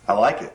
I like it.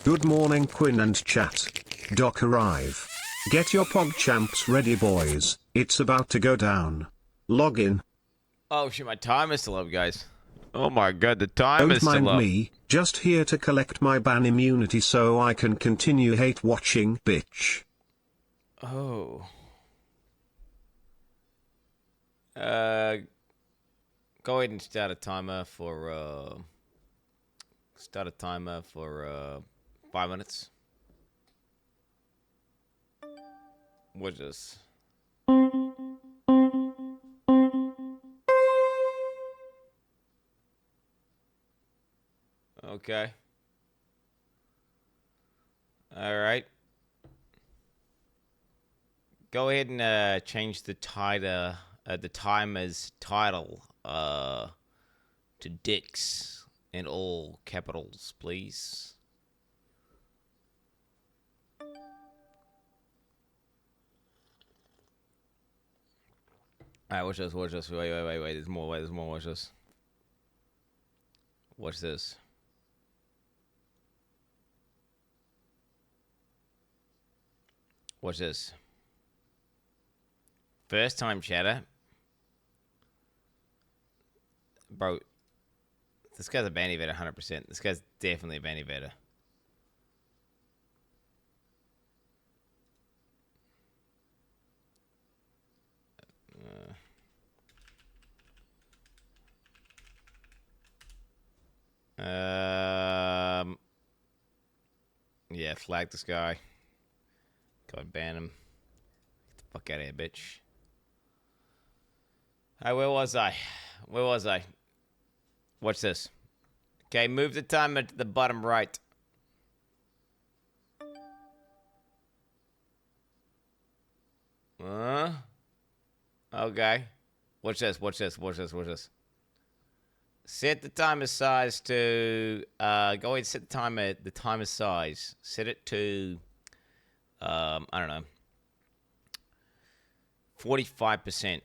Good morning, Quin and chat. Doc arrive. Get your PogChamps ready, boys. It's about to go down. Log in. Oh shit, my time is still up, guys. Oh my god, the time Don't is still mind up. me, just here to collect my ban immunity so I can continue hate watching, bitch. Oh. Go ahead and start a timer for 5 minutes. What's this? Okay. All right. Go ahead and change the title, the timer's title, to Dicks in all capitals, please. All right, watch this. Watch this. Wait. There's more. Wait, there's more. Watch this. Watch this. Watch this. First time chatter. Bro, this guy's a bandy vetter 100%. This guy's definitely a bandy vetter. Yeah, flag this guy. Go and ban him. Get the fuck out of here, bitch. Hey, where was I? Where was I? Watch this. Okay, move the timer to the bottom right. Okay. Watch this. Watch this. Watch this. Watch this. Set the timer size to go ahead and set the timer size. Set it to I don't know. 45%.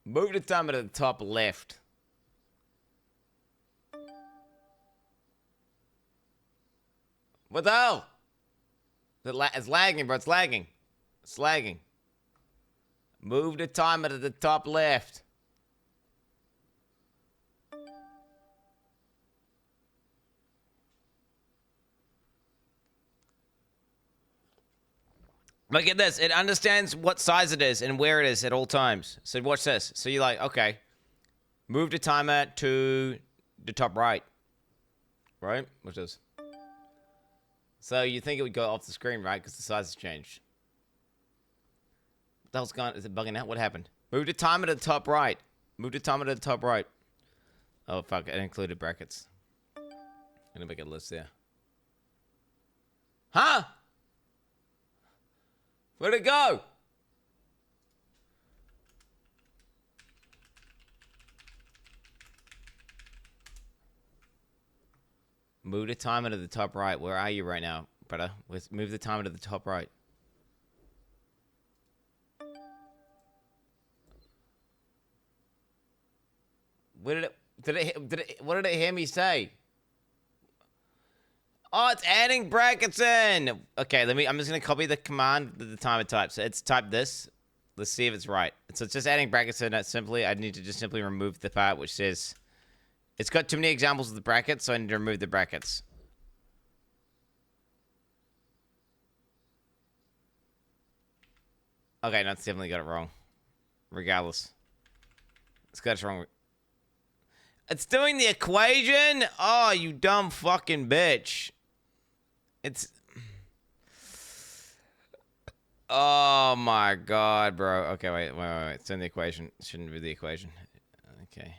Move the timer to the top left. What the hell? It's lagging, bro. It's lagging. It's lagging. Move the timer to the top left. Look at this. It understands what size it is and where it is at all times. So watch this. So you're like, okay. Move the timer to the top right. Right? Watch this. So you think it would go off the screen, right? Because the size has changed. What the hell's gone? Is it bugging out? What happened? Move the timer to the top right. Move the timer to the top right. Oh, fuck. It included brackets. I'm going to make a list there. Huh? Where'd it go? Move the timer to the top right. Where are you right now, brother? Move the timer to the top right. What did it hear me say? Oh, it's adding brackets in. Okay, I'm just gonna copy the command that the timer types. So it's type this. Let's see if it's right. So it's just adding brackets in. That simply, I need to just simply remove the part which says it's got too many examples of the brackets, so I need to remove the brackets. Okay, no, it's definitely got it wrong. Regardless, it's got it wrong. It's doing the equation. Oh, you dumb fucking bitch. It's... Oh my god, bro. Okay, wait. It's in the equation. It shouldn't be the equation. Okay.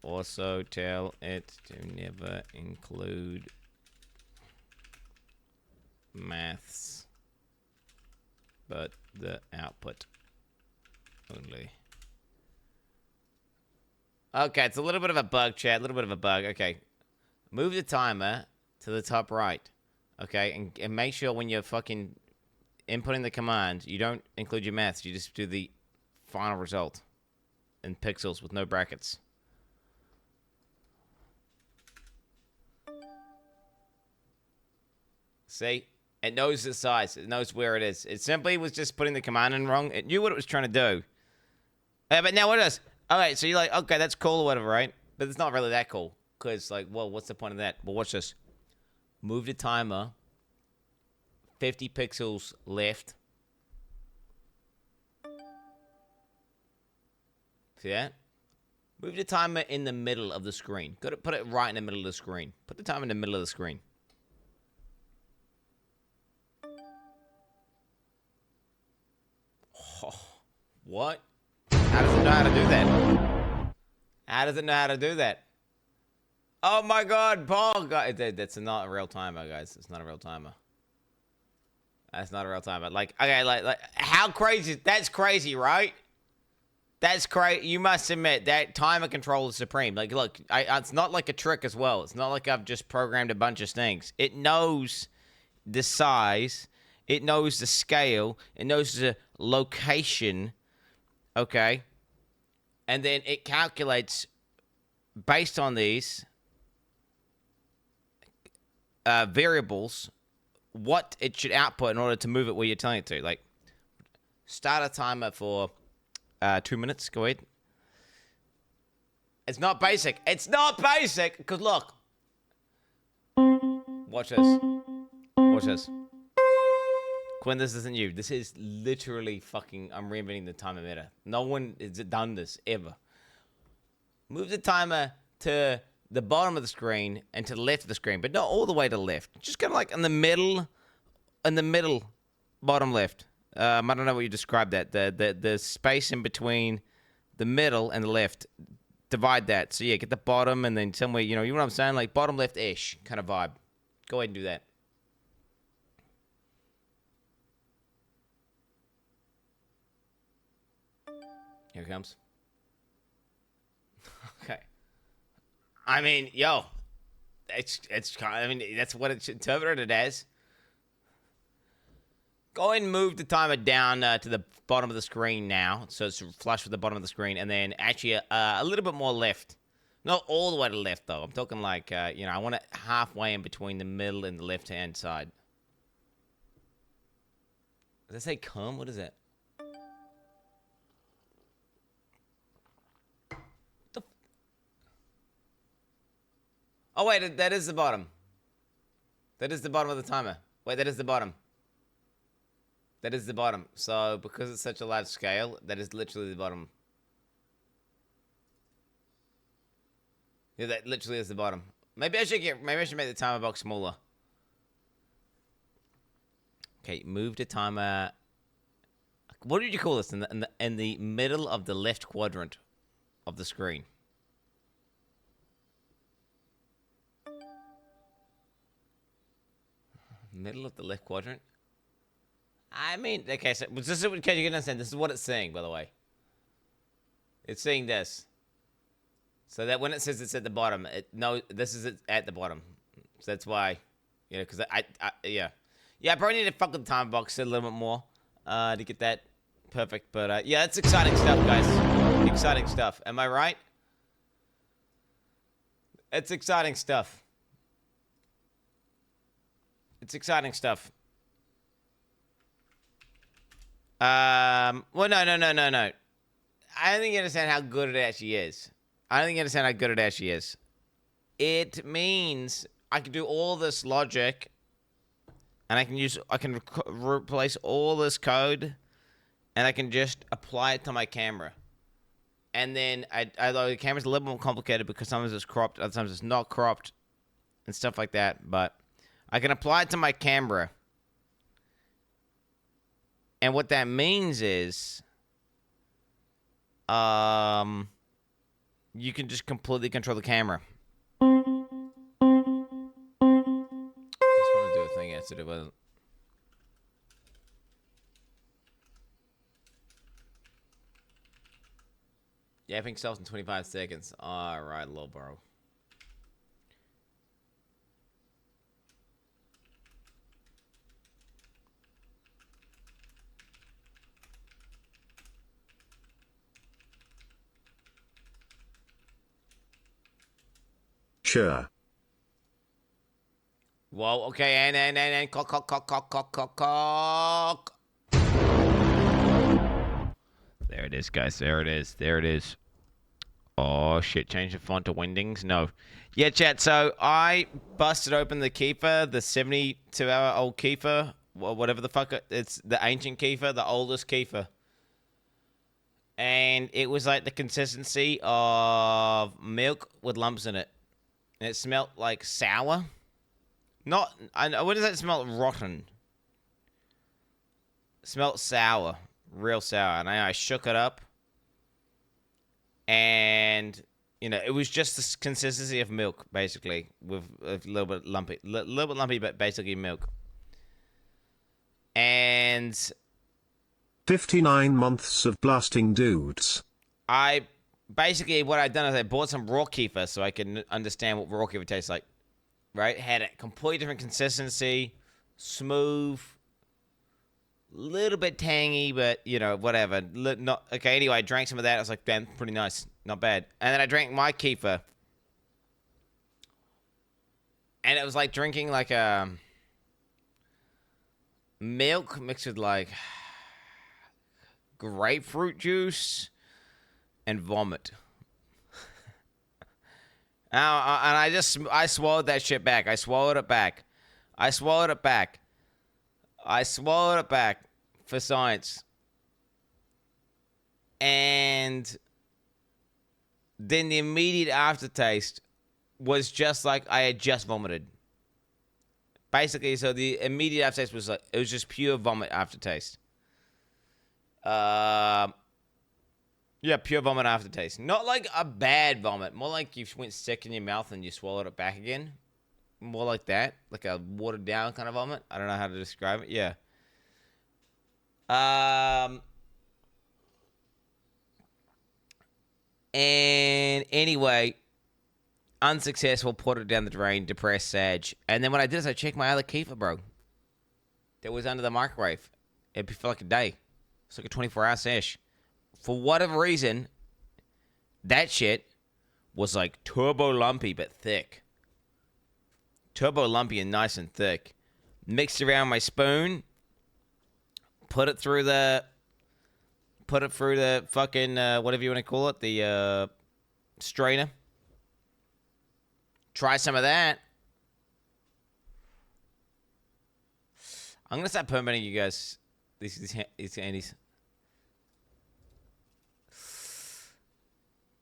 Also tell it to never include maths, but the output only. Okay, it's a little bit of a bug, chat. A little bit of a bug. Okay. Move the timer to the top right. Okay, and make sure when you're fucking inputting the command, you don't include your maths. You just do the final result in pixels with no brackets. See? It knows the size. It knows where it is. It simply was just putting the command in wrong. It knew what it was trying to do. But now what is? Alright, so you're like, okay, that's cool or whatever, right? But it's not really that cool. Because, like, well, what's the point of that? Well, watch this. Move the timer 50 pixels left. See that? Move the timer in the middle of the screen. Put it right in the middle of the screen. Put the timer in the middle of the screen. Oh, What? How does it know how to do that? How does it know how to do that? Oh my god, Paul! That's not a real timer, guys. It's not a real timer. That's not a real timer. Like, okay, like, how crazy? That's crazy, right? That's crazy. You must admit that timer control is supreme. Like, look, it's not like a trick as well. It's not like I've just programmed a bunch of things. It knows the size. It knows the scale. It knows the location. Okay. And then it calculates based on these variables what it should output in order to move it where you're telling it to. Like, start a timer for 2 minutes. Go ahead. It's not basic. It's not basic. Because look. Watch this. Watch this. Quin, this isn't you. This is literally fucking... I'm reinventing the timer meta. No one has done this ever. Move the timer to the bottom of the screen and to the left of the screen, but not all the way to the left. Just kind of like in the middle, bottom left. I don't know what you described that. The space in between the middle and the left. Divide that. So yeah, get the bottom and then somewhere, you know what I'm saying? Like bottom left-ish kind of vibe. Go ahead and do that. Here it comes. Okay. I mean, yo, it's kind of, I mean, that's what it's interpreted as. Go ahead and move the timer down to the bottom of the screen now, so it's flush with the bottom of the screen, and then actually a little bit more left. Not all the way to the left, though. I'm talking like, I want it halfway in between the middle and the left-hand side. Does that say come? What is that? Oh, wait, that is the bottom. That is the bottom of the timer. Wait, that is the bottom. That is the bottom. So, because it's such a large scale, that is literally the bottom. Yeah, that literally is the bottom. Maybe I should make the timer box smaller. Okay, move the timer. What did you call this? In the middle of the left quadrant of the screen. Middle of the left quadrant? I mean, okay, so this is what you can understand. This is what it's saying, by the way. It's saying this. So that when it says it's at the bottom, this is at the bottom. So that's why, because yeah. Yeah, I probably need to fuck with the time box a little bit more to get that perfect. But yeah, it's exciting stuff, guys. Exciting stuff. Am I right? It's exciting stuff. It's exciting stuff. Well, no. I don't think you understand how good it actually is. It means I can do all this logic, and I can replace all this code, and I can just apply it to my camera. And then, although the camera's a little more complicated because sometimes it's cropped, other times it's not cropped, and stuff like that, but I can apply it to my camera. And what that means is, you can just completely control the camera. I just want to do a thing it has to do with it. Yapping self in 25 seconds. Alright, little bro. Sure. Whoa, okay, and cock. There it is, guys. There it is. Oh, shit. Change the font to Windings? No. Yeah, chat. So, I busted open the Kiefer, the 72-hour-old Kiefer, whatever the fuck. It's the ancient Kiefer, the oldest Kiefer. And it was like the consistency of milk with lumps in it. And it smelled like sour. What does that smell? Rotten. It smelled sour. real sour. And I shook it up. And, you know, it was just the consistency of milk, basically, with a little bit lumpy. Little bit lumpy, but basically milk. And 59 months of blasting dudes. Basically, what I'd done is I bought some raw kefir so I could understand what raw kefir tastes like. Right? Had a completely different consistency, smooth, little bit tangy, but, you know, whatever. Not okay, anyway, I drank some of that. I was like, damn, pretty nice. Not bad. And then I drank my kefir. And it was like drinking like a milk mixed with like grapefruit juice and vomit. And I swallowed that shit back. I swallowed it back. I swallowed it back for science. And then the immediate aftertaste was just like I had just vomited. Basically, so the immediate aftertaste was like, it was just pure vomit aftertaste. Yeah, pure vomit aftertaste. Not like a bad vomit. More like you went sick in your mouth and you swallowed it back again. More like that. Like a watered down kind of vomit. I don't know how to describe it. Yeah. And anyway, unsuccessful, put it down the drain, depressed, Sag. And then what I did is I checked my other kefir, bro. That was under the microwave. It felt like a day. It's like a 24-hour sesh. For whatever reason, that shit was like turbo lumpy but thick. Turbo lumpy and nice and thick. Mixed around my spoon. Put it through the fucking, whatever you want to call it, the strainer. Try some of that. I'm going to start permitting you guys these Andes.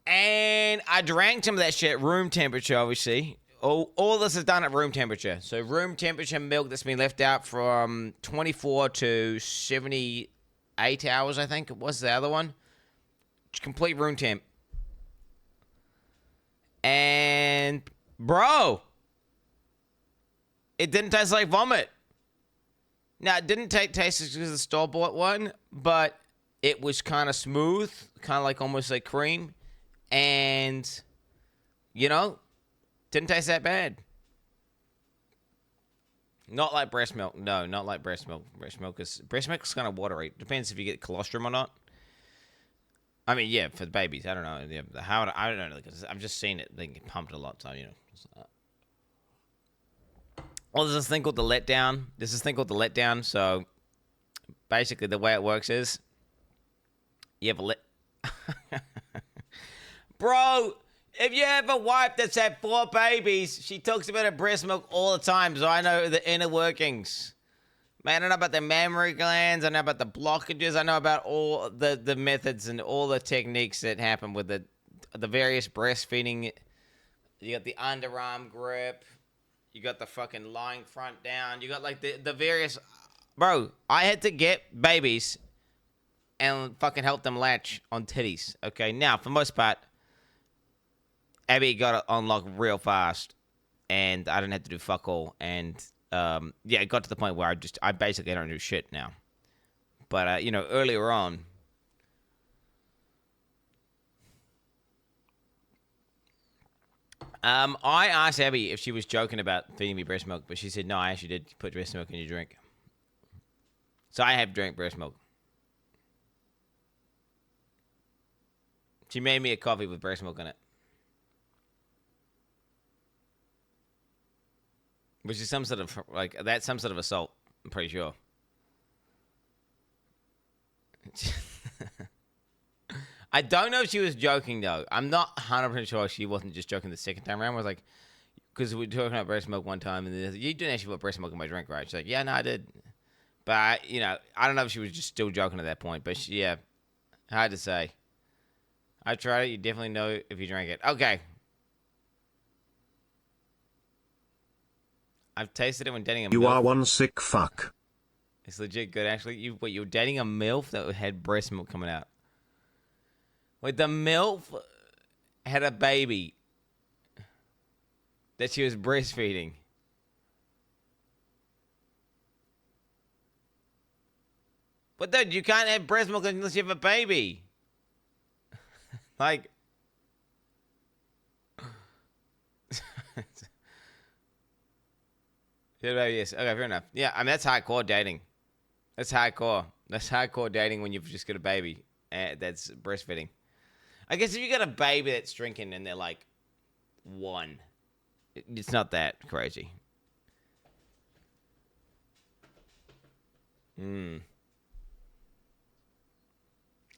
And I drank some of that shit room temperature, obviously. All this is done at room temperature. So room temperature milk that's been left out from 24 to 78 hours, I think. What's the other one? Complete room temp. And, bro, it didn't taste like vomit. Now, it didn't taste as good as the store-bought one, but it was kind of smooth, kind of like almost like cream. And, you know, didn't taste that bad. Not like breast milk. No, not like breast milk. Breast milk is kind of watery. Depends if you get colostrum or not. I mean, yeah, for the babies. I don't know. Yeah, I don't know. I've just seen it. They get pumped a lot, so, you know. Well, there's this thing called the letdown. So, basically, the way it works is you have a Bro, if you have a wife that's had 4 babies, she talks about her breast milk all the time, so I know the inner workings. Man, I know about the mammary glands, I know about the blockages, I know about all the methods and all the techniques that happen with the various breastfeeding. You got the underarm grip, you got the fucking lying front down, you got like the various... Bro, I had to get babies and fucking help them latch on titties, okay? Now, for the most part, Abby got it unlocked real fast, and I didn't have to do fuck all. And yeah, it got to the point where I basically don't do shit now. But you know, earlier on, I asked Abby if she was joking about feeding me breast milk, but she said no. I actually did put breast milk in your drink, so I have drank breast milk. She made me a coffee with breast milk in it. Which is some sort of, like, that's some sort of assault, I'm pretty sure. I don't know if she was joking, though. I'm not 100% sure she wasn't just joking the second time around. I was like, because we were talking about breast milk one time, and you didn't actually put breast milk in my drink, right? She's like, yeah, no, I did. But, you know, I don't know if she was just still joking at that point. But, yeah, hard to say. I tried it. You definitely know if you drank it. Okay. I've tasted it when dating a You milk. are one sick fuck. It's legit good, actually. You're dating a MILF that had breast milk coming out. Wait, the MILF had a baby that she was breastfeeding. But dude, you can't have breast milk unless you have a baby. Like... Yes. Okay, fair enough. Yeah, I mean, that's hardcore dating. That's hardcore. That's hardcore dating when you've just got a baby that's breastfeeding. I guess if you got a baby that's drinking and they're like 1, it's not that crazy. Oh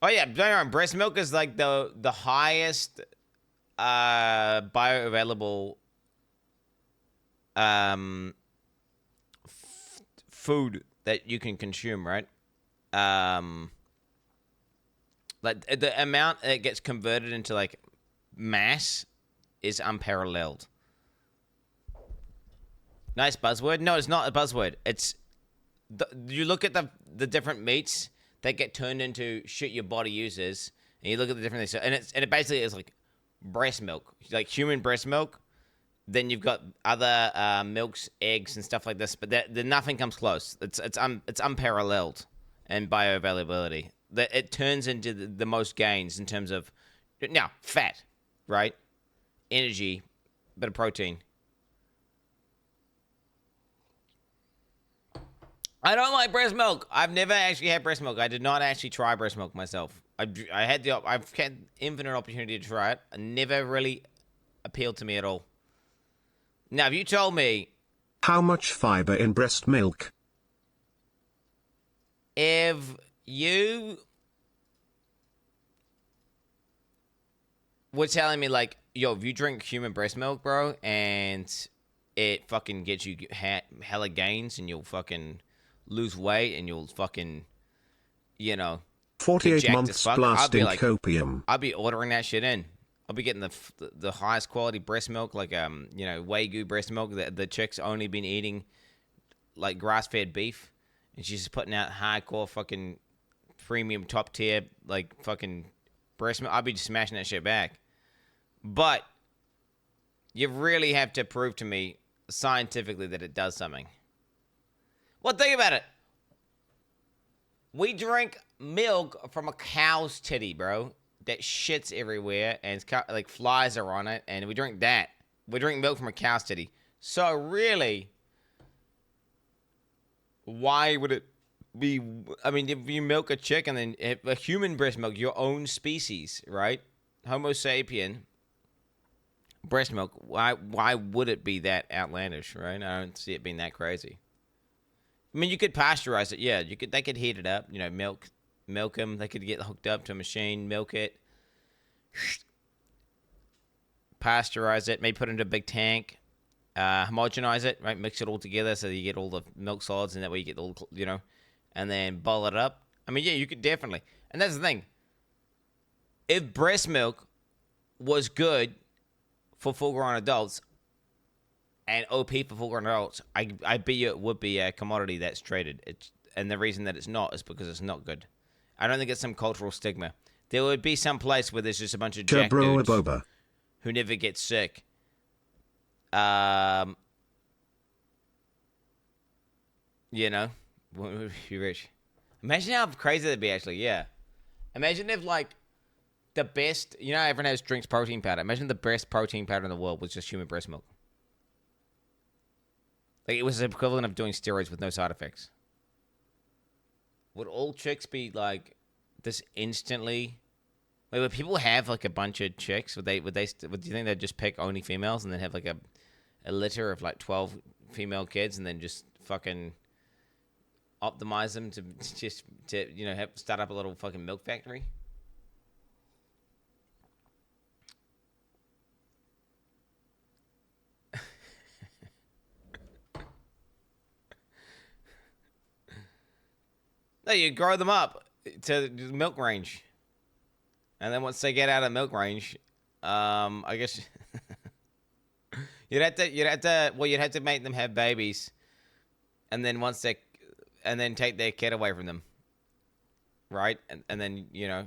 yeah, breast milk is like the highest bioavailable food that you can consume, right? Like the amount that gets converted into like mass is unparalleled. Nice buzzword. No, it's not a buzzword. It's you look at the different meats that get turned into shit your body uses, and you look at the different things, and it basically is like breast milk, like human breast milk. Then you've got other milks, eggs, and stuff like this, but nothing comes close. It's unparalleled in bioavailability. It turns into the most gains in terms of now fat, right? Energy, bit of protein. I don't like breast milk. I've never actually had breast milk. I did not actually try breast milk myself. I've had infinite opportunity to try it. It never really appealed to me at all. Now, if you told me... How much fiber in breast milk? If you were telling me, like, yo, if you drink human breast milk, bro, and it fucking gets you hella gains, and you'll fucking lose weight, and you'll fucking, 48 months blasting copium. I'll be ordering that shit in. I'll be getting the highest quality breast milk, like Wagyu breast milk. The chick's only been eating like grass-fed beef, and she's just putting out hardcore fucking premium top tier like fucking breast milk. I'll be just smashing that shit back. But you really have to prove to me scientifically that it does something. Well, think about it. We drink milk from a cow's titty, bro. That shits everywhere, and it's like flies are on it, and we drink that. We drink milk from a cow's titty. So really, why would it be? I mean, if you milk a chicken, then a human breast milk, your own species, right? Homo sapien breast milk. Why would it be that outlandish, right? I don't see it being that crazy. I mean, you could pasteurize it, yeah. They could heat it up, milk them. They could get hooked up to a machine, milk it, pasteurize it, maybe put it into a big tank, homogenize it, right? Mix it all together so you get all the milk solids, and that way you get all, and then boil it up. I mean, yeah, you could definitely. And that's the thing. If breast milk was good for full-grown adults and OP for full-grown adults, I bet you it would be a commodity that's traded. And the reason that it's not is because it's not good. I don't think it's some cultural stigma. There would be some place where there's just a bunch of jack dudes ABOBA who never get sick. Be rich. Imagine how crazy that'd be, actually. Yeah. Imagine if, like, the best... everyone drinks protein powder. Imagine the best protein powder in the world was just human breast milk. Like, it was the equivalent of doing steroids with no side effects. Would all chicks be, like, this instantly... Like, would people have, like, a bunch of chicks? Do you think they'd just pick only females and then have, like, a litter of, like, 12 female kids and then just fucking optimize them to start up a little fucking milk factory? No, you grow them up to the milk range. And then once they get out of milk range, I guess you'd have to make them have babies. And then once they're and then take their kid away from them. Right? And then, you know.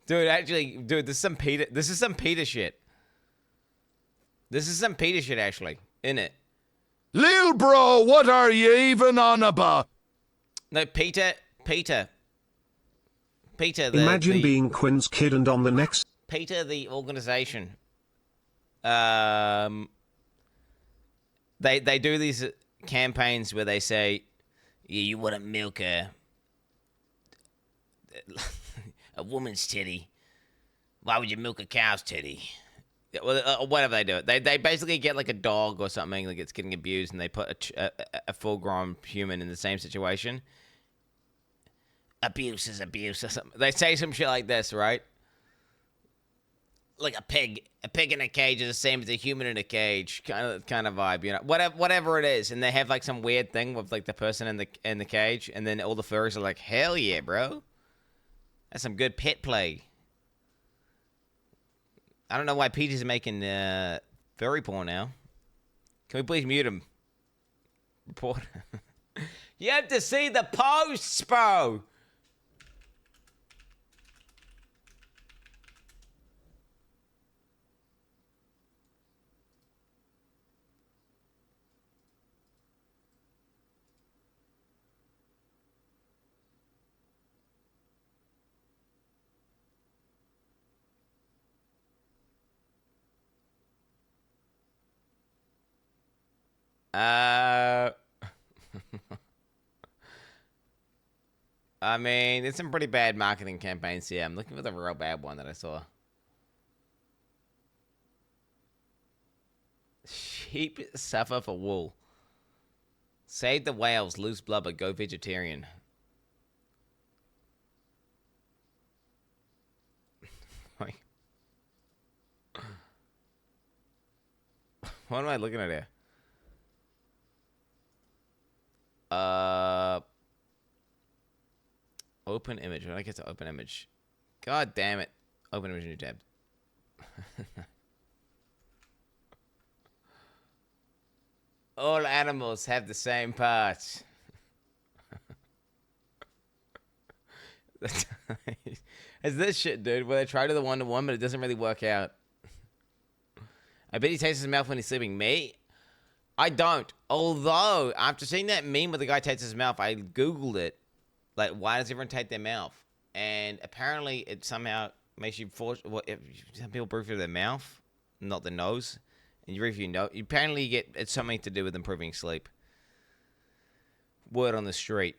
Dude, actually, dude, this is some Peter shit. This is some Peter shit, actually, innit? Lil bro, what are you even on about? No, Peter. Imagine being Quin's kid and on the next. Peter, the organization. They do these campaigns where they say, yeah, you want to milk a woman's titty. Why would you milk a cow's titty? Well, whatever they do. They basically get like a dog or something that gets getting abused, and they put a full-grown human in the same situation. Abuse is abuse or something. They say some shit like this, right? Like a pig in a cage is the same as a human in a cage, kind of vibe, you know. Whatever it is, and they have like some weird thing with like the person in the cage, and then all the furries are like, hell yeah, bro. That's some good pet play. I don't know why Peter's making furry porn now. Can we please mute him? Report. You have to see the posts, bro. I mean, it's some pretty bad marketing campaigns here. I'm looking for the real bad one that I saw. Sheep suffer for wool. Save the whales, lose blubber, go vegetarian. What am I looking at here? Open image. When I get to open image. God damn it. Open image, new tab. All animals have the same parts. It's this shit, dude, where they try to do the one-to-one, but it doesn't really work out. I bet he tastes his mouth when he's sleeping. Me? I don't. Although, after seeing that meme where the guy tastes his mouth, I Googled it. Like, why does everyone take their mouth? And apparently, it somehow makes you force. Well, some people breathe through their mouth, not the nose. And you breathe through your nose. Apparently, you get it's something to do with improving sleep. Word on the street.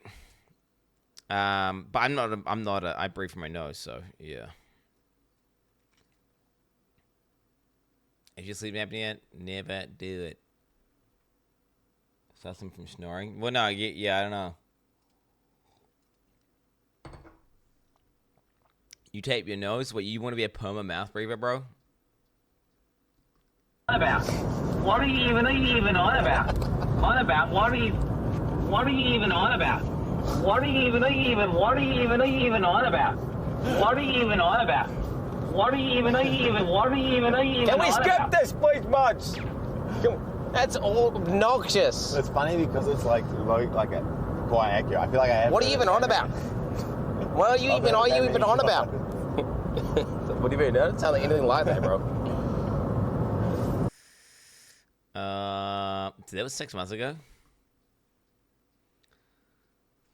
But I'm not. I breathe from my nose, so yeah. If you sleep apnea, never do it. Stop them from snoring. Well, no, yeah, I don't know. You tape your nose? What, you want to be a perma mouth breather, bro? About? What are you even on about? On about? What are you even on about? What are you even on about? What are you even on about? What are you even Can we skip this, please, mods? That's all obnoxious. It's funny because it's like quite accurate. I feel like I have. What are you even on about? What are you even on about? What do you mean? That doesn't sound like anything like that, bro. That was 6 months ago.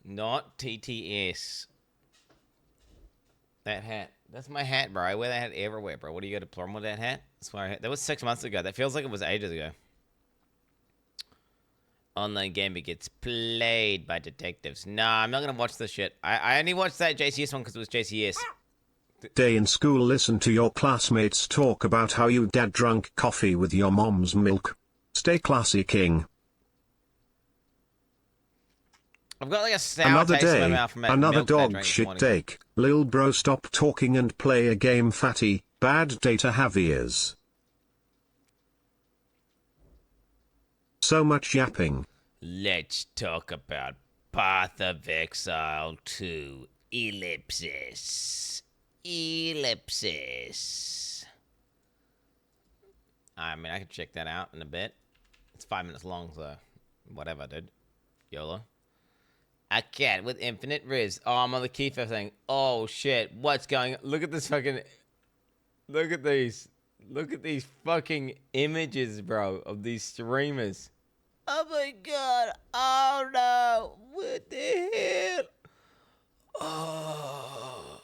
Not TTS. That hat. That's my hat, bro. I wear that hat everywhere, bro. What do you got a problem with that hat? That's why that was 6 months ago. That feels like it was ages ago. Online game gets played by detectives. Nah, I'm not gonna watch this shit. I only watched that JCS one because it was JCS. Day in school, listen to your classmates talk about how you dad drunk coffee with your mom's milk. Stay classy, king. I've got like a sour Another taste in my day, mouth from that another milk that I dog drank this shit morning. take. Lil bro, stop talking and play a game, fatty. Bad data have ears. So much yapping. Let's talk about Path of Exile 2. Ellipsis. I mean, I can check that out in a bit. It's 5 minutes long, so whatever, dude. YOLO. A cat with infinite riz. Oh, I'm on the Kiefer thing. Oh, shit. What's going on? Look at this fucking... Look at these. Look at these fucking images, bro, of these streamers. Oh, my God. Oh, no. What the hell? Oh.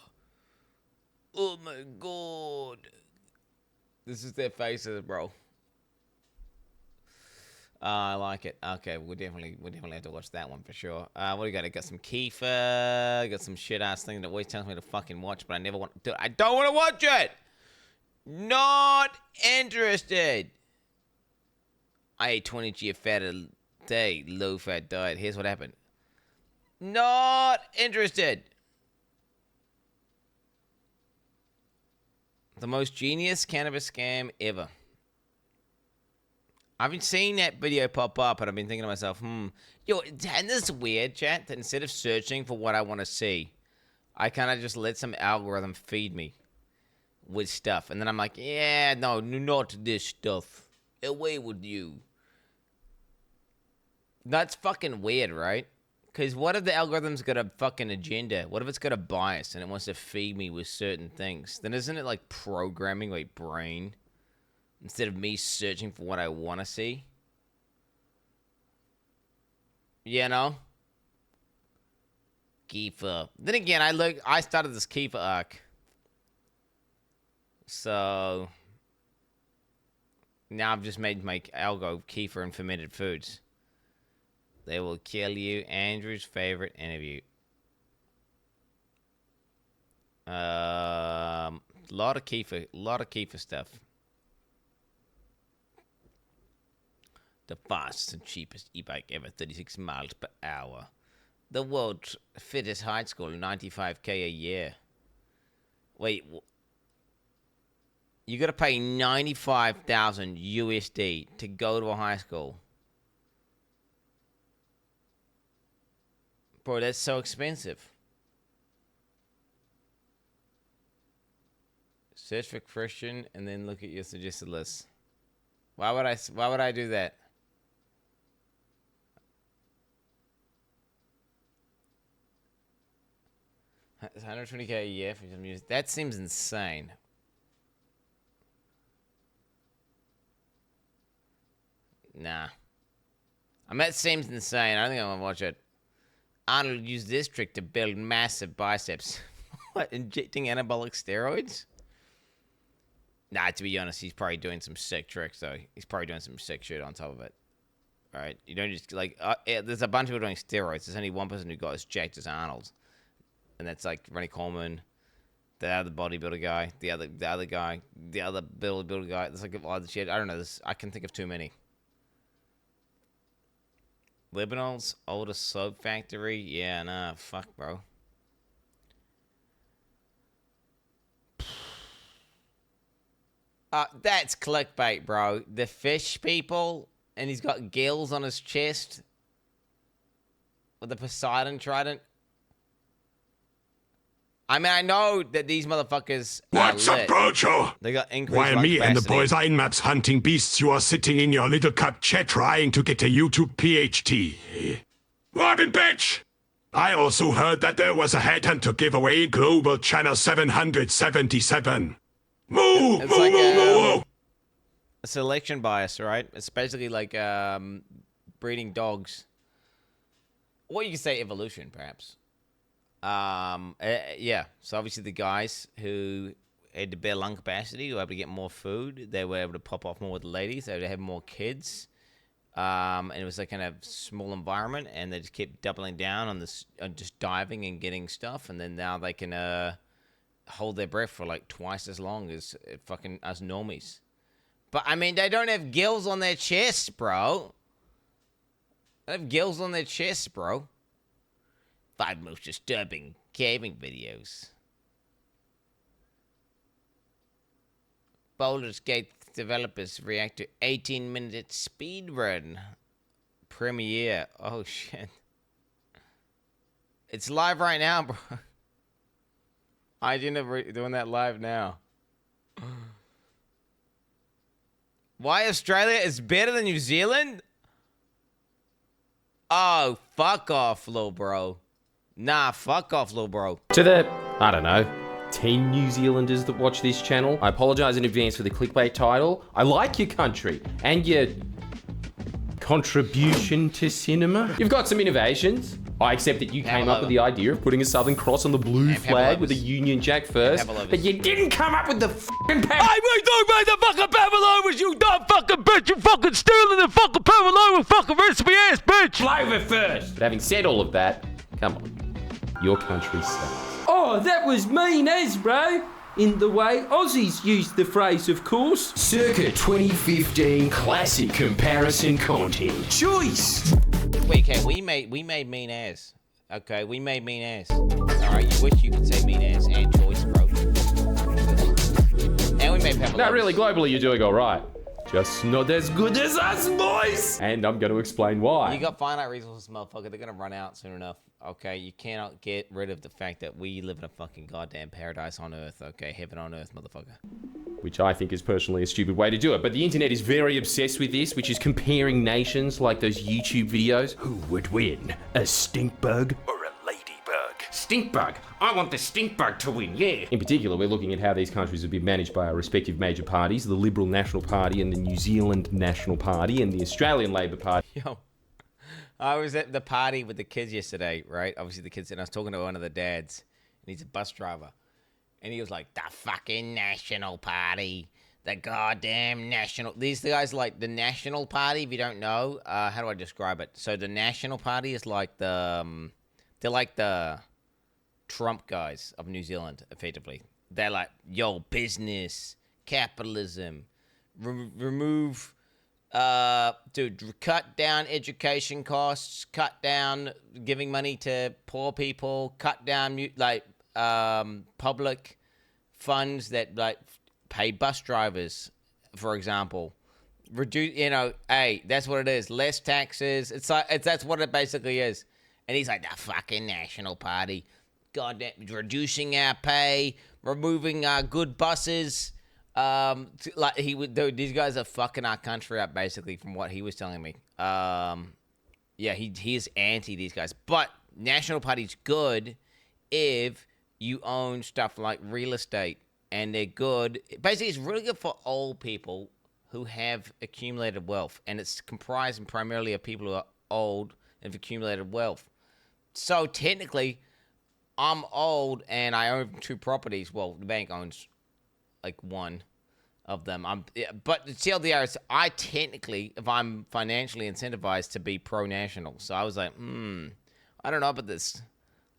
Oh, my God. This is their faces, bro. I like it. Okay, we definitely have to watch that one for sure. What do you got? I got some Kiefer. Got some shit ass thing that always tells me to fucking watch, but I never want to. I don't want to watch it. Not interested. I ate 20 G of fat a day. Low fat diet. Here's what happened. Not interested. The most genius cannabis scam ever. I've been seeing that video pop up, and I've been thinking to myself, yo, and this is weird, chat, that instead of searching for what I want to see, I kind of just let some algorithm feed me with stuff. And then I'm like, yeah, no, not this stuff. Away with you. That's fucking weird, right? Because what if the algorithm's got a fucking agenda? What if it's got a bias and it wants to feed me with certain things? Then isn't it like programming my brain? Instead of me searching for what I want to see. You know? Kiefer. Then again, I started this Kiefer arc. So now I've just made my algo Kiefer and fermented foods. They will kill you. Andrew's favorite interview. Lot of Kiefer stuff. The fastest and cheapest e-bike ever, 36 miles per hour. The world's fittest high school, 95K a year. Wait, you gotta pay 95,000 USD to go to a high school. Bro, that's so expensive. Search for Christian and then look at your suggested list. Why would I do that? It's 120K a year for some music. That seems insane. Nah. I mean, that seems insane. I don't think I'm gonna watch it. Arnold used this trick to build massive biceps. What, injecting anabolic steroids? Nah, to be honest, he's probably doing some sick tricks, though. He's probably doing some sick shit on top of it. Alright? You don't just, like... there's a bunch of people doing steroids. There's only one person who got as jacked as Arnold. And that's, like, Ronnie Coleman, the other bodybuilder guy, the other guy, the other builder guy. There's, like, a lot of shit. I don't know. I can think of too many. Lebanon's oldest soap factory? Yeah, nah. Fuck, bro. That's clickbait, bro. The fish people, and he's got gills on his chest with the Poseidon trident. I mean, I know that these motherfuckers are What's up, lit. Brojo? They got increased While lung me and the capacity. boys are in maps hunting beasts, you are sitting in your little cup chat trying to get a YouTube PhD. Robin bitch! I also heard that there was a headhunter giveaway in Global Channel 777. Moo! It's Moo, like moo, moo! a selection bias, right? It's basically like breeding dogs. Or you could say evolution, perhaps. Yeah. So obviously the guys who had the better lung capacity were able to get more food. They were able to pop off more with the ladies. They were able to have more kids. And it was like kind of small environment, and they just kept doubling down on this, just diving and getting stuff. And then now they can hold their breath for like twice as long as fucking us normies. But I mean, they don't have gills on their chest, bro. They have gills on their chest, bro. 5 most disturbing caving videos. Baldur's Gate developers react to 18-minute speedrun premiere. Oh shit! It's live right now, bro. I didn't doing that live now. Why Australia is better than New Zealand? Oh fuck off, little bro. Nah, fuck off, little bro. To the, I don't know, 10 New Zealanders that watch this channel, I apologize in advance for the clickbait title. I like your country and your contribution to cinema. You've got some innovations. I accept that you came up with the idea of putting a Southern Cross on the blue flag with a Union Jack first, but you didn't come up with the fucking Hey, we don't make the fucking pavlovas, you dumb fucking bitch! You fucking stealing the fucking pavlova fucking recipe ass bitch! Flavor first! But having said all of that, come on, your country sucks. Oh, that was mean as, bro. In the way Aussies used the phrase, of course. Circa 2015 classic comparison content. Choice! Wait, okay, we made mean ass. Okay, we made mean ass. Alright, you wish you could say mean ass and choice, bro. And we made pepper. No, really, globally you're doing alright. Just not as good as us, boys! And I'm gonna explain why. You got finite resources, motherfucker. They're gonna run out soon enough. Okay, you cannot get rid of the fact that we live in a fucking goddamn paradise on Earth. Okay, heaven on Earth, motherfucker. Which I think is personally a stupid way to do it. But the internet is very obsessed with this, which is comparing nations like those YouTube videos. Who would win, a stink bug or a ladybug? Stink bug. I want the stink bug to win, yeah. In particular, we're looking at how these countries have been managed by our respective major parties, the Liberal National Party and the New Zealand National Party and the Australian Labor Party. Yo, I was at the party with the kids yesterday, right? Obviously the kids, and I was talking to one of the dads, and he's a bus driver. And he was like, the fucking National Party. The goddamn National... These guys like the National Party, if you don't know. How do I describe it? So the National Party is like the... they're like the Trump guys of New Zealand, effectively. They're like, yo, business, capitalism, remove... dude, cut down education costs, cut down giving money to poor people, cut down, like... public funds that like pay bus drivers, for example. Reduce, you know, hey, that's what it is. Less taxes. It's like that's what it basically is. And he's like, the fucking National Party, goddamn, reducing our pay, removing our good buses. Like he would, dude. These guys are fucking our country up, basically, from what he was telling me. Yeah, he is anti these guys, but National Party's good if you own stuff like real estate, and they're good. Basically, it's really good for old people who have accumulated wealth, and it's comprised primarily of people who are old and have accumulated wealth. So technically, I'm old and I own 2 properties. Well, the bank owns like one of them. But the TLDR is, I technically, if I'm financially incentivized to be pro-national, so I was like, I don't know about this.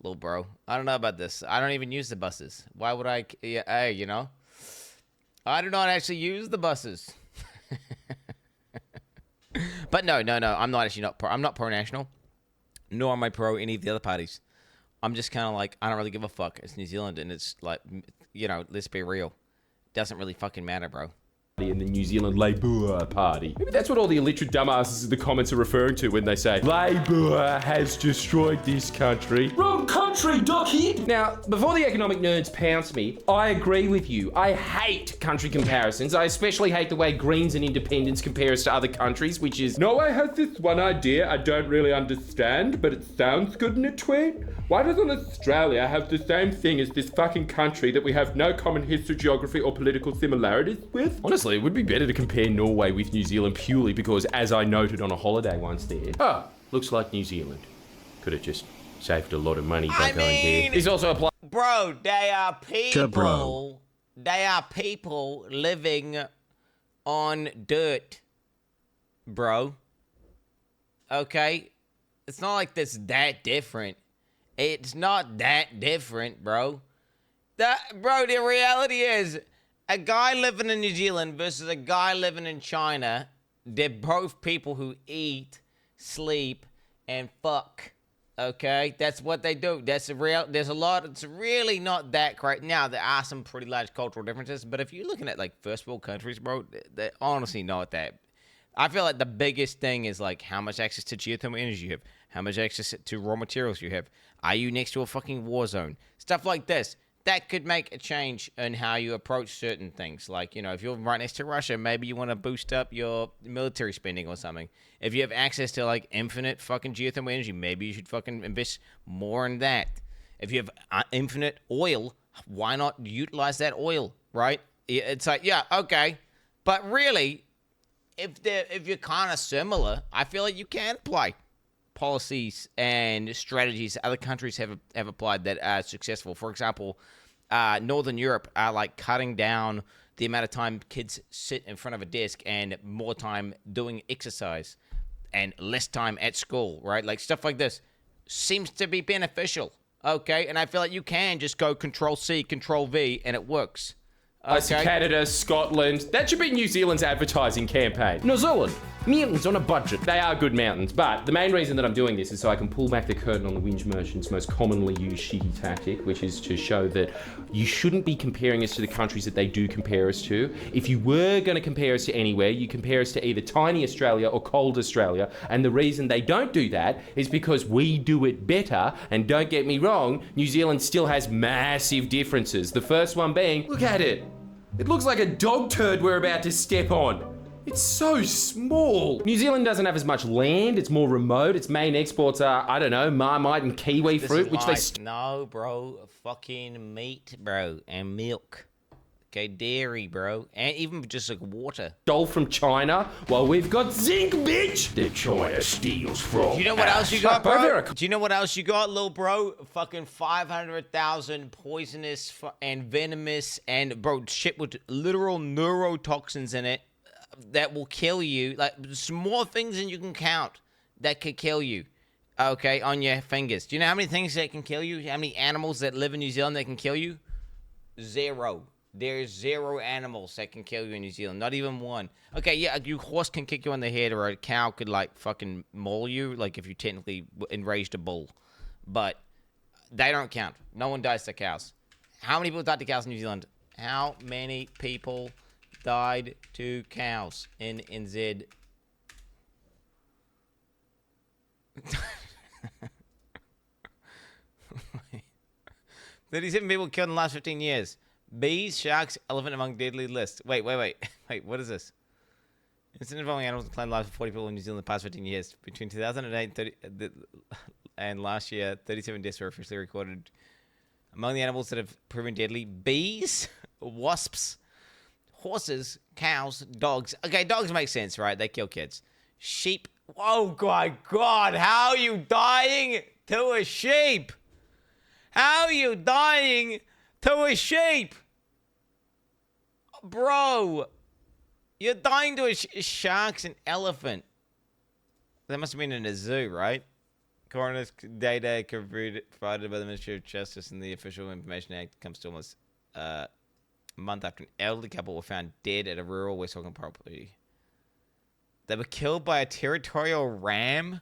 Little bro, I don't know about this. I don't even use the buses. Why would I? Yeah, hey, you know, I do not actually use the buses. But no, I'm not actually I'm not pro-national, nor am I pro any of the other parties. I'm just kind of like, I don't really give a fuck. It's New Zealand, and it's like, you know, let's be real. It doesn't really fucking matter, bro. In the New Zealand Labour Party. Maybe that's what all the illiterate dumbasses in the comments are referring to when they say, Labour has destroyed this country. Wrong country, dockhead! Now, before the economic nerds pounce me, I agree with you. I hate country comparisons. I especially hate the way Greens and Independents compare us to other countries, which is, no, I have this one idea I don't really understand, but it sounds good in a tweet. Why doesn't Australia have the same thing as this fucking country that we have no common history, geography, or political similarities with? Honestly, it would be better to compare Norway with New Zealand purely because, as I noted on a holiday once there, looks like New Zealand could have just saved a lot of money by going there. He's also applied. Bro, they are people. They are people living on dirt, bro. Okay? It's not like this that different. It's not that different, bro. Bro, the reality is, a guy living in New Zealand versus a guy living in China, they're both people who eat, sleep, and fuck. Okay? That's what they do. There's a lot, it's really not that great. Now, there are some pretty large cultural differences, but if you're looking at, like, first world countries, bro, they're honestly not that. I feel like the biggest thing is, like, how much access to geothermal energy you have, how much access to raw materials you have. Are you next to a fucking war zone? Stuff like this. that could make a change in how you approach certain things. Like, if you're right next to Russia, maybe you want to boost up your military spending or something. If you have access to, like, infinite fucking geothermal energy, maybe you should fucking invest more in that. If you have infinite oil, why not utilize that oil, right? It's like, yeah, okay. But really, if you're kind of similar, I feel like you can apply policies and strategies other countries have applied that are successful. For example, Northern Europe are like cutting down the amount of time kids sit in front of a desk and more time doing exercise and less time at school, right? Like stuff like this seems to be beneficial, okay? And I feel like you can just go Control-C, Control-V, and it works. Okay. Canada, Scotland. That should be New Zealand's advertising campaign. New Zealand, mountains on a budget. They are good mountains, but the main reason that I'm doing this is so I can pull back the curtain on the whinge merchant's most commonly used shitty tactic, which is to show that you shouldn't be comparing us to the countries that they do compare us to. If you were going to compare us to anywhere, you compare us to either tiny Australia or cold Australia, and the reason they don't do that is because we do it better, and don't get me wrong, New Zealand still has massive differences. The first one being, look at it. It looks like a dog turd we're about to step on. It's so small. New Zealand doesn't have as much land. It's more remote. Its main exports are, I don't know, Marmite and kiwi fruit, which they... No, bro. Fucking meat, bro. And milk. Okay, dairy, bro. And even just like water. Stole from China, while we've got zinc, bitch! The China steals from. Do you know what else you got, bro? Do you know what else you got, little bro? Fucking 500,000 poisonous and venomous and, bro, shit with literal neurotoxins in it that will kill you. Like, some more things than you can count that could kill you, okay, on your fingers. Do you know how many things that can kill you? How many animals that live in New Zealand that can kill you? 0. There's 0 animals that can kill you in New Zealand. Not even one. Okay, yeah, a horse can kick you on the head, or a cow could, like, fucking maul you, like, if you technically enraged a bull. But they don't count. No one dies to cows. How many people died to cows in New Zealand? How many people died to cows in NZ? 37 people killed in the last 15 years. Bees, sharks, elephant among deadly list. Wait, what is this? Incident involving animals claimed lives of 40 people in New Zealand in the past 15 years. Between 2008 and last year, 37 deaths were officially recorded. Among the animals that have proven deadly, bees, wasps, horses, cows, dogs. Okay, dogs make sense, right? They kill kids. Sheep. Oh, my God. How are you dying to a sheep? How are you dying to a sheep? Bro, you're dying to sharks and elephant. That must have been in a zoo, right? Coroner's data provided by the Ministry of Justice and the Official Information Act comes to almost a month after an elderly couple were found dead at a rural West Auckland property. They were killed by a territorial ram?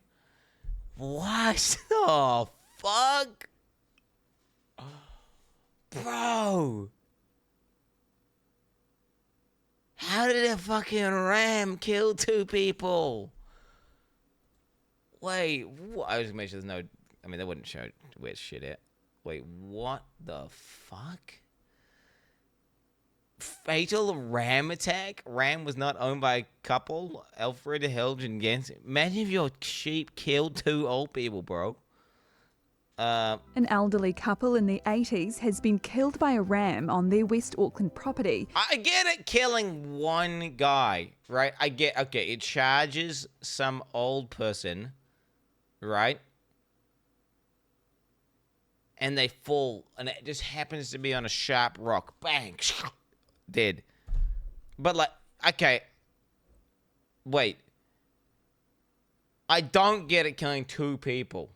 What the fuck? Bro. How did a fucking ram kill 2 people? Wait, what? I was gonna make sure there's no... I mean, they wouldn't show where shit at. Wait, what the fuck? Fatal ram attack? Ram was not owned by a couple? Alfred, Helge, and Jens. Imagine if your sheep killed 2 old people, bro. An elderly couple in the 80s has been killed by a ram on their West Auckland property. I get it, killing one guy, right? I get, okay, it charges some old person, right? And they fall, and it just happens to be on a sharp rock. Bang! Dead. But, like, okay. Wait. I don't get it killing 2 people.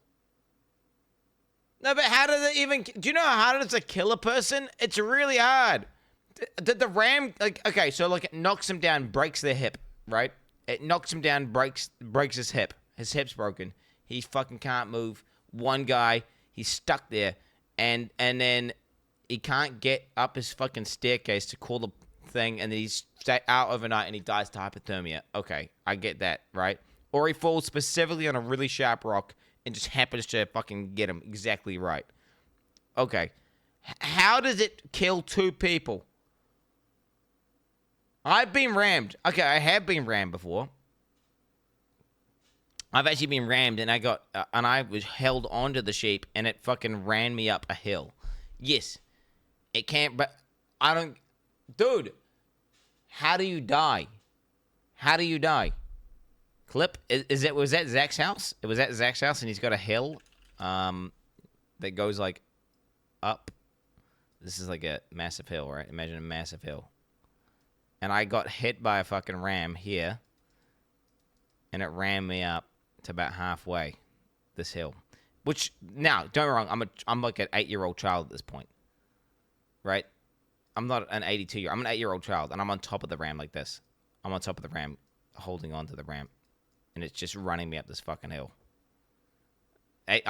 No, but how does it even... Do you know how hard it is to kill a person? It's really hard. The ram... Like, okay, so, like, it knocks him down, breaks their hip, right? It knocks him down, breaks his hip. His hip's broken. He fucking can't move. One guy, he's stuck there. And then he can't get up his fucking staircase to call the thing, and then he's out overnight and he dies to hypothermia. Okay, I get that, right? Or he falls specifically on a really sharp rock and just happens to fucking get him exactly right. Okay. How does it kill 2 people? I've been rammed. Okay, I have been rammed before. I've actually been rammed, and I was held onto the sheep, and it fucking ran me up a hill. Yes, it can't, but I don't... Dude, how do you die? How do you die? Clip, was that Zach's house? It was at Zach's house, and he's got a hill that goes, like, up. This is like a massive hill, right? Imagine a massive hill. And I got hit by a fucking ram here, and it ran me up to about halfway this hill. Which, now, don't get me wrong, I'm like an 8-year-old child at this point. Right? I'm not an 82-year-old. I'm an 8-year-old child, and I'm on top of the ram like this. I'm on top of the ram, holding on to the ram. And it's just running me up this fucking hill. Hey,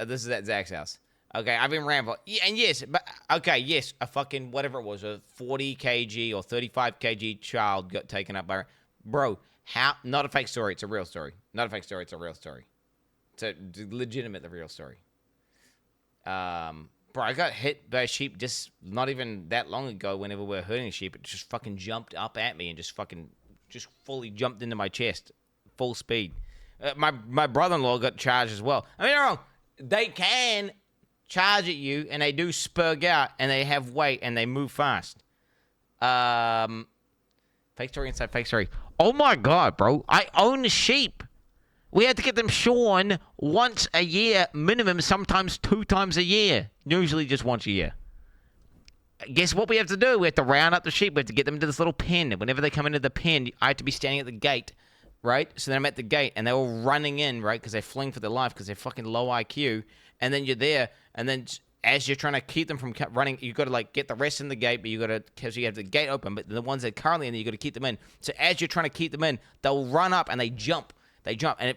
this is at Zach's house. Okay, I've been rammed. Yeah, and yes, but okay, yes, a fucking whatever it was, a 40 kg or 35 kg child got taken up by... Bro, how... Not a fake story, it's a real story. Not a fake story, it's a real story. It's a legitimate, the real story. Bro, I got hit by a sheep just not even that long ago whenever we were herding a sheep. It just fucking jumped up at me and just fully jumped into my chest. Full speed. My brother-in-law got charged as well. I mean, wrong. They can charge at you, and they do spurg out, and they have weight, and they move fast. Fake story inside fake story. Oh my god, bro. I own sheep. We had to get them shorn once a year, minimum, sometimes 2 times a year. Usually just once a year. Guess what we have to do? We have to round up the sheep. We have to get them into this little pen. And whenever they come into the pen, I have to be standing at the gate, right? So then I'm at the gate, and they're all running in, right? Because they fling for their life because they're fucking low IQ. And then you're there, and then as you're trying to keep them from running, you've got to, like, get the rest in the gate, but you got to, because you have the gate open, but the ones that are currently in there, you got to keep them in. So as you're trying to keep them in, they'll run up, and they jump. They jump, and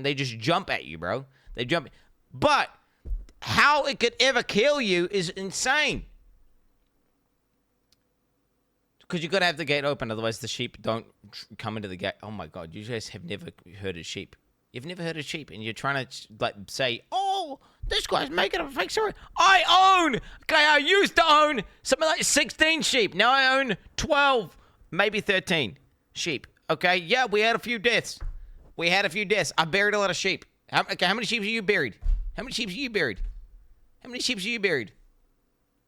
they just jump at you, bro. They jump. But how it could ever kill you is insane. Because you got to have the gate open, otherwise the sheep don't come into the gate. Oh my god, you guys have never heard of sheep. You've never heard of sheep, and you're trying to, like, say, oh, this guy's making up a fake story. I used to own something like 16 sheep. Now I own 12, maybe 13 sheep. Okay, yeah, we had a few deaths. I buried a lot of sheep. How many sheep have you buried? How many sheep have you buried?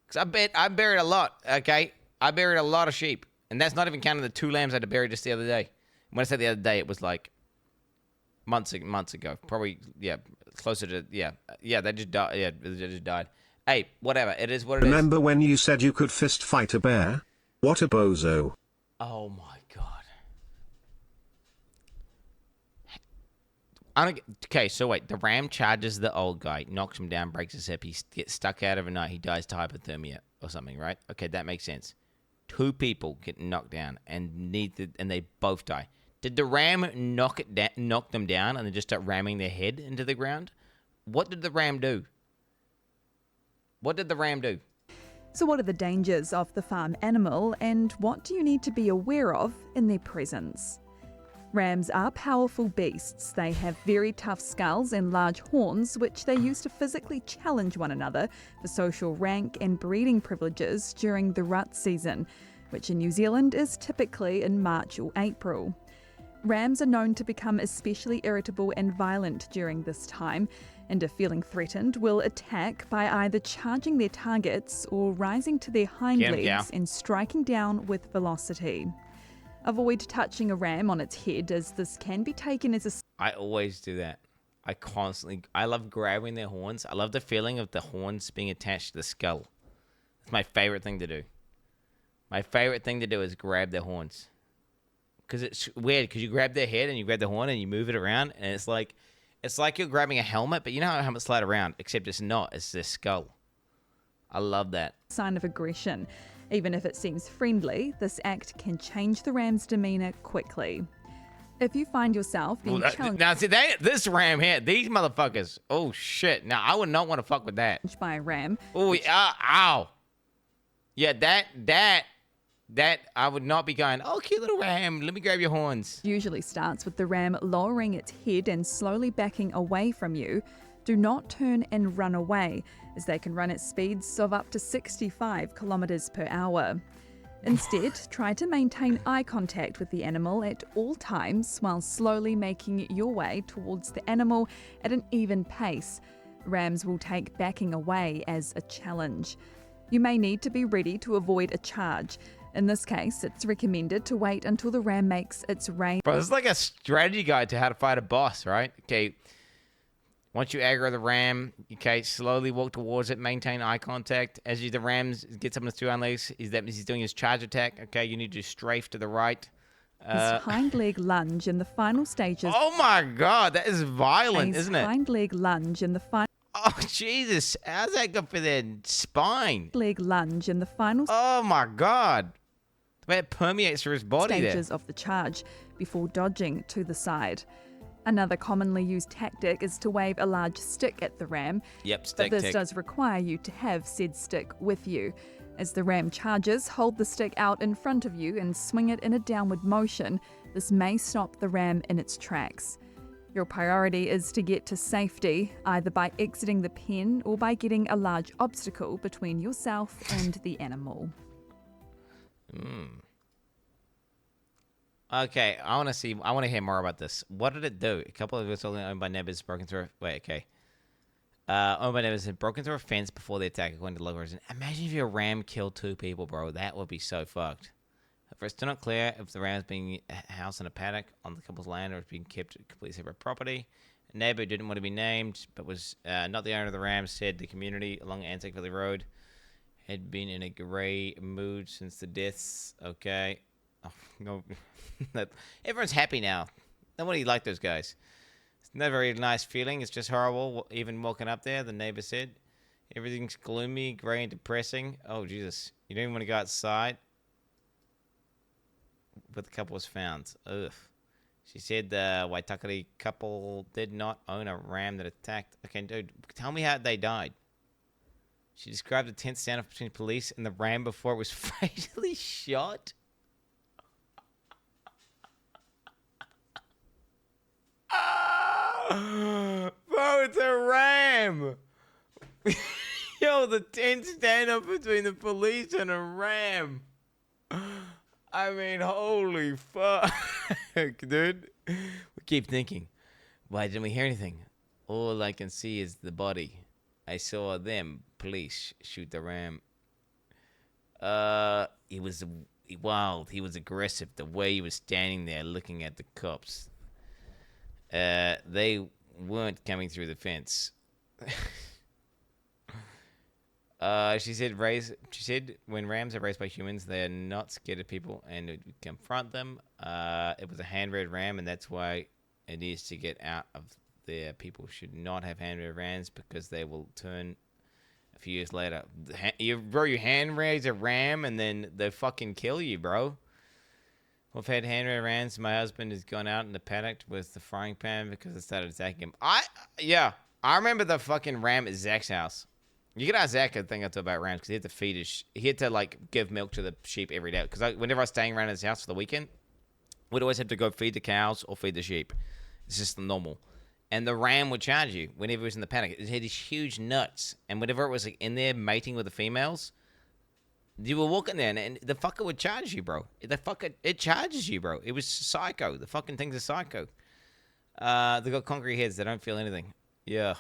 Because I buried a lot, okay? I buried a lot of sheep. And that's not even counting the 2 lambs I had to bury just the other day. When I said the other day, it was like months ago. Probably, yeah, closer to, yeah, they just died. Yeah, they just died. Hey, whatever. It is what it is. Remember when you said you could fist fight a bear? What a bozo. Oh my god. Okay, so wait. The ram charges the old guy, knocks him down, breaks his hip. He gets stuck out overnight. He dies to hypothermia or something, right? Okay, that makes sense. 2 people get knocked down and they both die. Did the ram knock them down and then just start ramming their head into the ground? What did the ram do? So what are the dangers of the farm animal, and what do you need to be aware of in their presence? Rams are powerful beasts. They have very tough skulls and large horns, which they use to physically challenge one another for social rank and breeding privileges during the rut season, which in New Zealand is typically in March or April. Rams are known to become especially irritable and violent during this time, and if feeling threatened, will attack by either charging their targets or rising to their hind legs and striking down with velocity. Avoid touching a ram on its head, as this can be taken as a... I always do that. I love grabbing their horns. I love the feeling of the horns being attached to the skull. It's my favorite thing to do. My favorite thing to do is grab their horns. Because it's weird, because you grab their head and you grab the horn and you move it around, and it's like you're grabbing a helmet, but you know how helmets slide around, except it's not. It's their skull. I love that. Sign of aggression. Even if it seems friendly, this act can change the ram's demeanor quickly. If you find yourself being challenged... Now, see, this ram here, these motherfuckers, oh, shit. Now, I would not want to fuck with that. ...by a ram... Oh, ow. Yeah, that, I would not be going, oh, cute little ram, let me grab your horns. ...usually starts with the ram lowering its head and slowly backing away from you, Do not turn and run away, as they can run at speeds of up to 65 kilometers per hour. Instead, try to maintain eye contact with the animal at all times while slowly making your way towards the animal at an even pace. Rams will take backing away as a challenge. You may need to be ready to avoid a charge. In this case, it's recommended to wait until the ram makes its range. Bro, this is like a strategy guide to how to fight a boss, right? Okay. Once you aggro the ram, okay, slowly walk towards it, maintain eye contact. As the ram gets up on his two hind legs, he's doing his charge attack. Okay, you need to strafe to the right. His hind leg lunge in the final stages. Oh my god, that is violent, isn't it? Hind leg lunge in the final. Oh Jesus, how's that good for their spine? Leg lunge in the final. Oh my god, the way it permeates through his body stages of the charge before dodging to the side. Another commonly used tactic is to wave a large stick at the ram. Yep, stick. But this does require you to have said stick with you. As the ram charges, hold the stick out in front of you and swing it in a downward motion. This may stop the ram in its tracks. Your priority is to get to safety, either by exiting the pen or by getting a large obstacle between yourself and the animal. Okay, I want to hear more about this. What did it do? A couple of us owned by neighbors broken through. Wait, okay. Owned by neighbors had broken through a fence before the attack, according to local residents. Imagine if your ram killed 2 people, bro. That would be so fucked. However, it's still not clear if the ram is being housed in a paddock on the couple's land or is being kept completely separate property. A neighbor didn't want to be named, but was not the owner of the ram, said the community along Anzac Valley Road had been in a grey mood since the deaths. Okay. Oh, no. Everyone's happy now. Nobody liked those guys. It's not a very nice feeling. It's just horrible. Even walking up there, the neighbor said. Everything's gloomy, grey, and depressing. Oh, Jesus. You don't even want to go outside. But the couple was found. Ugh. She said the Waitakere couple did not own a ram that attacked. Okay, dude, tell me how they died. She described the tense standoff between police and the ram before it was fatally shot. Bro, it's a ram. Yo, the tense standoff between the police and a ram. I mean, holy fuck, dude. We keep thinking, why didn't we hear anything? All I can see is the body. I saw them, police, shoot the ram. He was wild. He was aggressive. The way he was standing there looking at the cops. They weren't coming through the fence. She said when rams are raised by humans, they are not scared of people and would confront them. It was a hand-reared ram, and that's why it is to get out of there. People should not have hand-reared rams because they will turn a few years later. You hand raise a ram and then they fucking kill you, bro. We've had hand-reared rams. My husband has gone out in the paddock with the frying pan because it started attacking him. I remember the fucking ram at Zach's house. You could ask Zach a thing or two about rams because he had to feed he had to like give milk to the sheep every day. Because whenever I was staying around his house for the weekend, we'd always have to go feed the cows or feed the sheep. It's just normal. And the ram would charge you whenever it was in the paddock. It had these huge nuts, and whenever it was like in there mating with the females, you were walking there, and the fucker would charge you, bro. It charges you, bro. It was psycho. The fucking things are psycho. They got concrete heads. They don't feel anything. Yeah.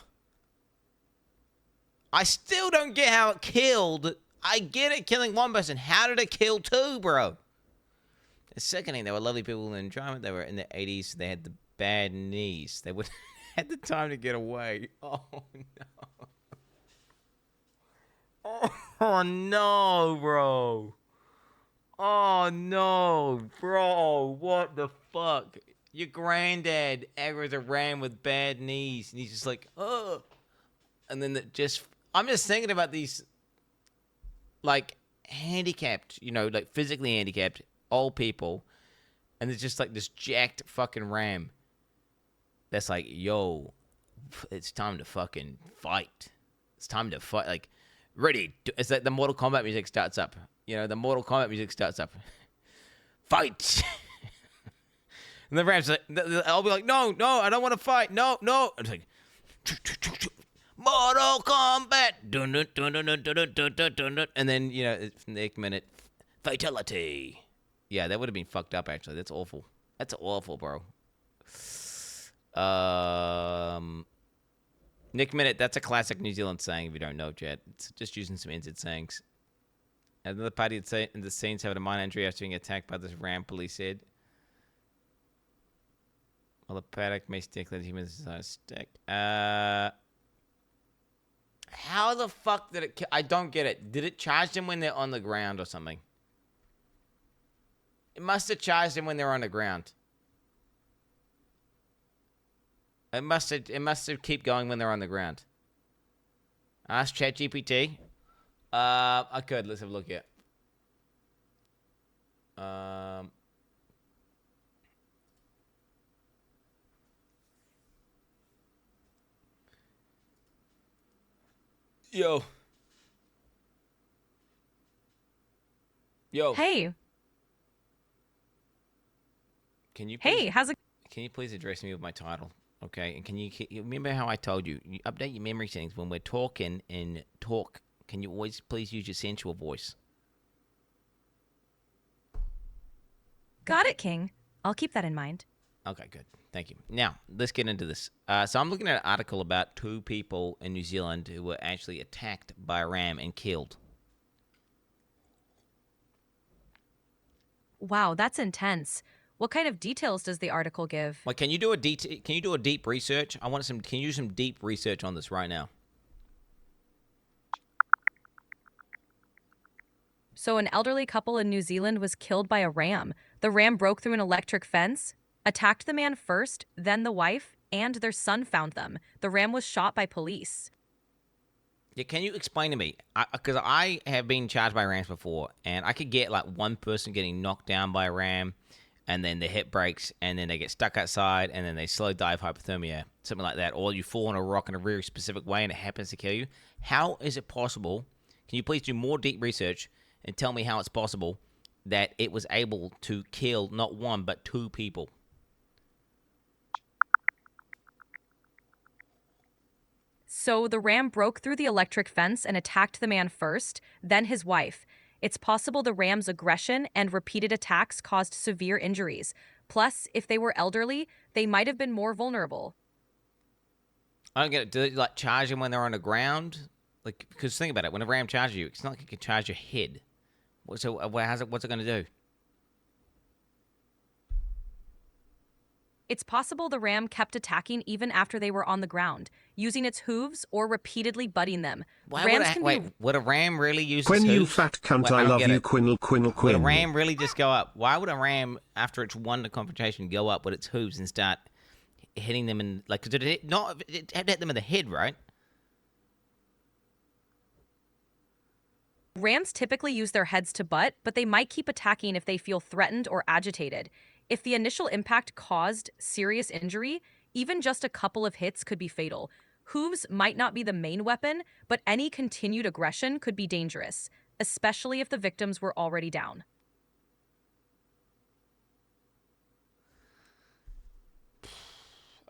I still don't get how it killed. I get it killing one person. How did it kill 2, bro? The second thing, they were lovely people in enjoyment. They were in their 80s. So they had the bad knees. They would had the time to get away. Oh, no. Oh, no, bro. Oh, no, bro. What the fuck? Your granddad aggroed a ram with bad knees. And he's just like, oh. And then I'm just thinking about these, like, handicapped, like physically handicapped old people. And there's just like this jacked fucking ram. That's like, yo, it's time to fucking fight. It's time to fight. Like, ready. It's like the Mortal Kombat music starts up. The Mortal Kombat music starts up. Fight. And the ram's like, I'll be like, no, I don't want to fight. No. It's like, Mortal Kombat. Dun, dun, dun, dun, dun, dun, dun, dun, dun, dun. And then, you know, next minute, fatality. Yeah, that would have been fucked up, actually. That's awful. That's awful, bro. Nick Minute, that's a classic New Zealand saying, if you don't know, Jet. It's just using some NZ sayings. Another party in the scenes having a minor injury after being attacked by this ram, police said. While the paddock may stick that humans are stick. How the fuck did it... I don't get it. Did it charge them when they're on the ground or something? It must have charged them when they're on the ground. It must have keep going when they're on the ground. Ask ChatGPT. I could. Let's have a look at. Yo. Hey. Can you please, how's it? Can you please address me with my title? Okay, and can you remember how I told you update your memory settings when we're talking and talk? Can you always please use your sensual voice? Got it, King. I'll keep that in mind. Okay, good. Thank you. Now, let's get into this. So I'm looking at an article about 2 people in New Zealand who were actually attacked by a ram and killed. Wow, that's intense. What kind of details does the article give? Like, can you do a deep research? I want some. Can you do some deep research on this right now? So an elderly couple in New Zealand was killed by a ram. The ram broke through an electric fence, attacked the man first, then the wife, and their son found them. The ram was shot by police. Yeah, can you explain to me? Because I have been charged by rams before, and I could get like one person getting knocked down by a ram, and then their hip breaks, and then they get stuck outside, and then they slow die of hypothermia, something like that. Or you fall on a rock in a very specific way, and it happens to kill you. How is it possible? Can you please do more deep research and tell me how it's possible that it was able to kill not 1, but 2 people? So the ram broke through the electric fence and attacked the man first, then his wife. It's possible the ram's aggression and repeated attacks caused severe injuries. Plus, if they were elderly, they might have been more vulnerable. I don't get it. Do they like charge them when they're on the ground? Like, because think about it. When a ram charges you, it's not like it can charge your head. So what's it going to do? It's possible the ram kept attacking even after they were on the ground, using its hooves or repeatedly butting them. Would a ram really use Quin, its you hooves? fat cunt, I love you, Quin. Would a ram really just go up? Why would a ram, after it's won the confrontation, go up with its hooves and start hitting them in, like, did it not, it had to hit them in the head, right? Rams typically use their heads to butt, but they might keep attacking if they feel threatened or agitated. If the initial impact caused serious injury, even just a couple of hits could be fatal. Hooves might not be the main weapon, but any continued aggression could be dangerous, especially if the victims were already down.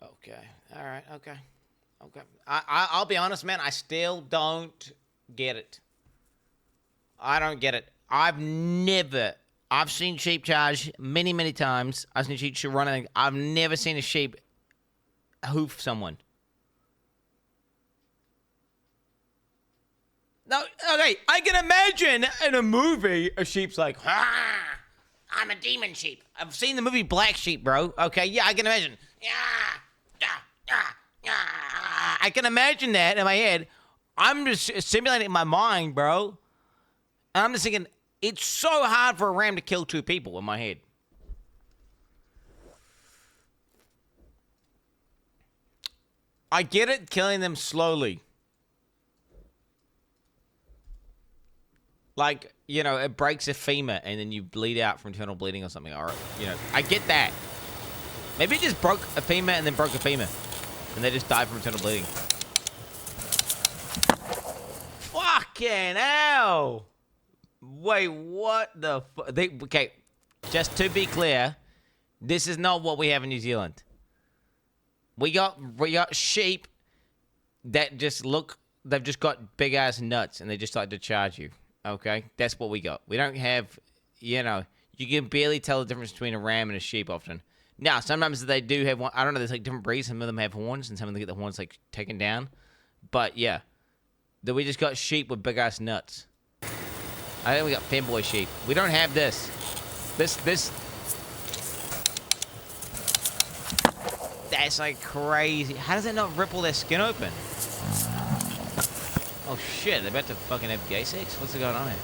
Okay. All right. Okay. I'll be honest, man. I still don't get it. I don't get it. I've seen sheep charge many times. I've seen sheep running. I've never seen a sheep hoof someone. No, okay, I can imagine in a movie a sheep's like, I'm a demon sheep. I've seen the movie Black Sheep, bro. Okay, yeah, I can imagine. I can imagine that in my head. I'm just simulating in my mind, bro. And I'm just thinking, it's so hard for a ram to kill 2 people in my head. I get it, killing them slowly. Like, you know, it breaks a femur and then you bleed out from internal bleeding or something. Or, you know, I get that. Maybe it just broke a femur and then broke a femur. And they just died from internal bleeding. Fucking hell! Wait, what the fuck? Okay, just to be clear, this is not what we have in New Zealand. We got sheep that just look, they've just got big ass nuts and they just like to charge you. Okay, that's what we got. We don't have, you know, you can barely tell the difference between a ram and a sheep often. Now, sometimes they do have one. I don't know. There's like different breeds. Some of them have horns, and some of them get the horns like taken down. But yeah, we just got sheep with big ass nuts. I think we got femboy sheep. We don't have this. This. That's like crazy. How does it not ripple their skin open? Oh shit! They're about to fucking have gay sex. What's going on here?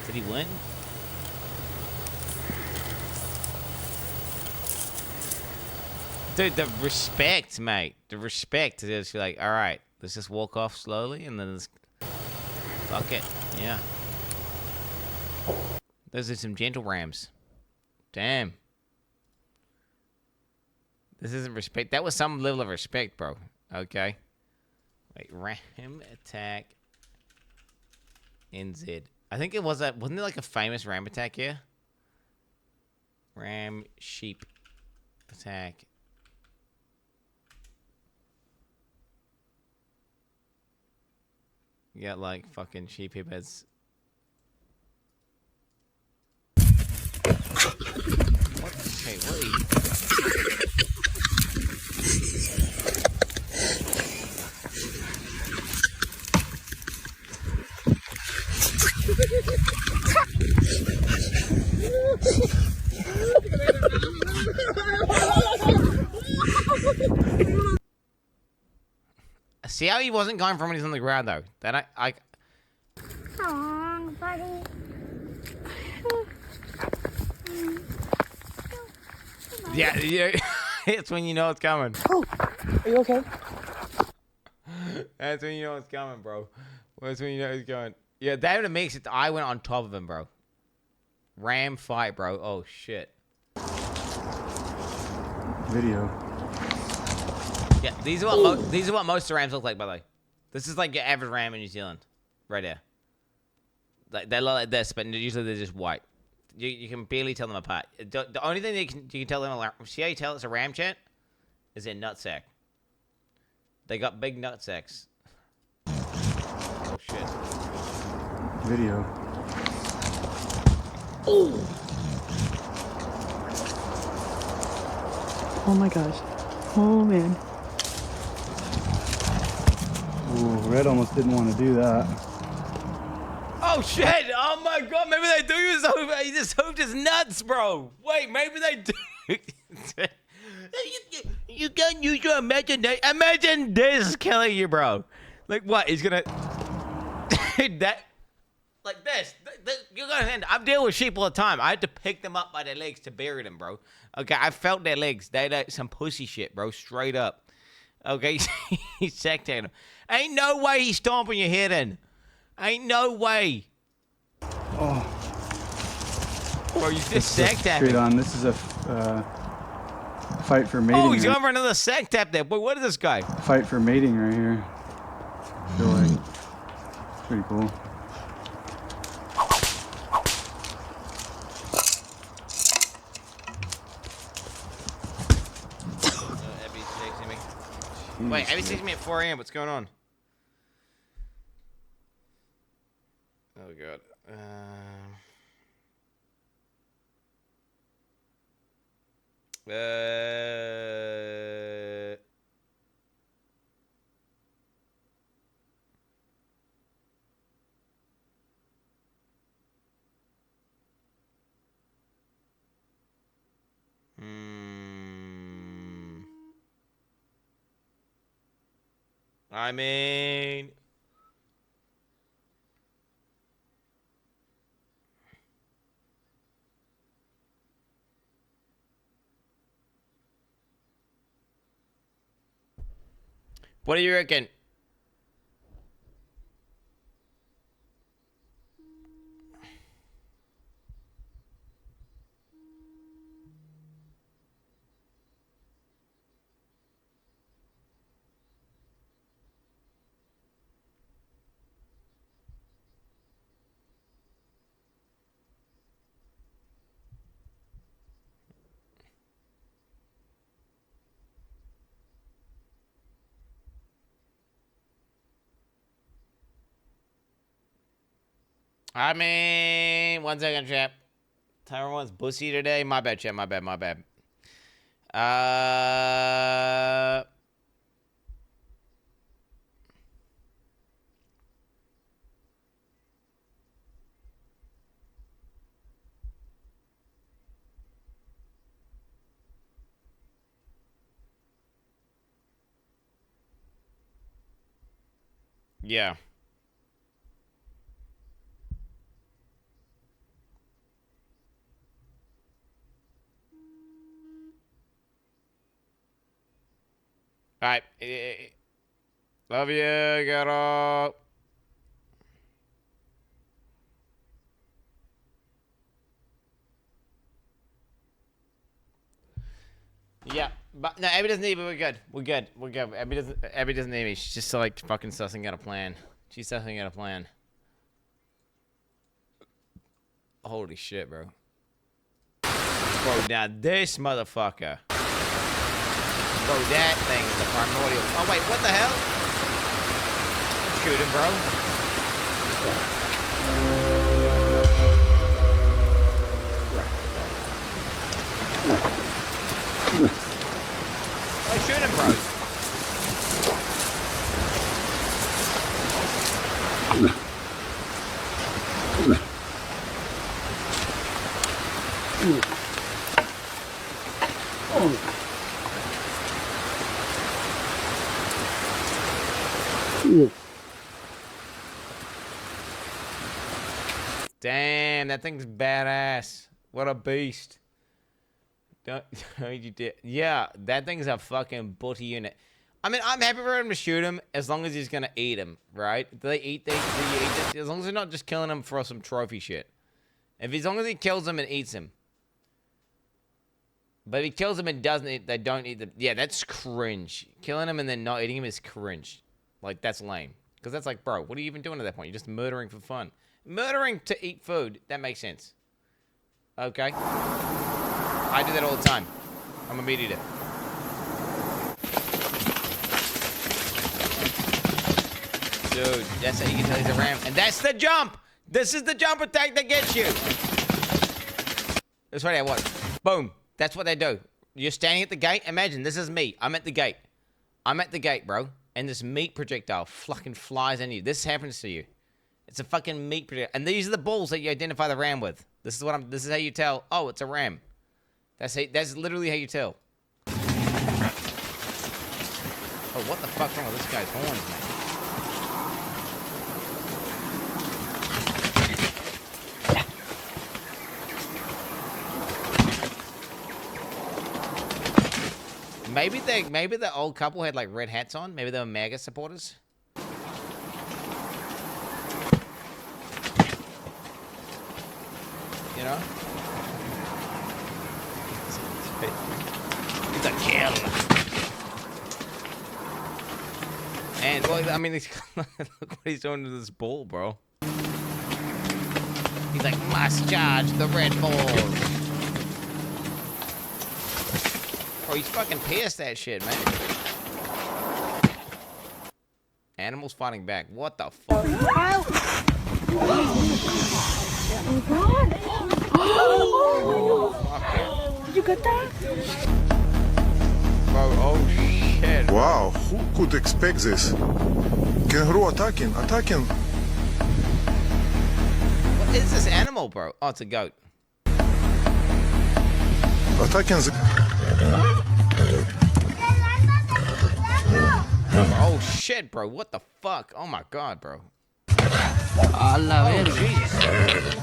Did he win? Dude, the respect, mate. The respect is just like, all right, let's just walk off slowly and then let's... Fuck it. Yeah. Those are some gentle rams. Damn. This isn't respect. That was some level of respect, bro. Okay. Wait, ram attack NZ. I think it was a... Wasn't there like a famous ram attack here? Ram sheep attack. You got like fucking sheep heads. What? Hey, what are you... See how he wasn't going from when he's on the ground though. That I Come on, buddy. Yeah, yeah. It's when you know it's coming. Oh, are you okay? That's when you know it's coming, bro. That's when you know it's going. Yeah, that would makes it. I went on top of him, bro. Ram fight, bro. Oh shit. Video. Yeah, these are what most rams look like, by the way. This is like your average ram in New Zealand, right there. Like they look like this, but usually they're just white. You can barely tell them apart. The only thing you can tell them, see how you tell it's a ram, chat, is their nutsack. They got big nutsacks. Oh shit. Video. Oh. Oh my gosh. Oh man. Ooh, Red almost didn't want to do that. Oh shit! Oh my god, maybe they do use over. He just hooped his nuts, bro. Wait, maybe they do. You can't use your imagination. Imagine this killing you, bro. Like what? He's gonna that like this. You're gonna end. I've dealt with sheep all the time. I had to pick them up by their legs to bury them, bro. Okay, I felt their legs. They some pussy shit, bro. Straight up. Okay, he's sectating them. Ain't no way he's stomping your head in. Ain't no way. Oh. Bro, you just sack tap Straight him. on. This is a fight for mating. Oh, he's going for another sack tap there. Boy, what is this guy? Fight for mating right here. I feel like it's pretty cool. Abby's texting me. Wait, Abby's texting me at 4 a.m. What's going on? Oh god. I mean, what do you reckon? I mean, 1 second, chap. Everyone's bussy today. My bad, chap. My bad. Yeah. All right. Love you, get up. Yeah, but no, Abby doesn't need me. We're good. Abby doesn't need me. She's just like fucking sussing out a plan. She's sussing out a plan. Holy shit, bro. Bro, now this motherfucker. Bro, that thing is the primordial. Oh, wait, what the hell? Shoot him, bro. Oh, shoot him, bro. Damn, that thing's badass. What a beast. Don't you dare. Yeah, that thing's a fucking butty unit. I mean, I'm happy for him to shoot him as long as he's gonna eat him, right? Do they eat this? As long as they're not just killing him for some trophy shit. As long as he kills him and eats him. But if he kills him and doesn't eat, they don't eat them. Yeah, that's cringe. Killing him and then not eating him is cringe. Like, that's lame. Because that's like, bro, what are you even doing at that point? You're just murdering for fun. Murdering to eat food, that makes sense. Okay. I do that all the time. I'm a meat eater. Dude, that's how you can tell he's a ram. And that's the jump! This is the jump attack that gets you! That's right, I watch. Boom. That's what they do. You're standing at the gate. Imagine, this is me. I'm at the gate. I'm at the gate, bro. And this meat projectile fucking flies in you. This happens to you. It's a fucking meat projectile. And these are the balls that you identify the ram with. This is how you tell, oh, it's a ram. That's literally how you tell. Oh, what the fuck's wrong with this guy's horns, man? Maybe the old couple had like red hats on. Maybe they were MAGA supporters. You know? He's a killer. And well, I mean, look what he's doing to this bull, bro. He's like, must charge the red balls. Oh, he's fucking pierced that shit, man. Animals fighting back. What the fuck? Oh God! Oh, you got that? Bro, oh shit. Wow, who could expect this? Kangaroo attacking. What is this animal, bro? Oh, it's a goat. Attacking the... Oh shit, bro. What the fuck? Oh my god, bro. Oh, jeez.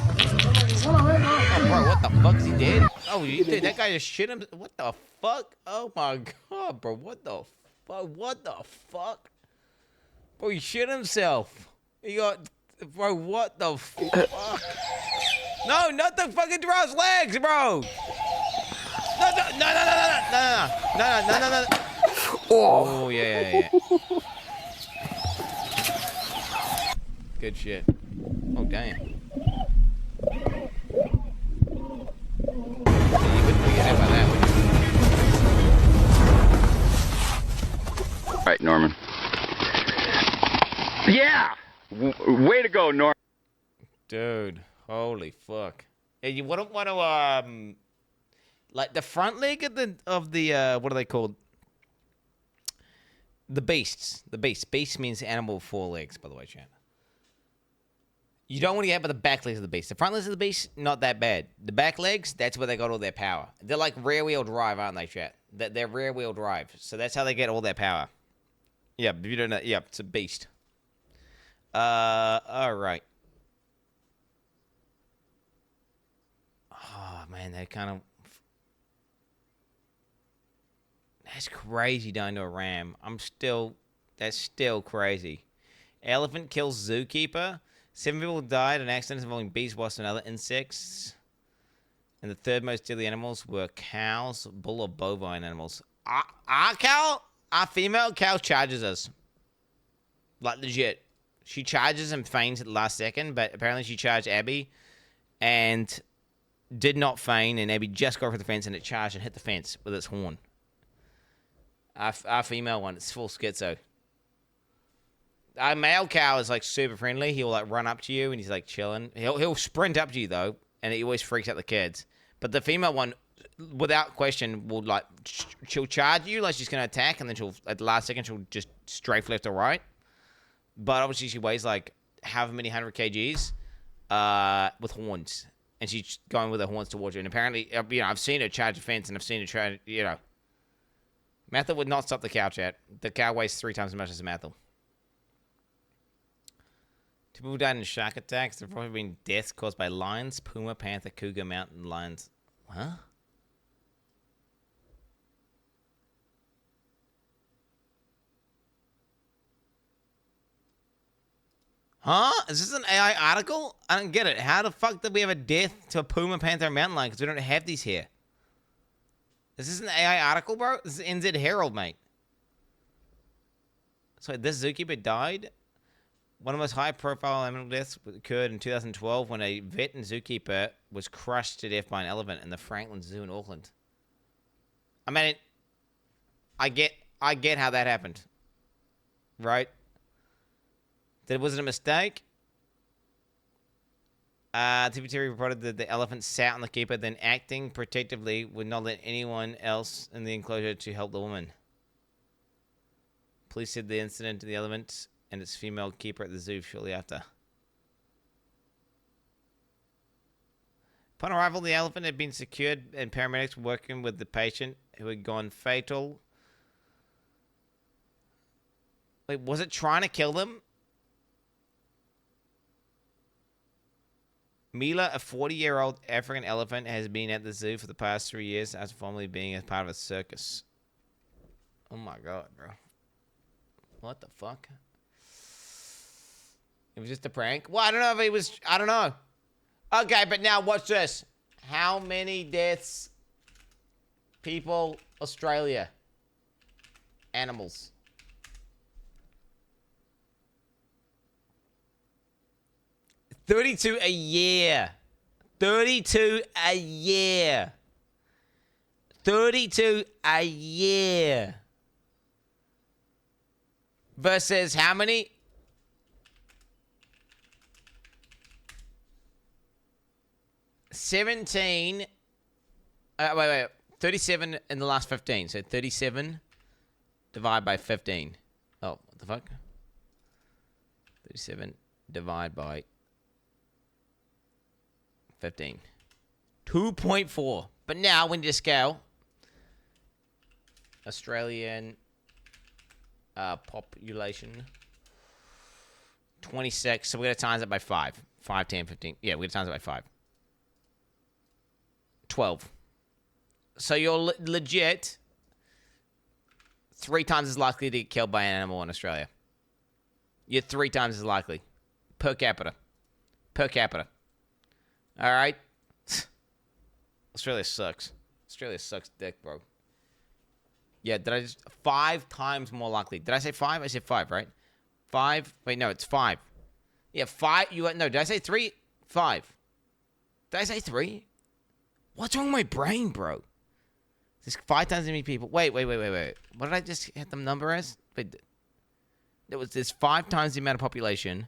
Oh, bro, what the fuck is he dead? Oh, dude, that guy just shit him. What the fuck? Oh my god, bro. What the fuck? What the fuck? Bro, he shit himself. He got... Bro, what the fuck? No, not the fucking giraffe's legs, bro. No. Oh, yeah. Good shit. Oh, damn. You wouldn't be hit by that, would you? Right, Norman. Yeah! Way to go, Norman. Dude, holy fuck. Hey, you want to like the front leg of the what are they called? The beasts. The beast. Beast means animal with 4 legs, by the way, chat. You don't want to get with the back legs of the beast. The front legs of the beast, not that bad. The back legs, that's where they got all their power. They're like rear wheel drive, aren't they, chat? They're rear wheel drive. So that's how they get all their power. Yeah, if you don't know, yeah, it's a beast. All right. Oh, man, they kind of... That's crazy down to a ram. That's still crazy. Elephant kills zookeeper. 7 people died in accidents involving bees, wasps, and other insects. And the third most deadly animals were cows, bull, or bovine animals. Our cow, our female cow charges us. Like, legit. She charges and feigns at the last second, but apparently she charged Abby and did not feign, and Abby just got over the fence, and it charged and hit the fence with its horn. Our female one, it's full schizo. Our male cow is like super friendly. He'll like run up to you and he's like chilling. He'll sprint up to you though, and he always freaks out the kids. But the female one, without question, will like she'll charge you like she's gonna attack, and then she'll at the last second she'll just strafe left or right. But obviously she weighs like however many 100 kgs, with horns, and she's going with her horns towards you. And apparently, you know, I've seen her charge a fence, and I've seen her try, you know. Mathil would not stop the cow, chat. The cow weighs 3 times as much as Mathil. 2 people died in shark attacks. There have probably been deaths caused by lions, puma, panther, cougar, mountain lions. Huh? Huh? Is this an AI article? I don't get it. How the fuck did we have a death to a puma, panther, and mountain lion? Because we don't have these here. Is this an AI article, bro? This is NZ Herald, mate. So this zookeeper died. One of the most high-profile animal deaths occurred in 2012 when a vet and zookeeper was crushed to death by an elephant in the Franklin Zoo in Auckland. I mean, I get how that happened, right? Was it a mistake? TPT reported that the elephant sat on the keeper, then acting protectively would not let anyone else in the enclosure to help the woman. Police said the incident to the elephant and its female keeper at the zoo shortly after. Upon arrival, the elephant had been secured and paramedics were working with the patient who had gone fatal. Wait, was it trying to kill them? Mila, a 40-year-old African elephant, has been at the zoo for the past 3 years after formerly being a part of a circus. Oh my god, bro. What the fuck? It was just a prank? Well, I don't know if it was... I don't know. Okay, but now watch this. How many deaths? People, Australia. Animals. 32 a year. 32 a year. 32 a year. Versus how many? 17. Wait. 37 in the last 15. So 37 divided by 15. Oh, what the fuck? 37 divided by 15. 2.4. But now, when you scale, Australian population, 26. So we're going to times it by 5. 5, 10, 15. Yeah, we're going to times it by 5. 12. So you're legit 3 times as likely to get killed by an animal in Australia. You're 3 times as likely. Per capita. Per capita. Alright? Australia sucks. Australia sucks dick, bro. Yeah, did I just... 5 times more likely. Did I say 5? I said 5, right? 5. Wait, no, it's 5. Yeah, 5. No, did I say 3? 5. Did I say 3? What's wrong with my brain, bro? There's 5 times as many people. Wait. What did I just hit the number as? Wait. There's 5 times the amount of population.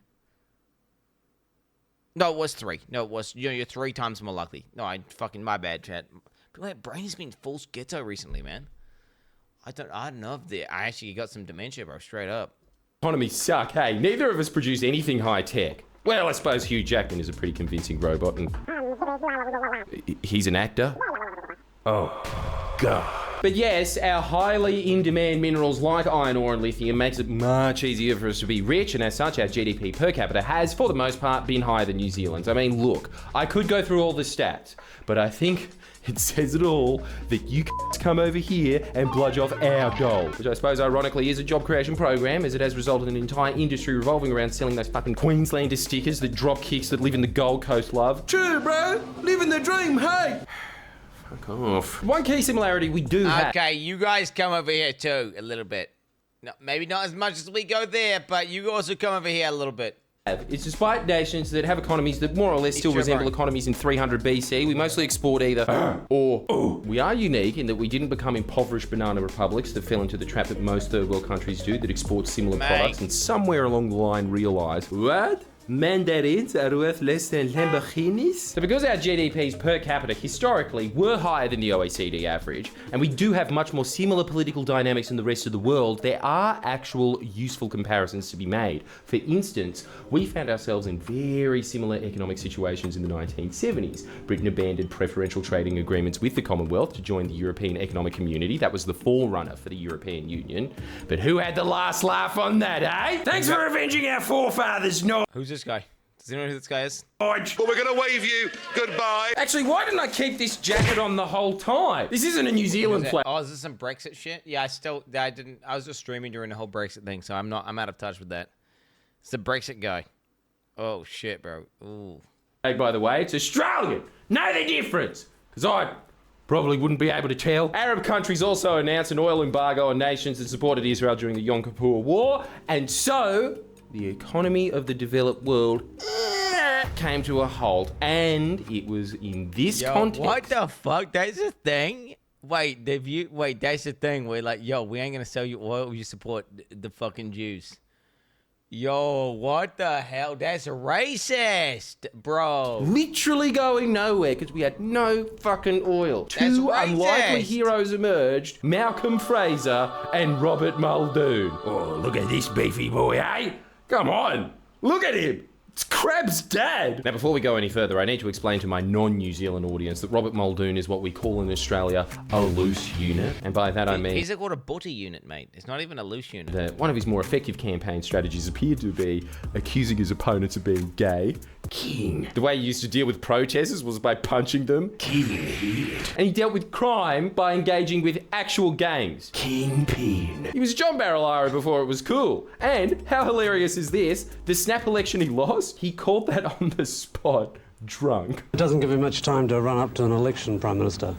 No, it was 3. No, it was. You're 3 times more likely. No, my bad, chat. But my brain's been full ghetto recently, man. I don't know if I actually got some dementia, bro. Straight up. Economies suck. Hey, neither of us produce anything high tech. Well, I suppose Hugh Jackman is a pretty convincing robot, and he's an actor. Oh, God. But yes, our highly in-demand minerals like iron ore and lithium makes it much easier for us to be rich, and as such, our GDP per capita has, for the most part, been higher than New Zealand's. I mean, look, I could go through all the stats, but I think it says it all that you come over here and bludge off our goal, which I suppose ironically is a job creation program, as it has resulted in an entire industry revolving around selling those fucking Queenslander stickers that drop kicks that live in the Gold Coast love. True, bro. Living the dream, hey. Fuck off. One key similarity we do have. Okay, you guys come over here too, a little bit. No, maybe not as much as we go there, but you also come over here a little bit. It's despite nations that have economies that more or less still resemble economies in 300 BC. We mostly export either or. We are unique in that we didn't become impoverished banana republics that fell into the trap that most third world countries do that export similar products and somewhere along the line realise, what? Mandarins are worth less than Lamborghinis? So because our GDPs per capita historically were higher than the OECD average, and we do have much more similar political dynamics in the rest of the world, there are actual useful comparisons to be made. For instance, we found ourselves in very similar economic situations in the 1970s. Britain abandoned preferential trading agreements with the Commonwealth to join the European Economic Community. That was the forerunner for the European Union. But who had the last laugh on that, eh? Thanks for avenging our forefathers, Who's this guy? Does anyone know who this guy is? But we're gonna wave you goodbye. Actually, why didn't I keep this jacket on the whole time? This isn't a New Zealand flag. Oh, is this some Brexit shit? Yeah, I was just streaming during the whole Brexit thing, so I'm out of touch with that. It's the Brexit guy. Oh shit, bro. Ooh. Hey, by the way, it's Australian. Know the difference? Because I probably wouldn't be able to tell. Arab countries also announced an oil embargo on nations that supported Israel during the Yom Kippur War, and so the economy of the developed world came to a halt, and it was in this context. What the fuck? That's a thing? Wait, that's the thing. We're like, yo, we ain't gonna sell you oil. You support the fucking Jews. Yo, what the hell? That's racist, bro. Literally going nowhere because we had no fucking oil. Two unlikely heroes emerged, Malcolm Fraser and Robert Muldoon. Oh, look at this beefy boy, eh? Come on, look at him. It's Crab's dad. Now, before we go any further, I need to explain to my non-New Zealand audience that Robert Muldoon is what we call in Australia a loose unit. And by that I mean... He's called a butty unit, mate. It's not even a loose unit. That one of his more effective campaign strategies appeared to be accusing his opponents of being gay. King. The way he used to deal with protesters was by punching them. King. And he dealt with crime by engaging with actual gangs. Kingpin. He was John Barilaro before it was cool. And how hilarious is this? The snap election he lost, he called that on the spot drunk. It doesn't give him much time to run up to an election, Prime Minister.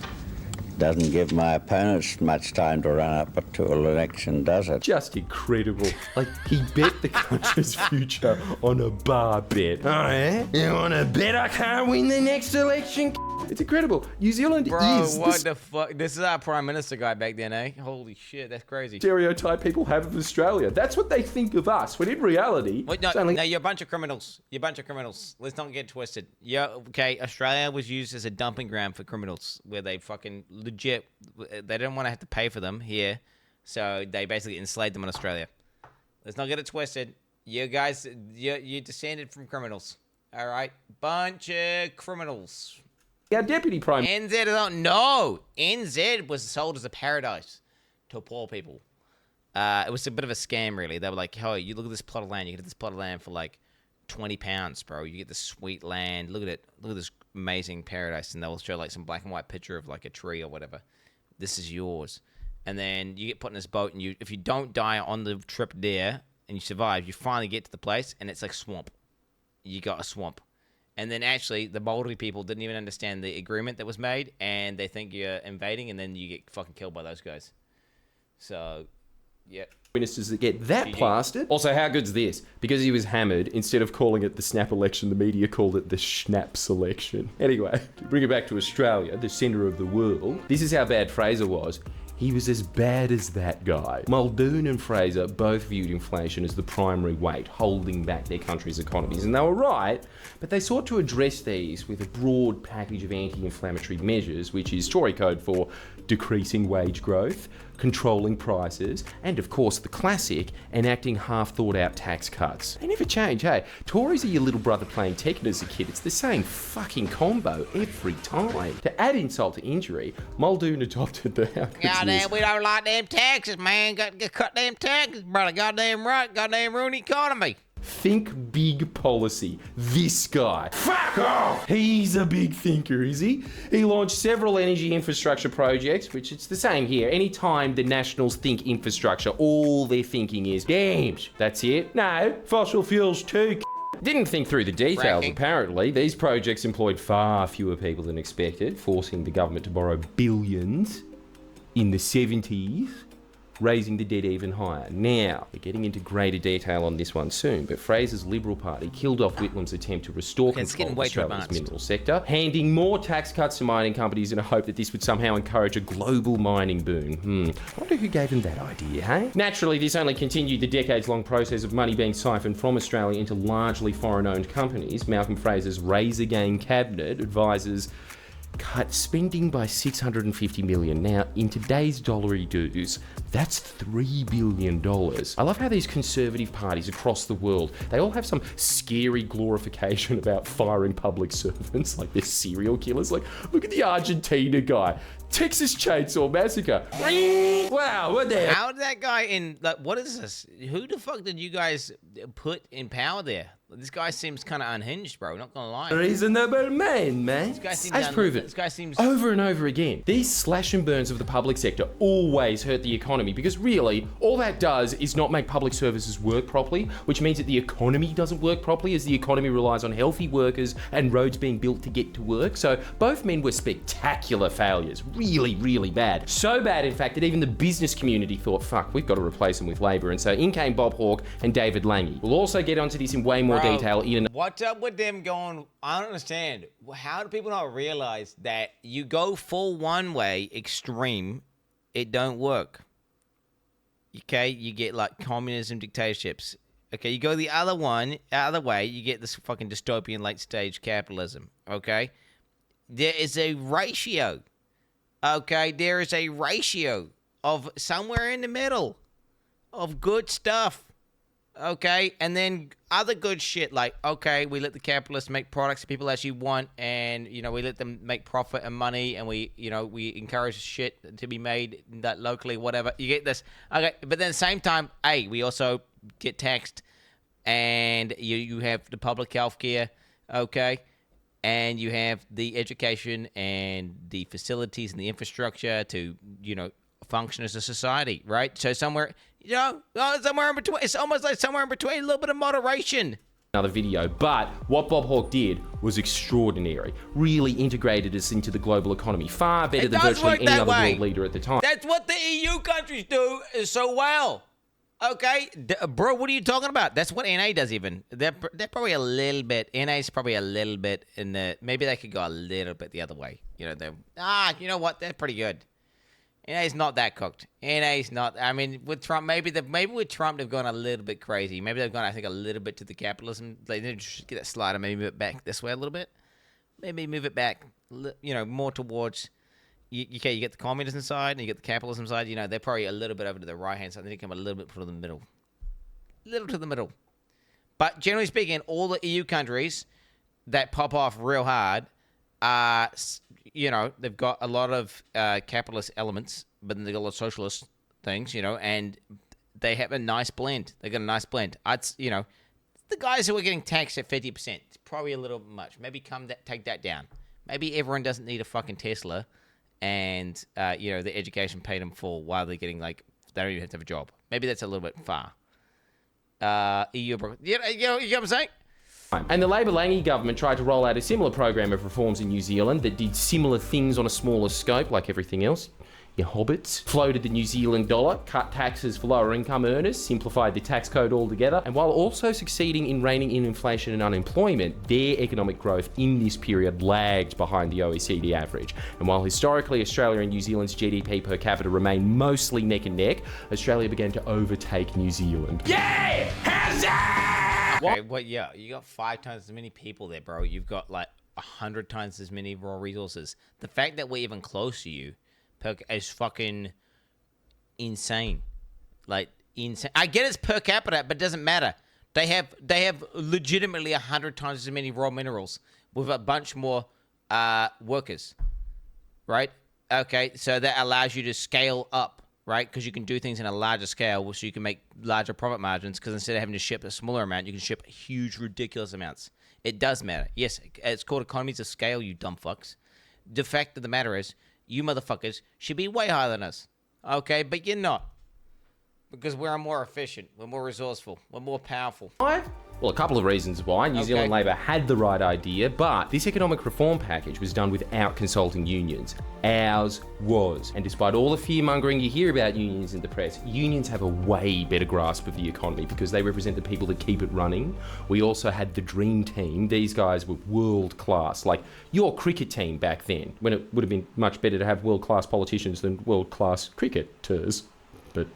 Doesn't give my opponents much time to run up to an election, does it? Just incredible. Like, he bet the country's future on a bar bet. Oh, yeah? You want to bet I can't win the next election? It's incredible. New Zealand is... Bro, what the fuck? This is our Prime Minister guy back then, eh? Holy shit, that's crazy. Stereotype people have of Australia. That's what they think of us, when in reality... Wait, no, you're a bunch of criminals. You're a bunch of criminals. Let's not get twisted. Yeah, okay, Australia was used as a dumping ground for criminals, where they fucking legit... They didn't want to have to pay for them here, so they basically enslaved them in Australia. Let's not get it twisted. You guys, you're descended from criminals. All right? Bunch of criminals. Our deputy prime... NZ was sold as a paradise to poor people. It was a bit of a scam, really. They were like, oh, you look at this plot of land. You get this plot of land for like £20, bro. You get this sweet land. Look at it. Look at this amazing paradise. And they'll show like some black and white picture of like a tree or whatever. This is yours. And then you get put in this boat, and if you don't die on the trip there and you survive, you finally get to the place, and it's like swamp. You got a swamp. And then actually, the Maori people didn't even understand the agreement that was made, and they think you're invading, and then you get fucking killed by those guys. So, yeah. Ministers that get that plastered. Also, how good's this? Because he was hammered, instead of calling it the snap election, the media called it the schnapp selection. Anyway, to bring it back to Australia, the centre of the world, this is how bad Fraser was. He was as bad as that guy. Muldoon and Fraser both viewed inflation as the primary weight holding back their country's economies, and they were right, but they sought to address these with a broad package of anti-inflammatory measures, which is Tory code for decreasing wage growth, controlling prices, and of course the classic, enacting half-thought-out tax cuts. They never change, hey? Tories are your little brother playing Tekken as a kid. It's the same fucking combo every time. To add insult to injury, Muldoon adopted the Goddamn, we don't like them taxes, man. Got to cut them taxes, brother. Goddamn right. Goddamn ruin the economy. Think big policy. This guy. Fuck off! He's a big thinker, is he? He launched several energy infrastructure projects, which it's the same here. Anytime the Nationals think infrastructure, all they're thinking is dams. That's it? No, fossil fuels too. Didn't think through the details, apparently. These projects employed far fewer people than expected, forcing the government to borrow billions in the 70s, raising the debt even higher. Now, we're getting into greater detail on this one soon, but Fraser's Liberal Party killed off Whitlam's attempt to restore control of Australia's mineral sector, handing more tax cuts to mining companies in a hope that this would somehow encourage a global mining boom. I wonder who gave him that idea, hey? Naturally, this only continued the decades-long process of money being siphoned from Australia into largely foreign-owned companies. Malcolm Fraser's Razor-Gang cabinet advises cut spending by $650 million. Now, in today's dollary dues, that's $3 billion. I love how these conservative parties across the world, they all have some scary glorification about firing public servants, like they're serial killers. Like, look at the Argentina guy. Texas Chainsaw Massacre. Wow, what the hell? How did that guy in, like, what is this? Who the fuck did you guys put in power there? This guy seems kind of unhinged, bro. Not gonna lie. Reasonable man. This guy seems As proven This guy seems over and over again. These slash and burns of the public sector always hurt the economy because really, all that does is not make public services work properly, which means that the economy doesn't work properly as the economy relies on healthy workers and roads being built to get to work. So both men were spectacular failures. Really, really bad. So bad, in fact, that even the business community thought, fuck, we've got to replace them with Labor. And so in came Bob Hawke and David Lange. We'll also get onto this in way more detail in What's up with them going? I don't understand. How do people not realize that you go full one way extreme, it don't work? Okay, you get like communism, dictatorships. Okay, you go the other way, you get this fucking dystopian late stage capitalism. Okay, there is a ratio. Okay, there is a ratio of somewhere in the middle of good stuff. Okay, and then other good shit like, okay, we let the capitalists make products that people actually want, and, you know, we let them make profit and money, and we, you know, we encourage shit to be made that locally, whatever. You get this. Okay, but then at the same time, hey, we also get taxed, and you have the public health care, okay, and you have the education and the facilities and the infrastructure to, you know, function as a society, right? So somewhere, you know, somewhere in between. It's almost like somewhere in between, a little bit of moderation. Another video, but what Bob Hawke did was extraordinary. Really integrated us into the global economy, far better than virtually any other world leader at the time. That's what the EU countries do so well. Okay, bro, what are you talking about? That's what NA does even. They're probably a little bit, NA's probably a little bit in the, maybe they could go a little bit the other way. You know, you know what, they're pretty good. NA's not that cooked. NA's not. I mean, with Trump, maybe with Trump they've gone a little bit crazy. Maybe they've gone, I think, a little bit to the capitalism. They need to get that slider, maybe move it back this way a little bit. Maybe move it back, you know, more towards. Okay, you get the communism side and you get the capitalism side. You know, they're probably a little bit over to the right hand side. They need to come a little bit to the middle, little to the middle. But generally speaking, all the EU countries that pop off real hard. You know, they've got a lot of capitalist elements, but then they've got a lot of socialist things, you know, and they have a nice blend. They got a nice blend. You know, the guys who are getting taxed at 50%, it's probably a little much. Maybe take that down. Maybe everyone doesn't need a fucking Tesla, and you know, the education paid them full while they're getting, like, they don't even have to have a job. Maybe that's a little bit far. EU, you know what I'm saying? And the Labor-Lange government tried to roll out a similar program of reforms in New Zealand that did similar things on a smaller scope, like everything else. you hobbits, floated the New Zealand dollar, cut taxes for lower income earners, simplified the tax code altogether, and while also succeeding in reining in inflation and unemployment, their economic growth in this period lagged behind the OECD average. And while historically Australia and New Zealand's GDP per capita remained mostly neck and neck, Australia began to overtake New Zealand. Yeah! How's that? Okay, well, yeah, you got 5 times as many people there, bro. You've got like 100 times as many raw resources. The fact that we're even close to you is fucking insane. Like, insane. I get it's per capita, but it doesn't matter. They have legitimately 100 times as many raw minerals with a bunch more workers, right? Okay, so that allows you to scale up, right? Because you can do things in a larger scale, so you can make larger profit margins, because instead of having to ship a smaller amount, you can ship huge, ridiculous amounts. It does matter. Yes, it's called economies of scale, you dumb fucks. The fact of the matter is, you motherfuckers should be way higher than us, okay? But you're not. Because we're more efficient, we're more resourceful, we're more powerful. Why? Well, a couple of reasons why. New Zealand Labor had the right idea, but this economic reform package was done without consulting unions. Ours was. And despite all the fear-mongering you hear about unions in the press, unions have a way better grasp of the economy because they represent the people that keep it running. We also had the dream team. These guys were world-class, like your cricket team back then, when it would have been much better to have world-class politicians than world-class cricketers. But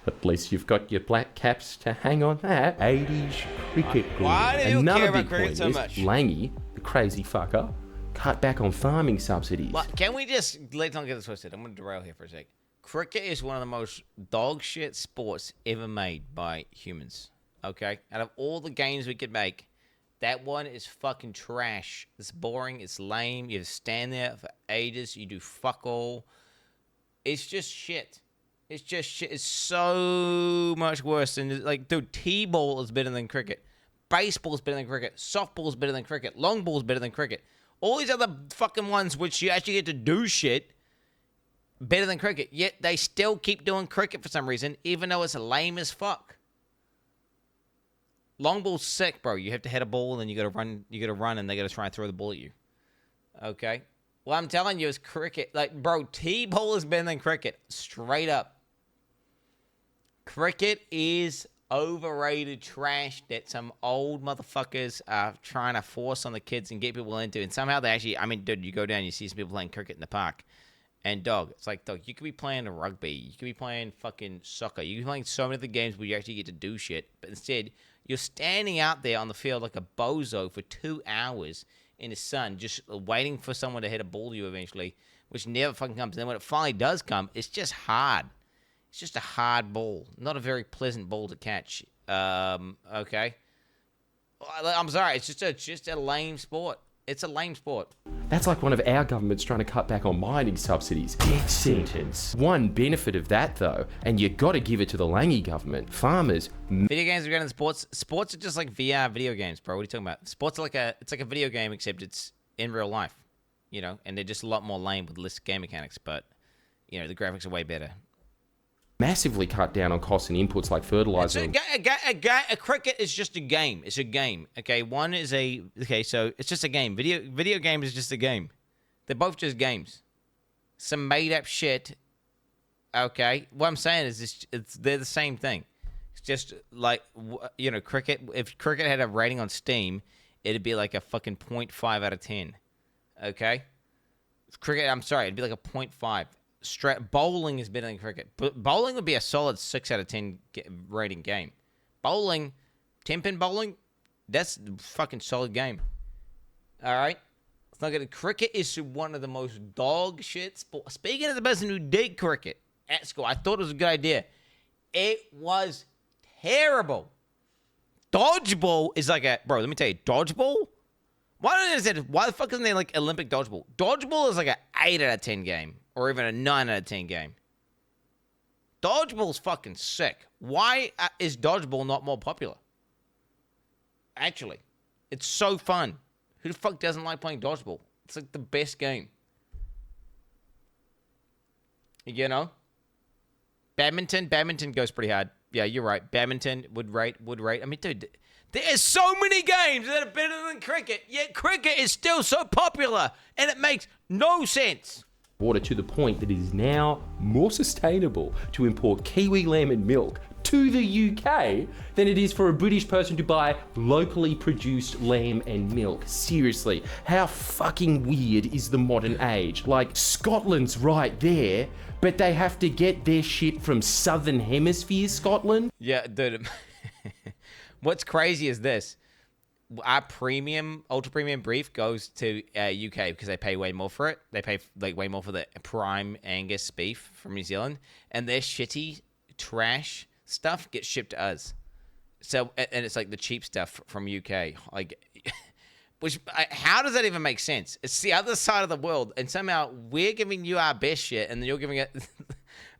at least you've got your black caps to hang on that. 80s cricket group. Why do you Another care about big cricket point so is much? Langy, the crazy fucker, cut back on farming subsidies. Well, can we just, let's not get this twisted. I'm going to derail here for a sec. Cricket is one of the most dog shit sports ever made by humans. Okay? Out of all the games we could make, that one is fucking trash. It's boring. It's lame. You have to stand there for ages. You do fuck all. It's just shit. It's just shit. It's so much worse than, like, dude, T-ball is better than cricket. Baseball is better than cricket. Softball is better than cricket. Long ball is better than cricket. All these other fucking ones which you actually get to do shit better than cricket. Yet they still keep doing cricket for some reason, even though it's lame as fuck. Long ball's sick, bro. You have to hit a ball, and then you gotta run, and they gotta try and throw the ball at you. Okay? Well, I'm telling you, it's cricket. Like, bro, T-ball is better than cricket. Straight up. Cricket is overrated trash that some old motherfuckers are trying to force on the kids and get people into. And somehow they actually, I mean, dude, you go down, you see some people playing cricket in the park. And, dog, it's like, dog, you could be playing rugby. You could be playing fucking soccer. You could be playing so many other games where you actually get to do shit. But instead, you're standing out there on the field like a bozo for 2 hours in the sun, just waiting for someone to hit a ball to you eventually, which never fucking comes. And then when it finally does come, it's just hard. It's just a hard ball. Not a very pleasant ball to catch. Okay? I'm sorry. It's just a lame sport. It's a lame sport. That's like one of our governments trying to cut back on mining subsidies. Death sentence. One benefit of that, though, and you got to give it to the Langy government, farmers. Video games are better than sports. Sports are just like VR video games, bro. What are you talking about? Sports are it's like a video game, except it's in real life, you know, and they're just a lot more lame with less game mechanics, but, you know, the graphics are way better. Massively cut down on costs and inputs like fertilizer. A cricket is just a game. It's a game. Okay, so it's just a game. Video game is just a game. They're both just games. Some made up shit. Okay, what I'm saying is they're the same thing. It's just like, you know, cricket. If cricket had a rating on Steam, it'd be like a fucking 0.5 out of 10. Okay, cricket. I'm sorry, it'd be like a 0.5. Bowling is better than cricket. But bowling would be a solid 6 out of 10 rating game. Bowling, 10-pin bowling, that's a fucking solid game. All right? It's not good. Cricket is one of the most dog shit sports. Speaking of the person who did cricket at school, I thought it was a good idea. It was terrible. Dodgeball is like a... Bro, let me tell you, dodgeball? Why the fuck isn't there like Olympic dodgeball? Dodgeball is like an 8 out of 10 game. Or even a 9 out of 10 game. Dodgeball's fucking sick. Why is dodgeball not more popular? Actually, it's so fun. Who the fuck doesn't like playing dodgeball? It's like the best game. You know? Badminton goes pretty hard. Yeah, you're right. Badminton would rate. I mean, dude, there's so many games that are better than cricket, yet cricket is still so popular, and it makes no sense. water to the point that it is now more sustainable to import Kiwi lamb and milk to the UK than it is for a British person to buy locally produced lamb and milk. Seriously, how fucking weird is the modern age? Like, Scotland's right there, but they have to get their shit from Southern Hemisphere Scotland? Yeah, dude. What's crazy is this. Our premium, ultra premium brief goes to UK because they pay way more for it. They pay like way more for the prime Angus beef from New Zealand, and their shitty trash stuff gets shipped to us. So, and it's like the cheap stuff from UK. Like, which, how does that even make sense? It's the other side of the world, and somehow we're giving you our best shit, and then you're giving it.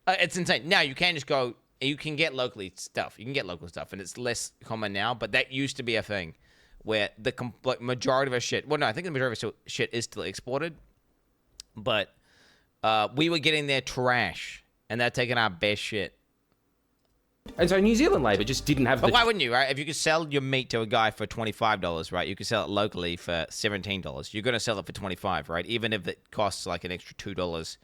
It's insane. Now you can just go. You can get locally stuff. You can get local stuff, and it's less common now. But that used to be a thing, where the majority of our shit. Well, no, I think the majority of our shit is still exported, but we were getting their trash, and they're taking our best shit. And so New Zealand Labor just didn't have the... But why wouldn't you, right? If you could sell your meat to a guy for $25, right? You could sell it locally for $17. You're going to sell it for $25, right? Even if it costs like an extra $2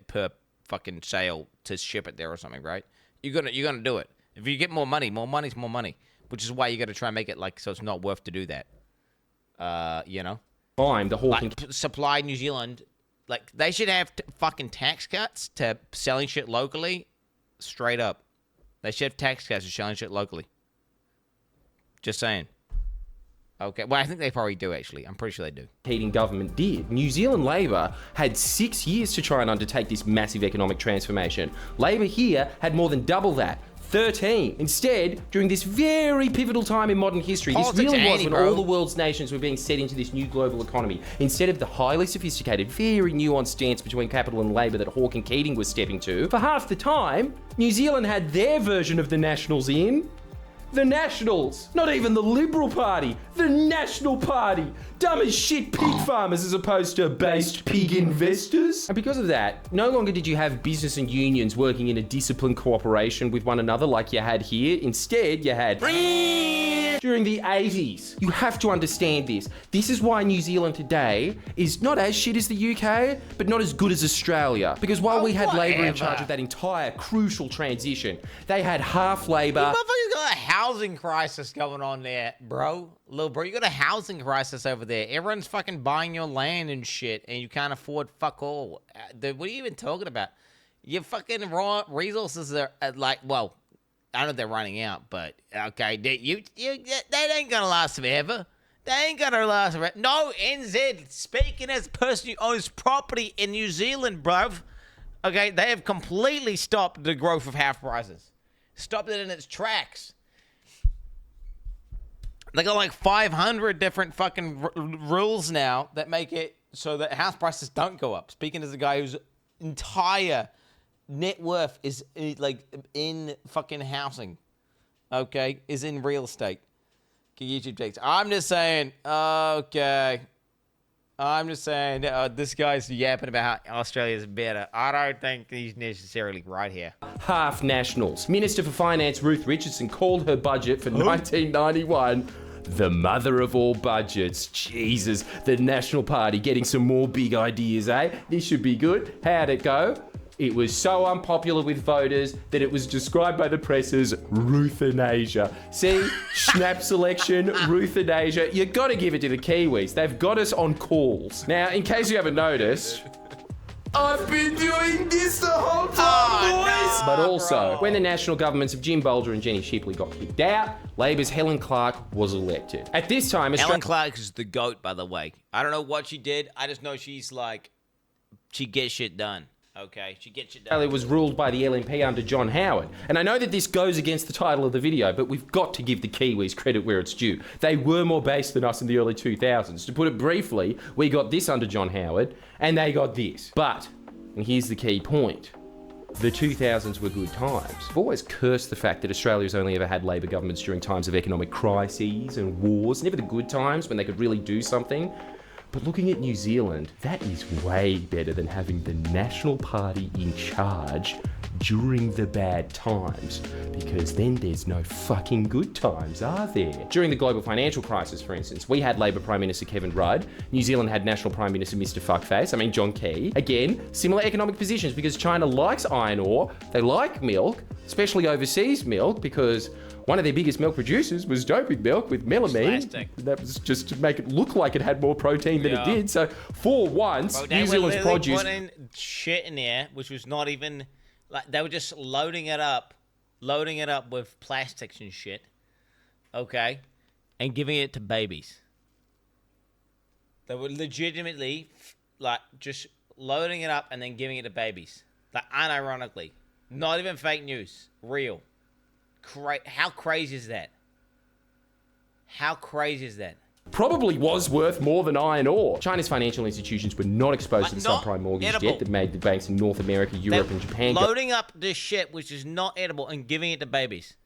per fucking sale to ship it there or something, right? You're gonna do it. If you get more money's more money. Which is why you got to try and make it like so it's not worth to do that. You know? Time the Hawking... Like, supply New Zealand, like, they should have fucking tax cuts to selling shit locally. Straight up. They should have tax cuts to selling shit locally. Just saying. Okay, well, I think they probably do, actually. I'm pretty sure they do. Keating government did. New Zealand Labor had 6 years to try and undertake this massive economic transformation. Labor here had more than double that. 13. Instead, during this very pivotal time in modern history, this really was when all the world's nations were being set into this new global economy. Instead of the highly sophisticated, very nuanced dance between capital and labour that Hawke and Keating was stepping to, for half the time, New Zealand had their version of the Nationals in. The Nationals! Not even the Liberal Party! The National Party! Dumb as shit pig farmers as opposed to based pig investors. And because of that, no longer did you have business and unions working in a disciplined cooperation with one another like you had here. Instead, you had... during the 80s. You have to understand this. This is why New Zealand today is not as shit as the UK, but not as good as Australia. Because while we had Labor in charge of that entire crucial transition, they had half Labor... You motherfuckers got a housing crisis going on there, bro. Little bro, you got a housing crisis over there. Everyone's fucking buying your land and shit, and you can't afford fuck all. Dude, what are you even talking about? Your fucking raw resources are like, well, I don't know if they're running out, but okay, they ain't gonna last forever. They ain't gonna last forever. No, NZ, speaking as a person who owns property in New Zealand, bruv, okay, they have completely stopped the growth of house prices. Stopped it in its tracks. They got like 500 different fucking rules now that make it so that house prices don't go up. Speaking as a guy whose entire net worth is like in fucking housing, okay, is in real estate. YouTube takes. I'm just saying, okay. I'm just saying, this guy's yapping about how Australia's better. I don't think he's necessarily right here. Half Nationals. Minister for Finance Ruth Richardson called her budget for 1991 the mother of all budgets. Jesus, the National Party getting some more big ideas, eh? This should be good. How'd it go? It was so unpopular with voters that it was described by the press as Ruthanasia. See? Schnapp selection, Ruthanasia. You gotta give it to the Kiwis. They've got us on calls. Now, in case you haven't noticed, I've been doing this the whole time, boys! But also, when the national governments of Jim Bolger and Jenny Shipley got kicked out, Labor's Helen Clark was elected. At this time, Helen Clark is the GOAT, by the way. I don't know what she did. I just know she's like, she gets shit done. Okay, she gets it done. Australia was ruled by the LNP under John Howard. And I know that this goes against the title of the video, but we've got to give the Kiwis credit where it's due. They were more based than us in the early 2000s. To put it briefly, we got this under John Howard, and they got this. But, and here's the key point, the 2000s were good times. I've always cursed the fact that Australia's only ever had Labor governments during times of economic crises and wars, never the good times when they could really do something. But looking at New Zealand, that is way better than having the National Party in charge during the bad times, because then there's no fucking good times, are there? During the global financial crisis, for instance, we had Labor Prime Minister Kevin Rudd, New Zealand had National Prime Minister Mr. Fuckface, John Key. Again, similar economic positions, because China likes iron ore, they like milk, especially overseas milk, because one of their biggest milk producers was doping milk with melamine. That was just to make it look like it had more protein than it did. So for once, New Zealand's produce... They were putting shit in there, which was not even... Like, they were just loading it up with plastics and shit, okay, and giving it to babies. They were legitimately, like, just loading it up and then giving it to babies. Like, unironically. Not even fake news. Real. How crazy is that? How crazy is that? Probably was worth more than iron ore. China's financial institutions were not exposed to the subprime mortgage debt that made the banks in North America, Europe, and Japan loading up this shit, which is not edible, and giving it to babies.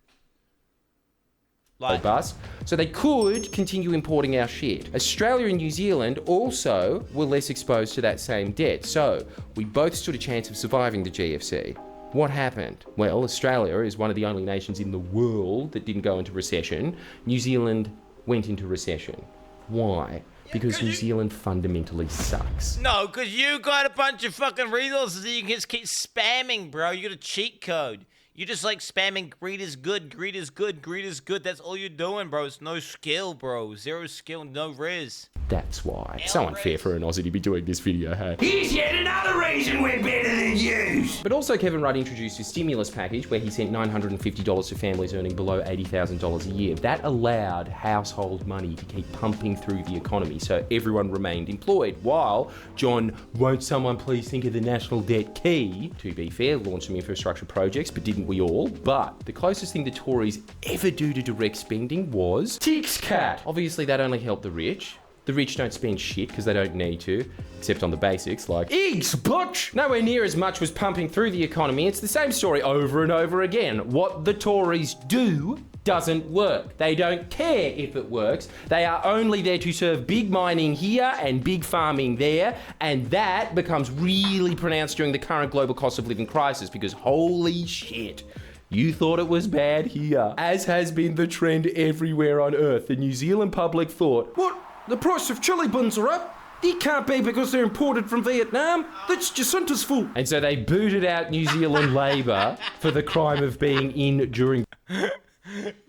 Like, bust, so they could continue importing our shit. Australia and New Zealand also were less exposed to that same debt, so we both stood a chance of surviving the GFC. What happened? Well, Australia is one of the only nations in the world that didn't go into recession. New Zealand went into recession. Why? Because New Zealand fundamentally sucks. No, because you got a bunch of fucking resources that you can just keep spamming, bro. You got a cheat code. You just like spamming greed is good, greed is good, greed is good. That's all you're doing, bro. It's no skill, bro. Zero skill, no res. That's why. It's so unfair for an Aussie to be doing this video, hey? Here's yet another reason we're better than you. But also Kevin Rudd introduced a stimulus package where he sent $950 to families earning below $80,000 a year. That allowed household money to keep pumping through the economy, so everyone remained employed, while John, won't someone please think of the national debt key, to be fair, launched some infrastructure projects, but didn't we all? But the closest thing the Tories ever do to direct spending was CUCKSHED. Obviously that only helped the rich. The rich don't spend shit because they don't need to, except on the basics like eggs, butch! Nowhere near as much was pumping through the economy. It's the same story over and over again. What the Tories do doesn't work. They don't care if it works. They are only there to serve big mining here and big farming there, and that becomes really pronounced during the current global cost of living crisis, because holy shit, you thought it was bad here, as has been the trend everywhere on Earth. The New Zealand public thought, what? The price of chili buns are up? It can't be because they're imported from Vietnam. That's Jacinta's fault. And so they booted out New Zealand Labor for the crime of being in during...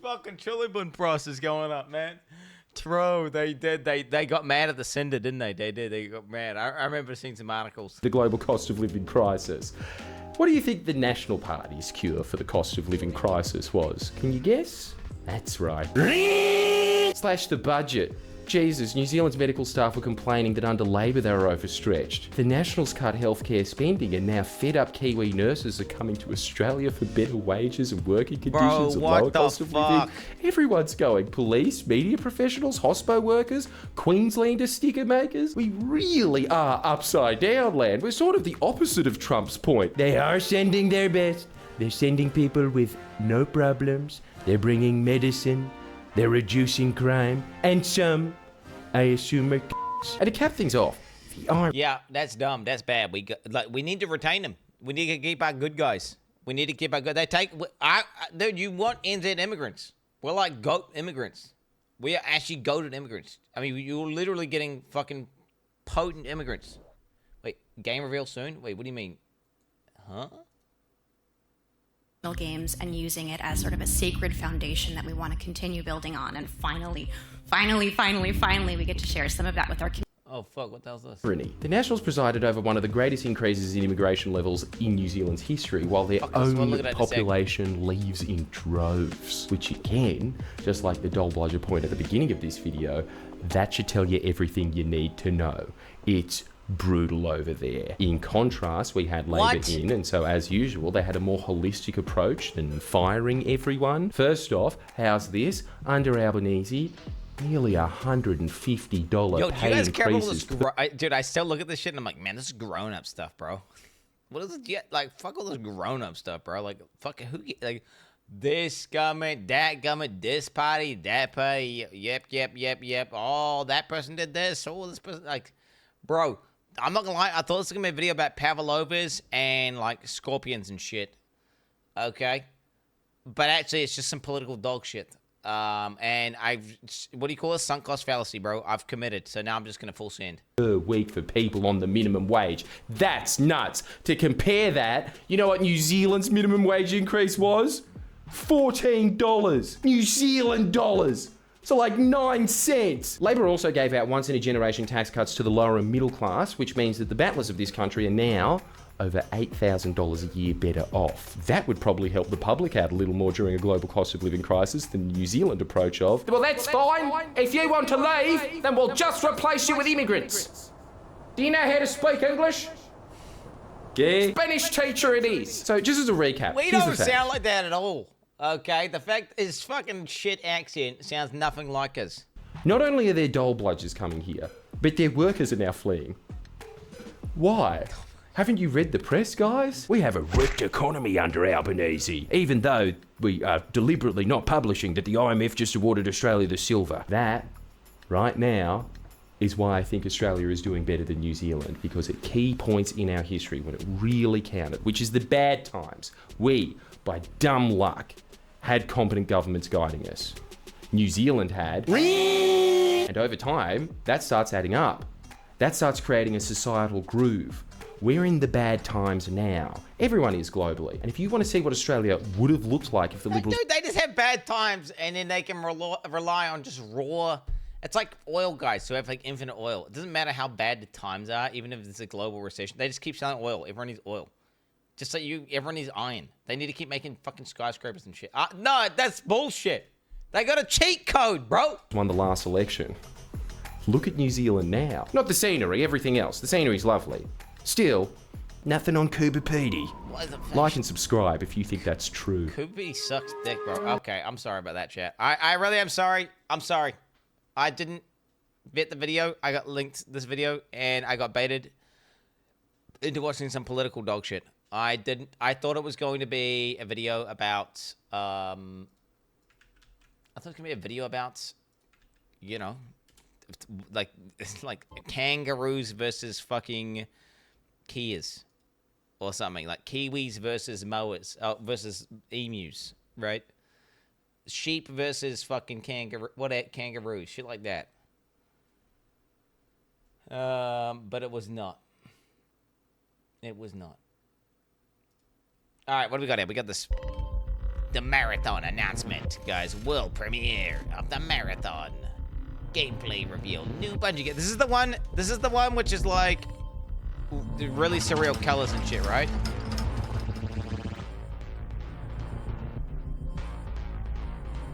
Fucking chili bun price is going up, man. Bro, they did. They got mad at the sender, didn't they? They did. They got mad. I remember seeing some articles. The global cost of living crisis. What do you think the National Party's cure for the cost of living crisis was? Can you guess? That's right. Slash the budget. Jesus, New Zealand's medical staff were complaining that under Labor they were overstretched. The Nationals cut healthcare spending, and now fed-up Kiwi nurses are coming to Australia for better wages and working conditions and lower cost of living. Everyone's going. Police, media professionals, hospo workers, Queenslander sticker makers. We really are upside down land. We're sort of the opposite of Trump's point. They are sending their best. They're sending people with no problems. They're bringing medicine. They're reducing crime. And some, I assume, are And to cap things off, the army... Yeah, that's dumb. That's bad. We need to retain them. We need to keep our good guys. We need to keep our good... Dude, you want NZ immigrants. We're like goat immigrants. We are actually goated immigrants. I mean, you're literally getting fucking potent immigrants. Wait, game reveal soon? Wait, what do you mean? Huh? Games and using it as sort of a sacred foundation that we want to continue building on, and finally we get to share some of that with our community. Oh fuck, what the hell's this? The Nationals presided over one of the greatest increases in immigration levels in New Zealand's history, while their own population leaves in droves. Which again, just like the Dol Bludger point at the beginning of this video, that should tell you everything you need to know. It's brutal over there. In contrast, we had Labor in, and so as usual, they had a more holistic approach than firing everyone. First off, how's this? Under Albanese, nearly $150 pay increases. Dude, I still look at this shit and I'm like, man, this is grown-up stuff, bro. What is it? Yeah, like, fuck all this grown-up stuff, bro. Like, fuck, This government, that government, this party, that party, yep. Oh, that person did this. Oh, this person, like, bro, I'm not gonna lie. I thought this was gonna be a video about pavlovas and like scorpions and shit. Okay, but actually, it's just some political dog shit. And what do you call it? Sunk cost fallacy, bro. I've committed, so now I'm just gonna full send. Per week for people on the minimum wage. That's nuts. To compare that, you know what New Zealand's minimum wage increase was? $14. New Zealand dollars. So like 9 cents. Labor also gave out once-in-a-generation tax cuts to the lower and middle class, which means that the battlers of this country are now over $8,000 a year better off. That would probably help the public out a little more during a global cost of living crisis than the New Zealand approach of, well, that's fine. If you want to leave, then we'll just replace you with immigrants. Do you know how to speak English? Yeah. Spanish teacher it is. So just as a recap, We here's the don't fact. sound like that at all. Okay, the fact his fucking shit accent sounds nothing like us. Not only are there dole bludgers coming here, but their workers are now fleeing. Why? Haven't you read the press, guys? We have a wrecked economy under Albanese, even though we are deliberately not publishing that the IMF just awarded Australia the silver. That, right now, is why I think Australia is doing better than New Zealand, because at key points in our history when it really counted, which is the bad times, we, by dumb luck, had competent governments guiding us. New Zealand had. And over time, that starts adding up. That starts creating a societal groove. We're in the bad times now. Everyone is globally. And if you want to see what Australia would have looked like if the Liberals... Dude, they just have bad times, and then they can rely on just raw... It's like oil guys who have like infinite oil. It doesn't matter how bad the times are, even if it's a global recession. They just keep selling oil. Everyone needs oil. Just like everyone needs iron. They need to keep making fucking skyscrapers and shit. No, that's bullshit. They got a cheat code, bro. Won the last election. Look at New Zealand now. Not the scenery, everything else. The scenery's lovely. Still, nothing on Cooper Petey. Like and subscribe if you think that's true. Kubi sucks dick, bro. Okay, I'm sorry about that, chat. I really am sorry. I'm sorry. I didn't vet the video. I got linked this video, and I got baited into watching some political dog shit. I didn't. I thought it was going to be a video about. I thought it was gonna be a video about, you know, like kangaroos versus fucking Kias or something, like Kiwis versus Moas versus emus, right? Sheep versus fucking kangaroos, shit like that. But it was not. It was not. All right, what do we got here? We got the marathon announcement, guys. World premiere of the marathon. Gameplay reveal. New Bungie game. This is the one which is like really surreal colors and shit, right?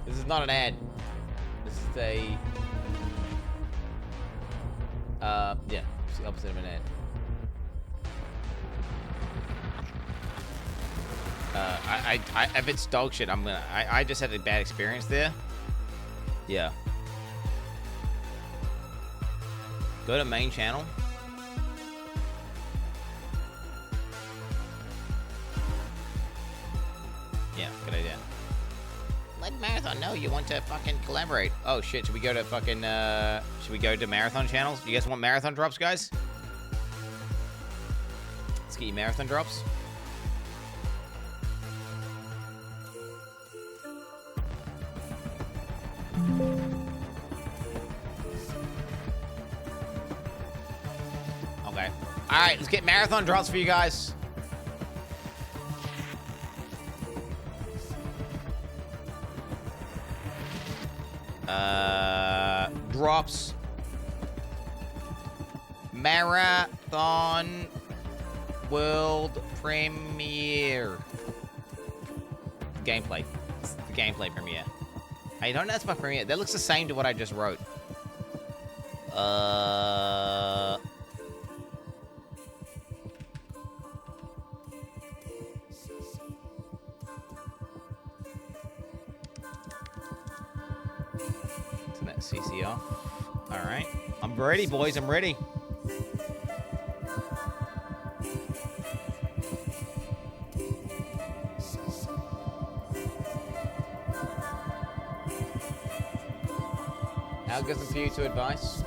This is not an ad. This is a yeah, it's the opposite of an ad. If it's dog shit, I just had a bad experience there. Yeah. Go to main channel. Yeah, good idea. Let Marathon know you want to fucking collaborate. Oh shit, should we go to fucking, should we go to Marathon channels? You guys want Marathon drops, guys? Let's get you Marathon drops. Okay. Alright, let's get Marathon drops for you guys. Drops. Marathon World Premiere. Gameplay. It's the gameplay premiere. I don't know that's my premiere. That looks the same to what I just wrote. Turn that CC off. Alright. I'm ready, boys. I'm ready. How gives them for you to advice?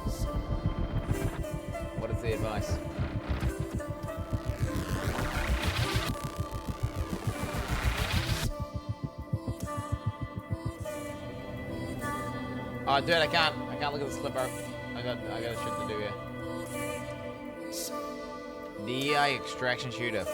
What is the advice? Oh, dude, I can't look at the slipper. I got shit to do here. DEI extraction shooter.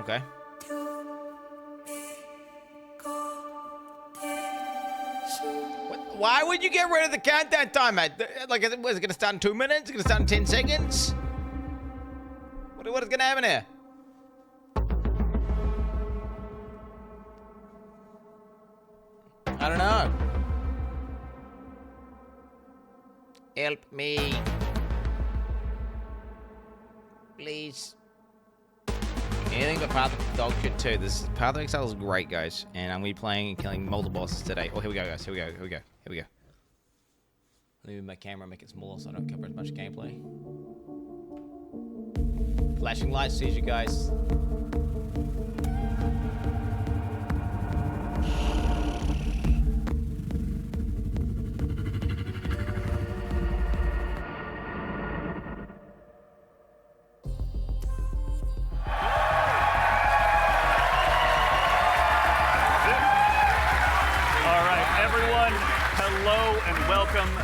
Okay. Why would you get rid of the countdown timer? Like, was it going to start in 2 minutes? Is it going to start in 10 seconds? What is going to happen here? I don't know. Help me. Please. Anything but Path of Dog Shit 2. This Path of Exile is great, guys. And I'm going to be playing and killing multiple bosses today. Oh, here we go, guys. Here we go. Here we go. Here we go. Let me move my camera, make it smaller so I don't cover as much gameplay. Flashing lights sees you guys.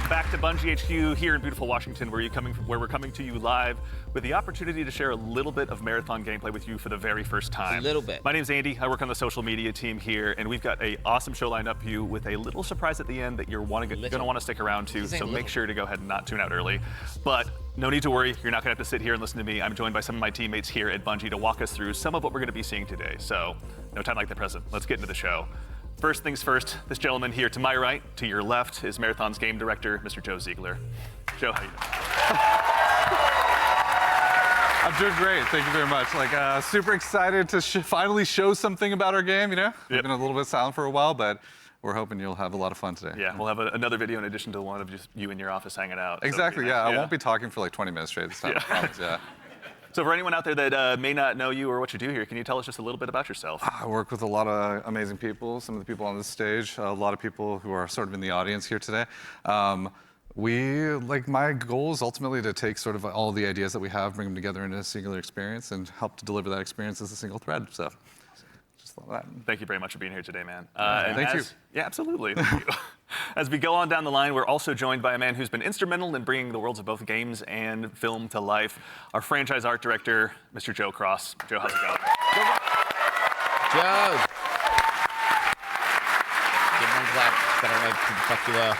Back to Bungie HQ here in beautiful Washington, where we're coming to you live with the opportunity to share a little bit of marathon gameplay with you for the very first time. A little bit. My name's Andy. I work on the social media team here, and we've got an awesome show lined up for you with a little surprise at the end that you're going to want to stick around to. So make sure to go ahead and not tune out early. But no need to worry. You're not going to have to sit here and listen to me. I'm joined by some of my teammates here at Bungie to walk us through some of what we're going to be seeing today. So no time like the present. Let's get into the show. First things first, this gentleman here to my right, to your left, is Marathon's game director, Mr. Joe Ziegler. Joe, how you doing? I'm doing great, thank you very much. Like, super excited to finally show something about our game, you know? We've been a little bit silent for a while, but we're hoping you'll have a lot of fun today. Yeah, we'll have another video in addition to the one of just you in your office hanging out. Exactly, so I won't be talking for like 20 minutes straight this time, I promise, So for anyone out there that may not know you or what you do here, can you tell us just a little bit about yourself? I work with a lot of amazing people, some of the people on this stage, a lot of people who are sort of in the audience here today. My goal is ultimately to take sort of all the ideas that we have, bring them together into a singular experience and help to deliver that experience as a single thread, so just love that. Thank you very much for being here today, man. Thank you. Yeah, absolutely. Thank you. As we go on down the line, we're also joined by a man who's been instrumental in bringing the worlds of both games and film to life, our franchise art director, Mr. Joe Cross. Joe, how's it going? Joe! Give one clap. I don't know who the fuck you are.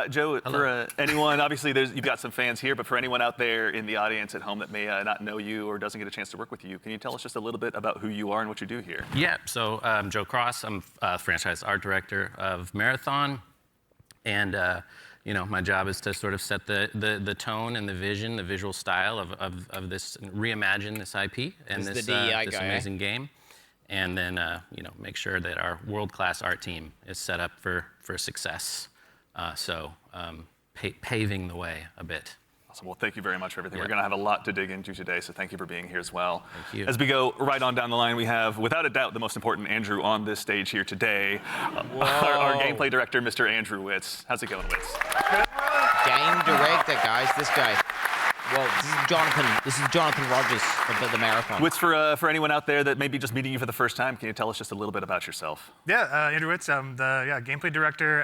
Joe, for anyone, obviously you've got some fans here, but for anyone out there in the audience at home that may not know you or doesn't get a chance to work with you, can you tell us just a little bit about who you are and what you do here? Yeah, so I'm Joe Cross. I'm franchise art director of Marathon. And my job is to sort of set the tone and the vision, the visual style of this, reimagine this IP and this amazing game. And then, make sure that our world-class art team is set up for success. Paving the way a bit. Awesome. Well, thank you very much for everything. We're going to have a lot to dig into today, so thank you for being here as well. Thank you. As we go right on down the line, we have, without a doubt, the most important Andrew on this stage here today, our gameplay director, Mr. Andrew Witz. How's it going, Witz? Game director, guys. This guy. Well, this is Jonathan Rogers of the Marathon. Witz, for anyone out there that may be just meeting you for the first time, can you tell us just a little bit about yourself? Yeah, Andrew Witz. I'm the gameplay director.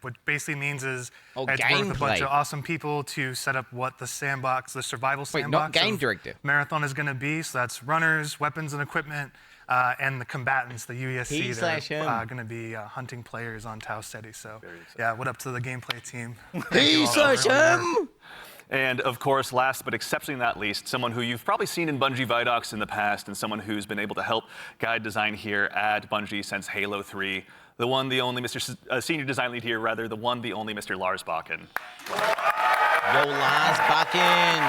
What basically means is I had to work with a bunch of awesome people to set up what the survival sandbox not game director. Marathon is going to be. So that's runners, weapons and equipment, and the combatants, the UESC, that are going to be hunting players on Tau Ceti. So yeah, what up to the gameplay team? He/him. And of course, last but exceptionally not least, someone who you've probably seen in Bungie Vidocs in the past and someone who's been able to help guide design here at Bungie since Halo 3. The one, the only senior design lead here, rather, the one, the only Mr. Lars Bakken. Yo, Lars Bakken.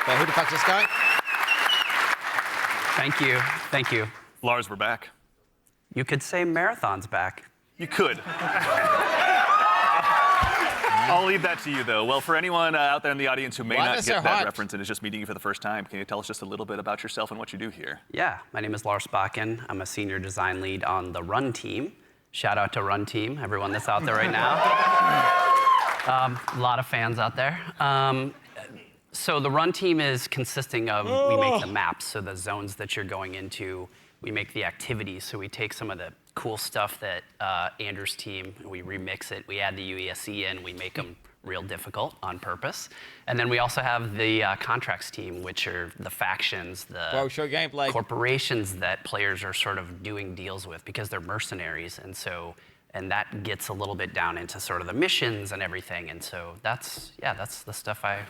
Wait, who the fuck's this guy? Thank you. Lars, we're back. You could say Marathon's back. You could. I'll leave that to you, though. Well, for anyone out there in the audience who may Why not is get it that hot? reference and is just meeting you for the first time, can you tell us just a little bit about yourself and what you do here? Yeah, my name is Lars Bakken. I'm a senior design lead on the Run team. Shout out to Run team, everyone that's out there right now. A lot of fans out there. So the Run team is consisting of, we make the maps, so the zones that you're going into. We make the activities, so we take some of the cool stuff that Andrew's team, we remix it, we add the UESC in, we make them real difficult on purpose. And then we also have the contracts team, which are the factions, the show gameplay. corporations that players are sort of doing deals with because they're mercenaries. And that gets a little bit down into sort of the missions and everything. And so that's the stuff I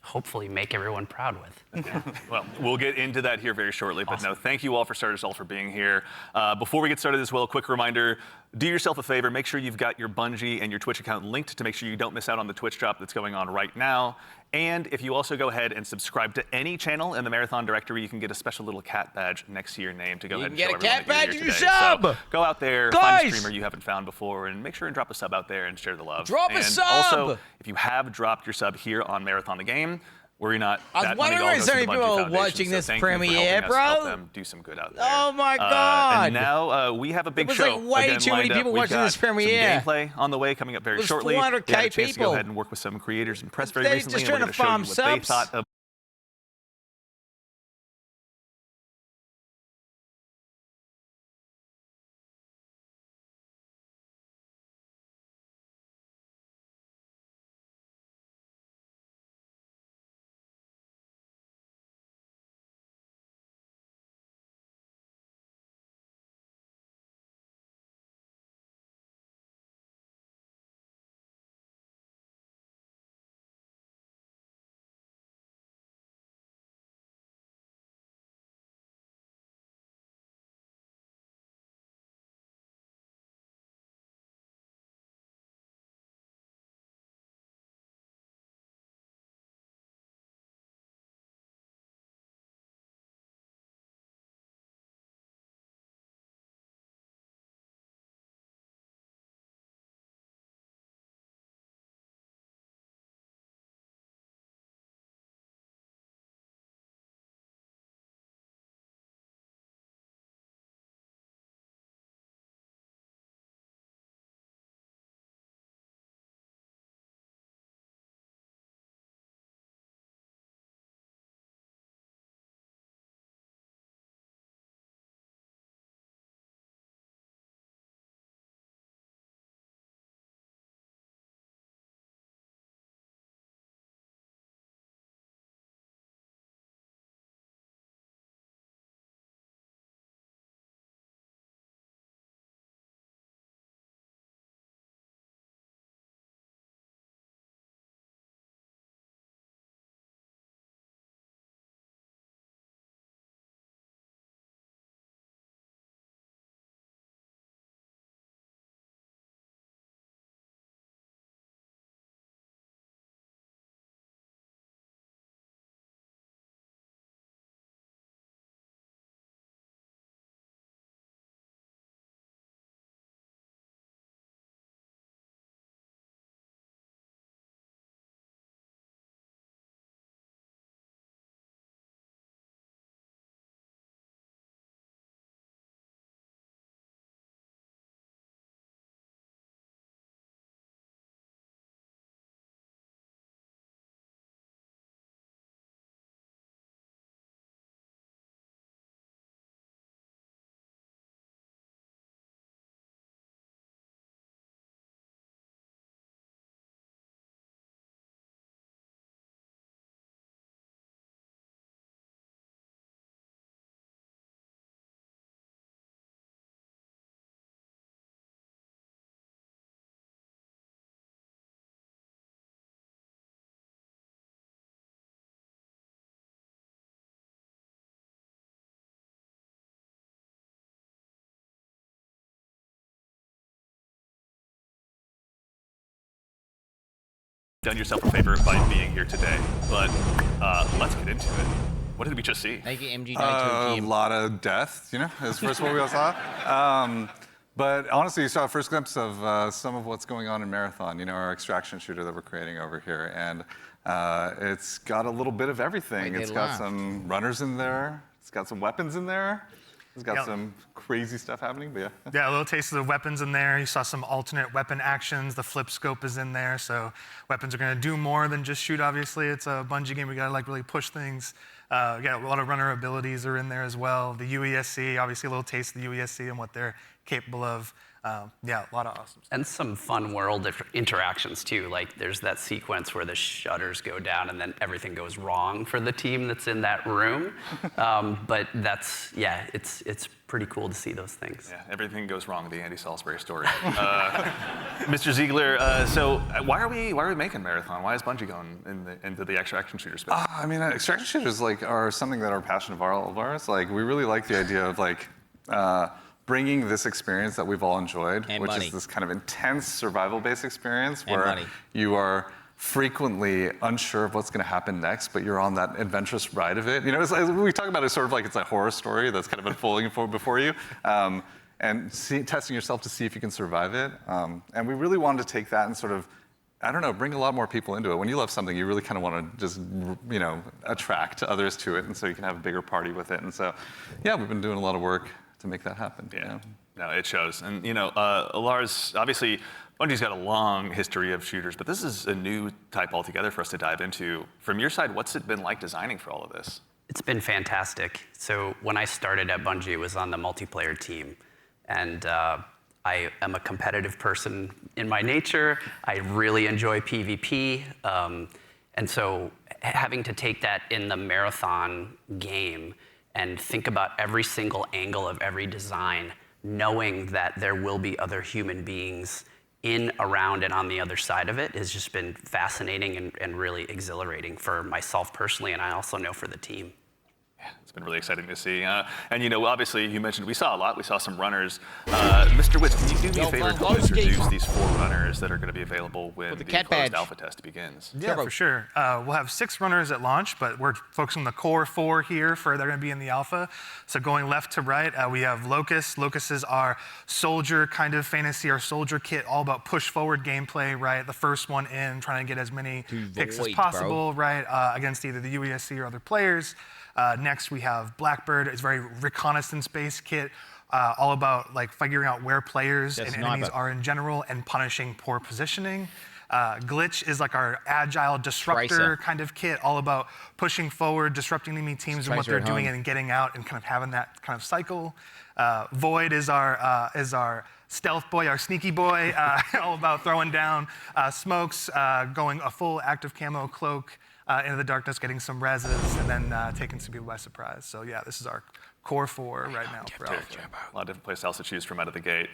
hopefully make everyone proud with. Well, we'll get into that here very shortly, but no, thank you all for starters all for being here. Before we get started as well, a quick reminder, do yourself a favor, make sure you've got your Bungie and your Twitch account linked to make sure you don't miss out on the Twitch drop that's going on right now. And if you also go ahead and subscribe to any channel in the Marathon directory, you can get a special little cat badge next to your name to go ahead and show everyone cat that badge you're if here you today. sub! So go out there, find a streamer you haven't found before, and make sure and drop a sub out there and share the love. Drop a and sub! Also, if you have dropped your sub here on Marathon the Game, worry not. I was that money wondering all if goes so to many the Bungie people are Foundation, watching so this thank you for premiere, helping us help bro. them do some good out there. Oh my God. And now we have a big There was, show. like, way again, too many lined up. people We've watching got this premiere. Some gameplay on the way coming up very It was shortly. 400K We had a chance to go people. ahead and work with some creators and press very They're recently, just and we're trying going to to show farm you what they subs. thought of. Done yourself a favor by being here today, but let's get into it. What did we just see? Thank you, MG92 A team. lot of death, you know, is first what we all saw. But honestly, you saw a first glimpse of some of what's going on in Marathon, you know, our extraction shooter that we're creating over here. And it's got a little bit of everything. It's got some runners in there. It's got some weapons in there. It's got some crazy stuff happening, but yeah. Yeah, a little taste of the weapons in there. You saw some alternate weapon actions. The flip scope is in there, so weapons are going to do more than just shoot, obviously. It's a Bungie game. We got to like really push things. Yeah, a lot of runner abilities are in there as well. The UESC, obviously a little taste of the UESC and what they're capable of. Yeah, a lot of awesome stuff. And some fun world interactions too. Like there's that sequence where the shutters go down and then everything goes wrong for the team that's in that room. But that's, yeah, it's pretty cool to see those things. Yeah, everything goes wrong, the Andy Salisbury story. Mr. Ziegler, so why are we making Marathon? Why is Bungie going into the extraction shooter space? I mean, extraction shooters are something that are passion of all of ours. Like, we really like the idea of bringing this experience that we've all enjoyed, which is this kind of intense survival-based experience where you are frequently unsure of what's going to happen next, but you're on that adventurous ride of it. You know, we talk about it sort of like it's a horror story that's kind of unfolding before you, and testing yourself to see if you can survive it. And we really wanted to take that and sort of, I don't know, bring a lot more people into it. When you love something, you really kind of want to just, you know, attract others to it, and so you can have a bigger party with it. And so, yeah, we've been doing a lot of work to make that happen. Yeah, you know? No, it shows. And you know, Lars, obviously, Bungie's got a long history of shooters, but this is a new type altogether for us to dive into. From your side, what's it been like designing for all of this? It's been fantastic. So when I started at Bungie, it was on the multiplayer team. And I am a competitive person in my nature. I really enjoy PvP. And so having to take that in the Marathon game and think about every single angle of every design, knowing that there will be other human beings in, around, and on the other side of it has just been fascinating and really exhilarating for myself personally, and I also know for the team. Yeah, it's been really exciting to see. And you know, obviously, you mentioned we saw a lot. We saw some runners. Mr. Witz, can you do me a favor to introduce these 4 runners that are going to be available when the closed alpha test begins? Yeah, for sure. We'll have 6 runners at launch, but we're focusing on the core 4 here they're going to be in the alpha. So going left to right, we have Locust. Locust is our soldier kind of fantasy, our soldier kit, all about push forward gameplay, right? The first one in, trying to get as many picks as possible, right? Against either the UESC or other players. Next, we have Blackbird. It's a very reconnaissance-based kit, all about like figuring out where players and enemies are in general and punishing poor positioning. Glitch is like our agile disruptor kind of kit, all about pushing forward, disrupting enemy teams and what they're doing and getting out and kind of having that kind of cycle. Void is our stealth boy, our sneaky boy, all about throwing down smokes, going a full active camo cloak, into the darkness, getting some reses, and then taking some people by surprise. So yeah, this is our core 4 right now for alpha. A lot of different playstyles to choose from out of the gate.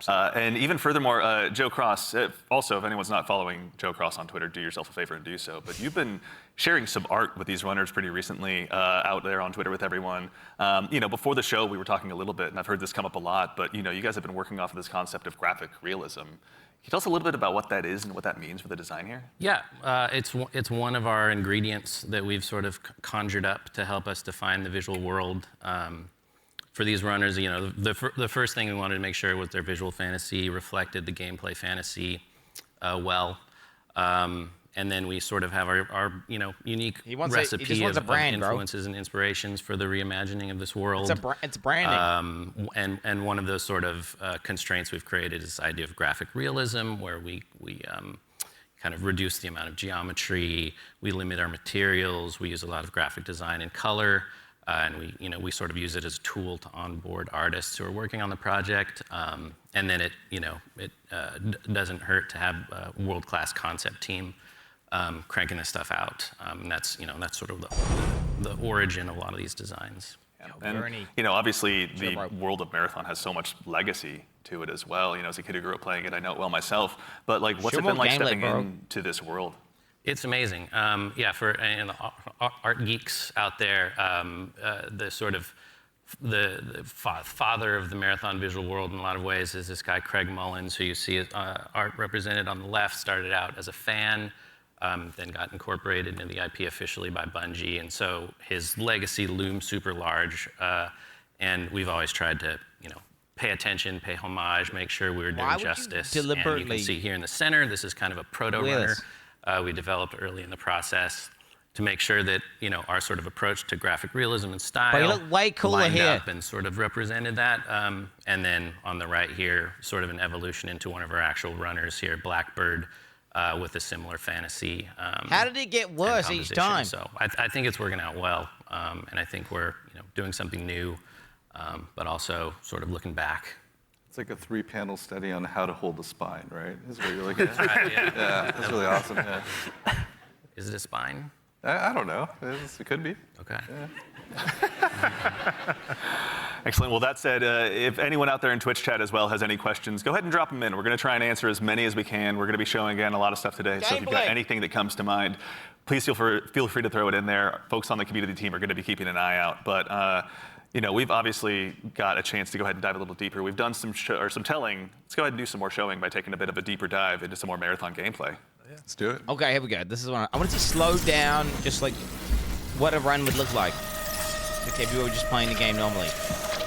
And even furthermore, Joe Cross, also, if anyone's not following Joe Cross on Twitter, do yourself a favor and do so. But you've been sharing some art with these runners pretty recently out there on Twitter with everyone. You know, before the show, we were talking a little bit, and I've heard this come up a lot, but you know, you guys have been working off of this concept of graphic realism. Can you tell us a little bit about what that is and what that means for the design here? Yeah, it's one of our ingredients that we've sort of conjured up to help us define the visual world. For these runners, you know, the first thing we wanted to make sure was their visual fantasy reflected the gameplay fantasy well. And then we sort of have our you know, unique recipe of influences and inspirations for the reimagining of this world. It's branding. And one of those sort of constraints we've created is this idea of graphic realism, where we kind of reduce the amount of geometry, we limit our materials, we use a lot of graphic design and color, and we sort of use it as a tool to onboard artists who are working on the project. And then it doesn't hurt to have a world-class concept team cranking this stuff out. And that's sort of the origin of a lot of these designs. Yeah. And you know, obviously the world of Marathon has so much legacy to it as well. You know, as a kid who grew up playing it, I know it well myself. But like, what's it been like stepping into this world? It's amazing. Yeah, for the art geeks out there, the sort of the father of the Marathon visual world in a lot of ways is this guy Craig Mullins, who you see art represented on the left. Started out as a fan, then got incorporated into the IP officially by Bungie, and so his legacy looms super large. And we've always tried to, pay attention, pay homage, make sure we were doing Why would you justice. And you deliberately can see here in the center, this is kind of a proto runner we developed early in the process to make sure that, you know, our sort of approach to graphic realism and style But you look way cooler lined here. up and sort of represented that. And then on the right here, sort of an evolution into one of our actual runners here, Blackbird, with a similar fantasy. How did it get worse each time? So I think it's working out well, and I think we're, you know, doing something new, but also sort of looking back. It's like a 3-panel study on how to hold the spine, right? Is what you're looking at. Right, yeah. Yeah, that's really awesome. Yeah. Is it a spine? I don't know. It could be. Okay. Yeah. Excellent. Well, that said, if anyone out there in Twitch chat as well has any questions, go ahead and drop them in. We're going to try and answer as many as we can. We're going to be showing, again, a lot of stuff today. So if you've got anything that comes to mind, please feel free to throw it in there. Folks on the community team are going to be keeping an eye out. But, you know, we've obviously got a chance to go ahead and dive a little deeper. We've done some telling. Let's go ahead and do some more showing by taking a bit of a deeper dive into some more marathon gameplay. Let's do it. Okay, here we go. This is one. I want to see slow down, just like what a run would look like. Okay, if you were just playing the game normally.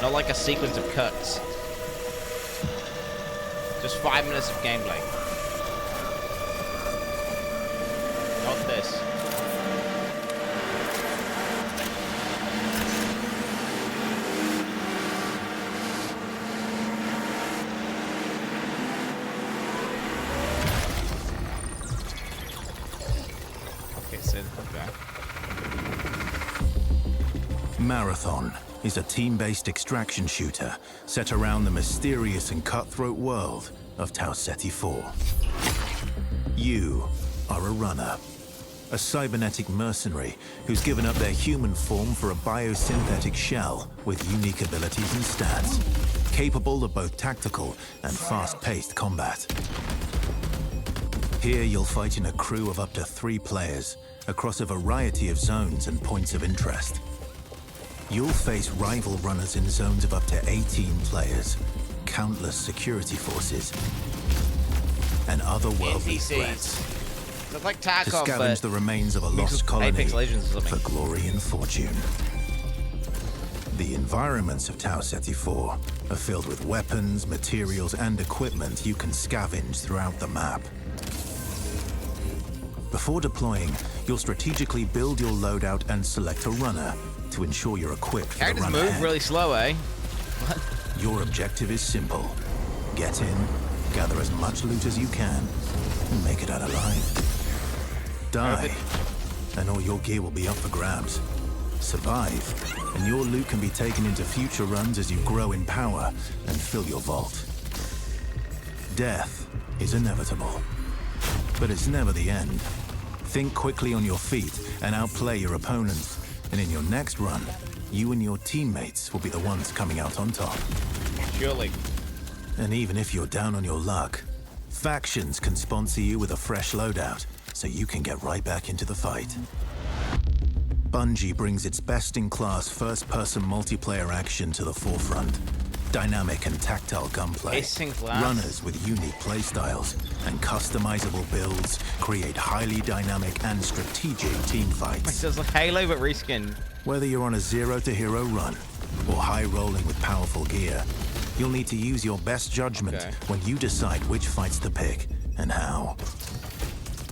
Not like a sequence of cuts. Just 5 minutes of gameplay. Not this. Okay, so okay. Marathon is a team-based extraction shooter set around the mysterious and cutthroat world of Tau Ceti 4. You are a runner, a cybernetic mercenary who's given up their human form for a biosynthetic shell with unique abilities and stats, capable of both tactical and fast-paced combat. Here you'll fight in a crew of up to 3 players across a variety of zones and points of interest. You'll face rival runners in zones of up to 18 players, countless security forces, and otherworldly threats. It's like To Tarkov, scavenge but the remains of a lost colony Apex Legends or something. for glory and fortune. The environments of Tau Ceti 4 are filled with weapons, materials, and equipment you can scavenge throughout the map. Before deploying, you'll strategically build your loadout and select a runner to ensure you're equipped for the Characters run move ahead. really slow, eh? What? Your objective is simple. Get in, gather as much loot as you can, and make it out alive. Die, and all your gear will be up for grabs. Survive, and your loot can be taken into future runs as you grow in power and fill your vault. Death is inevitable, but it's never the end. Think quickly on your feet and outplay your opponents. And in your next run, you and your teammates will be the ones coming out on top. Surely. And even if you're down on your luck, factions can sponsor you with a fresh loadout, so you can get right back into the fight. Bungie brings its best-in-class first-person multiplayer action to the forefront. Dynamic and tactile gunplay, runners with unique playstyles, and customizable builds create highly dynamic and strategic team fights. It's like Halo but reskin. Whether you're on a zero-to-hero run or high-rolling with powerful gear, you'll need to use your best judgment when you decide which fights to pick and how.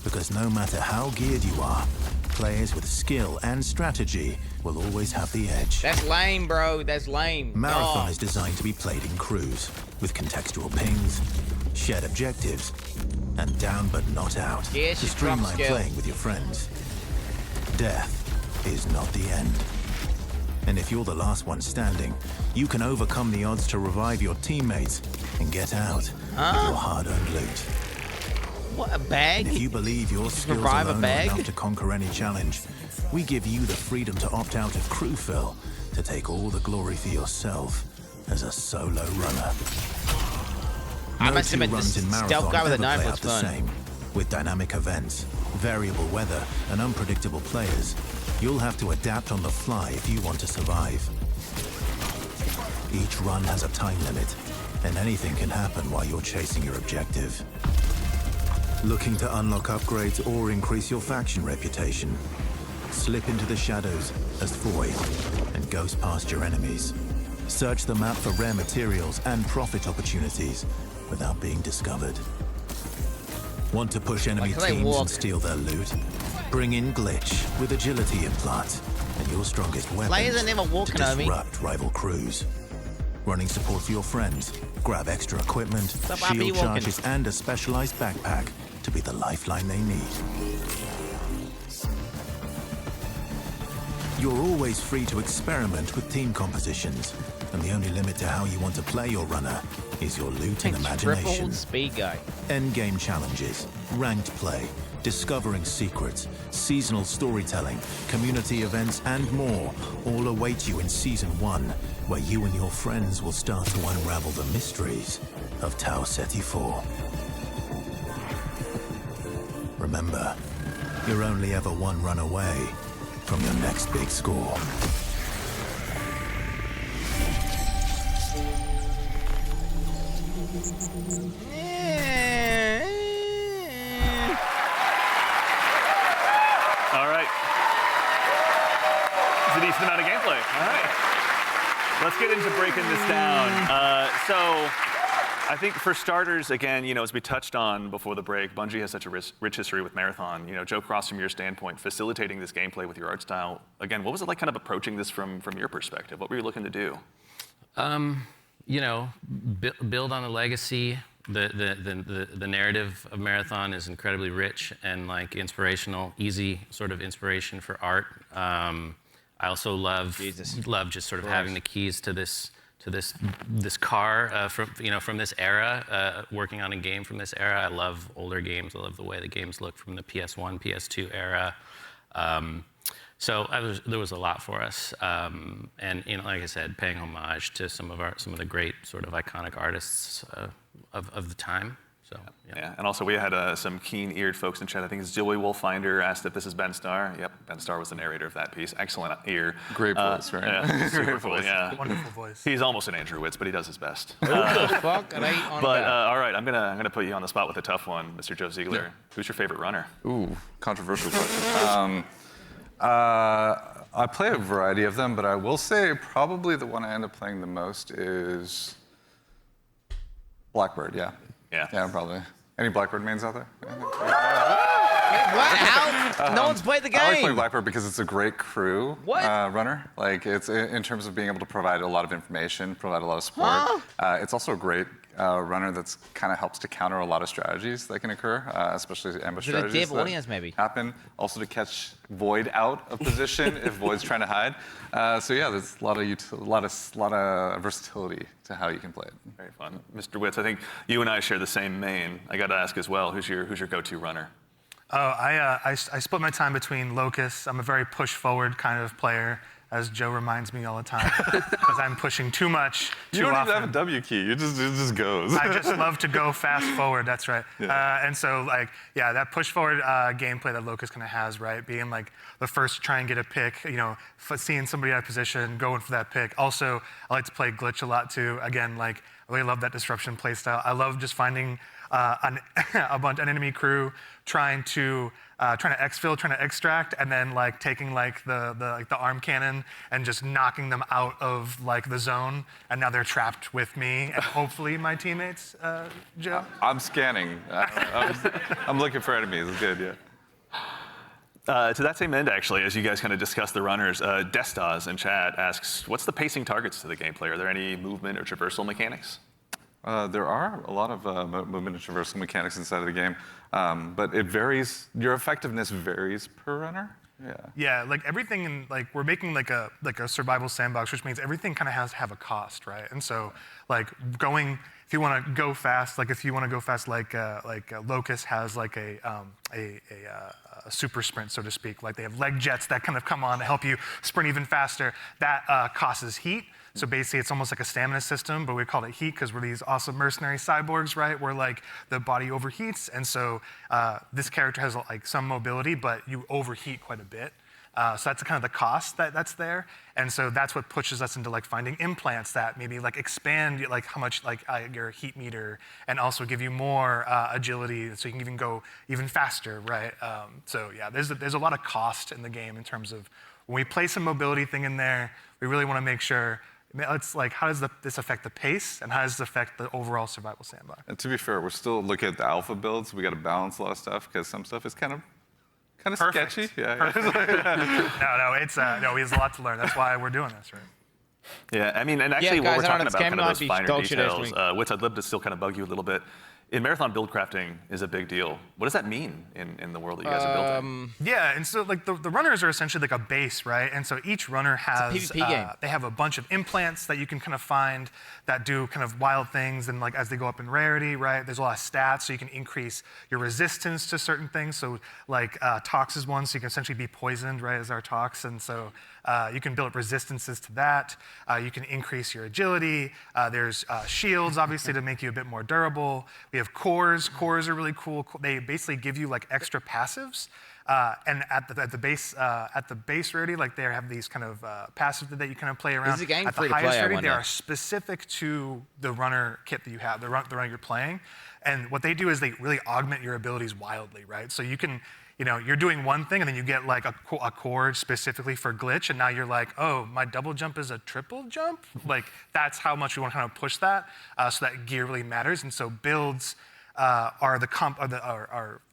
Because no matter how geared you are, players with skill and strategy will always have the edge. That's lame, bro. That's lame. Marathon is designed to be played in crews, with contextual pings, shared objectives, and down but not out, to streamline playing with your friends. Death is not the end. And if you're the last one standing, you can overcome the odds to revive your teammates and get out with your hard-earned loot. What, a bag? And if you believe your skills alone are enough to conquer any challenge, we give you the freedom to opt out of crew fill to take all the glory for yourself as a solo runner. I No must two admit, runs this in stealth Marathon guy with a ever knife play looks out the fun. same. With dynamic events, variable weather, and unpredictable players, you'll have to adapt on the fly if you want to survive. Each run has a time limit, and anything can happen while you're chasing your objective. Looking to unlock upgrades or increase your faction reputation? Slip into the shadows as Void and ghost past your enemies. Search the map for rare materials and profit opportunities without being discovered. Want to push enemy teams and steal their loot? Bring in Glitch with agility implant and your strongest weapons to disrupt rival crews. Running support for your friends, grab extra equipment, shield charges, and a specialized backpack to be the lifeline they need. You're always free to experiment with team compositions, and the only limit to how you want to play your runner is your loot and imagination. Speed guy. Endgame challenges, ranked play, discovering secrets, seasonal storytelling, community events, and more all await you in Season 1, where you and your friends will start to unravel the mysteries of Tau Ceti 4. Remember, you're only ever one run away from your next big score. All right. It's a decent amount of gameplay. All right. Let's get into breaking this down. So I think for starters, again, as we touched on before the break, Bungie has such a rich history with Marathon. Joe Cross, from your standpoint, facilitating this gameplay with your art style, again, what was it like kind of approaching this from your perspective? What were you looking to do? Build on the legacy. The narrative of Marathon is incredibly rich and inspirational, easy sort of inspiration for art. I also love just sort of having the keys to this car from this era, working on a game from this era. I love older games. I love the way the games look from the PS1, PS2 era. So there was a lot for us, and like I said, paying homage to some of the great sort of iconic artists of the time. So yeah. And also we had some keen-eared folks in chat. I think it's Joey Wolfinder asked if this is Ben Starr. Yep, Ben Starr was the narrator of that piece. Excellent ear. Great voice, right? Yeah, super Great cool. voice. Yeah, wonderful voice. He's almost an Andrew Witz, but he does his best. What the fuck? All right, I'm gonna put you on the spot with a tough one, Mr. Joe Ziegler. Yeah. Who's your favorite runner? Ooh, controversial question. I play a variety of them, but I will say probably the one I end up playing the most is Blackbird. Yeah. Yeah, probably. Any Blackbird mains out there? What? How? No one's played the game. I like playing Blackbird because it's a great crew runner. It's in terms of being able to provide a lot of information, provide a lot of support. It's also a great runner that's kind of helps to counter a lot of strategies that can occur, especially ambush strategies that happen. Also to catch Void out of position if Void's trying to hide. So yeah, there's a lot of versatility to how you can play it. Very fun, Mr. Witz. I think you and I share the same main. I got to ask as well, who's your go-to runner? Oh, I split my time between Locust. I'm a very push-forward kind of player, as Joe reminds me all the time, because I'm pushing too much too often. You don't even have a W key. It just goes. I just love to go fast forward. That's right. Yeah. And so, that push-forward gameplay that Locust kind of has, right? Being the first to try and get a pick, seeing somebody out of position, going for that pick. Also, I like to play Glitch a lot too. Again, I really love that disruption playstyle. I love just finding an enemy crew trying to exfil, trying to extract, and then taking the arm cannon and just knocking them out of the zone, and now they're trapped with me and hopefully my teammates. Joe. I'm scanning. I'm looking for enemies. It's good, yeah. To that same end, actually, as you guys kind of discuss the runners, Destas in chat asks, what's the pacing targets to the gameplay? Are there any movement or traversal mechanics? There are a lot of movement and traversal mechanics inside of the game, but it varies. Your effectiveness varies per runner. Yeah, everything in we're making a survival sandbox, which means everything kind of has to have a cost, right? And so if you want to go fast, Locust has a super sprint, so to speak. They have leg jets that kind of come on to help you sprint even faster. That causes heat. So basically, it's almost like a stamina system, but we call it heat because we're these awesome mercenary cyborgs, right? Where the body overheats, and so this character has some mobility, but you overheat quite a bit. So that's kind of the cost that's there, and so that's what pushes us into finding implants that maybe expand how much your heat meter, and also give you more agility, so you can even go even faster, right? So yeah, there's a lot of cost in the game in terms of when we place a mobility thing in there, we really want to make sure It's like, how does this affect the pace, and how does this affect the overall survival sandbox? And to be fair, we're still looking at the alpha builds. We got to balance a lot of stuff because some stuff is kind of sketchy. Yeah. No, we have a lot to learn. That's why we're doing this, right? Yeah, I mean, and actually, Yeah, while guys, we're I don't talking know, about this game kind of might those be finer dog shit, details, actually. Wits, I'd love to still kind of bug you a little bit. In Marathon, build crafting is a big deal. What does that mean in the world that you guys are building? Yeah, and so like the runners are essentially like a base, right? And so each runner has It's a PvP game. They have a bunch of implants that you can kind of find that do kind of wild things, and like as they go up in rarity, right? There's a lot of stats, so you can increase your resistance to certain things. So like Tox is one, so you can essentially be poisoned, right? As our Tox, and so you can build up resistances to that. You can increase your agility. There's shields, obviously, to make you a bit more durable. We have cores. Cores are really cool. They basically give you like extra passives. And at the base rarity, like they have these kind of passives that you kind of play around. Is the game at the free to highest play, I rarity, they wonder? are specific to the runner kit that you have, the runner you're playing. And what they do is they really augment your abilities wildly, right? So you can, you're doing one thing and then you get like a core specifically for glitch, and now you're like, oh, my double jump is a triple jump? Like that's how much we want to kind of push that, so that gear really matters. And so builds are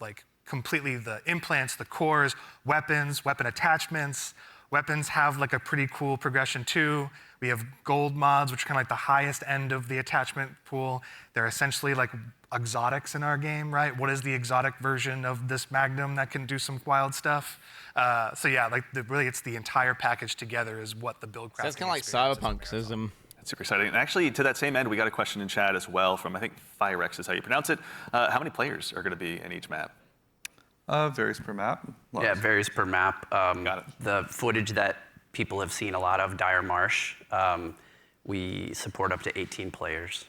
like completely the implants, the cores, weapons, weapon attachments. Weapons have like a pretty cool progression too. We have gold mods, which are kind of like the highest end of the attachment pool. They're essentially like exotics in our game, right? What is the exotic version of this Magnum that can do some wild stuff? So yeah, like really it's the entire package together is what the build crafting. So that's kind of like cyberpunk-ism. That's super exciting. And actually, to that same end, we got a question in chat as well from, I think, Firex is how you pronounce it. How many players are going to be in each map? Varies per map. Yeah, it varies per map. Got it. The footage that people have seen a lot of, Dire Marsh, we support up to 18 players.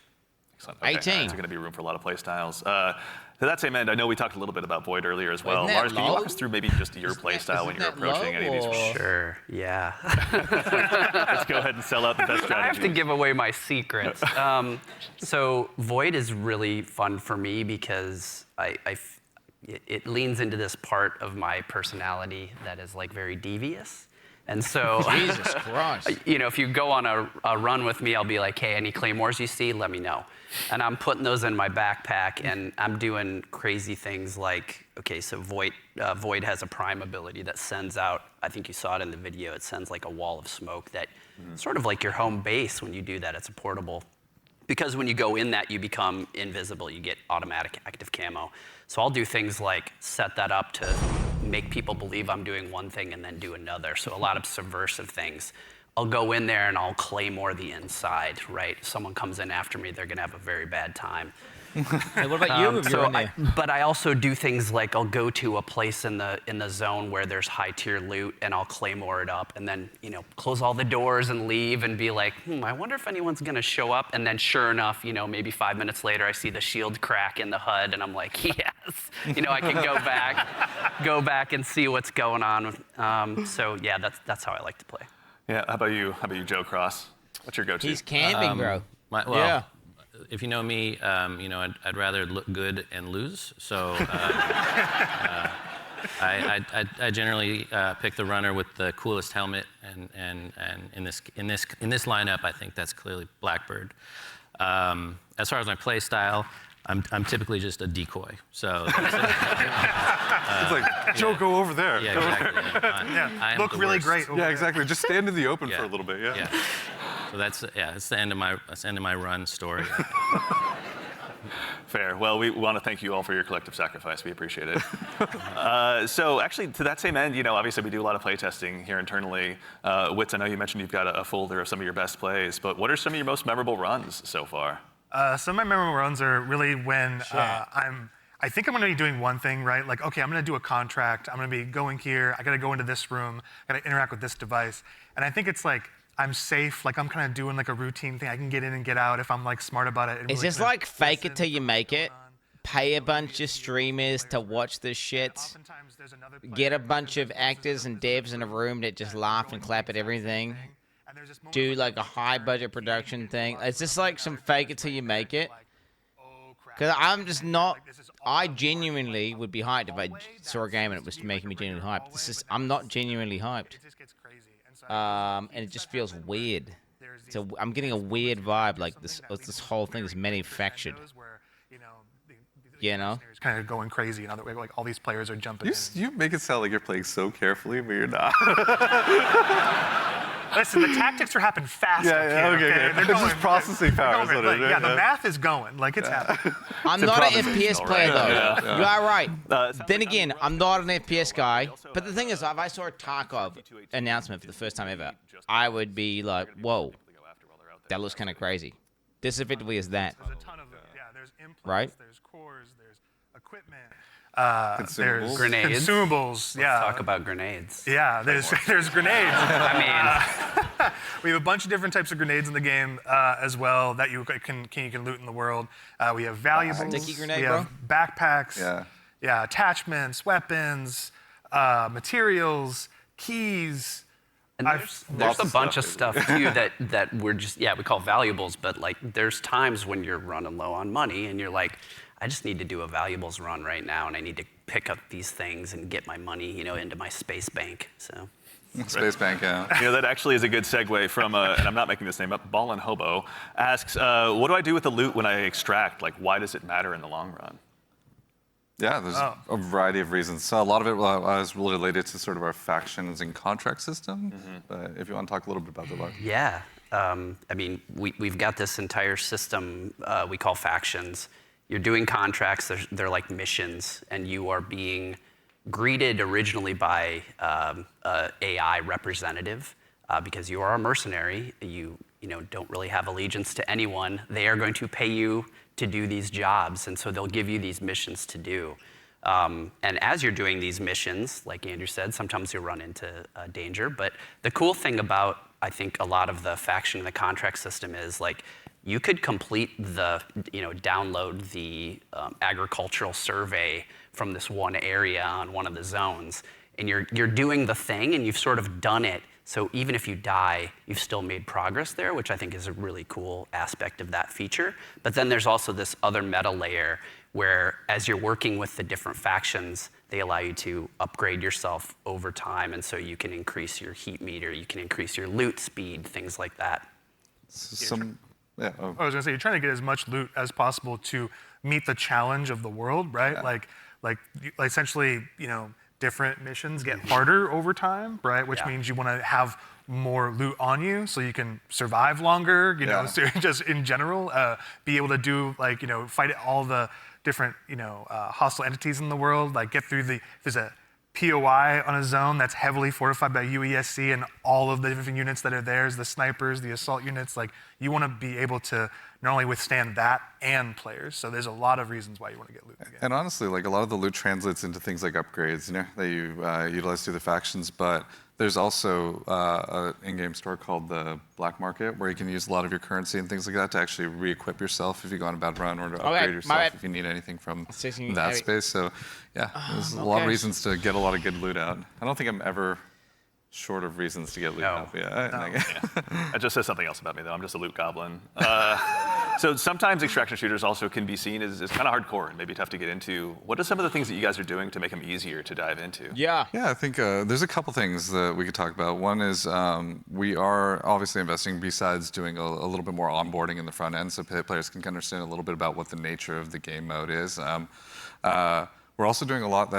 Excellent. Okay. 18. There's going to be room for a lot of play styles. To that same end, I know we talked a little bit about Void earlier as well. Isn't that Lars, can you walk low? us through maybe just your play style when you're approaching any of these? Sure, yeah. Let's go ahead and sell out the best strategy. I have to give away my secrets. So Void is really fun for me because it leans into this part of my personality that is like very devious. And so, Jesus Christ. if you go on a run with me, I'll be like, hey, any claymores you see, let me know. And I'm putting those in my backpack, and I'm doing crazy things like, okay, so Void has a prime ability that sends out, I think you saw it in the video, it sends like a wall of smoke that sort of like your home base when you do that, it's a portable. Because when you go in that, you become invisible, you get automatic active camo. So I'll do things like set that up to make people believe I'm doing one thing and then do another. So a lot of subversive things. I'll go in there and I'll claymore the inside, right? If someone comes in after me, they're gonna have a very bad time. Hey, what about you if you're in there? But I also do things like I'll go to a place in the zone where there's high tier loot and I'll claymore it up and then close all the doors and leave and be like, I wonder if anyone's gonna show up. And then sure enough, maybe 5 minutes later I see the shield crack in the HUD and I'm like, yes, I can go back and see what's going on. So yeah, that's how I like to play. Yeah. How about you, Joe Cross? What's your go-to? He's camping, bro. Yeah. If you know me, I'd rather look good and lose. So I generally pick the runner with the coolest helmet, and in this lineup, I think that's clearly Blackbird. As far as my play style, I'm typically just a decoy. So that's it's like, Joe, go over there. Yeah, exactly. I am look the really worst. great. Yeah, exactly. Just stand in the open for a little bit. Yeah. So that's the end of my run story. Fair. Well, we want to thank you all for your collective sacrifice. We appreciate it. So actually, to that same end, obviously we do a lot of play testing here internally. Wits, I know you mentioned you've got a folder of some of your best plays, but what are some of your most memorable runs so far? Some of my memorable runs are really when I think I'm going to be doing one thing, right? Like, okay, I'm going to do a contract. I'm going to be going here. I got to go into this room. I got to interact with this device. And I think it's like, I'm safe, like I'm kind of doing like a routine thing. I can get in and get out if I'm like smart about it. Is this like fake it till you make it? Pay a bunch of streamers to watch this shit? Get a bunch of actors and devs in a room that just laugh and clap at everything? Do like a high budget production thing? Is this like some fake it till you make it? Because I'm just not, I genuinely would be hyped if I saw a game and it was making me genuinely hyped. I'm not genuinely hyped. And it just feels weird. So I'm getting a weird vibe, like this whole thing is manufactured. You know? It's kind of going crazy, and like all these players are jumping in. You make it sound like you're playing so carefully, but you're not. Listen, the tactics are happening fast up here, okay? They're going, just processing power is what it is. Yeah, the math is going, like it's happening. I'm not an FPS player, though. Yeah. You are right. Then again, I'm not an FPS guy. But the thing is, if I saw a Tarkov announcement for the first time ever, I would be like, whoa, that looks kind of crazy. This effectively is that. There's a ton of there's implants, right? There's cores, there's equipment. Consumables. There's Grenades. Let's talk about grenades. Yeah, there's grenades. I mean, we have a bunch of different types of grenades in the game as well that you can loot in the world. We have valuables. Sticky grenade, we have backpacks. Yeah, attachments, weapons, materials, keys. And there's a bunch of stuff too that we're just we call valuables, but like there's times when you're running low on money and you're like, I just need to do a valuables run right now, and I need to pick up these things and get my money, into my space bank. So. Space bank, yeah. That actually is a good segue from, and I'm not making this name up, Ballin' Hobo asks, what do I do with the loot when I extract? Like, why does it matter in the long run? Yeah, there's a variety of reasons. So a lot of it was related to sort of our factions and contract system. But if you want to talk a little bit about that, Mark. Yeah. I mean, we've got this entire system we call factions. You're doing contracts, they're like missions, and you are being greeted originally by a AI representative because you are a mercenary. You don't really have allegiance to anyone. They are going to pay you to do these jobs, and so they'll give you these missions to do. And as you're doing these missions, like Andrew said, sometimes you run into danger. But the cool thing about, I think, a lot of the faction and the contract system is like, you could complete the, download the agricultural survey from this one area on one of the zones, and you're doing the thing, and you've sort of done it. So even if you die, you've still made progress there, which I think is a really cool aspect of that feature. But then there's also this other meta layer where, as you're working with the different factions, they allow you to upgrade yourself over time, and so you can increase your heat meter, you can increase your loot speed, things like that. I was gonna say, you're trying to get as much loot as possible to meet the challenge of the world, right? Like essentially, different missions get harder over time, right? Which means you want to have more loot on you so you can survive longer, so just in general, be able to do fight all the different, hostile entities in the world, like get through there's a POI on a zone that's heavily fortified by UESC and all of the different units that are there, the snipers, the assault units, like you want to be able to not only withstand that and players. So there's a lot of reasons why you want to get loot again. And honestly, like a lot of the loot translates into things like upgrades, that you utilize through the factions, but there's also an in-game store called the Black Market where you can use a lot of your currency and things like that to actually re-equip yourself if you go on a bad run or to upgrade yourself if you need anything from that space. So yeah, there's a lot of reasons to get a lot of good loot out. I don't think I'm ever short of reasons to get loot out. That just says something else about me, though. I'm just a loot goblin. So sometimes extraction shooters also can be seen as kind of hardcore and maybe tough to get into. What are some of the things that you guys are doing to make them easier to dive into? Yeah, I think there's a couple things that we could talk about. One is we are obviously investing, besides doing a little bit more onboarding in the front end so players can understand a little bit about what the nature of the game mode is. We're also doing a lot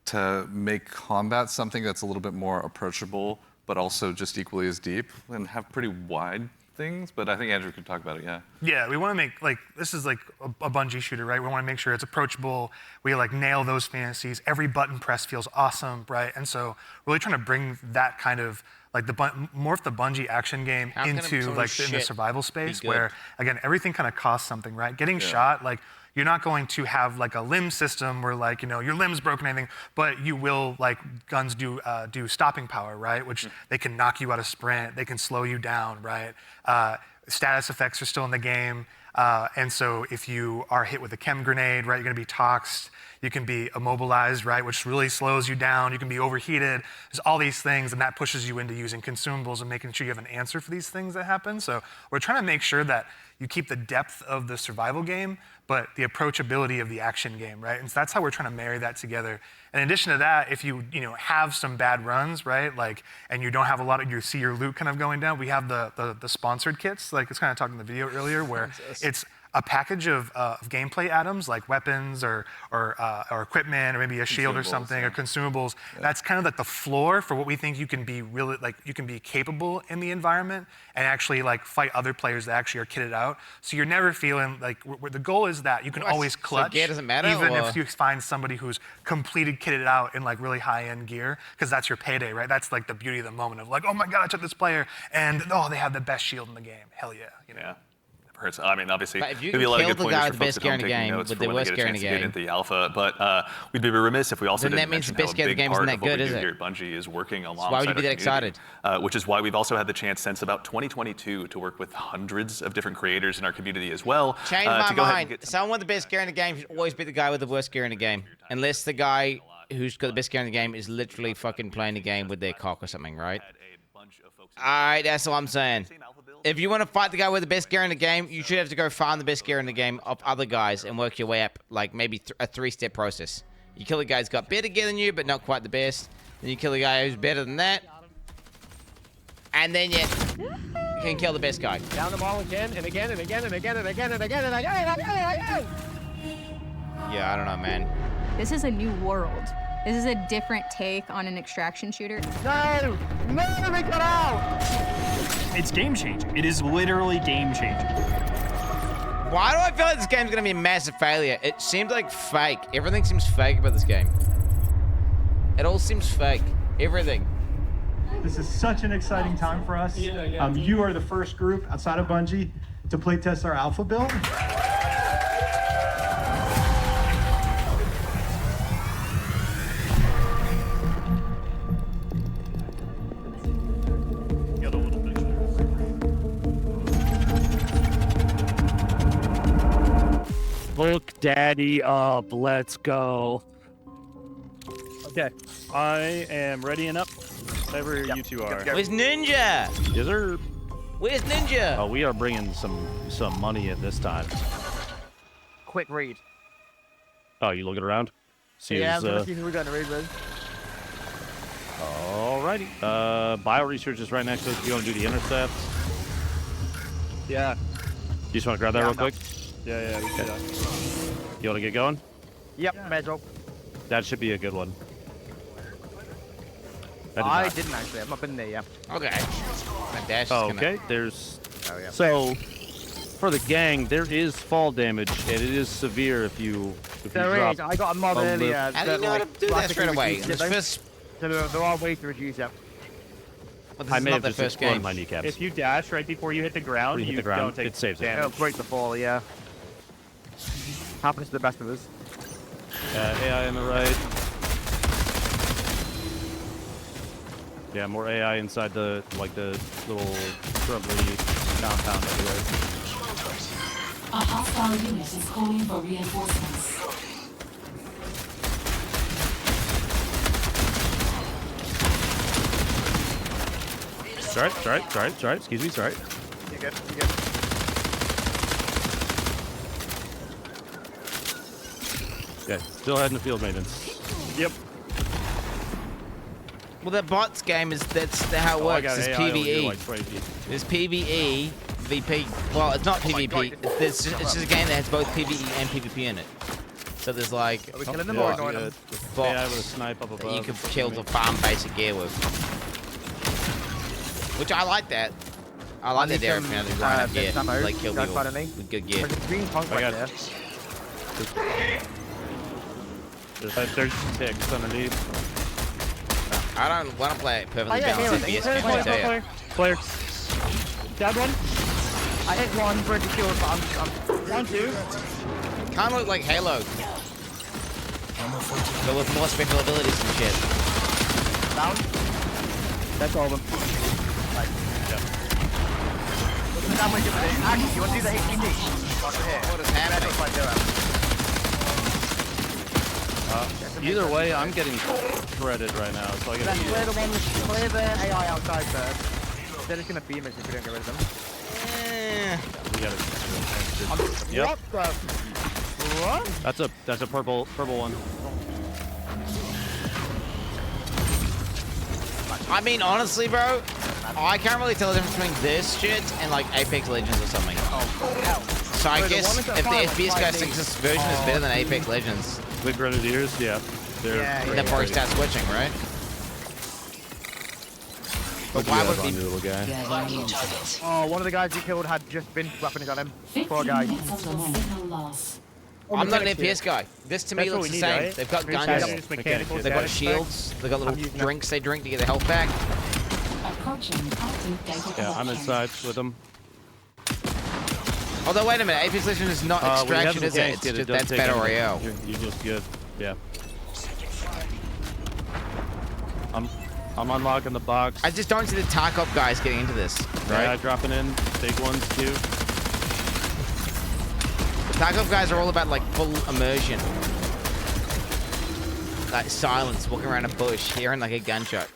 to make combat something that's a little bit more approachable, but also just equally as deep and have pretty wide things. But I think Andrew could talk about it, Yeah, we want to make, this is like a Bungie shooter, right? We want to make sure it's approachable. We nail those fantasies. Every button press feels awesome, right? And so really trying to bring that kind of, morph the Bungie action game into in the survival space where, again, everything kind of costs something, right? Getting shot, you're not going to have a limb system where your limb's broken or anything, but you will, guns do stopping power, right? Which they can knock you out of sprint, they can slow you down, right? Status effects are still in the game. And so if you are hit with a chem grenade, right, you're going to be toxed. You can be immobilized, right, which really slows you down. You can be overheated. There's all these things, and that pushes you into using consumables and making sure you have an answer for these things that happen. So we're trying to make sure that you keep the depth of the survival game, but the approachability of the action game, right? And so that's how we're trying to marry that together. And in addition to that, if you have some bad runs, right, like, and you don't have a lot of, you see your loot kind of going down, we have the sponsored kits, like it's kind of talking in the video earlier, where it's a package of gameplay items like weapons or equipment or maybe a shield or something or consumables. Yeah. That's kind of like the floor for what we think you can be really you can be capable in the environment and actually like fight other players that actually are kitted out. So you're never feeling like the goal is that you can always clutch. So gear doesn't matter, even or? If you find somebody who's completed kitted out in like really high end gear, because that's your payday, right? That's like the beauty of the moment of like, oh my god, I took this player and they have the best shield in the game. Hell yeah, Yeah. I mean, obviously, if you there'll be a lot of kill good the pointers guy for with the folks best at gear home in the taking game notes with for the when they worst get a gear in chance the to get game. into the alpha. But we'd be remiss if we also Then didn't that means mention the best how gear a in the big game isn't part that of what good, we is do it? here at Bungie is working alongside why would you be our that community, excited? which is why we've also had the chance since about 2022 to work with hundreds of different creators in our community as well. Change my mind. Someone with the best gear in the game should always be the guy with the worst gear in the game. Unless the guy who's got the best gear in the game is literally fucking playing the game with their cock or something, right? Alright, that's all I'm saying. If you want to fight the guy with the best gear in the game, you should have to go find the best gear in the game of other guys and work your way up, like maybe a 3-step process. You kill a guy who's got better gear than you, but not quite the best. Then you kill a guy who's better than that. And then you can kill the best guy. Down the ball again and again and again and again and again and again and again and again and again. Yeah, I don't know, man. This is a new world. This is a different take on an extraction shooter. No! No, we got out! It's game-changing. It is literally game-changing. Why do I feel like this game's gonna be a massive failure? It seems like fake. Everything seems fake about this game. It all seems fake. Everything. This is such an exciting time for us. You are the first group outside of Bungie to playtest our alpha build. Look daddy up, let's go. Okay, I am ready and up. Whatever you two are. Where's Ninja? Yes, sir. Where's Ninja? Oh, we are bringing some money in this time. Quick read. Oh, you looking around? See yeah, who's, I'm gonna see who we're gonna read with. Alrighty. Bio research is right next to us. You want to do the intercept? Yeah. You just want to grab that real quick? Yeah, we can do that. You want to get going? Yep, medal. That should be a good one. I didn't actually. I've not been there yet. Okay. My dash is okay, there's... Oh, yeah. So, for the gang, there is fall damage, and it is severe if you There is. I got a mod earlier. How do you know how to do that straight away? So there are ways to reduce it. Well, I may have just exploded my kneecaps. If you dash right before you hit the ground, you don't take it saves It'll it. break the fall, yeah. Happens to the best of us. AI on the right. Yeah, more AI inside the little shrubbery compound everywhere. A hostile unit is calling for reinforcements. Sorry. Excuse me, sorry. You're good. Yeah, still heading to field maintenance. Yep. Well, the bots game that's how it works. It's PvE. There's PvE, VP. Well, it's not PvP. It's just a game that has both PvE and PvP in it. So there's like Are we killing them or ignoring them? AI with a snipe up that above. you can kill to farm basic gear with. Which I like that. I like that there, man. They run up gear, like kill people with good gear. There's a green punk right there. There's ticks underneath. I don't want to play it perfectly balanced FPS, can I tell you. Player. Dead one. I hit one for the kill, but I'm 1-2. Kind of look like Halo. But with more special abilities and shit. Down. That's all of them. Actually, you want to do the HTT? What is happening? Either way, I'm getting shredded right now, so I gotta clear the AI outside first. They're just gonna beam us if we don't get rid of them. We gotta. Yep. What? That's a purple one. I mean, honestly, bro, I can't really tell the difference between this shit and like Apex Legends or something. So I guess if the FPS guys think this version is better than Apex Legends, the Grenadiers, yeah, they'll probably start switching, right? But why would be? Little guy. Oh, one of the guys you killed had just been weapons on him. Poor guy. I'm not an FPS guy. This to me looks the same. Right? They've got guns, they've got shields, they've got little drinks they drink to get their health back. Yeah, I'm inside with them. Although, wait a minute, Apex Legends is not extraction, is it? It's just, that's Battle Royale. You're just good. Yeah. I'm unlocking the box. I just don't see the Tarkov guys getting into this, right? Yeah, dropping in big ones too. The Tarkov guys are all about like full immersion. Like silence, walking around a bush, hearing like a gunshot.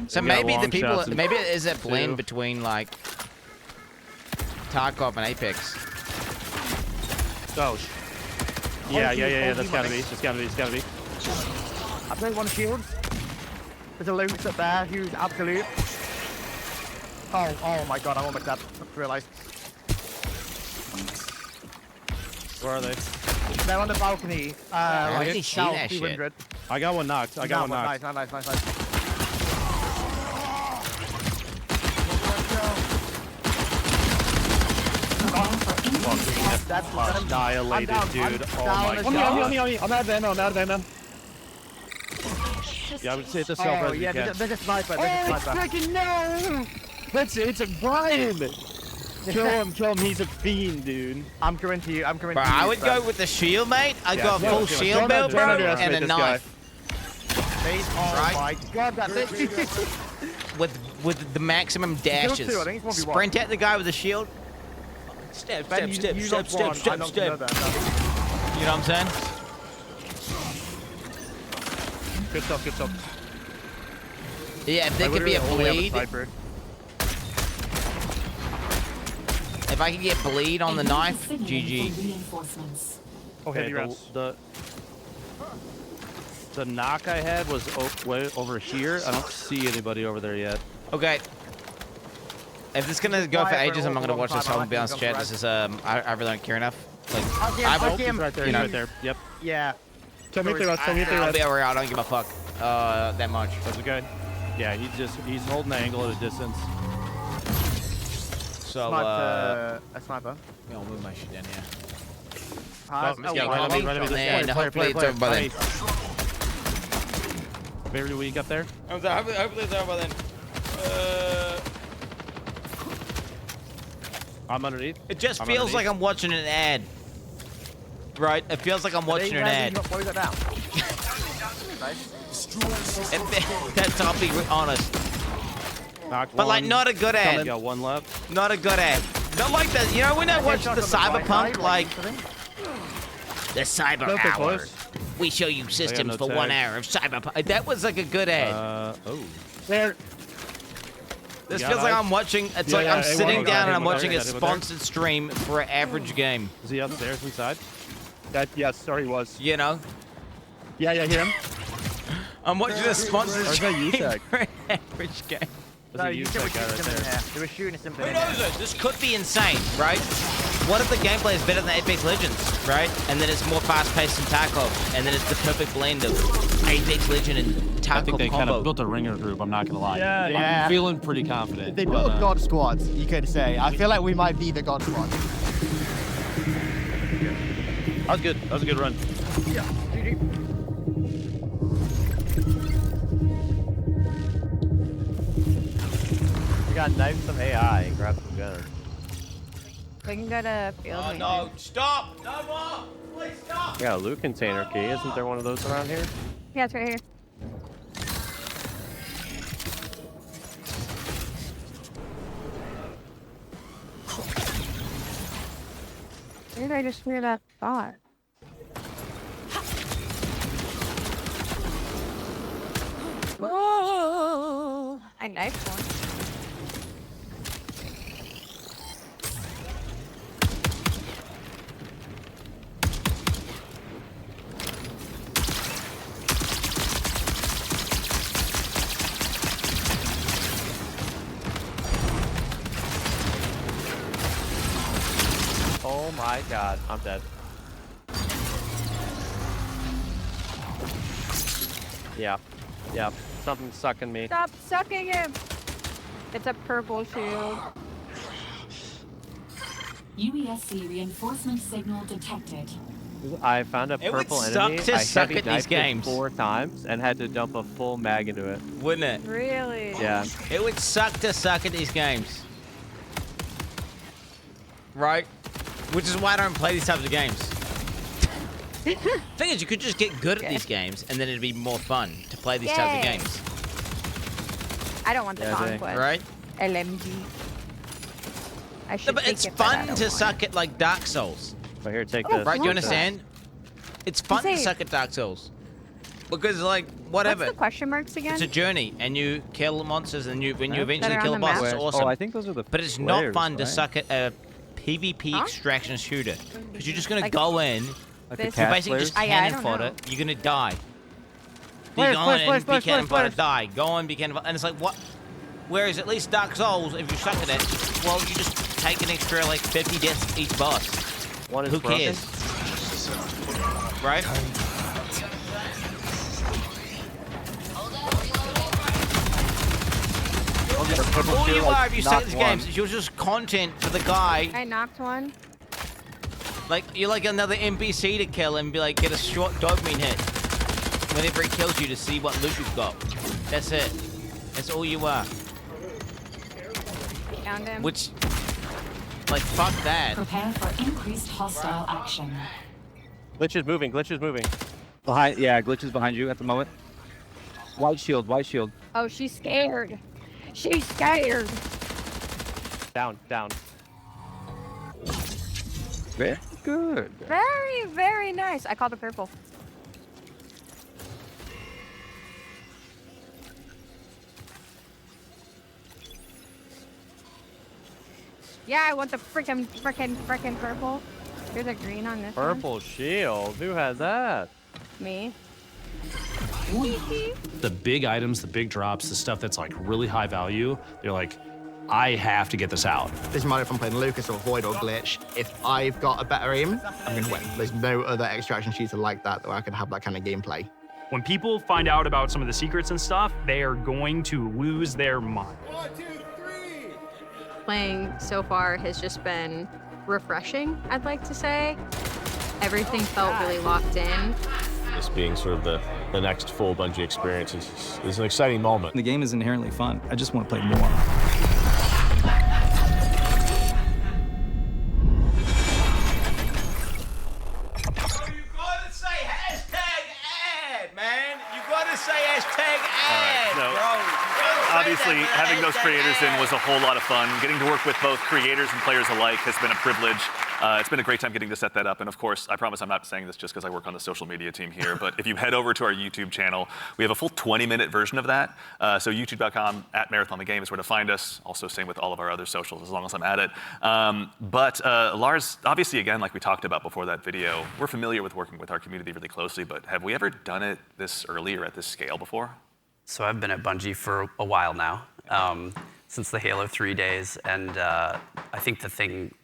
So maybe the people, maybe it is a blend between like Tarkov and Apex. Oh. Yeah. That's gotta be. It's gotta be. I played one shield. There's a loot up there, huge, absolute. Oh my god, I almost had realised. Where are they? They're on the balcony. I didn't see south that 200. shit. I got one knocked. Nice. That's annihilated, dude. Oh my god. On me. I'm out of ammo. Yeah, I would say it's a self-res. Oh, yeah, there's a sniper. Freaking no! It's a Brian! Kill him, he's a fiend, dude. I'm coming to you, Bro, I would go with the shield, mate. I got a full shield build, bro, and a knife. Oh my god, that's it. with the maximum dashes. Sprint at the guy with the shield. Step. You know what I'm saying? Good stuff. Yeah, if there could be a bleed. If I could get bleed on the knife, GG. Okay, the knock I had was way over here. I don't see anybody over there yet. Okay. If this is gonna go for ages, I'm not gonna watch this. I won't be honest, chat. This is I really don't care enough. Like, right there. Right there. Yep. Yeah. Tell me if they're I'll be over. I don't give a fuck that much. That's okay. Yeah, he's holding the angle at a distance. So a sniper. Yeah, I'll move my shit down here. And hopefully it's over by then. Very weak up there. Hopefully it's over by then. I'm underneath. It just feels like I'm watching an ad. Right? It feels like I'm watching an ad. What is that now? That's, I'll be honest. Knocked but like, one. not a good ad. Got one left. Not a good ad. Not like that. You know when I watch the Cyberpunk, like the Cyber Hour. We show you systems for 1 hour of Cyberpunk. That was like a good ad. There. This feels like I'm watching. It's like I'm sitting down and I'm watching a sponsored stream for an average game. Is he upstairs inside? Yes, sorry, he was. You know. Yeah, hear him. I'm watching a sponsored stream for an average game. There's a USAC guy right there. They were shooting something. Who knows it? This could be insane, right? What if the gameplay is better than Apex Legends, right? And then it's more fast-paced than Tarkov, and then it's the perfect blend of Apex Legend and Tarkov I think they combo. kind of built a ringer group, I'm not going to lie. Yeah. I'm feeling pretty confident. They built a God Squad, you could say. I feel like we might be the God Squad. That was good. That was a good run. Yeah. GG. We got knife some AI and grab some guns. We can go to field. Oh no! Stop! No more! Please stop! We got a loot container key. Isn't there one of those around here? Yeah, it's right here. Where did I just hear that thought? Whoa! I knifed one. Oh my god, I'm dead. Yeah. Yep. Something's sucking me. Stop sucking him! It's a purple shield. UESC reinforcement signal detected. I found a It would purple suck enemy. to I suck heavy at these knifed it games. 4 times and had to dump a full mag into it. Wouldn't it? Really? Yeah. It would suck to suck at these games. Right? Which is why I don't play these types of games. Thing is, you could just get good at these games, and then it'd be more fun to play these types of Yay. games. I don't want the conquest. Right? LMG. I should No, but take it's it, but I fun don't to want suck at, like, Dark Souls. Right here, take Oh, this. Right? You understand? It's fun to Insane. suck at Dark Souls. Because, like, whatever. What's the question marks again? It's a journey, and you kill monsters, and when you That eventually are kill a on the boss, map? it's awesome. Oh, I think those are the But it's not flares, fun to right? suck at a PvP extraction shooter. Because you're just going to Like- go in, Like you the cat basically flares? just I cannon don't fodder, know. you're going to die. Flares, You go flares, in flares, and be flares, cannon flares, fodder, die. Go in, be cannon fodder. And it's like, what? Whereas at least Dark Souls, if you suck at it, well, you just take an extra, like, 50 deaths each boss. One is Who broken. cares? Right? All you are if you suck at these games is you're just content for the guy. I knocked one. Like, you're like another NPC to kill and be like, get a short dopamine hit whenever he kills you to see what loot you've got. That's it. That's all you are. Found him. Which, like, fuck that. Prepare for increased hostile action. Glitch is moving, glitch is moving. Behind, yeah, Glitch is behind you at the moment. White shield, white shield. Oh, she's scared. She's scared. Down, down. Very good. Very, very nice. I called the purple. Yeah, I want the frickin' purple. Here's a green on this Purple shield. Who has that? one. Me. The big items, the big drops, the stuff that's like really high value, they're like, I have to get this out. Doesn't matter if I'm playing Lucas or Void or Glitch. If I've got a better aim, I'm going to win. There's no other extraction shooter like that where I can have that kind of gameplay. When people find out about some of the secrets and stuff, they are going to lose their mind. Playing so far has just been refreshing, I'd like to say. Everything felt really locked in. This being sort of the next full Bungie experience is an exciting moment. The game is inherently fun. I just want to play more. Obviously, having those creators in was a whole lot of fun. Getting to work with both creators and players alike has been a privilege. It's been a great time getting to set that up. And of course, I promise I'm not saying this just because I work on the social media team here, but if you head over to our YouTube channel, we have a full 20-minute version of that. So youtube.com @MarathonTheGame is where to find us. Also, same with all of our other socials, as long as I'm at it. But Lars, obviously, again, like we talked about before that video, we're familiar with working with our community really closely, but have we ever done it this early or at this scale before? So I've been at Bungie for a while now, since the Halo 3 days, and I think the thing,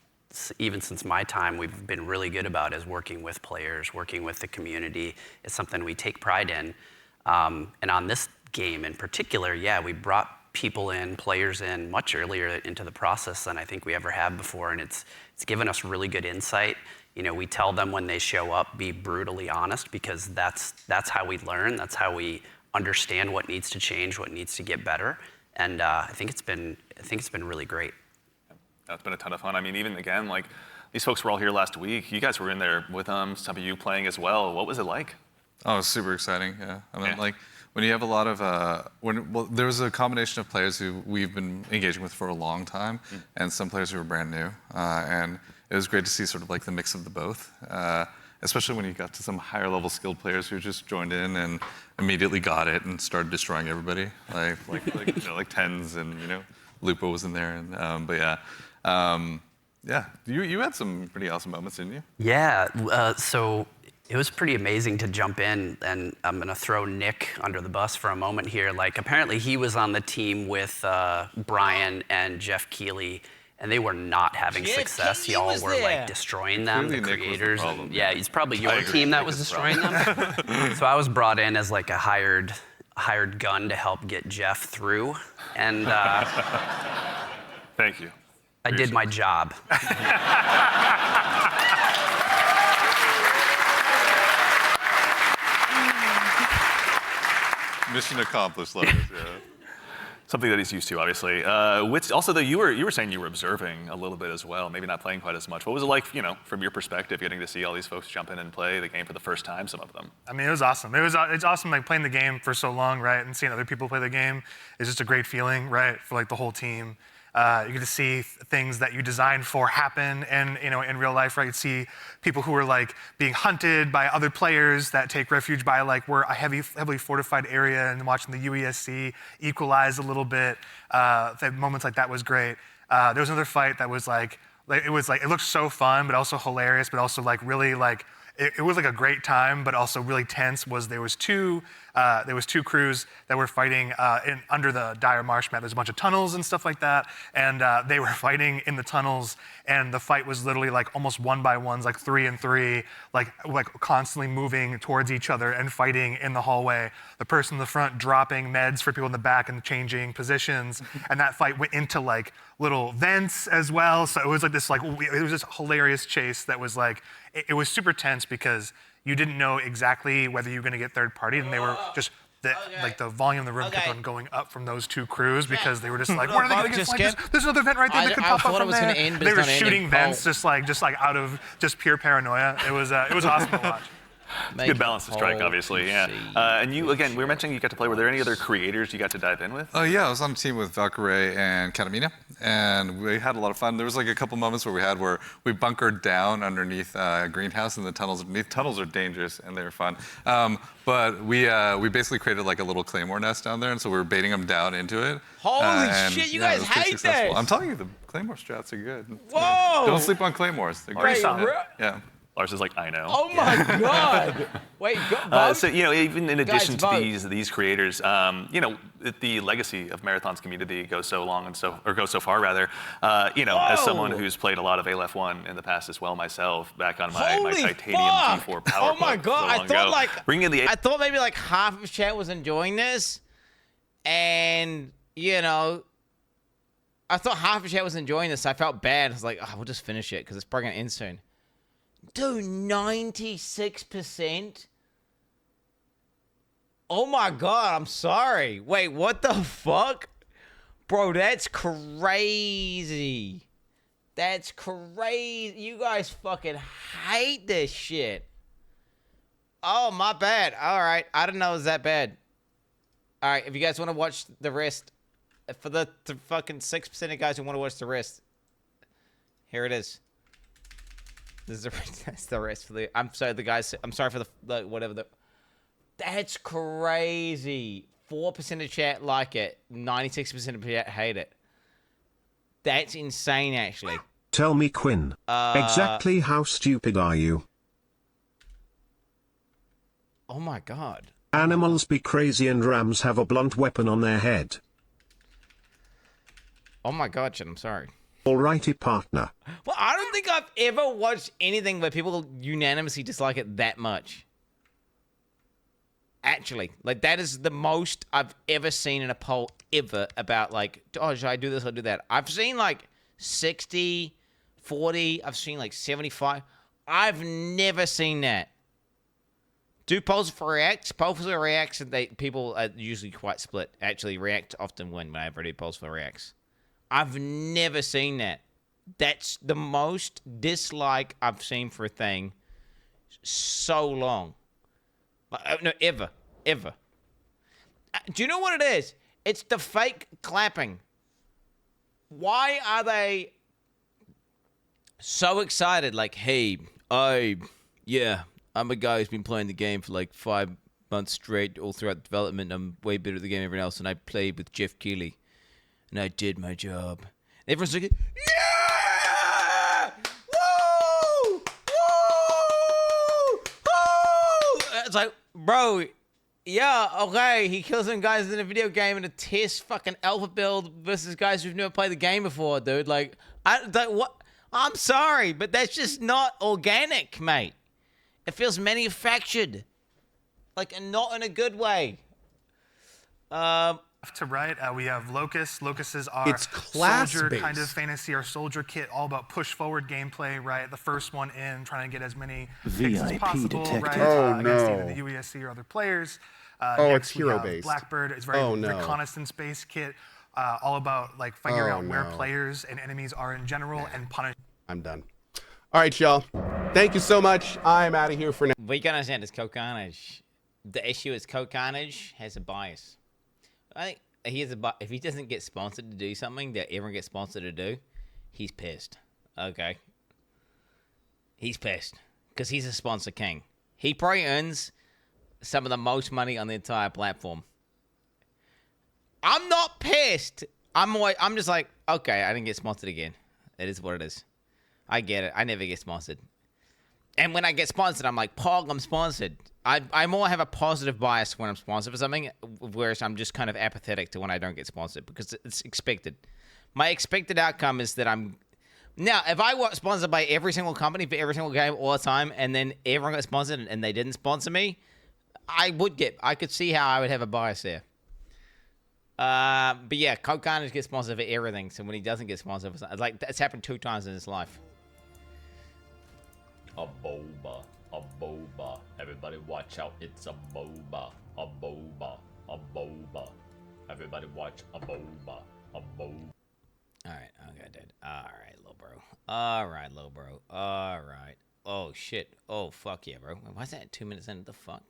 even since my time, we've been really good about is working with players, working with the community. It's something we take pride in. And on this game in particular, yeah, we brought people in, players in much earlier into the process than I think we ever have before, and it's given us really good insight. You know, we tell them when they show up, be brutally honest, because that's how we learn, that's how we understand what needs to change, what needs to get better, and I think it's been really great. That's been a ton of fun. I mean, even again, like these folks were all here last week. You guys were in there with them. Some of you playing as well. What was it like? Oh, it was super exciting. Yeah, I mean, like when you have a lot of there was a combination of players who we've been engaging with for a long time, and some players who were brand new, and it was great to see sort of like the mix of the both. Especially when you got to some higher level skilled players who just joined in and immediately got it and started destroying everybody, like Tens and Lupo was in there, and but yeah, you had some pretty awesome moments, didn't you? Yeah, so it was pretty amazing to jump in, and I'm gonna throw Nick under the bus for a moment here. Like apparently he was on the team with Brian and Jeff Keighley. And they were not having success. Y'all were like destroying them, the creators. Yeah, it's probably your team that was destroying them. So I was brought in as like a hired gun to help get Jeff through. And thank you. I did my job. Mission accomplished, love it. Yeah. Something that he's used to, obviously. Which also, though, you were saying you were observing a little bit as well, maybe not playing quite as much. What was it like, from your perspective, getting to see all these folks jump in and play the game for the first time? Some of them. I mean, it was awesome. It's awesome, like playing the game for so long, right, and seeing other people play the game is just a great feeling, right, for like the whole team. You get to see things that you designed for happen, and in real life, right? You see people who are like being hunted by other players that take refuge by like we're a heavily fortified area, and watching the UESC equalize a little bit. Moments like that was great. There was another fight that was like it looked so fun, but also hilarious, but also like really like. It was like a great time, but also really tense. There was two crews that were fighting under the dire marsh map. There's a bunch of tunnels and stuff like that, and they were fighting in the tunnels. And the fight was literally like almost 1-by-1s, like 3 and 3, like constantly moving towards each other and fighting in the hallway. The person in the front dropping meds for people in the back and changing positions. And that fight went into like little vents as well. So it was like this it was this hilarious chase that was like. It was super tense because you didn't know exactly whether you were going to get third party, and they were just like the volume of the room kept on going up from those two crews because they were just like, what are they going to get? Like, there's another vent right there that could pop up from there. They were shooting vents just like out of just pure paranoia. It was awesome to watch. It's a good balance to strike, obviously, yeah. And you, again, we were mentioning you got to play. Were there any other creators you got to dive in with? Oh, yeah, I was on a team with Valkyrie and Katamina, and we had a lot of fun. There was like a couple moments where we bunkered down underneath a greenhouse in the tunnels underneath. Tunnels are dangerous, and they were fun. But we basically created like a little claymore nest down there, and so we were baiting them down into it. Holy shit, you guys hate that! I'm telling you, the claymore strats are good. Whoa! Don't sleep on claymores. They're great. Yeah. Lars is like, I know. Oh my God! Wait, so even in addition to these creators, the legacy of Marathon's community goes so long goes so far rather. As someone who's played a lot of Aleph 1 in the past as well myself, back on my Titanium T4 power. Oh my God! I thought maybe like half of chat was enjoying this, and I thought half of chat was enjoying this. So I felt bad. I was like, we'll just finish it because it's probably gonna end soon. Dude, 96%? Oh my God, I'm sorry. Wait, what the fuck? Bro, that's crazy. That's crazy. You guys fucking hate this shit. Oh, my bad. All right, I didn't know it was that bad. All right, if you guys want to watch the rest, for the fucking 6% of guys who want to watch the rest, here it is. That's the rest for the. I'm sorry, the guys. I'm sorry for the whatever the. That's crazy. 4% of chat like it. 96% of chat hate it. That's insane, actually. Tell me, Quin. Exactly how stupid are you? Oh my God. Animals be crazy and rams have a blunt weapon on their head. Oh my God, Chet, I'm sorry. Alrighty, partner. Well, I don't think I've ever watched anything where people unanimously dislike it that much. Actually, like that is the most I've ever seen in a poll ever about like, oh, should I do this or do that? I've seen like 60, 40. I've seen like 75. I've never seen that. Do polls for Reacts? Polls for Reacts, people are usually quite split. Actually, React often win whenever I do polls for Reacts. I've never seen that. That's the most dislike I've seen for a thing so long. No, ever. Do you know what it is? It's the fake clapping. Why are they... so excited, like, hey, yeah, I'm a guy who's been playing the game for like 5 months straight, all throughout development. I'm way better at the game than everyone else, and I played with Jeff Keighley, and I did my job. And everyone's like, yeah! Woo! Woo! Woo! It's like, bro, yeah, okay, he kills some guys in a video game in a test fucking alpha build versus guys who've never played the game before, dude. Like, what? I'm sorry, but that's just not organic, mate. It feels manufactured. Like, and not in a good way. To right, we have Locust. Locust is our soldier kind of fantasy, our soldier kit, all about push forward gameplay, right? The first one in, trying to get as many picks as possible, right? Against either the UESC or other players. It's hero-based. Blackbird is very reconnaissance-based kit, all about like figuring out where players and enemies are in general and punish. I'm done. All right, y'all. Thank you so much. I'm out of here for now. What you gotta understand is Cohh Carnage. The issue is Cohh Carnage has a bias. I think he has a if he doesn't get sponsored to do something that everyone gets sponsored to do, he's pissed. Okay. He's pissed because he's a sponsor king. He probably earns some of the most money on the entire platform. I'm not pissed. I'm just like, okay, I didn't get sponsored again. It is what it is. I get it. I never get sponsored. And when I get sponsored, I'm like, Pog, I'm sponsored. I more have a positive bias when I'm sponsored for something, whereas I'm just kind of apathetic to when I don't get sponsored because it's expected. My expected outcome is that I'm... Now, if I was sponsored by every single company for every single game all the time, and then everyone got sponsored and they didn't sponsor me, I could see how I would have a bias there. But yeah, Cohh Carnage gets sponsored for everything, so when he doesn't get sponsored for something, like, that's happened 2 times in his life. ABOBA, ABOBA. Everybody watch out, it's ABOBA, ABOBA, ABOBA. Everybody watch ABOBA, ABOBA. Alright, okay, dude. Alright, little bro. Alright, little bro. Alright. Oh, shit. Oh, fuck yeah, bro. Why is that 2 minutes in? What the fuck?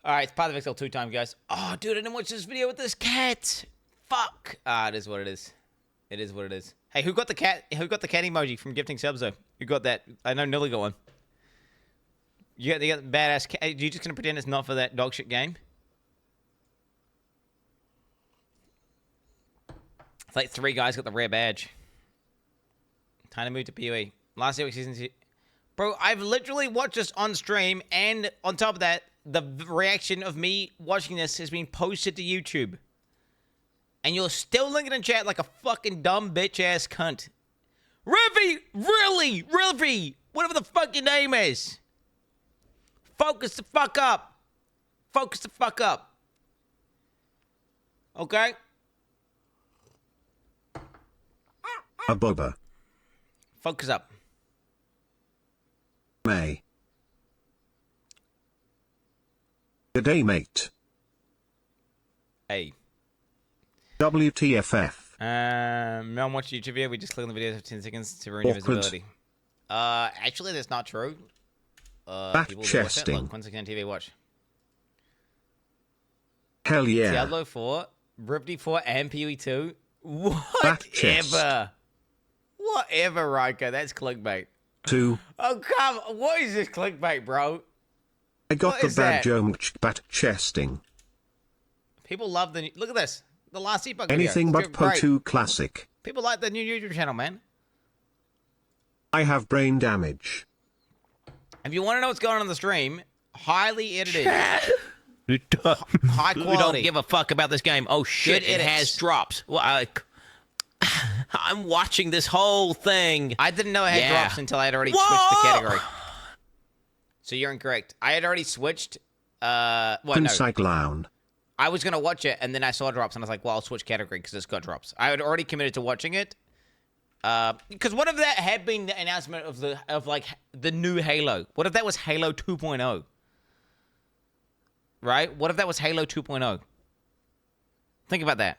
Alright, it's Path of Exile 2 times, guys. Oh, dude, I didn't watch this video with this cat. Fuck. It is what it is. It is what it is. Hey, who got the cat? Who got the cat emoji from gifting subs though? Who got that? I know Nilly got one. You got the badass cat. You just gonna pretend it's not for that dog shit game? It's like 3 guys got the rare badge. Time to move to POE. Last week's season 2. Bro, I've literally watched this on stream, and on top of that, the reaction of me watching this has been posted to YouTube. And you're still linking in chat like a fucking dumb bitch-ass cunt. Riffy! Really? Riffy! Whatever the fuck your name is. Focus the fuck up. Focus the fuck up. Okay? ABOBA. Focus up. May. Good day, mate. Hey. WTFF. No one watched YouTube video. We just click on the videos for 10 seconds to ruin your visibility. Actually, that's not true. People do watch that. Look, Quin69 TV watch. Hell yeah. Diablo 4, Ripty 4, and POE 2. Whatever. Whatever, Riker. That's clickbait. 2. Oh, come on. What is this clickbait, bro? I got the bad back chesting. People love the... Look at this. The last debug Anything video. but Po2 classic. People like the new YouTube channel, man. I have brain damage. If you want to know what's going on in the stream, highly edited. High quality. We don't give a fuck about this game. Oh shit, it has drops. Well, I'm watching this whole thing. I didn't know it had drops until I had already switched the category. So you're incorrect. I had already switched. Quin69. I was gonna watch it, and then I saw drops, and I was like, "Well, I'll switch category because it's got drops." I had already committed to watching it, because what if that had been the announcement of the new Halo? What if that was Halo 2.0? Right? What if that was Halo 2.0? Think about that.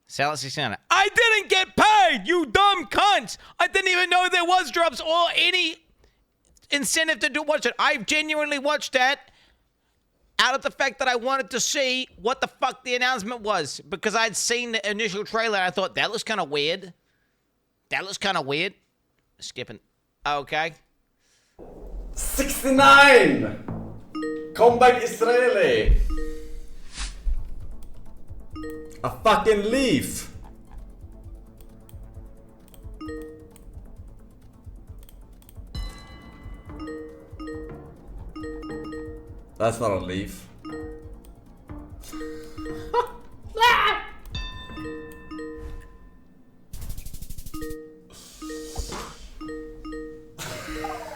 Salad69. I didn't get paid, you dumb cunts! I didn't even know there was drops or any incentive to watch it. I genuinely watched that out of the fact that I wanted to see what the fuck the announcement was, because I'd seen the initial trailer and I thought that was kind of weird. That looks kind of weird. Skipping. Okay. 69! Comeback Israeli! A fucking leaf! That's not a leaf.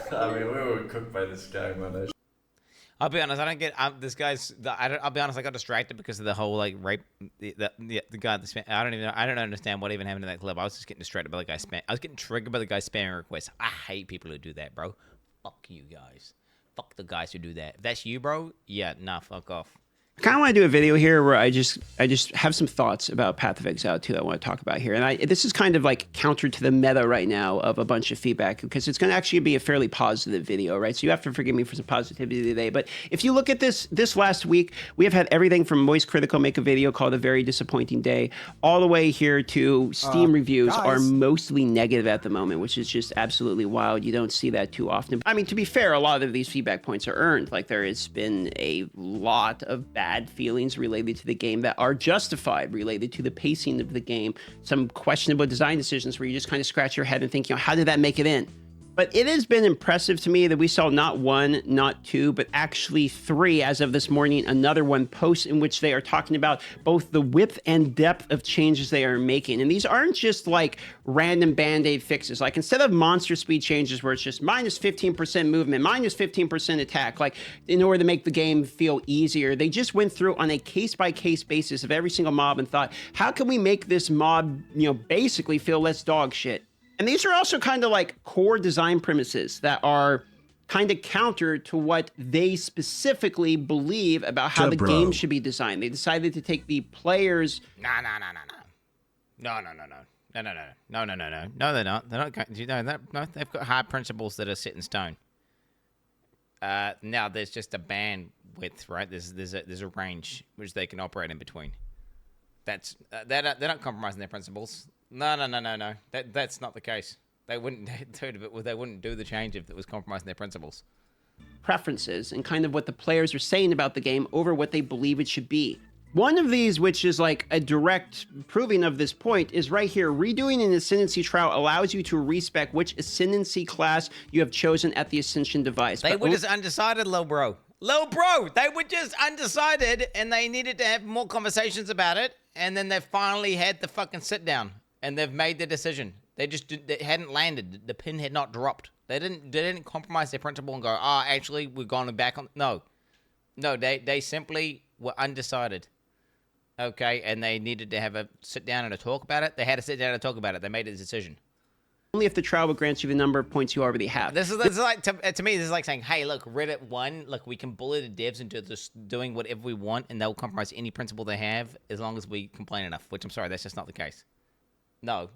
I mean, we were cooked by this guy, man. I'll be honest. I don't get this guy's. I'll be honest. I got distracted because of the whole like rape. The guy. I don't even know. I don't understand what even happened to that clip. I was just getting distracted by the guy spam. I was getting triggered by the guy spamming requests. I hate people who do that, bro. Fuck you guys. Fuck the guys who do that. If that's you, bro. Yeah, nah. Fuck off. I kind of want to do a video here where I just have some thoughts about Path of Exile 2 that I want to talk about here. And this is kind of like counter to the meta right now of a bunch of feedback because it's going to actually be a fairly positive video, right? So you have to forgive me for some positivity today. But if you look at this last week, we have had everything from Moist Critical make a video called A Very Disappointing Day, all the way here to Steam reviews are mostly negative at the moment, which is just absolutely wild. You don't see that too often. I mean, to be fair, a lot of these feedback points are earned. Like there has been a lot of bad feelings related to the game that are justified, related to the pacing of the game, some questionable design decisions where you just kind of scratch your head and think, how did that make it in? But it has been impressive to me that we saw not one, not two, but actually three, as of this morning, another one post in which they are talking about both the width and depth of changes they are making. And these aren't just like random band-aid fixes. Like instead of monster speed changes where it's just minus 15% movement, minus 15% attack, like in order to make the game feel easier, they just went through on a case-by-case basis of every single mob and thought, how can we make this mob, basically feel less dog shit? And these are also kind of like core design premises that are kind of counter to what they specifically believe about how the game should be designed. They decided to take the players. No, they're not. They're not. No, they've got hard principles that are set in stone. Now there's just a band width, right? There's a range which they can operate in between. They're not compromising their principles. No. That's not the case. They wouldn't do the change if it was compromising their principles. Preferences and kind of what the players are saying about the game over what they believe it should be. One of these, which is like a direct proving of this point, is right here. Redoing an ascendancy trial allows you to respec which ascendancy class you have chosen at the ascension device. They were just undecided, Lil Bro. They were just undecided, and they needed to have more conversations about it, and then they finally had the fucking sit down. And they've made the decision. They hadn't landed. The pin had not dropped. They didn't compromise their principle and go, actually, we're going back on. No, they simply were undecided. Okay, and they needed to have a sit down and a talk about it. They had to sit down and talk about it. They made a decision. Only if the trial will grant you the number of points you already have. This is like, to me, this is like saying, hey, look, Reddit 1, look, we can bully the devs into just doing whatever we want, and they'll compromise any principle they have as long as we complain enough, which I'm sorry, that's just not the case. No.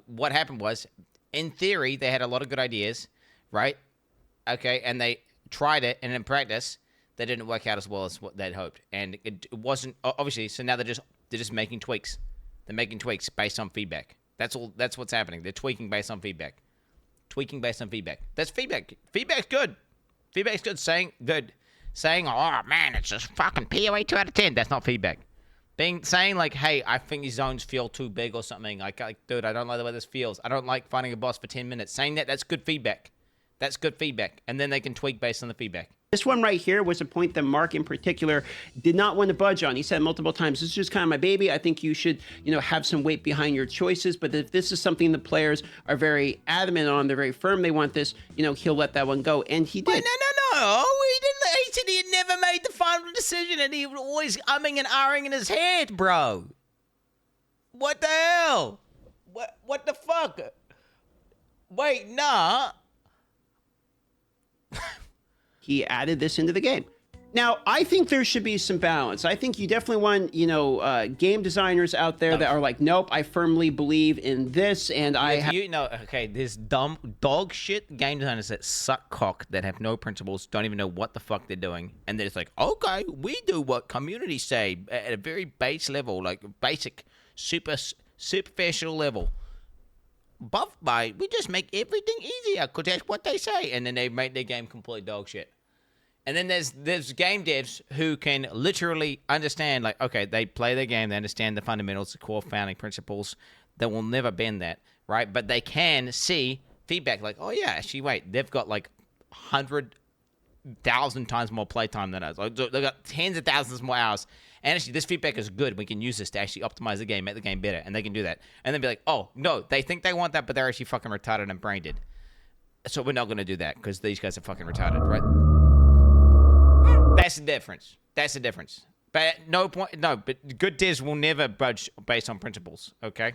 What happened was, in theory, they had a lot of good ideas, right? Okay, and they tried it, and in practice, they didn't work out as well as what they'd hoped. And it wasn't, obviously, so now they're just making tweaks. They're making tweaks based on feedback. That's all. That's what's happening. They're tweaking based on feedback. That's feedback. Feedback's good. Saying, oh, man, it's just fucking POE 2 out of 10. That's not feedback. Saying like, hey, I think these zones feel too big or something. Like, dude, I don't like the way this feels. I don't like fighting a boss for 10 minutes. Saying that's good feedback. And then they can tweak based on the feedback. This one right here was a point that Mark in particular did not want to budge on. He said multiple times, this is just kind of my baby. I think you should, have some weight behind your choices. But if this is something the players are very adamant on, they're very firm, they want this, he'll let that one go. And he did. Wait, no. He didn't. He said he had never made the final decision, and he was always umming and ahhing in his head, bro. What the hell? What the fuck? Wait, nah. He added this into the game. Now, I think there should be some balance. I think you definitely want, game designers out there that are like, nope, I firmly believe in this, and there's dumb dog shit game designers that suck cock, that have no principles, don't even know what the fuck they're doing, and they're just like, okay, we do what community say at a very base level, like basic, superficial level. buff by, we just make everything easier because that's what they say. And then they make their game complete dog shit. And then there's game devs who can literally understand, like, okay, they play their game, they understand the fundamentals, the core founding principles. They will never bend that, right? But they can see feedback like, oh, yeah, actually, wait, they've got like 100,000 times more playtime than us. Like, they've got tens of thousands more hours. And actually, this feedback is good. We can use this to actually optimize the game, make the game better. And they can do that. And then be like, oh, no, they think they want that, but they're actually fucking retarded and brain dead. So we're not going to do that because these guys are fucking retarded, right? That's the difference. That's the difference. But but good devs will never budge based on principles, okay?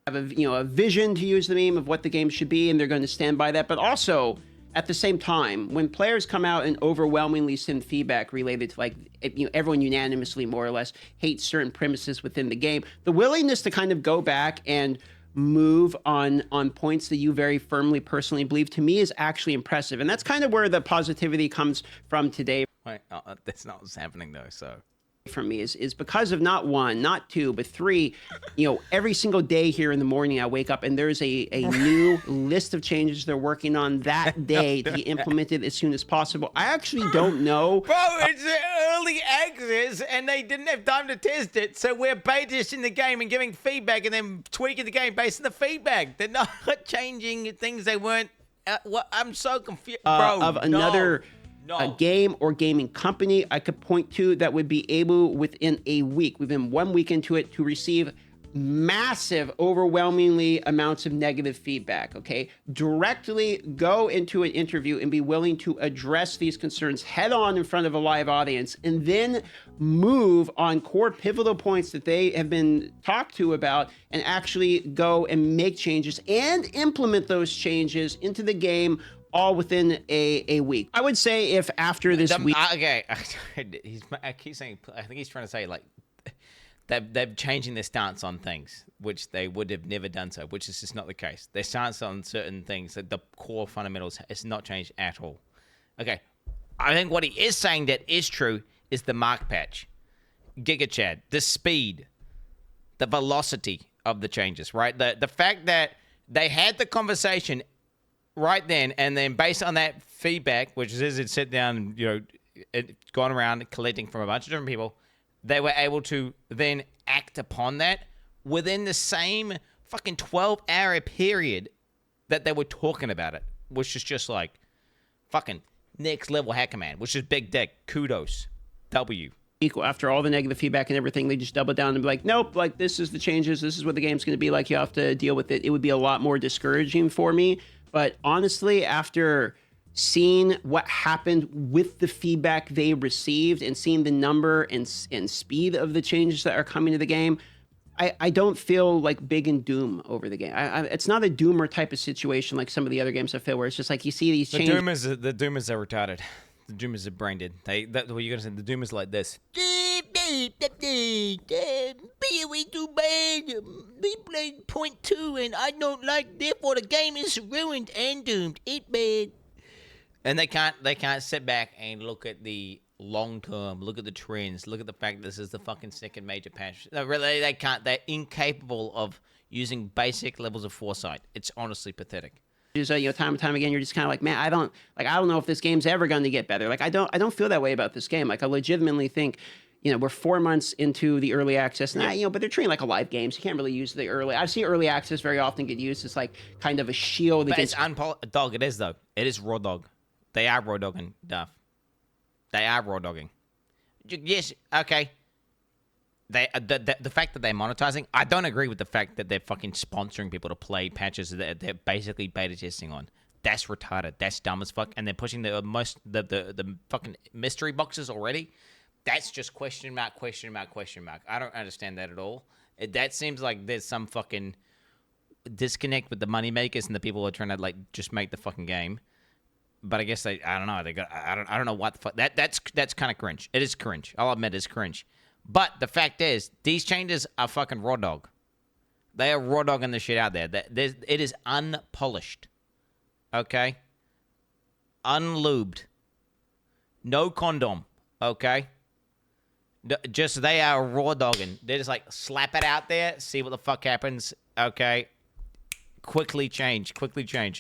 Have a vision, to use the meme, of what the game should be, and they're going to stand by that. But also, at the same time, when players come out and overwhelmingly send feedback related to, like, everyone unanimously, more or less, hates certain premises within the game, the willingness to kind of go back and move on points that you very firmly personally believe, to me, is actually impressive. And that's kind of where the positivity comes from today. Wait, that's not what's happening, though, so... From me is because of not one, not two, but three, every single day here in the morning I wake up and there's a new list of changes they're working on that day to be implemented as soon as possible. I actually don't know. Bro, it's early access and they didn't have time to test it, so we're beta testing the game and giving feedback and then tweaking the game based on the feedback. They're not changing things they weren't. I'm so confused, bro. Of another... A game or gaming company I could point to that would be able, within a week, within 1 week into it, to receive massive, overwhelmingly amounts of negative feedback, okay? Directly go into an interview and be willing to address these concerns head on in front of a live audience, and then move on core pivotal points that they have been talked to about and actually go and make changes and implement those changes into the game all within a week. I would say if after this week... Okay, I keep saying, I think he's trying to say, like, they're changing their stance on things, which they would have never done so, which is just not the case. Their stance on certain things, that the core fundamentals, has not changed at all. Okay, I think what he is saying that is true is the mark patch, CUCKSHED, the speed, the velocity of the changes, right? The fact that they had the conversation right then, and then based on that feedback, which is it sit down, it gone around collecting from a bunch of different people, they were able to then act upon that within the same fucking 12-hour period that they were talking about it, which is just like fucking next level hacker man, which is big dick. Kudos. W. Equal after all the negative feedback and everything, they just double down and be like, nope, like this is the changes, this is what the game's going to be like, you have to deal with it. It would be a lot more discouraging for me. But honestly, after seeing what happened with the feedback they received and seeing the number and speed of the changes that are coming to the game, I don't feel like big and doom over the game. It's not a doomer type of situation like some of the other games I feel, where it's just like you see these changes. The doomers are retarded. The doomers are brain dead. What you're gonna say? The doomers like this. POE too bad. We played 0.2 and I don't like, therefore the game is ruined and doomed. It bad. And they can't sit back and look at the long term, look at the trends, look at the fact that this is the fucking second major patch. No, really, they can't. They're incapable of using basic levels of foresight. It's honestly pathetic. Time and time again, you're just kind of like, man, I don't know if this game's ever going to get better. Like, I don't feel that way about this game. Like, I legitimately think, we're 4 months into the early access, and but they're treating like a live game, so you can't really use the early. I see early access very often get used as like kind of a shield but against. It's dog. It is though. It is raw dog. They are raw dogging, Duff. They are raw dogging. Yes, okay. The fact that they're monetizing, I don't agree with the fact that they're fucking sponsoring people to play patches that they're basically beta testing on. That's retarded. That's dumb as fuck. And they're pushing the fucking mystery boxes already. That's just question mark. I don't understand that at all. That seems like there's some fucking disconnect with the moneymakers and the people who are trying to like just make the fucking game. But I guess I don't know. I don't know what the fuck. That's kind of cringe. It is cringe. I'll admit it's cringe. But the fact is, these changes are fucking raw dog. They are raw dogging the shit out there. It is unpolished. Okay? Unlubed. No condom. Okay? Just they are raw dogging. They're just like, slap it out there, see what the fuck happens. Okay? quickly change.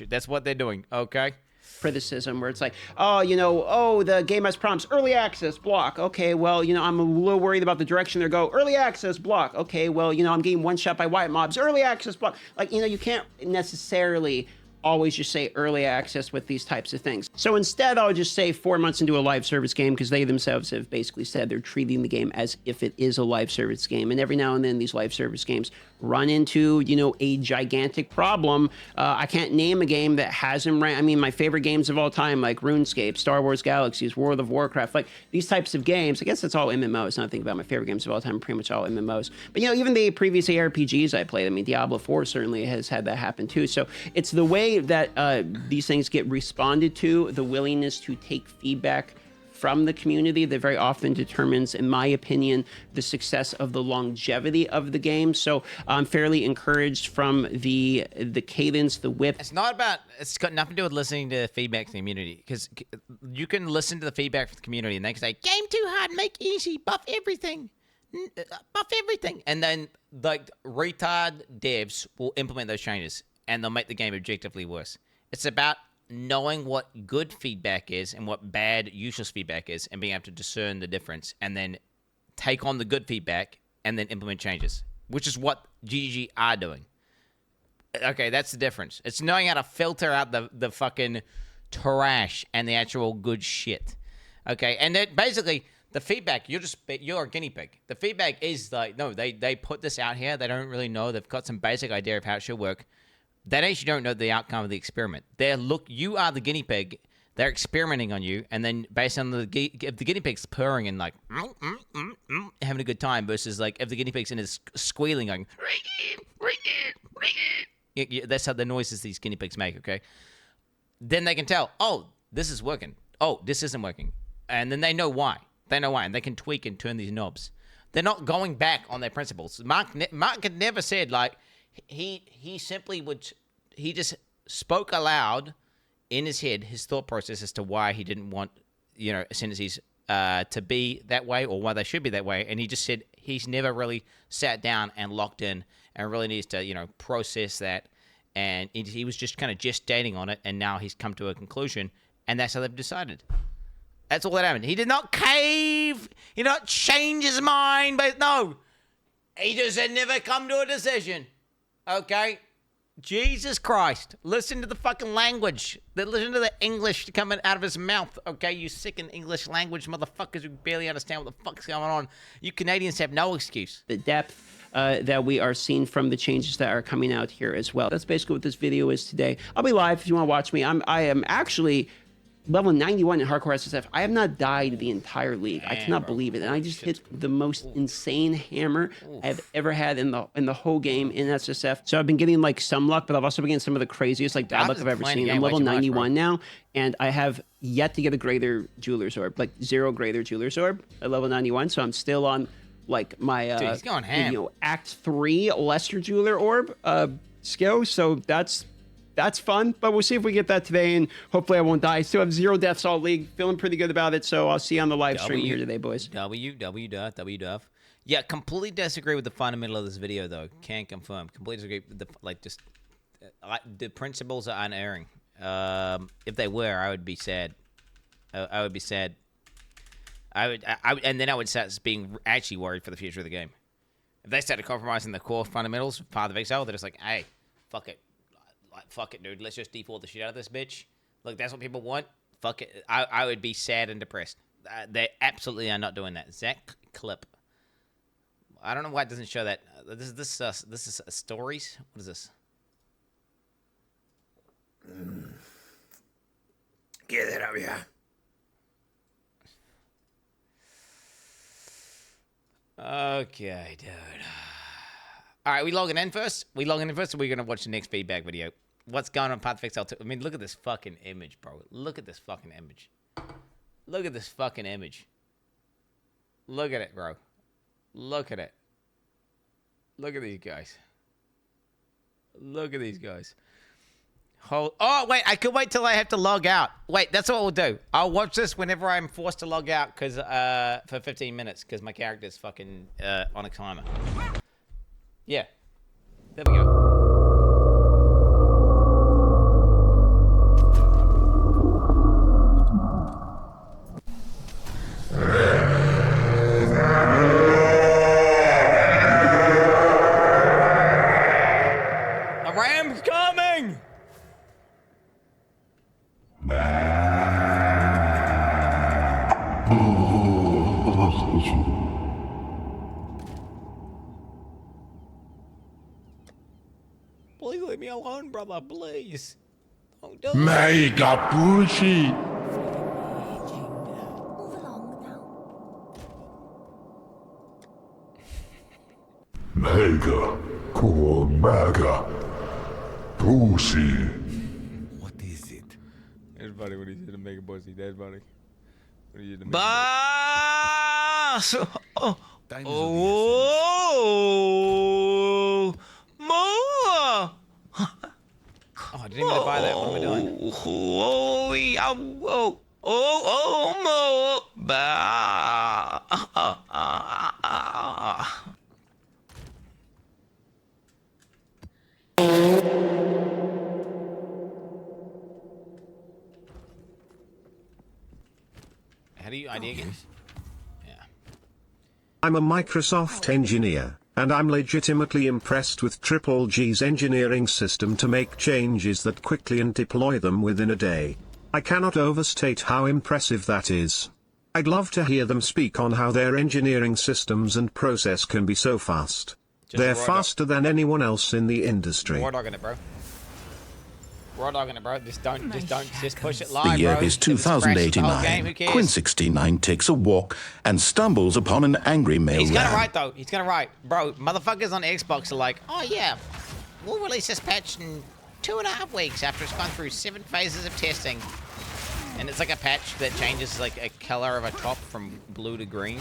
That's what they're doing, okay? Criticism where it's like, oh, you know, oh, the game has prompts, early access, block. Okay, well, you know, I'm a little worried about the direction they go. Early access, block. Okay, well, you know, I'm getting one shot by white mobs. Early access, block. Like, you know, you can't necessarily always just say early access with these types of things. So instead, I'll just say 4 months into a live service game, because they themselves have basically said they're treating the game as if it is a live service game. And every now and then these live service games run into, you know, a gigantic problem. I can't name a game that hasn't ran. I mean, my favorite games of all time, like RuneScape, Star Wars Galaxies, World of Warcraft, like these types of games. I guess that's all MMOs. Now I think about my favorite games of all time, pretty much all MMOs. But, you know, even the previous ARPGs I played, I mean, Diablo 4 certainly has had that happen too. So it's the way that these things get responded to, the willingness to take feedback from the community that very often determines, in my opinion, the success of the longevity of the game. So I'm fairly encouraged from the cadence, the whip. It's got nothing to do with listening to feedback from the community, because you can listen to the feedback from the community and they can say, game too hard, make easy, buff everything. And then like retard devs will implement those changes and they'll make the game objectively worse. It's about knowing what good feedback is and what bad, useless feedback is, and being able to discern the difference, and then take on the good feedback and then implement changes, which is what GGG are doing. Okay, that's the difference. It's knowing how to filter out the fucking trash and the actual good shit. Okay, and then basically the feedback, you're a guinea pig. The feedback is like, no, they put this out here. They don't really know. They've got some basic idea of how it should work. They actually don't know the outcome of the experiment. You are the guinea pig. They're experimenting on you, and then based on if the guinea pig's purring and like having a good time, versus like if the guinea pig's in his squealing, going, that's how the noises these guinea pigs make. Okay, then they can tell, oh, this is working. Oh, this isn't working, and then they know why. And they can tweak and turn these knobs. They're not going back on their principles. Mark had never said like. He simply he just spoke aloud in his head his thought process as to why he didn't want, you know, sentences to be that way, or why they should be that way, and he just said he's never really sat down and locked in and really needs to, you know, process that, and he was just kind of gestating on it, and now he's come to a conclusion, and that's how they've decided. That's all that happened. He did not cave, he did not change his mind, but no, he just had never come to a decision. Okay? Jesus Christ. Listen to the fucking language. Listen to the English coming out of his mouth. Okay? You sick in English language motherfuckers who barely understand what the fuck's going on. You Canadians have no excuse. The depth that we are seeing from the changes that are coming out here as well. That's basically what this video is today. I'll be live if you want to watch me. I am actually level 91 in Hardcore SSF. I have not died the entire league. I cannot believe it. And I just hit the most insane hammer I've ever had in the whole game in SSF. So I've been getting like some luck, but I've also been getting some of the craziest like bad luck I've ever seen. I'm level 91 now, and I have yet to get a Greater Jeweler's Orb, like 0 Greater Jeweler's Orb at level 91. So I'm still on like my Dude, he's going ham. You know, Act 3 Lesser Jeweler Orb skill. So that's fun, but we'll see if we get that today, and hopefully I won't die. Still have 0 deaths all league. Feeling pretty good about it, so I'll see you on the live stream here today, boys. WWF. Yeah, completely disagree with the fundamental of this video, though. Can't confirm. Completely disagree with the principles are unerring. If they were, I would be sad. I would be sad. And then I would start being actually worried for the future of the game. If they started compromising the core fundamentals of Path of Exile, they're just like, hey, fuck it. Fuck it, dude. Let's just default the shit out of this bitch. Look, that's what people want. Fuck it. I would be sad and depressed. They absolutely are not doing that. Zach clip. I don't know why it doesn't show that. This is stories. What is this? Get it out here. Okay, dude. All right, we logging in first? Or we're going to watch the next feedback video? What's going on Path of Exile 2? I mean, look at this fucking image, bro. Look at this fucking image. Look at this fucking image. Look at it, bro. Look at it. Look at these guys. Look at these guys. Oh, wait, I could wait till I have to log out. Wait, that's what we'll do. I'll watch this whenever I'm forced to log out for 15 minutes because my character's fucking on a timer. Yeah. There we go. Please leave me alone, brother. Please. Don't do it. Mega bullshit. Mega cool mega pussy. There's buddy when he said to make a pussy. There's buddy. What you did to Boss! Oh! More! Oh, I didn't even buy that. What am I doing? More! How do you ID again? I'm a Microsoft engineer, and I'm legitimately impressed with Triple G's engineering system to make changes that quickly and deploy them within a day. I cannot overstate how impressive that is. I'd love to hear them speak on how their engineering systems and process can be so fast. They're faster than anyone else in the industry. War dogging it, bro. War dogging it, bro. Just push it live, The year bro. is If it crashes the whole game, 2089. who cares? Quin69 takes a walk and stumbles upon an angry male He's gonna lamb. write though. He's gonna write, bro. Motherfuckers on Xbox are like, oh yeah, we'll release this patch in 2.5 weeks after it's gone through 7 phases of testing. And it's like a patch that changes like a color of a top from blue to green.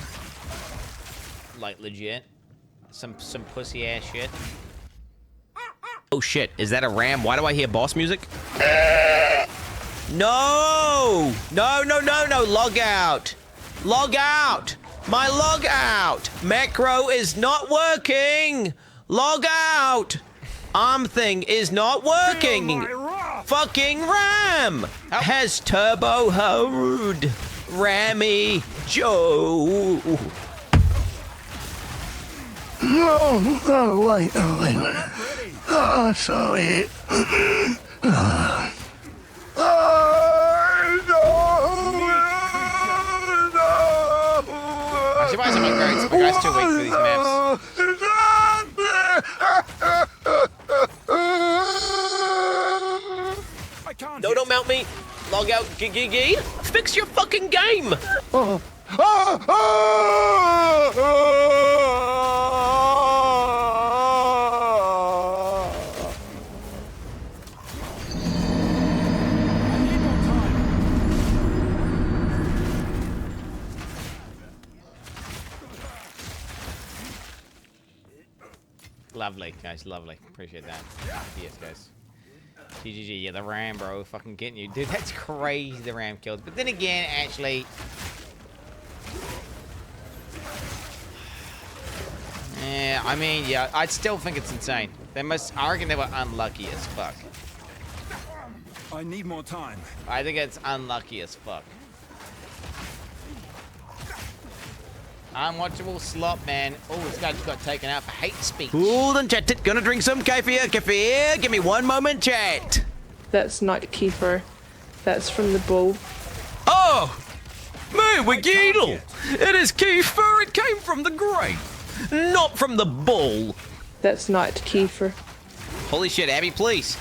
Like legit. Some pussy ass shit. Oh shit, is that a ram? Why do I hear boss music? No! No, log out! Log out! My log out! Macro is not working! Log out! Arm thing is not working! Fucking RAM! Has turbo hoed! Rammy Joe! No, wait. Oh, sorry. I'm surprised my guy's too weak for these maps. No, don't mount me. Log out, giggy. Fix your fucking game. Lovely, guys, lovely. Appreciate that. Yes, guys. GGG, yeah, the ram, bro, fucking getting you. Dude, that's crazy, the ram kills. But then again, actually... Yeah, I mean, yeah, I still think it's insane. I reckon they were unlucky as fuck. I need more time. I think it's unlucky as fuck. Unwatchable slop, man. Oh, this guy just got taken out for hate speech. Cool and chatted. Gonna drink some kefir. Give me one moment, chat. That's not kefir. That's from the bull. Oh! Man, we're Geedle! It is kefir. It came from the grape, not from the bull. That's not kefir. Holy shit, Abby, please.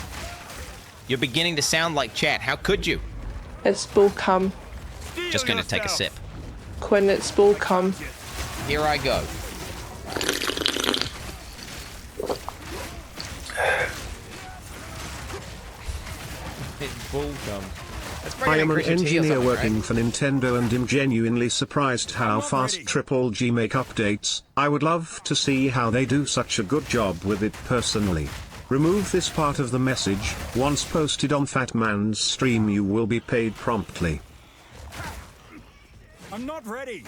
You're beginning to sound like chat. How could you? It's bull cum. Just gonna take a sip. Quin, it's bull cum. Here I go. Bull cum. I am an engineer working for Nintendo and am genuinely surprised how fast Triple G make updates. I would love to see how they do such a good job with it personally. Remove this part of the message. Once posted on Fat Man's stream, you will be paid promptly. I'm not ready.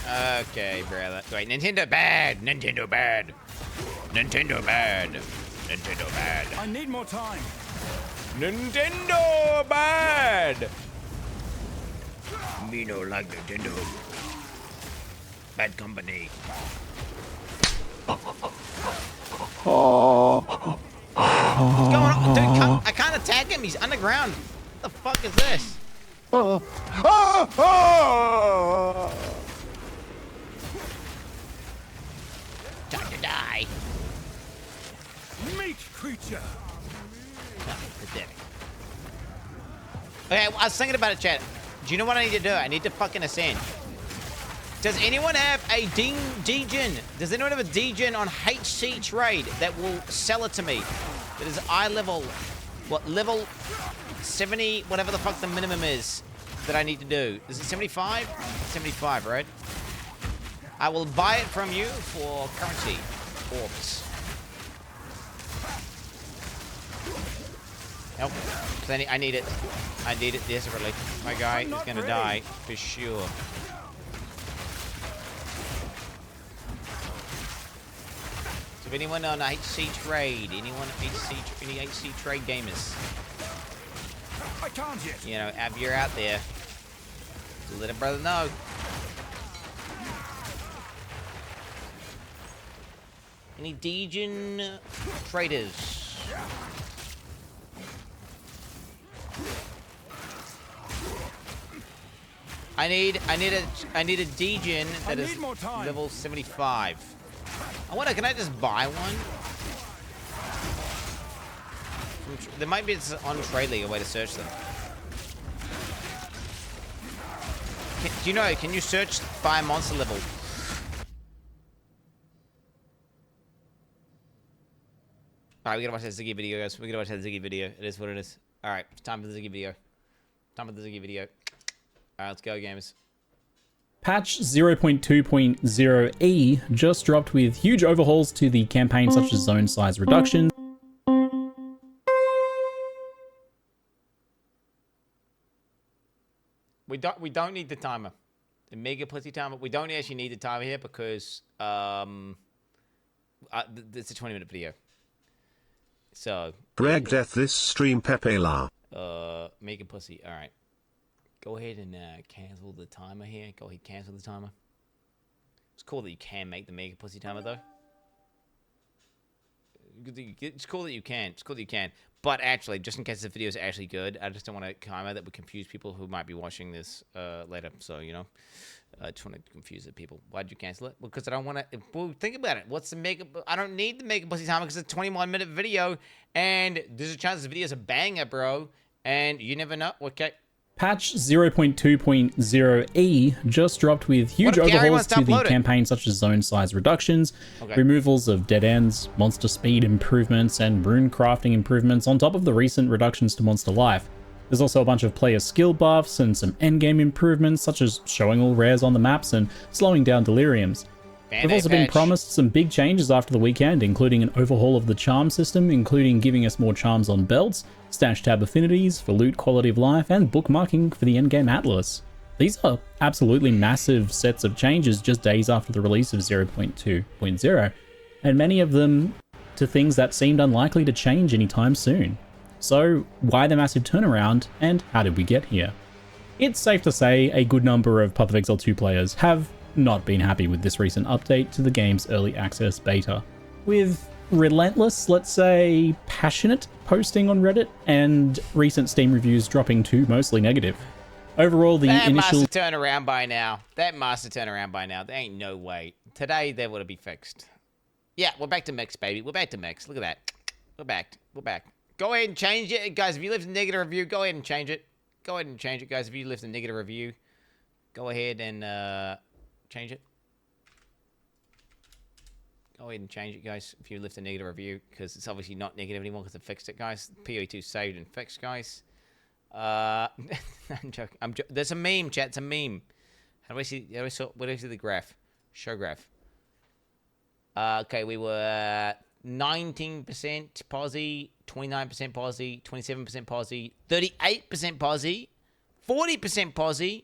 Okay, brother. Wait, Nintendo bad. Nintendo bad. Nintendo bad. Nintendo bad. I need more time. Nintendo bad. Me no like Nintendo. Bad company. him. He's underground. What the fuck is this? Oh. Time to die. Meat creature. Pathetic. Okay, I was thinking about it, chat. Do you know what I need to do? I need to fucking ascend. Does anyone have a degen? Does anyone have a degen on HC trade that will sell it to me? That is eye level. What, level 70, whatever the fuck the minimum is that I need to do. Is it 75? 75, right? I will buy it from you for currency. Orbs. Nope. I need it. I need it desperately. My guy is gonna die for sure. So if anyone on HC trade, any HC trade gamers, I can't yet. you know, if you're out there, let a brother know. Any degen traders? I need a degen that is level 75. I wonder, can I just buy one? There might be on Trade League a way to search them. Do you know? Can you search by monster level? Alright, we gotta watch that Ziggy video, guys. We gotta watch that Ziggy video. It is what it is. Alright, time for the Ziggy video. Time for the Ziggy video. Alright, let's go, gamers. Patch 0.2.0e just dropped with huge overhauls to the campaign, such as zone size reduction. We don't need the timer. The mega pussy timer. We don't actually need the timer here because it's a 20-minute video. So Greg Death this stream Pepe La. Mega pussy. All right. Go ahead and cancel the timer here. Go ahead, cancel the timer. It's cool that you can make the mega pussy timer though. It's cool that you can. It's cool that you can. But actually, just in case the video is actually good, I just don't want a timer that would confuse people who might be watching this later. So, you know, I just want to confuse the people. Why'd you cancel it? Well, because I don't want to. Well, think about it. What's the mega? I don't need the mega pussy timer because it's a 21-minute video, and there's a chance this video is a banger, bro. And you never know. Okay. Patch 0.2.0e just dropped with huge overhauls to the campaign, such as zone size reductions, removals of dead ends, monster speed improvements, and rune crafting improvements, on top of the recent reductions to monster life. There's also a bunch of player skill buffs and some endgame improvements, such as showing all rares on the maps and slowing down deliriums. We've also been promised some big changes after the weekend, including an overhaul of the charm system, including giving us more charms on belts, stash tab affinities for loot quality of life, and bookmarking for the endgame atlas. These are absolutely massive sets of changes just days after the release of 0.2.0, and many of them to things that seemed unlikely to change anytime soon. So why the massive turnaround, and how did we get here? It's safe to say a good number of Path of Exile 2 players have not been happy with this recent update to the game's early access beta. With relentless, let's say passionate posting on Reddit, and recent Steam reviews dropping to mostly negative. Overall, the that initial... must have turned around by now. That must have turned around by now. There ain't no way. Today, they would have been fixed. Yeah, we're back to mix, baby. We're back to mix. Look at that. We're back. We're back. Go ahead and change it. Guys, if you left a negative review, go ahead and change it. Go ahead and change it, guys. If you left a negative review, go ahead and change it. Go ahead and change it, guys, if you left a negative review, because it's obviously not negative anymore because I fixed it, guys. POE2 saved and fixed, guys. I'm joking. There's a meme, chat. It's a meme. How do I see? Where do I see the graph? Show graph. Okay, we were 19% posi, 29% posi, 27% posi, 38% posi, 40% posi,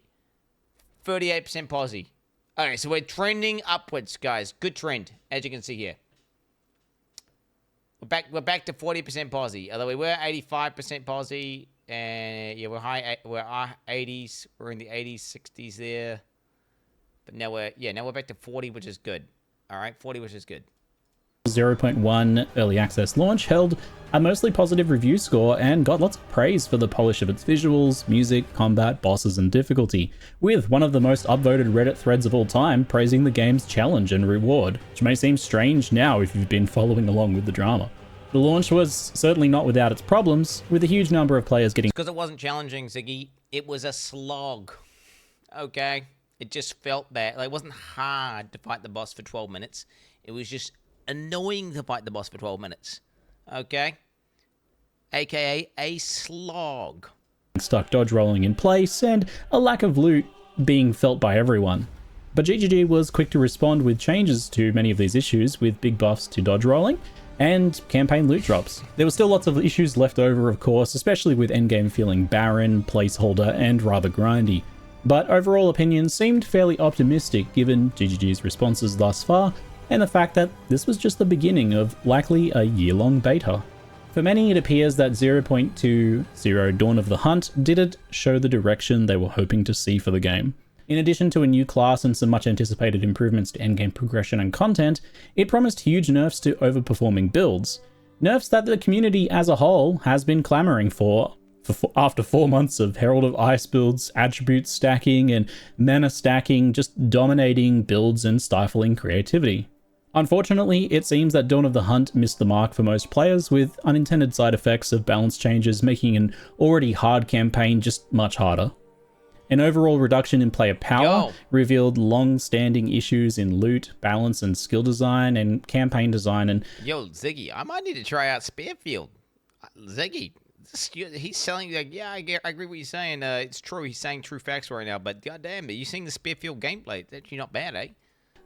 38% posi. Okay, so we're trending upwards, guys. Good trend, as you can see here. We're back to 40% posi. Although we were 85% posi, and yeah, we're 80s. We're in the 80s, 60s there. But now we're back to 40, which is good. All right, 40, which is good. 0.1 early access launch held a mostly positive review score and got lots of praise for the polish of its visuals, music, combat, bosses, and difficulty, with one of the most upvoted Reddit threads of all time praising the game's challenge and reward, which may seem strange now if you've been following along with the drama. The launch was certainly not without its problems, with a huge number of players getting— Because it wasn't challenging, Ziggy. It was a slog. Okay? It just felt bad. Like, it wasn't hard to fight the boss for 12 minutes. It was just annoying to fight the boss for 12 minutes. Okay? AKA a slog. Stuck dodge rolling in place, and a lack of loot being felt by everyone. But GGG was quick to respond with changes to many of these issues, with big buffs to dodge rolling and campaign loot drops. There were still lots of issues left over, of course, especially with endgame feeling barren, placeholder, and rather grindy. But overall opinions seemed fairly optimistic given GGG's responses thus far, and the fact that this was just the beginning of likely a year-long beta. For many, it appears that 0.20 Dawn of the Hunt didn't show the direction they were hoping to see for the game. In addition to a new class and some much anticipated improvements to endgame progression and content, it promised huge nerfs to overperforming builds. Nerfs that the community as a whole has been clamoring for after 4 months of Herald of Ice builds, attribute stacking, and mana stacking just dominating builds and stifling creativity. Unfortunately, it seems that Dawn of the Hunt missed the mark for most players, with unintended side effects of balance changes making an already hard campaign just much harder. An overall reduction in player power revealed long-standing issues in loot, balance, and skill design, and campaign design, and— Yo, Ziggy, I might need to try out Spearfield. Ziggy, he's selling, like, yeah, I agree with you saying. It's true, he's saying true facts right now, but goddamn, are you seeing the Spearfield gameplay? It's actually not bad, eh?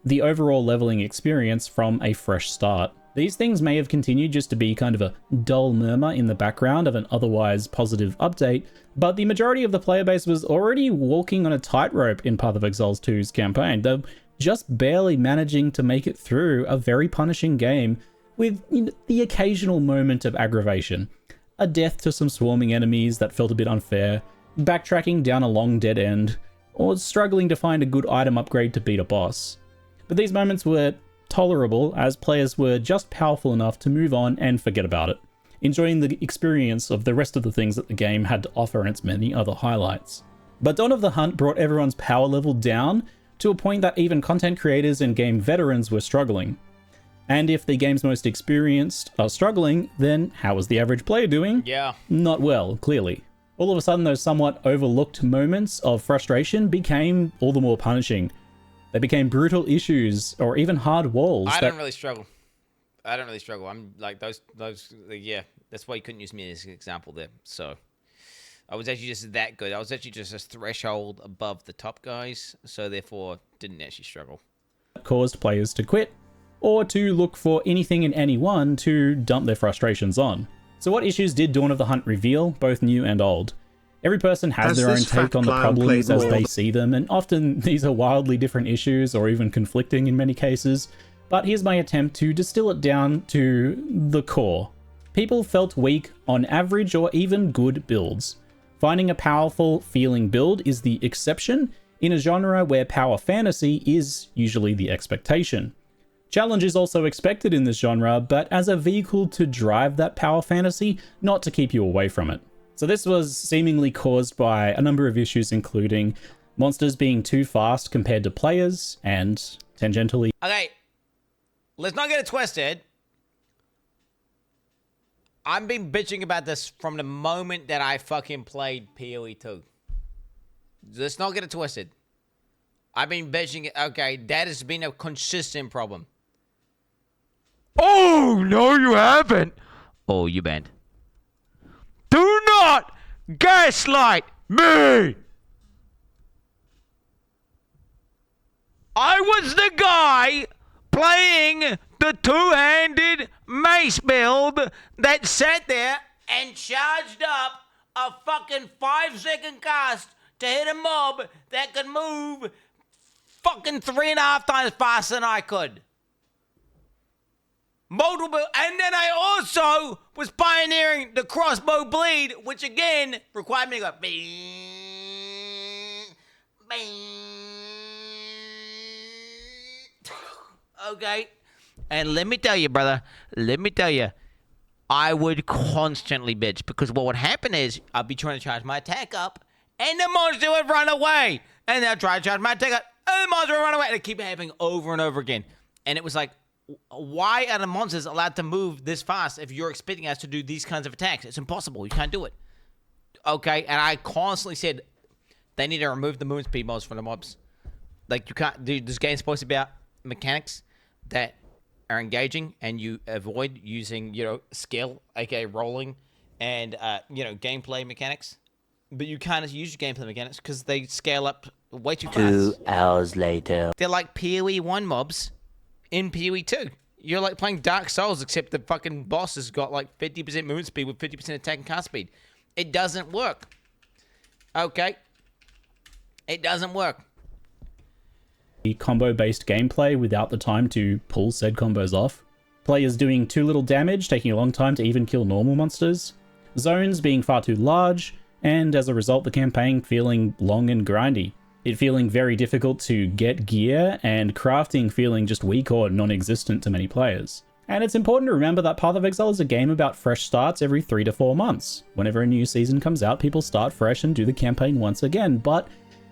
The overall leveling experience from a fresh start. These things may have continued just to be kind of a dull murmur in the background of an otherwise positive update, but the majority of the player base was already walking on a tightrope in Path of Exile 2's campaign. They're just barely managing to make it through a very punishing game with the occasional moment of aggravation. A death to some swarming enemies that felt a bit unfair, backtracking down a long dead end, or struggling to find a good item upgrade to beat a boss. But these moments were tolerable as players were just powerful enough to move on and forget about it, enjoying the experience of the rest of the things that the game had to offer and its many other highlights. But Dawn of the Hunt brought everyone's power level down to a point that even content creators and game veterans were struggling. And if the game's most experienced are struggling, then how is the average player doing? Yeah. Not well, clearly. All of a sudden, those somewhat overlooked moments of frustration became all the more punishing. They became brutal issues or even hard walls. I don't really struggle. I'm like those, yeah, that's why you couldn't use me as an example there. So I was actually just that good. I was actually just a threshold above the top guys, so therefore didn't actually struggle. Caused players to quit or to look for anything and anyone to dump their frustrations on. So what issues did Dawn of the Hunt reveal, both new and old? Every person has their own take on the problems as they see them, and often these are wildly different issues or even conflicting in many cases. But here's my attempt to distill it down to the core. People felt weak on average or even good builds. Finding a powerful feeling build is the exception in a genre where power fantasy is usually the expectation. Challenge is also expected in this genre, but as a vehicle to drive that power fantasy, not to keep you away from it. So this was seemingly caused by a number of issues, including monsters being too fast compared to players, and tangentially— Okay, let's not get it twisted. I've been bitching about this from the moment that I fucking played POE 2. Let's not get it twisted. I've been bitching. Okay, that has been a consistent problem. Oh, no, you haven't. Oh, you banned. Do not gaslight me! I was the guy playing the two-handed mace build that sat there And charged up a fucking 5-second cast to hit a mob that could move fucking 3.5 times faster than I could. Multiple, and then I also was pioneering the crossbow bleed, which again required me to go bing, bing. Okay, And let me tell you, brother, let me tell you, I would constantly bitch because what would happen is I'd be trying to charge my attack up and the monster would run away. And then I'd try to charge my attack up and the monster would run away. And it keep happening over and over again. And it was like, why are the monsters allowed to move this fast if you're expecting us to do these kinds of attacks? It's impossible. You can't do it. Okay, and I constantly said they need to remove the movement speed mods from the mobs. Like, you can't, dude, this game's supposed to be about mechanics that are engaging and you avoid using, you know, skill, aka rolling, and, you know, gameplay mechanics. But you can't use gameplay mechanics because they scale up way too fast. 2 hours later. They're like POE 1 mobs in POE 2. You're like playing Dark Souls, except the fucking boss has got like 50% movement speed with 50% attack and cast speed. It doesn't work. Okay? It doesn't work. Combo-based gameplay without the time to pull said combos off. Players doing too little damage, taking a long time to even kill normal monsters. Zones being far too large, and as a result the campaign feeling long and grindy. It feeling very difficult to get gear, and crafting feeling just weak or non-existent to many players. And it's important to remember that Path of Exile is a game about fresh starts every 3 to 4 months. Whenever a new season comes out, people start fresh and do the campaign once again, but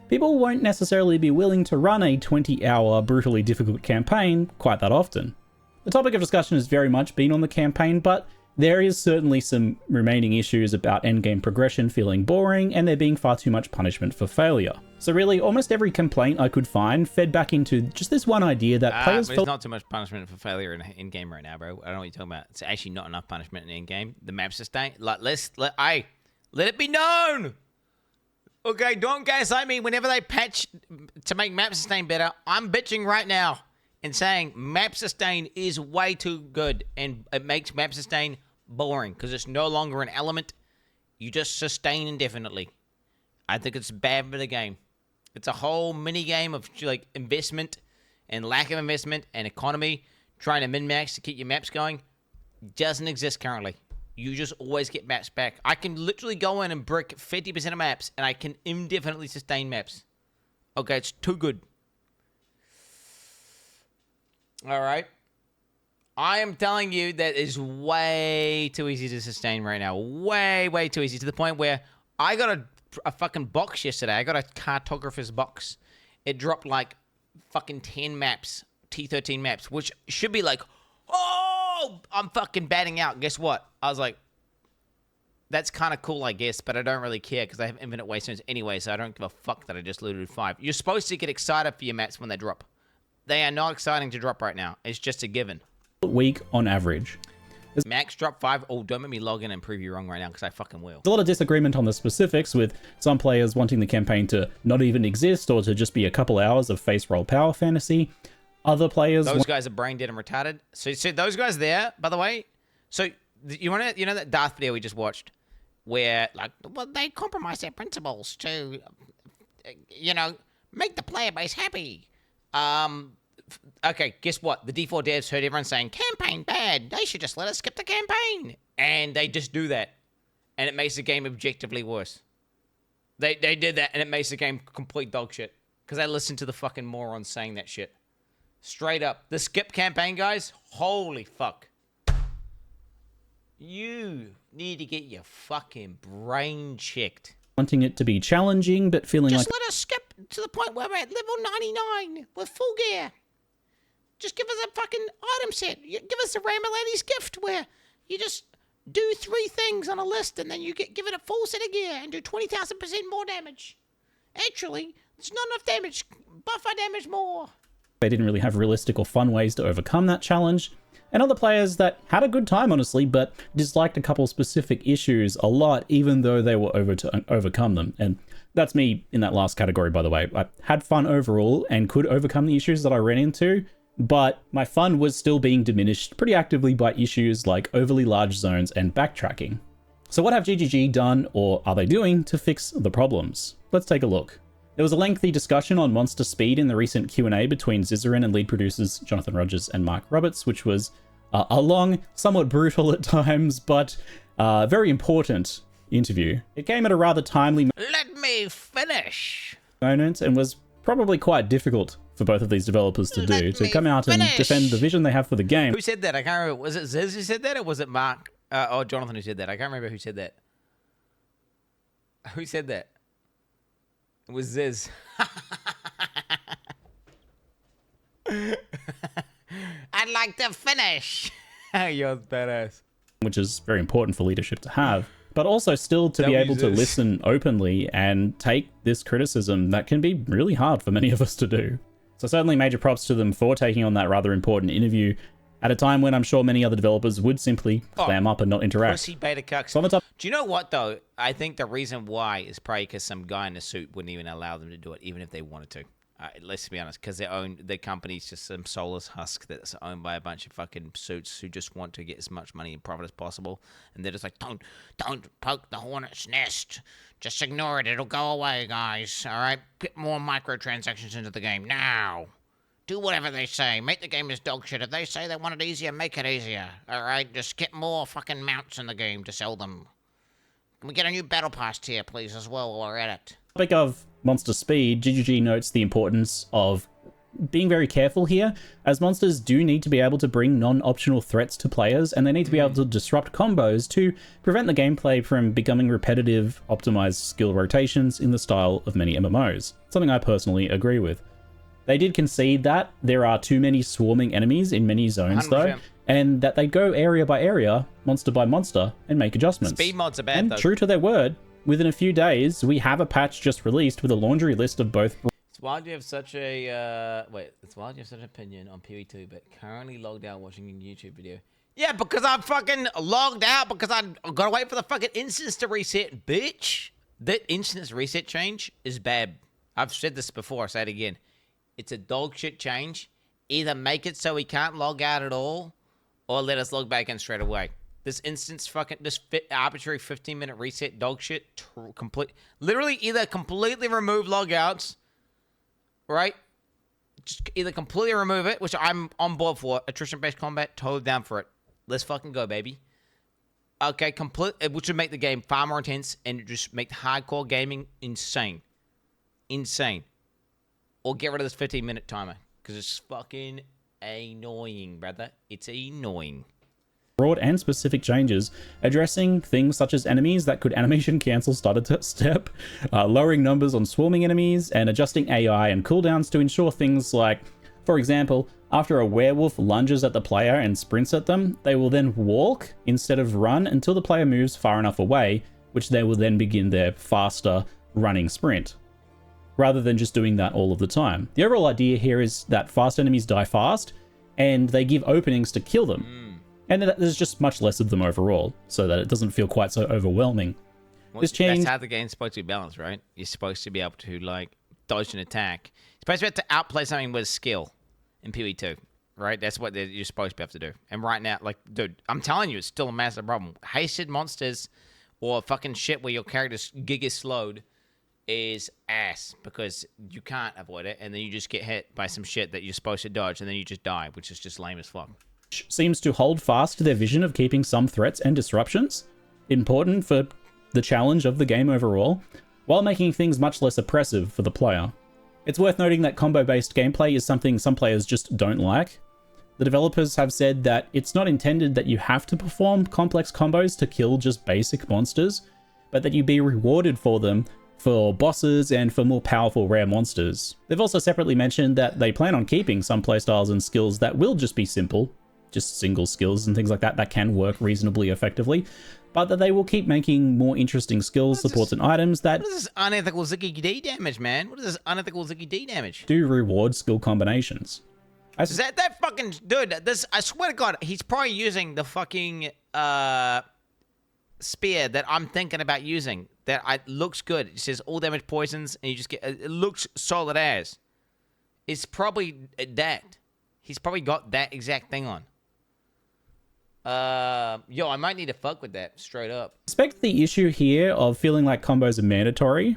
people won't necessarily be willing to run a 20-hour brutally difficult campaign quite that often. The topic of discussion has very much been on the campaign, but there is certainly some remaining issues about endgame progression feeling boring and there being far too much punishment for failure. So really, almost every complaint I could find fed back into just this one idea that players felt... There's not too much punishment for failure in-game right now, bro. I don't know what you're talking about. It's actually not enough punishment in in-game. The map sustain... Like, let it be known! Okay, don't gaslight me whenever they patch to make map sustain better. I'm bitching right now and saying map sustain is way too good and it makes map sustain boring because it's no longer an element. You just sustain indefinitely. I think it's bad for the game. It's a whole mini game of like investment and lack of investment and economy, trying to min-max to keep your maps going. Doesn't exist currently. You just always get maps back. I can literally go in and brick 50% of maps, and I can indefinitely sustain maps. Okay, it's too good. All right. I am telling you that is way too easy to sustain right now. Way, way too easy. To the point where I got a fucking box yesterday. I got a cartographer's box. It dropped like fucking 10 maps. T13 maps, which should be like, oh, I'm fucking batting out. Guess what? I was like, that's kind of cool, I guess, but I don't really care because I have infinite waystones anyway, so I don't give a fuck that I just looted 5. You're supposed to get excited for your maps when they drop. They are not exciting to drop right now. It's just a given. Week on average. Max drop 5. Oh, don't make me log in and prove you wrong right now because I fucking will. There's a lot of disagreement on the specifics, with some players wanting the campaign to not even exist or to just be a couple hours of face roll power fantasy. Other players... Those guys are brain dead and retarded. So those guys there, by the way, so you know that Darth video we just watched where, like, well, they compromise their principles to, you know, make the player base happy. Okay, guess what? The D4 devs heard everyone saying, campaign bad. They should just let us skip the campaign. And they just do that. And it makes the game objectively worse. They did that, and it makes the game complete dog shit. Because I listened to the fucking morons saying that shit. Straight up. The skip campaign, guys, holy fuck. You need to get your fucking brain checked. Wanting it to be challenging, but feeling just let us skip to the point where we're at level 99 with full gear. Just give us a fucking item set. Give us a Rambler Lady's gift where you just do 3 things on a list and then you give it a full set of gear and do 20,000% more damage. Actually, it's not enough damage. Buff our damage more. They didn't really have realistic or fun ways to overcome that challenge. And other players that had a good time, honestly, but disliked a couple specific issues a lot, even though they were able to overcome them. And that's me in that last category, by the way. I had fun overall and could overcome the issues that I ran into, but my fun was still being diminished pretty actively by issues like overly large zones and backtracking. So what have GGG done, or are they doing, to fix the problems? Let's take a look. There was a lengthy discussion on monster speed in the recent Q&A between Zizarin and lead producers Jonathan Rogers and Mark Roberts, which was a long, somewhat brutal at times, but very important interview. It came at a rather timely Let me finish. moment and was probably quite difficult for both of these developers to do, to come out and defend the vision they have for the game. Who said that? I can't remember. Was it Ziz who said that, or was it Mark or Jonathan who said that? I can't remember who said that. Who said that? It was Ziz. I'd like to finish. You're badass. Which is very important for leadership to have, but also still to be able to listen openly and take this criticism that can be really hard for many of us to do. So certainly major props to them for taking on that rather important interview at a time when I'm sure many other developers would simply clam up and not interact. Pussy beta cucks. So on the top, do you know what, though? I think the reason why is probably because some guy in a suit wouldn't even allow them to do it, even if they wanted to. Let's be honest, because their company's just some soulless husk that's owned by a bunch of fucking suits who just want to get as much money and profit as possible. And they're just like, don't poke the hornet's nest. Just ignore it. It'll go away, guys. All right? Get more microtransactions into the game now. Do whatever they say. Make the game as dog shit. If they say they want it easier, make it easier. Alright? Just get more fucking mounts in the game to sell them. Can we get a new battle pass tier, please, as well, while we're at it? Topic of monster speed, GGG notes the importance of being very careful here, as monsters do need to be able to bring non-optional threats to players, and they need to be able to disrupt combos to prevent the gameplay from becoming repetitive, optimized skill rotations in the style of many MMOs. Something I personally agree with. They did concede that there are too many swarming enemies in many zones, 100%. Though, and that they go area by area, monster by monster, and make adjustments. Speed mods are bad, and though. True to their word, within a few days, we have a patch just released with a laundry list of both. It's wild you have such a it's wild you have such an opinion on POE 2, but currently logged out watching a YouTube video. Yeah, because I'm fucking logged out because I gotta wait for the fucking instance to reset, bitch. That instance reset change is bad. I've said this before. I'll say it again. It's a dog shit change. Either make it so we can't log out at all, or let us log back in straight away. This instance fucking, this arbitrary 15-minute reset dog shit, literally either completely remove logouts, right? Just either completely remove it, which I'm on board for. Attrition-based combat, totally down for it. Let's fucking go, baby. Okay, which would make the game far more intense and just make hardcore gaming insane. Insane. Or get rid of this 15-minute timer, because it's fucking annoying, brother. It's annoying. Broad and specific changes addressing things such as enemies that could animation cancel starter step, lowering numbers on swarming enemies, and adjusting AI and cooldowns to ensure things like, for example, after a werewolf lunges at the player and sprints at them, they will then walk instead of run until the player moves far enough away, which they will then begin their faster running sprint, rather than just doing that all of the time. The overall idea here is that fast enemies die fast, and they give openings to kill them. And there's just much less of them overall, so that it doesn't feel quite so overwhelming. Well, this change... That's how the game's supposed to be balanced, right? You're supposed to be able to, like, dodge an attack. You're supposed to be able to outplay something with skill in POE 2, right? That's what you're supposed to be able to do. And right now, like, dude, I'm telling you, it's still a massive problem. Hasted monsters or fucking shit where your character's gig is slowed is ass, because you can't avoid it, and then you just get hit by some shit that you're supposed to dodge, and then you just die, which is just lame as fuck. Seems to hold fast to their vision of keeping some threats and disruptions important for the challenge of the game overall, while making things much less oppressive for the player. It's worth noting that combo-based gameplay is something some players just don't like. The developers have said that it's not intended that you have to perform complex combos to kill just basic monsters, but that you be rewarded for them for bosses and for more powerful rare monsters. They've also separately mentioned that they plan on keeping some playstyles and skills that will just be simple, just single skills and things like that can work reasonably effectively, but that they will keep making more interesting skills, supports, and items that... What is this unethical Ziggy D damage, man? What is this unethical Ziggy D damage? Do reward skill combinations. Is that fucking... Dude, this... I swear to God, he's probably using the fucking spear that I'm thinking about using. That looks good. It says all damage poisons, and you just get... It looks solid as. It's probably that. He's probably got that exact thing on. Yo, I might need to fuck with that, straight up. I suspect the issue here of feeling like combos are mandatory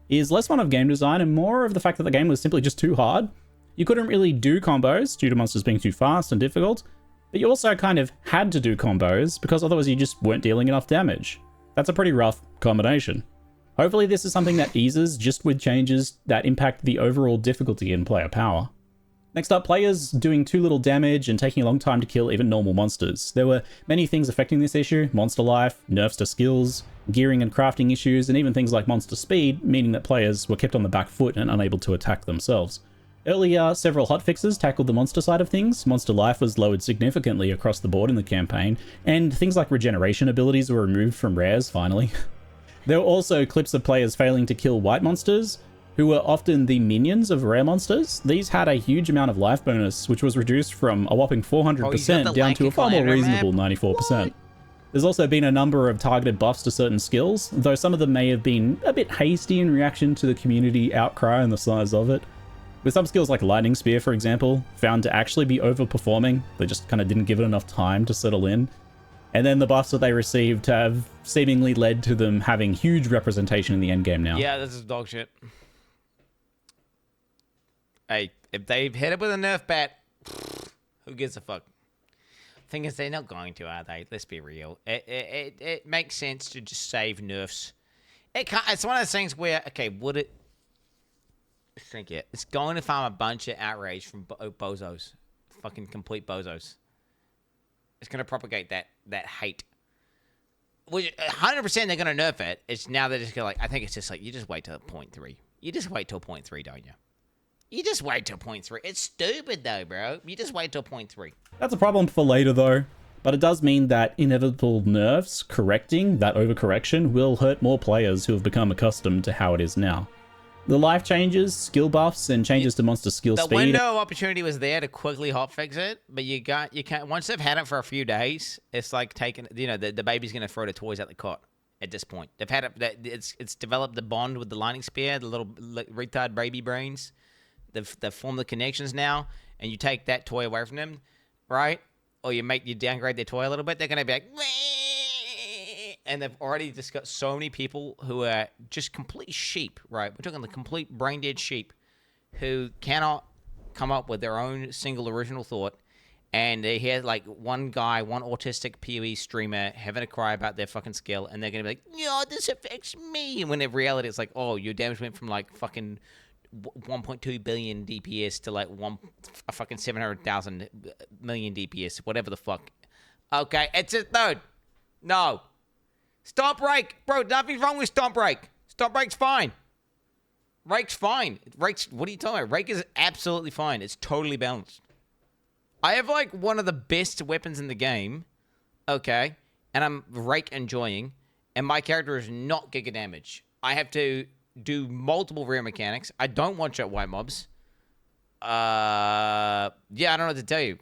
is less one of game design and more of the fact that the game was simply just too hard. You couldn't really do combos due to monsters being too fast and difficult, but you also kind of had to do combos because otherwise you just weren't dealing enough damage. That's a pretty rough combination. Hopefully this is something that eases just with changes that impact the overall difficulty in player power. Next up, players doing too little damage and taking a long time to kill even normal monsters. There were many things affecting this issue: monster life, nerfs to skills, gearing and crafting issues, and even things like monster speed, meaning that players were kept on the back foot and unable to attack themselves. Earlier, several hotfixes tackled the monster side of things. Monster life was lowered significantly across the board in the campaign, and things like regeneration abilities were removed from rares, finally. There were also clips of players failing to kill white monsters, who were often the minions of rare monsters. These had a huge amount of life bonus, which was reduced from a whopping 400% down to a far more reasonable 94%. There's also been a number of targeted buffs to certain skills, though some of them may have been a bit hasty in reaction to the community outcry and the size of it. With some skills like Lightning Spear, for example, found to actually be overperforming. They just kind of didn't give it enough time to settle in. And then the buffs that they received have seemingly led to them having huge representation in the endgame now. Yeah, this is dog shit. Hey, if they've hit it with a nerf bat, who gives a fuck? Thing is, they're not going to, are they? Let's be real. It makes sense to just save nerfs. It's one of those things where, okay, would it... Think it. It's going to farm a bunch of outrage from bozos. Fucking complete bozos. It's going to propagate that hate. Which 100% they're going to nerf it. It's now they're just going to, like, I think it's just like, you just wait till 0.3. You just wait till 0.3, don't you? You just wait till 0.3. It's stupid though, bro. You just wait till 0.3. That's a problem for later though. But it does mean that inevitable nerfs correcting that overcorrection will hurt more players who have become accustomed to how it is now. The life changes, skill buffs, and changes to monster skill speed. The window of opportunity was there to quickly hotfix it, but you can't. Once they've had it for a few days, it's like taking, you know, the baby's gonna throw the toys out the cot. At this point, they've had it. It's developed the bond with the lightning spear, the little retard baby brains. They've formed the connections now, and you take that toy away from them, right? Or you downgrade their toy a little bit. They're gonna be like, and they've already just got so many people who are just complete sheep, right? We're talking the complete brain-dead sheep who cannot come up with their own single original thought. And they hear like one autistic POE streamer having a cry about their fucking skill, and they're going to be like, yo, this affects me. And when in reality, it's like, oh, your damage went from like fucking 1.2 billion DPS to like a fucking 700,000 million DPS, whatever the fuck. Okay, it's just, no. Stomp Rake, bro, nothing's wrong with Stomp Rake. Stomp Rake's fine. Rake's fine. What are you talking about? Rake is absolutely fine. It's totally balanced. I have like one of the best weapons in the game, okay, and I'm Rake enjoying, and my character is not Giga damage. I have to do multiple rear mechanics. I don't one-shot white mobs. Yeah, I don't know what to tell you.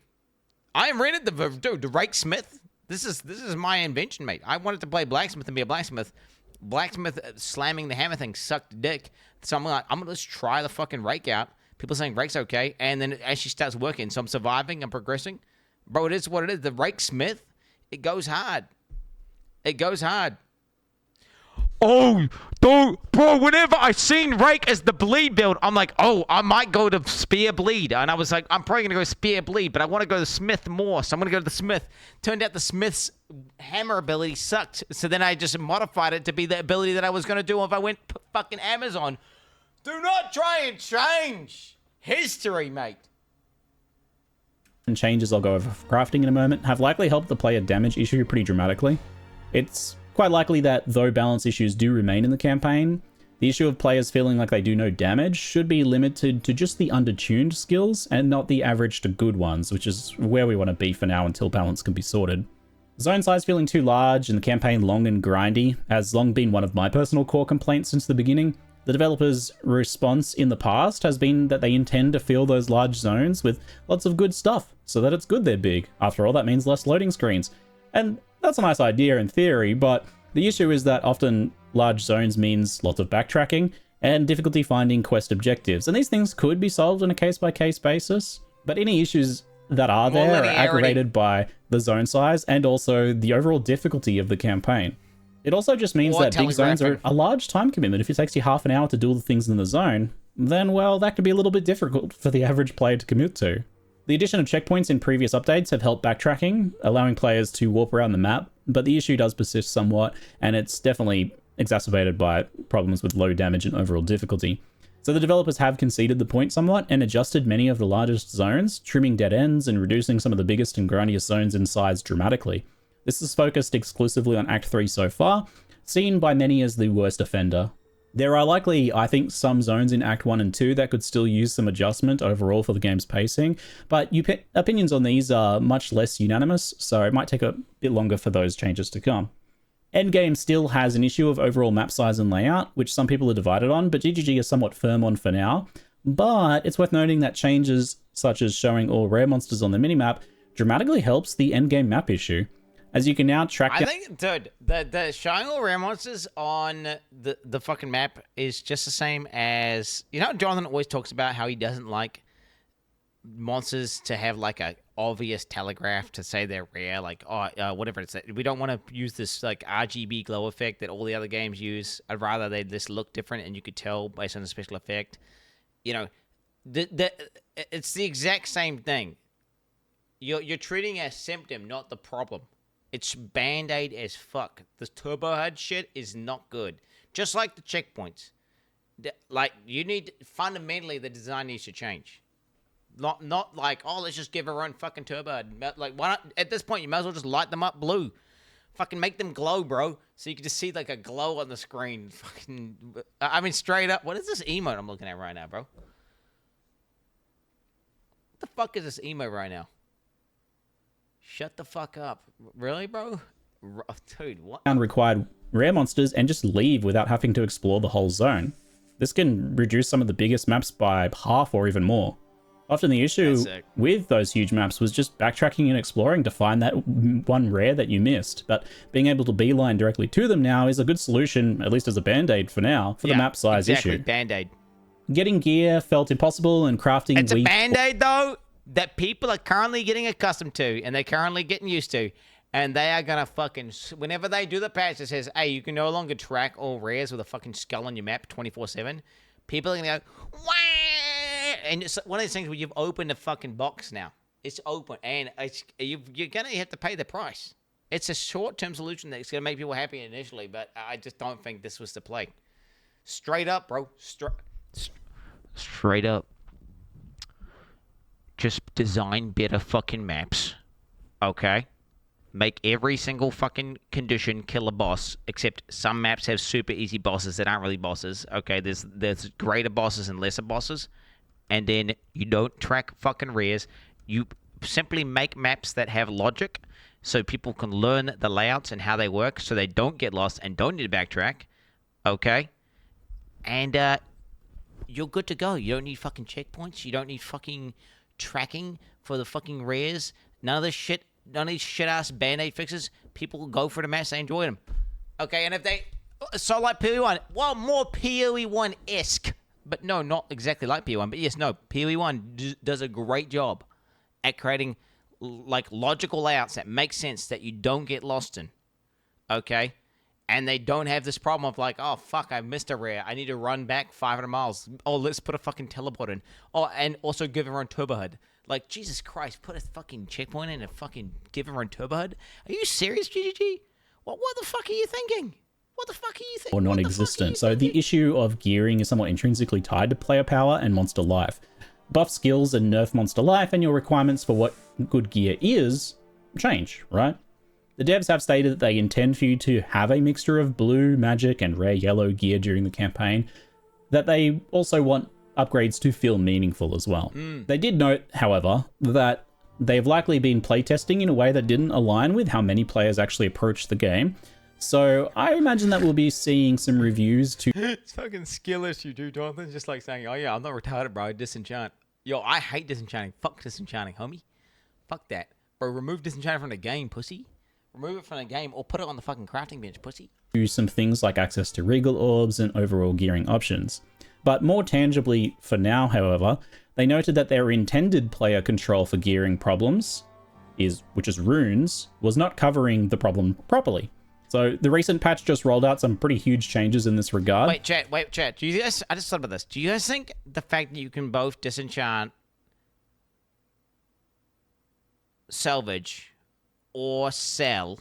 I am rated the Rake Smith. This is my invention, mate. I wanted to play blacksmith and be a blacksmith. Blacksmith slamming the hammer thing sucked dick. So I'm like, I'm gonna just try the fucking Rake out. People saying Rake's okay, and then as she starts working, so I'm surviving, I'm progressing. Bro, it is what it is. The Rake Smith, it goes hard. It goes hard. Oh, bro, whenever I seen Rake as the bleed build, I'm like, oh, I might go to Spear Bleed. And I was like, I'm probably going to go Spear Bleed, but I want to go to Smith more, so I'm going to go to the Smith. Turned out the Smith's hammer ability sucked, so then I just modified it to be the ability that I was going to do if I went fucking Amazon. Do not try and change history, mate. And changes I'll go over for crafting in a moment have likely helped the player damage issue pretty dramatically. It's quite likely that though balance issues do remain in the campaign, the issue of players feeling like they do no damage should be limited to just the undertuned skills and not the average to good ones, which is where we want to be for now until balance can be sorted. Zone size feeling too large and the campaign long and grindy has long been one of my personal core complaints since the beginning. The developers' response in the past has been that they intend to fill those large zones with lots of good stuff, so that it's good they're big. After all, that means less loading screens. And that's a nice idea in theory, but the issue is that often large zones means lots of backtracking and difficulty finding quest objectives. And these things could be solved on a case-by-case basis, but any issues that are there are aggravated by the zone size and also the overall difficulty of the campaign. It also just means that big zones are a large time commitment. If it takes you half an hour to do all the things in the zone, then, well, that can be a little bit difficult for the average player to commit to. The addition of checkpoints in previous updates have helped backtracking, allowing players to warp around the map, but the issue does persist somewhat, and it's definitely exacerbated by problems with low damage and overall difficulty. So the developers have conceded the point somewhat and adjusted many of the largest zones, trimming dead ends and reducing some of the biggest and grindiest zones in size dramatically. This is focused exclusively on Act 3 so far, seen by many as the worst offender. There are likely, I think, some zones in Act 1 and 2 that could still use some adjustment overall for the game's pacing, but opinions on these are much less unanimous, so it might take a bit longer for those changes to come. Endgame still has an issue of overall map size and layout, which some people are divided on, but GGG is somewhat firm on for now. But it's worth noting that changes such as showing all rare monsters on the minimap dramatically helps the endgame map issue. As you can now track I think, dude, the showing all rare monsters on the fucking map is just the same as... You know, Jonathan always talks about how he doesn't like monsters to have like a obvious telegraph to say they're rare, like whatever it's. We don't want to use this like RGB glow effect that all the other games use. I'd rather they just look different and you could tell based on the special effect. You know, it's the exact same thing. You're treating a symptom, not the problem. It's band-aid as fuck. This turbo HUD shit is not good. Just like the checkpoints. Like, you need... Fundamentally, the design needs to change. Not like, oh, let's just give everyone fucking turbo HUD. Like, why not... At this point, you might as well just light them up blue. Fucking make them glow, bro. So you can just see, like, a glow on the screen. Fucking... I mean, straight up... What is this emote I'm looking at right now, bro? What the fuck is this emote right now? Shut the fuck up. Really, bro? Dude, what? Required rare monsters and just leave without having to explore the whole zone. This can reduce some of the biggest maps by half or even more. Often the issue with those huge maps was just backtracking and exploring to find that one rare that you missed. But being able to beeline directly to them now is a good solution, at least as a band-aid for now, for the map size issue. Band-aid. Getting gear felt impossible and crafting... It's a band-aid, though, that people are currently getting accustomed to and they're currently getting used to, and they are gonna fucking... Whenever they do the patch that says, hey, you can no longer track all rares with a fucking skull on your map 24/7, people are gonna go, wah! And it's one of these things where you've opened a fucking box now. It's open, and you're gonna have to pay the price. It's a short-term solution that's gonna make people happy initially, but I just don't think this was the play. Straight up, bro. Straight up. Just design better fucking maps, okay? Make every single fucking condition kill a boss, except some maps have super easy bosses that aren't really bosses, okay? There's greater bosses and lesser bosses, and then you don't track fucking rares. You simply make maps that have logic, so people can learn the layouts and how they work, so they don't get lost and don't need to backtrack, okay? And you're good to go. You don't need fucking checkpoints. You don't need fucking... tracking for the fucking rares. None of this shit, none of these shit-ass band-aid fixes. People go for the maps, they enjoy them. Okay, and if they... So like POE1, well, more POE1-esque. But no, not exactly like POE1. But yes, no, POE1 does a great job at creating, like, logical layouts that make sense that you don't get lost in. Okay? And they don't have this problem of like, oh, fuck, I missed a rare. I need to run back 500 miles. Oh, let's put a fucking teleport in. Oh, and also give everyone turbo HUD. Like, Jesus Christ, put a fucking checkpoint in and fucking give everyone turbo HUD? Are you serious, GGG? What the fuck are you thinking? What the fuck are you thinking? Or non-existent. So the issue of gearing is somewhat intrinsically tied to player power and monster life. Buff skills and nerf monster life, and your requirements for what good gear is change, right? The devs have stated that they intend for you to have a mixture of blue, magic, and rare yellow gear during the campaign, that they also want upgrades to feel meaningful as well. They did note, however, that they've likely been playtesting in a way that didn't align with how many players actually approach the game, so I imagine that we'll be seeing some reviews to... It's fucking skill issue, dude, Jonathan. Just like saying, oh yeah, I'm not retarded, bro, I disenchant. Yo, I hate disenchanting. Fuck disenchanting, homie. Fuck that. Bro, remove disenchanting from the game, pussy. Remove it from the game or put it on the fucking crafting bench, pussy. Some things like access to regal orbs and overall gearing options. But more tangibly for now, however, they noted that their intended player control for gearing problems, which is runes, was not covering the problem properly. So the recent patch just rolled out some pretty huge changes in this regard. Wait, chat. Do you guys, I just thought about this. Do you guys think the fact that you can both disenchant, salvage, or sell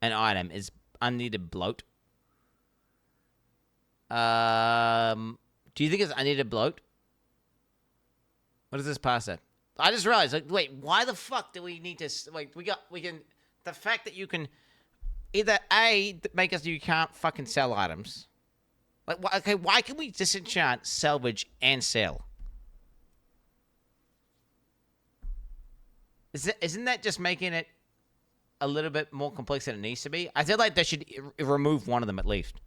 an item is unneeded bloat? Do you think it's unneeded bloat? What does this pass at? I just realized, like, wait, why the fuck do we need to, like, the fact that you can either A, make us you can't fucking sell items. Like, okay, why can we disenchant, salvage, and sell? Isn't that just making it a little bit more complex than it needs to be? I feel like they should remove one of them at least.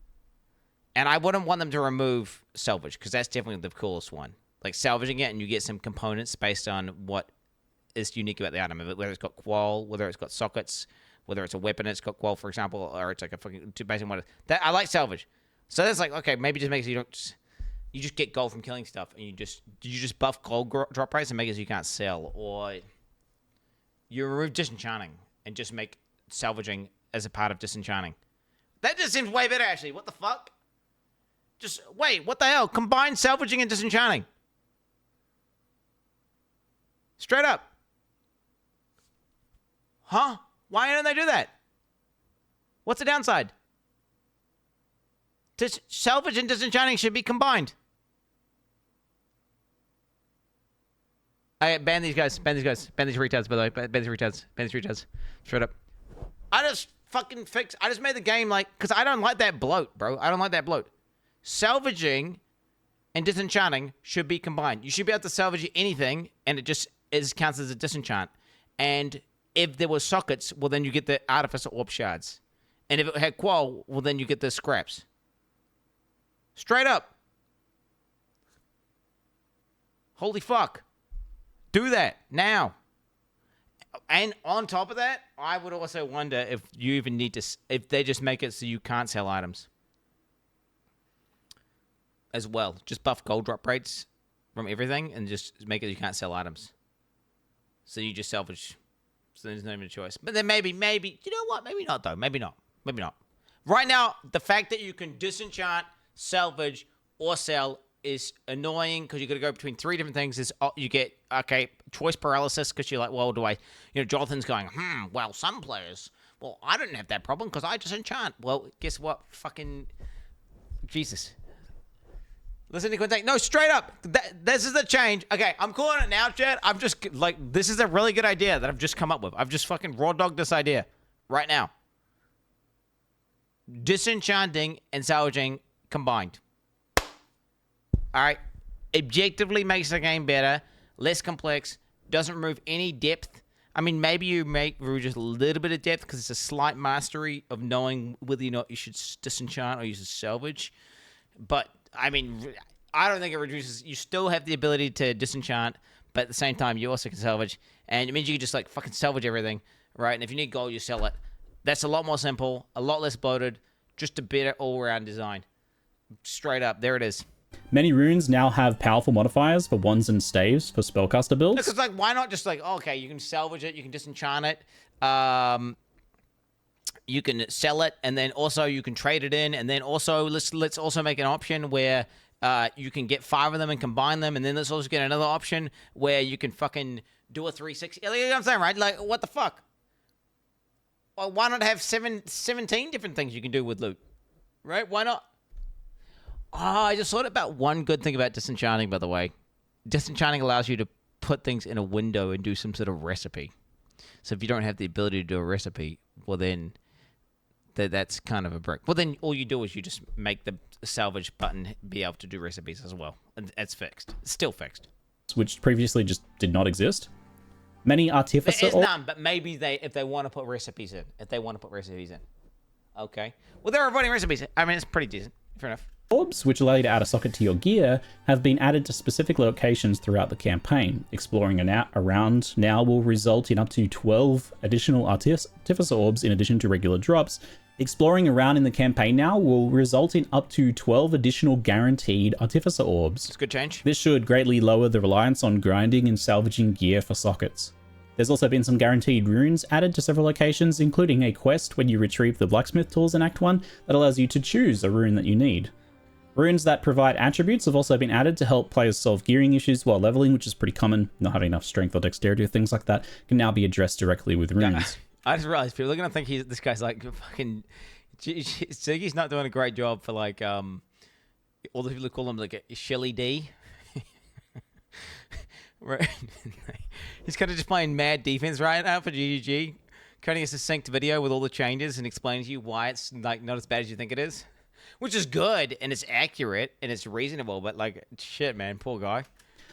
And I wouldn't want them to remove salvage, because that's definitely the coolest one. Like, salvaging it and you get some components based on what is unique about the item. Whether it's got qual, whether it's got sockets, whether it's a weapon it's got qual, for example, or it's like a fucking, based on what that I like salvage. So that's like, okay, maybe just makes you just get gold from killing stuff, and you just buff gold drop rates and make it so you can't sell, or you remove disenchanting and just make salvaging as a part of disenchanting. That just seems way better, actually. What the fuck? Just wait, what the hell? Combine salvaging and disenchanting. Straight up. Huh? Why don't they do that? What's the downside? Salvage and disenchanting should be combined. I ban these guys. Ban these guys. Ban these retards, by the way. Ban these retards. Ban these retards. Straight up. I just made the game like, because I don't like that bloat, bro. I don't like that bloat. Salvaging and disenchanting should be combined. You should be able to salvage anything, and it just counts as a disenchant. And if there were sockets, well, then you get the artificer orb shards. And if it had qual, well, then you get the scraps. Straight up. Holy fuck. Do that now. And on top of that, I would also wonder if you even need to, if they just make it so you can't sell items as well. Just buff gold drop rates from everything and just make it so you can't sell items. So you just salvage. So there's not even a choice. But then maybe, you know what? Maybe not, though. Maybe not. Right now, the fact that you can disenchant, salvage, or sell is annoying, because you got to go between three different things. Is you get, okay, choice paralysis, because you're like, well, Jonathan's going, well, some players, well, I didn't have that problem because I disenchant. Well, guess what? Fucking Jesus. Listen to Quin. No, straight up. This is the change. Okay, I'm calling it now, Chad. I'm just, like, this is a really good idea that I've just come up with. I've just fucking raw dogged this idea right now. Disenchanting and salvaging combined. All right. Objectively makes the game better, less complex, doesn't remove any depth. I mean, maybe you remove just a little bit of depth because it's a slight mastery of knowing whether or not you should disenchant or you should salvage. But I mean, I don't think it reduces. You still have the ability to disenchant, but at the same time, you also can salvage. And it means you can just, like, fucking salvage everything, right? And if you need gold, you sell it. That's a lot more simple, a lot less bloated, just a better all-around design. Straight up, there it is. Many runes now have powerful modifiers for wands and staves for spellcaster builds. Because, like, why not just, like, oh, okay, you can salvage it, you can disenchant it, you can sell it, and then also you can trade it in, and then also let's also make an option where you can get 5 of them and combine them, and then let's also get another option where you can fucking do a 360. You know what I'm saying, right? Like, what the fuck? Well, why not have 17 different things you can do with loot? Right? Why not? Oh, I just thought about one good thing about disenchanting, by the way. Disenchanting allows you to put things in a window and do some sort of recipe. So if you don't have the ability to do a recipe, well then that's kind of a brick. Well, then all you do is you just make the salvage button be able to do recipes as well. And it's fixed. It's still fixed. Which previously just did not exist. Many artificer... There is none, but maybe if they want to put recipes in. Okay. Well, they're avoiding recipes. I mean, it's pretty decent. Fair enough. Orbs, which allow you to add a socket to your gear, have been added to specific locations throughout the campaign. Exploring around now will result in up to 12 additional artificer orbs in addition to regular drops. Exploring around in the campaign now will result in up to 12 additional guaranteed artificer orbs. It's a good change. This should greatly lower the reliance on grinding and salvaging gear for sockets. There's also been some guaranteed runes added to several locations, including a quest when you retrieve the blacksmith tools in Act 1 that allows you to choose a rune that you need. Runes that provide attributes have also been added to help players solve gearing issues while leveling, which is pretty common. Not having enough strength or dexterity or things like that can now be addressed directly with runes. I just realized people are going to think this guy's like fucking... Ziggy's not doing a great job for, like, All the people call him like a Shelly D. Right. He's kind of just playing mad defense right now for GGG. Cutting a succinct video with all the changes and explaining to you why it's like not as bad as you think it is. Which is good, and it's accurate, and it's reasonable, but like, shit, man, poor guy.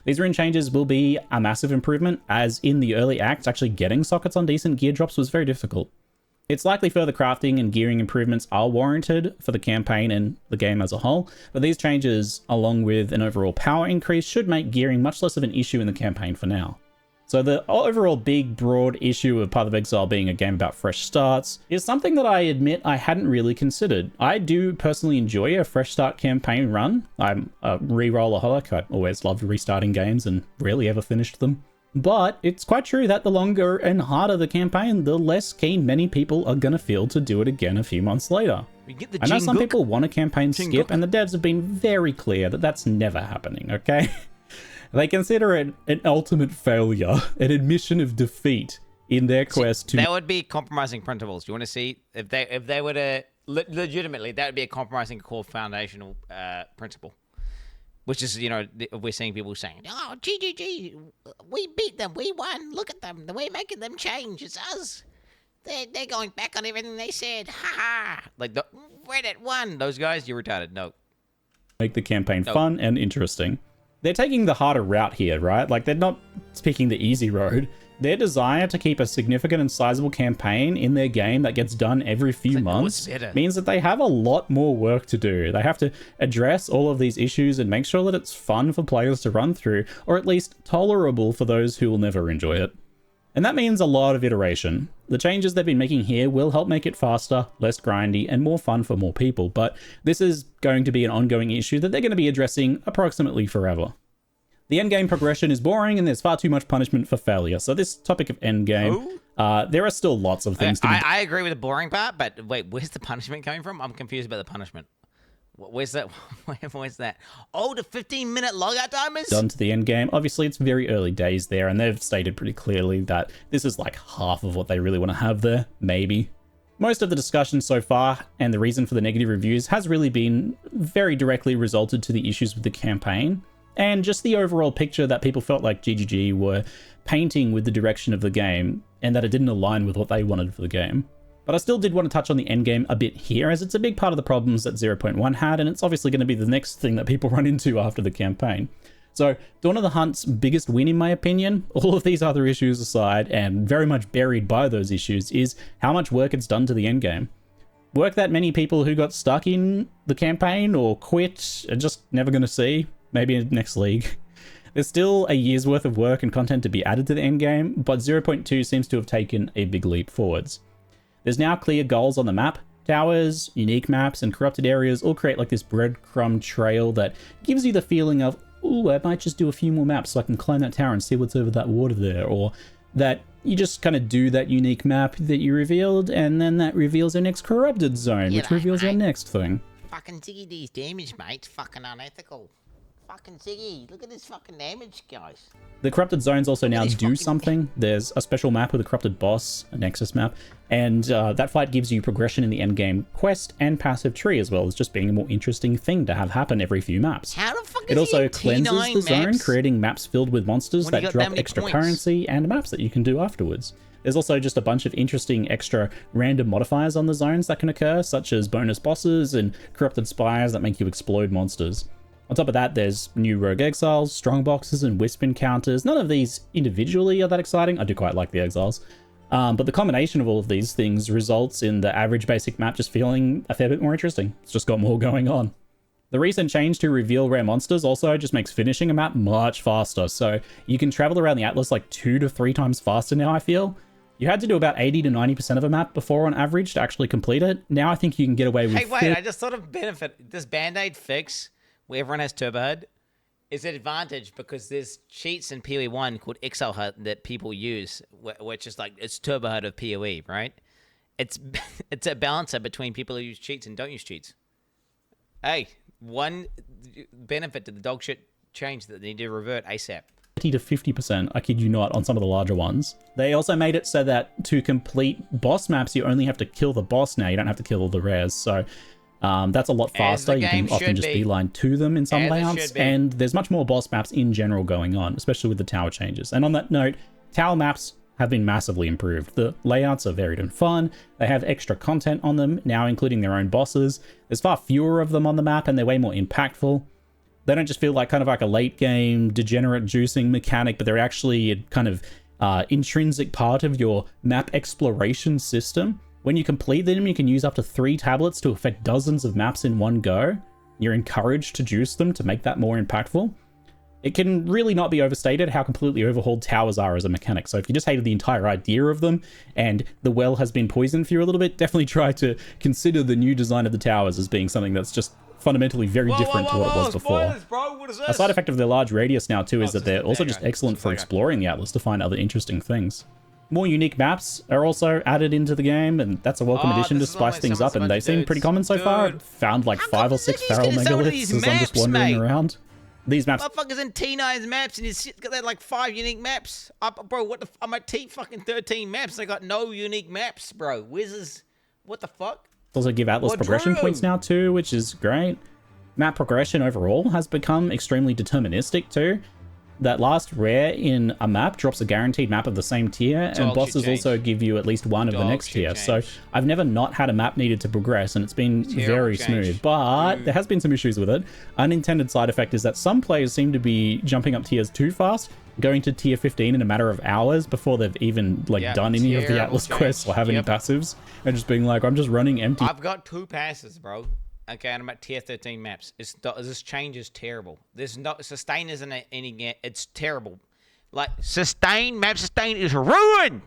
These rune changes will be a massive improvement, as in the early acts, actually getting sockets on decent gear drops was very difficult. It's likely further crafting and gearing improvements are warranted for the campaign and the game as a whole, but these changes, along with an overall power increase, should make gearing much less of an issue in the campaign for now. So the overall big, broad issue of Path of Exile being a game about fresh starts is something that I admit I hadn't really considered. I do personally enjoy a fresh start campaign run. I'm a re-rollaholic. I always loved restarting games and rarely ever finished them. But it's quite true that the longer and harder the campaign, the less keen many people are going to feel to do it again a few months later. I know some people want a campaign skip, and the devs have been very clear that that's never happening, okay? They consider it an ultimate failure, an admission of defeat in their quest to... That would be compromising principles. You want to see, if they were to, legitimately, that would be a compromising core foundational principle. Which is, you know, we're seeing people saying, oh, GGG, we beat them, we won, look at them, we're making them change, it's us. They're going back on everything they said, ha-ha. Like, Reddit won. Those guys, you're retarded, no. Make the campaign fun and interesting. They're taking the harder route here, right? Like, they're not picking the easy road. Their desire to keep a significant and sizable campaign in their game that gets done every few months means that they have a lot more work to do. They have to address all of these issues and make sure that it's fun for players to run through, or at least tolerable for those who will never enjoy it. And that means a lot of iteration. The changes they've been making here will help make it faster, less grindy, and more fun for more people, but this is going to be an ongoing issue that they're going to be addressing approximately forever. The endgame progression is boring, and there's far too much punishment for failure. So this topic of endgame, there are still lots of things to be... I agree with the boring part, but wait, where's the punishment coming from? I'm confused about the punishment. Where's that? Where's that? Oh, the 15-minute logout timers? Done to the end game. Obviously, it's very early days there, and they've stated pretty clearly that this is like half of what they really want to have there, maybe. Most of the discussion so far, and the reason for the negative reviews, has really been very directly resulted to the issues with the campaign, and just the overall picture that people felt like GGG were painting with the direction of the game, and that it didn't align with what they wanted for the game. But I still did want to touch on the endgame a bit here, as it's a big part of the problems that 0.1 had, and it's obviously going to be the next thing that people run into after the campaign. So, Dawn of the Hunt's biggest win, in my opinion, all of these other issues aside, and very much buried by those issues, is how much work it's done to the endgame. Work that many people who got stuck in the campaign or quit are just never going to see, maybe in next league. There's still a year's worth of work and content to be added to the endgame, but 0.2 seems to have taken a big leap forwards. There's now clear goals on the map. Towers, unique maps, and corrupted areas all create like this breadcrumb trail that gives you the feeling of, ooh, I might just do a few more maps so I can climb that tower and see what's over that water there, or that you just kind of do that unique map that you revealed, and then that reveals your next corrupted zone, which reveals your next thing. Fucking Ziggy D's damage, mate. It's fucking unethical. Fucking Ziggy, look at this fucking damage, guys. The corrupted zones also now do something. There's a special map with a corrupted boss, a Nexus map, and that fight gives you progression in the endgame quest and passive tree, as well as just being a more interesting thing to have happen every few maps. How the fuck it also cleanses the zone, creating maps filled with monsters that drop extra points? Currency and maps that you can do afterwards. There's also just a bunch of interesting extra random modifiers on the zones that can occur, such as bonus bosses and corrupted spires that make you explode monsters. On top of that, there's new rogue exiles, strong boxes, and wisp encounters. None of these individually are that exciting. I do quite like the exiles. But the combination of all of these things results in the average basic map just feeling a fair bit more interesting. It's just got more going on. The recent change to reveal rare monsters also just makes finishing a map much faster. So you can travel around the Atlas like 2 to 3 times faster now, I feel. You had to do about 80 to 90% of a map before on average to actually complete it. Now I think you can get away with... Hey, wait, I just thought of benefit. This Band-Aid fix, where everyone has Turbo HUD, is an advantage because there's cheats in POE 1 called Exile HUD that people use, which is like, it's Turbo HUD of POE, right? It's a balancer between people who use cheats and don't use cheats. Hey, one benefit to the dog shit change that they need to revert ASAP. 30 to 50%, I kid you not, on some of the larger ones. They also made it so that to complete boss maps, you only have to kill the boss now. You don't have to kill all the rares. So That's a lot faster. You can often just beeline to them in some layouts, and there's much more boss maps in general going on, especially with the tower changes. And on that note, tower maps have been massively improved. The layouts are varied and fun. They have extra content on them, now including their own bosses. There's far fewer of them on the map, and they're way more impactful. They don't just feel like kind of like a late game degenerate juicing mechanic, but they're actually a kind of intrinsic part of your map exploration system. When you complete them, you can use up to 3 tablets to affect dozens of maps in one go. You're encouraged to juice them to make that more impactful. It can really not be overstated how completely overhauled towers are as a mechanic. So if you just hated the entire idea of them and the well has been poisoned for you a little bit, definitely try to consider the new design of the towers as being something that's just fundamentally very different to what it was before. Spoilers, bro. What is this? A side effect of their large radius now too is that they're also just excellent for exploring the Atlas to find other interesting things. More unique maps are also added into the game, and that's a welcome addition to spice things up, and they seem pretty common so far. I've found like 5 or 6 feral megaliths as I'm just wandering around. These maps. Motherfuckers in T9's maps, and he's got that like 5 unique maps. Bro, what the? I'm at T13 maps. I got no unique maps, bro. Whizzes. What the fuck? Also give Atlas progression points now too, which is great. Map progression overall has become extremely deterministic too. That last rare in a map drops a guaranteed map of the same tier, and bosses also give you at least one of the next tier. So I've never not had a map needed to progress, and it's been very smooth. But there has been some issues with it. Unintended side effect is that some players seem to be jumping up tiers too fast, going to tier 15 in a matter of hours before they've even like done any of the Atlas quests or have any passives, and just being like, I'm just running empty. I've got 2 passes, bro. Okay, and I'm at tier 13 maps. This change is terrible. There's no sustain isn't any. It's terrible. Like map sustain is ruined.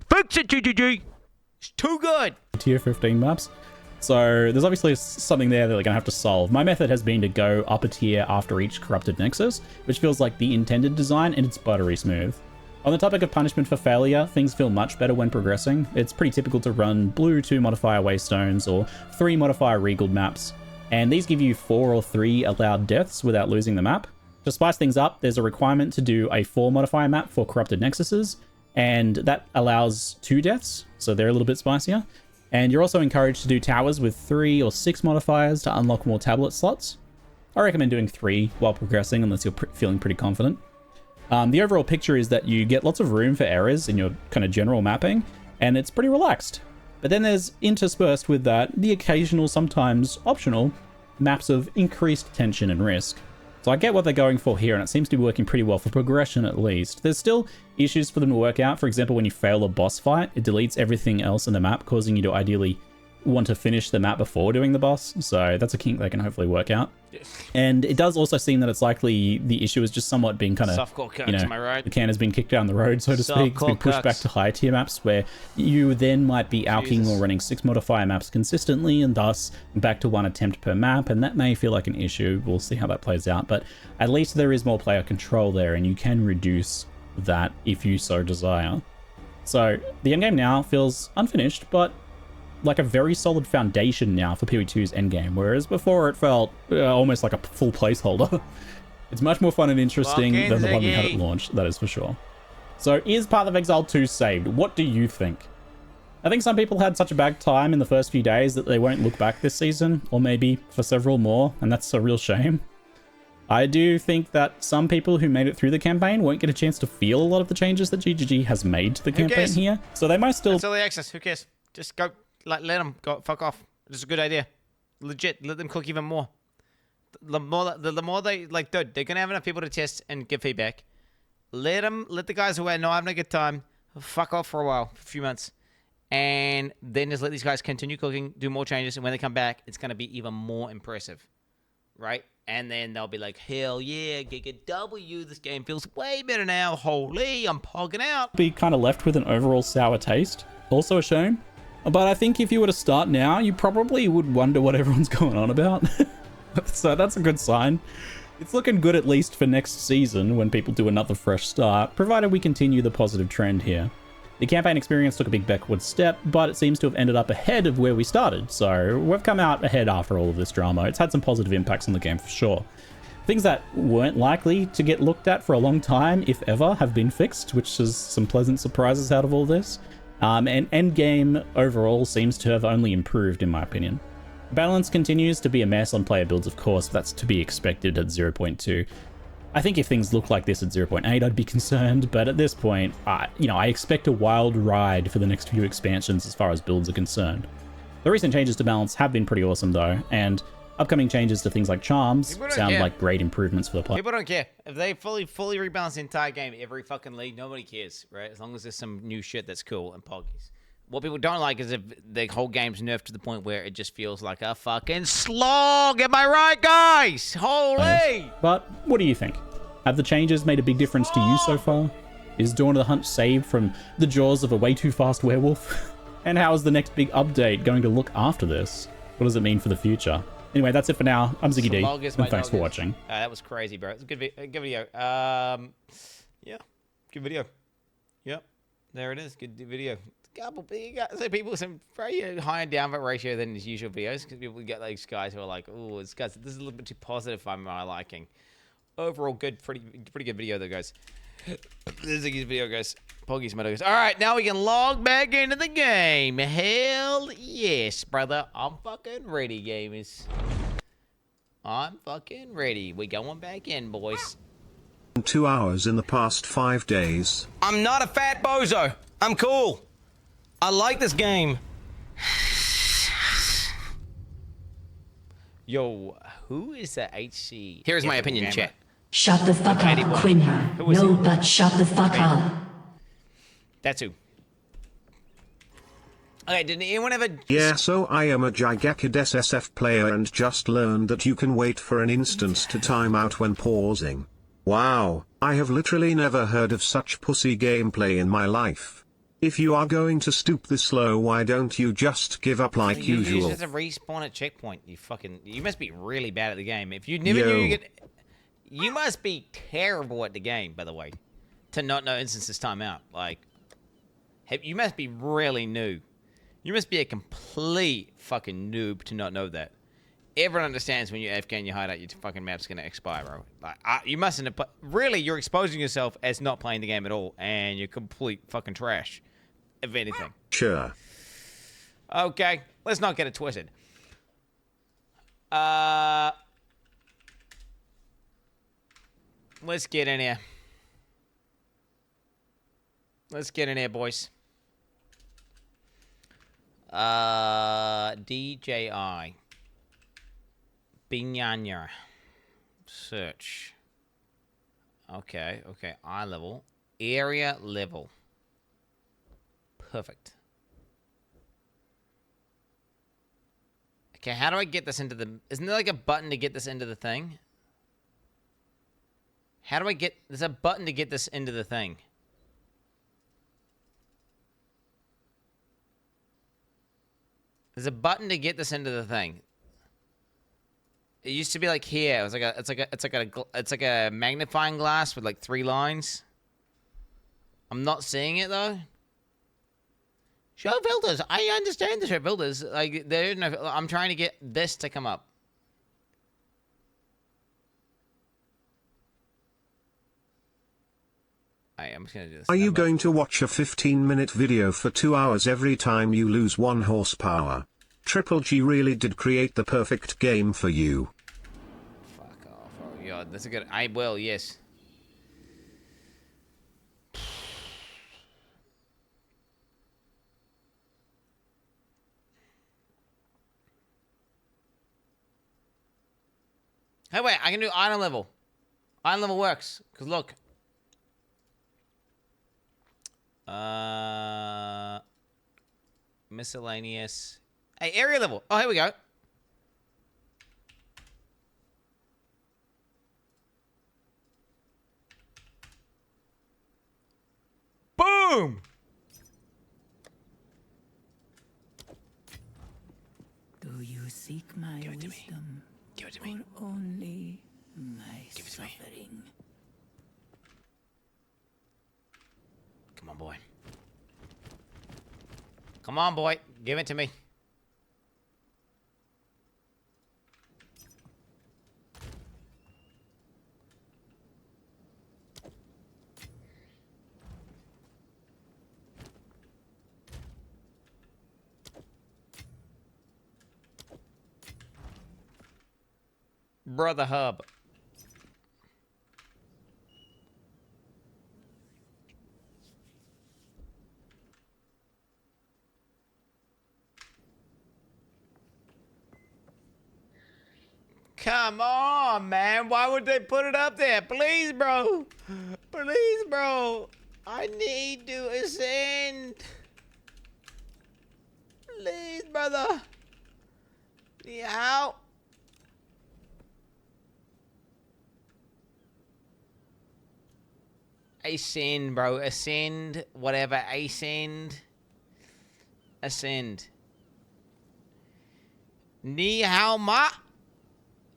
Fix it, GGG. It's too good. Tier 15 maps. So there's obviously something there that they're gonna have to solve. My method has been to go up a tier after each corrupted nexus, which feels like the intended design, and it's buttery smooth. On the topic of punishment for failure, things feel much better when progressing. It's pretty typical to run blue 2 modifier waystones or 3 modifier regaled maps, and these give you 4 or 3 allowed deaths without losing the map. To spice things up, there's a requirement to do a 4 modifier map for corrupted nexuses, and that allows 2 deaths, so they're a little bit spicier. And you're also encouraged to do towers with 3 or 6 modifiers to unlock more tablet slots. I recommend doing 3 while progressing unless you're feeling pretty confident. The overall picture is that you get lots of room for errors in your kind of general mapping, and it's pretty relaxed. But then there's interspersed with that the occasional, sometimes optional, maps of increased tension and risk. So I get what they're going for here, and it seems to be working pretty well for progression at least. There's still issues for them to work out. For example, when you fail a boss fight, it deletes everything else in the map, causing you to ideally want to finish the map before doing the boss. So that's a kink they can hopefully work out. And it does also seem that it's likely the issue is just somewhat being kind of, you know, am I right? the can has been kicked down the road, so to speak. It's been pushed back to higher tier maps where you then might be alking or running 6 modifier maps consistently, and thus back to 1 attempt per map, and that may feel like an issue. We'll see how that plays out, but at least there is more player control there, and you can reduce that if you so desire. So the endgame now feels unfinished, but like a very solid foundation now for PoE2's endgame, whereas before it felt almost like a full placeholder. It's much more fun and interesting than the one we had at launch, that is for sure. So is Path of Exile 2 saved? What do you think? I think some people had such a bad time in the first few days that they won't look back this season, or maybe for several more, and that's a real shame. I do think that some people who made it through the campaign won't get a chance to feel a lot of the changes that GGG has made to the campaign here, so they might still... It's early access, who cares? Just go... Like, let them go, fuck off. It's a good idea. Legit, let them cook even more. The more they, like, dude, they're gonna have enough people to test and give feedback. Let the guys who are not having a good time fuck off for a while, for a few months. And then just let these guys continue cooking, do more changes, and when they come back, it's gonna be even more impressive. Right? And then they'll be like, hell yeah, Giga W, this game feels way better now. Holy, I'm pogging out. Be kind of left with an overall sour taste. Also a shame. But I think if you were to start now, you probably would wonder what everyone's going on about. So that's a good sign. It's looking good at least for next season when people do another fresh start, provided we continue the positive trend here. The campaign experience took a big backward step, but it seems to have ended up ahead of where we started, so we've come out ahead after all of this drama. It's had some positive impacts on the game for sure. Things that weren't likely to get looked at for a long time, if ever, have been fixed, which is some pleasant surprises out of all this. And endgame overall seems to have only improved, in my opinion. Balance continues to be a mess on player builds, of course, but that's to be expected at 0.2. I think if things look like this at 0.8, I'd be concerned, but at this point, I expect a wild ride for the next few expansions as far as builds are concerned. The recent changes to balance have been pretty awesome though, and upcoming changes to things like charms sound like great improvements for the player. People don't care. If they fully rebalance the entire game every fucking league, nobody cares, right? As long as there's some new shit that's cool and poggies. What people don't like is if the whole game's nerfed to the point where it just feels like a fucking slog. Am I right, guys? Holy! But what do you think? Have the changes made a big difference to you so far? Is Dawn of the Hunt saved from the jaws of a way too fast werewolf? And how is the next big update going to look after this? What does it mean for the future? Anyway, that's it for now. I'm Ziggy D, and thanks for watching. That was crazy, bro. It's a good video. Yeah, good video. Yep, there it is. Good video. You got some people with some very higher downvote ratio than his usual videos, because people get those guys who are like, oh, this is a little bit too positive for my liking. Overall, good, pretty good video though, guys. This is Ziggy's video, guys. Poggy's my guys. All right, now we can log back into the game. Hell yes, brother. I'm fucking ready, gamers. I'm fucking ready. We going back in, boys. 2 hours in the past 5 days. I'm not a fat bozo. I'm cool. I like this game. Yo, who is that HC? Here's my opinion, chat. Shut the fuck up, Quin. No, but shut the fuck up. That's who. Okay, did anyone ever... Yeah, so I am a Gigakid SSF player and just learned that you can wait for an instance to time out when pausing. Wow, I have literally never heard of such pussy gameplay in my life. If you are going to stoop this low, why don't you just give up like usual? You just have to respawn at checkpoint. You must be really bad at the game. If you never knew you could... You must be terrible at the game, by the way, to not know instances time out. Like, you must be really new. You must be a complete fucking noob to not know that. Everyone understands when you're AFK and you hide out, your fucking map's gonna expire, bro. Like, you mustn't have... Really, you're exposing yourself as not playing the game at all, and you're complete fucking trash, if anything. Sure. Okay, let's not get it twisted. Let's get in here. Let's get in here, boys. DJI. Binyanya. Search. Okay. Eye level. Area level. Perfect. Okay, how do I get this into the... Isn't there like a button to get this into the thing? How do I get... There's a button to get this into the thing. There's a button to get this into the thing. It used to be like here. It was like it's like a magnifying glass with like 3 lines. I'm not seeing it though. Show filters. I understand the show filters. Like there is no... I'm trying to get this to come up. I'm just gonna do this. Are you going to watch a 15-minute video for 2 hours every time you lose 1 horsepower? Triple G really did create the perfect game for you. Fuck off. Oh god, that's a good... I will, yes. Hey, wait, I can do iron level. Iron level works, because look. Miscellaneous. Hey, area level. Oh, here we go. Boom! Do you seek my wisdom? Give it to me. Or only my Give it to me. suffering? Come on, boy. Come on, boy. Give it to me. Brother Hub. Come on, man. Why would they put it up there? Please, bro. Please, bro. I need to ascend. Please, brother. How? Ascend, bro. Ascend. Whatever. Ascend. Ascend. Ni hao ma.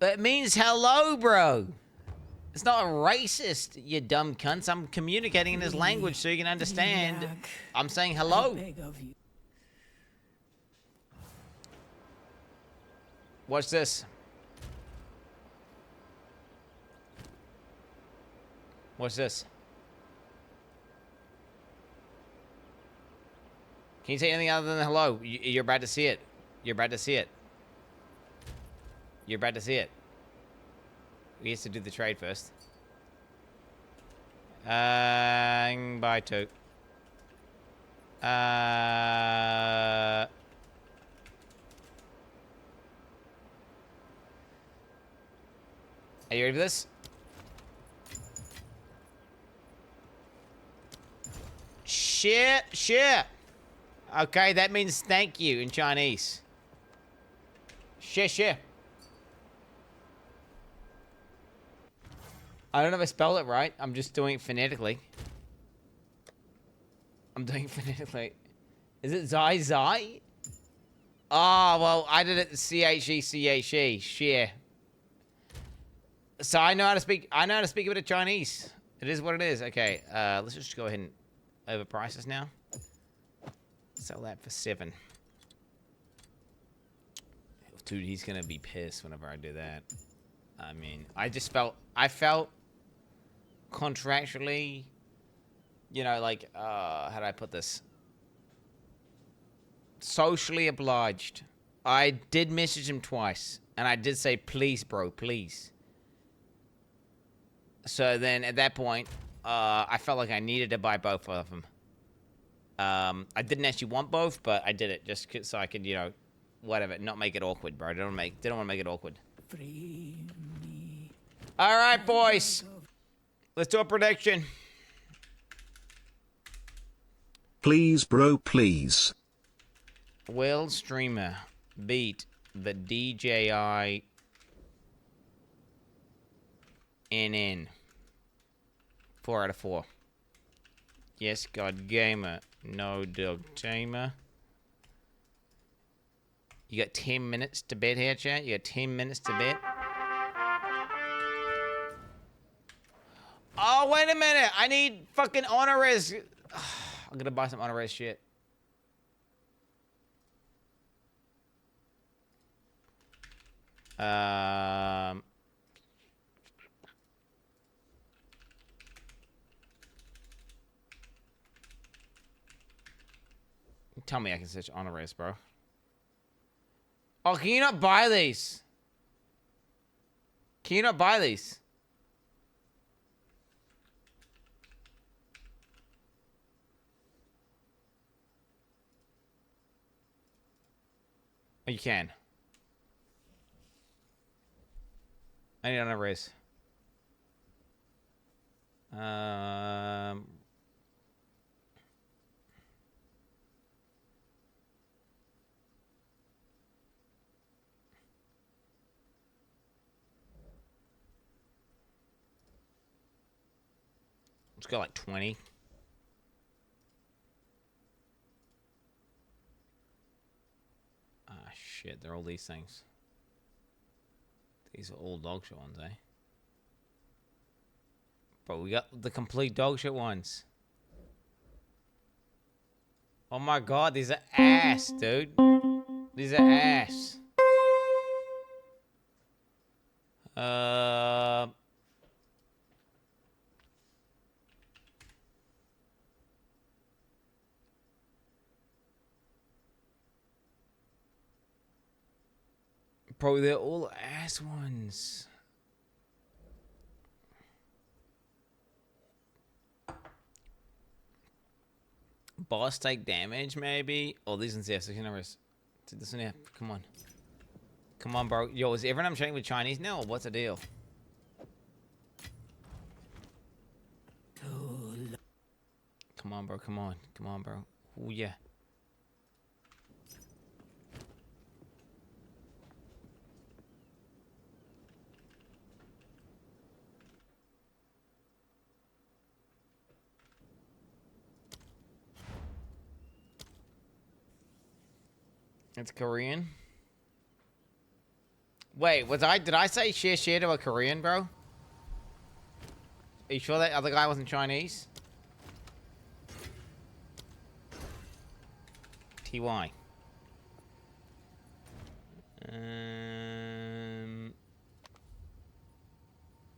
That means hello, bro. It's not racist, you dumb cunts. I'm communicating in his language so you can understand. I'm saying hello. Watch this. What's this? Can you say anything other than hello? You're about to see it. You're about to see it. You're about to see it. We have to do the trade first. Buy two. Are you ready for this? Shit, shit. Okay, that means thank you in Chinese. Shit, shit. I don't know if I spelled it right. I'm just doing it phonetically. I'm doing it phonetically. Is it Zai Zai? Oh, well, I did it C-H-E-C-H-E. Share. So I know how to speak a bit of Chinese. It is what it is. Okay, let's just go ahead and overprice this now. Sell that for 7. Dude, he's gonna be pissed whenever I do that. I mean, I felt contractually, you know, like, how do I put this? Socially obliged. I did message him twice, and I did say, please, bro, please. So then, at that point, I felt like I needed to buy both of them. I didn't actually want both, but I did it just so I could, you know, whatever, not make it awkward, bro. Didn't want to make it awkward. All right, boys. Let's do a prediction. Please, bro, please. Will streamer beat the DJI NN? 4 out of 4. Yes, God Gamer. No Dog Tamer. You got 10 minutes to bet here, chat. You got 10 minutes to bet. Oh, wait a minute. I need fucking honor res. I'm gonna buy some honor res shit. Tell me I can search honor res, bro. Oh, can you not buy these? Can you not buy these? Oh, you can. I need honor res. Let's go like 20. Ah, shit. They're all these things. These are all dog shit ones, eh? But we got the complete dog shit ones. Oh my god, these are ass, dude. These are ass. Bro, they're all ass ones. Boss take damage, maybe? Oh, these ones here. 16 numbers. This one here. Come on. Come on, bro. Yo, is everyone I'm training with Chinese now? Or what's the deal? Come on, bro. Come on. Come on, bro. Oh, yeah. It's Korean. Wait, did I say share to a Korean, bro? Are you sure that other guy wasn't Chinese? TY.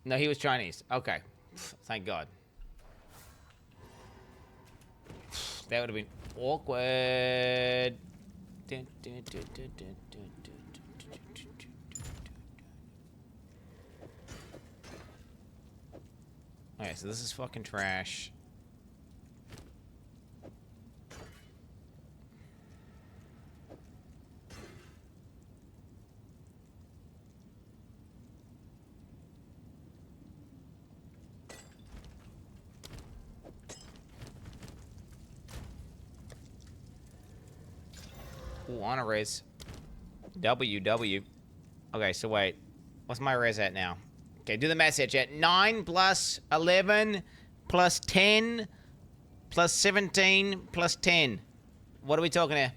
No, he was Chinese. Okay. Thank God. That would have been awkward. Okay, so this is fucking trash. Ooh, on a res. WW. Okay, so wait. What's my res at now? Okay, do the message at 9 plus 11 plus 10 plus 17 plus 10. What are we talking here?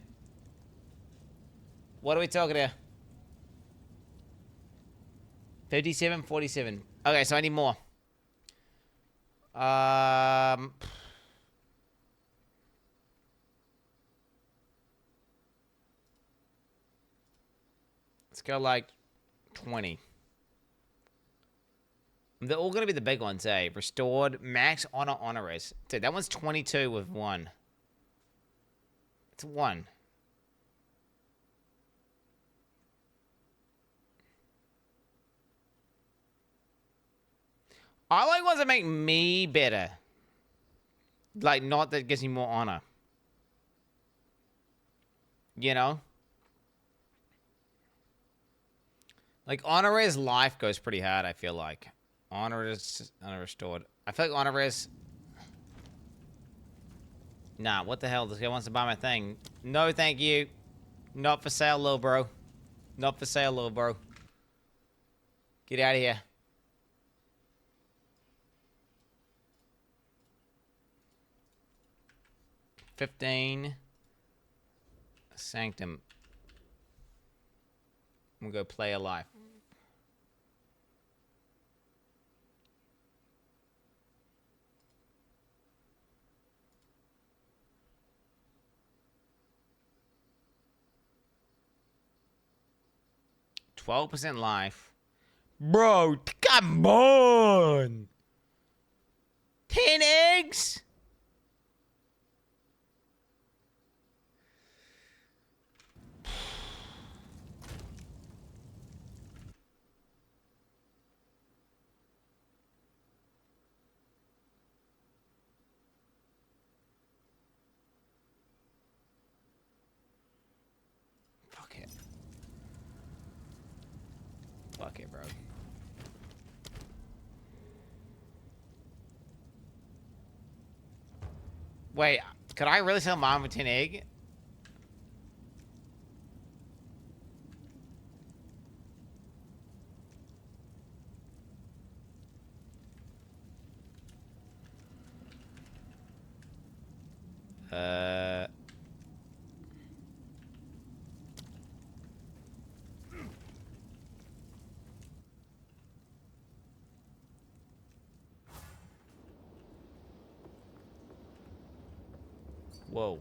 What are we talking here? 57, 47. Okay, so I need more. Let's go like 20. They're all going to be the big ones, eh? Restored, max, honor res. Dude, that one's 22 with 1. It's 1. I like ones that make me better. Like, not that gives me more honor. You know? Like, honor res life goes pretty hard, I feel like. Honor is restored. I feel like honor res... Nah, what the hell? This guy wants to buy my thing. No, thank you. Not for sale, little bro. Not for sale, little bro. Get out of here. $15. Sanctum. We'll go play a life. %12 life. Bro, come on! 10 eggs? Fuck it. Fuck it, bro. Wait, could I really sell mom with 10 egg? Whoa.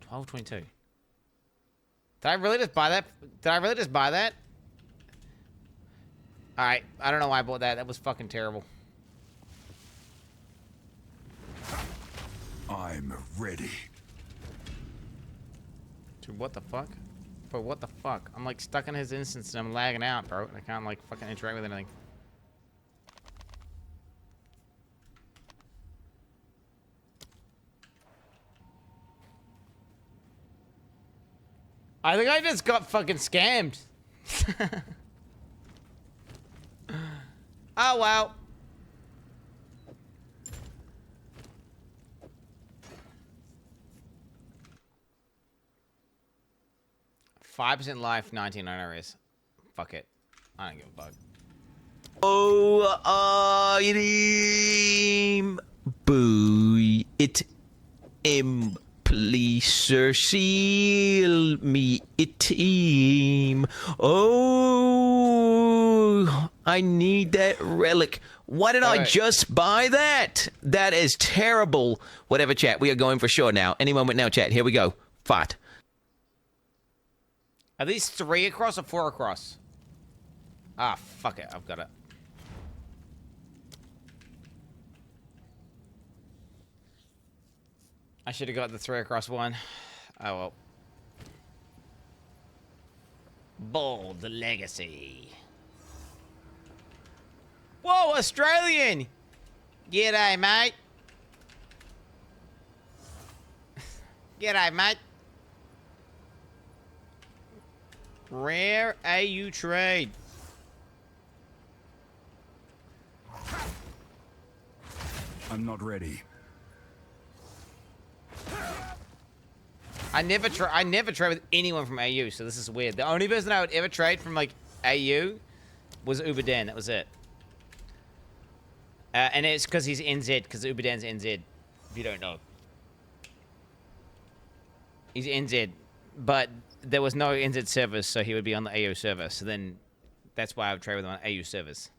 $12.22. Did I really just buy that? Did I really just buy that? Alright, I don't know why I bought that. That was fucking terrible. I'm ready. Dude, what the fuck? Bro, what the fuck? I'm like stuck in his instance and I'm lagging out, bro. And I can't like fucking interact with anything. I think I just got fucking scammed. Oh, wow. $5% life, 19 IRS. Fuck it. I don't give a fuck. Oh, boy, it pleaser seal me team. Oh, I need that relic. Why did I just buy that? That is terrible. Whatever, chat. We are going for sure now. Any moment now, chat. Here we go. Fight. Are these 3 across or 4 across? Ah, fuck it. I've got it. I should have got the 3 across one. Oh well. Bold legacy. Whoa, Australian! G'day, mate. G'day, mate. Rare AU trade. I'm not ready. I never trade with anyone from AU, so this is weird. The only person I would ever trade from like AU was Uberdan. That was it. And it's because he's NZ, because Uberdan's NZ. If you don't know, he's NZ, but there was no NZ servers, so he would be on the AU server. So then, that's why I would trade with him on AU servers.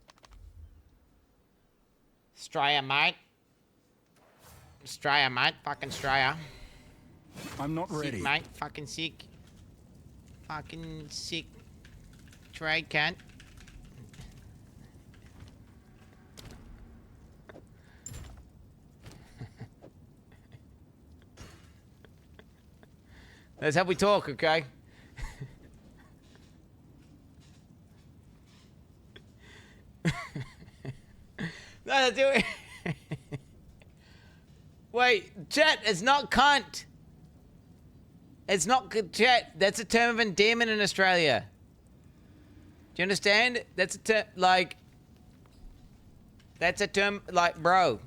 Straya, mate. Straya, mate. Fucking Straya. I'm not ready. Sick, mate. Fucking sick. Fucking sick. Trade cunt. That's how we talk, okay? No, do it. Wait, chat, it's not cunt. It's not good, chat. That's a term of endearment in Australia. Do you understand? That's a term, like... That's a term, like, bro.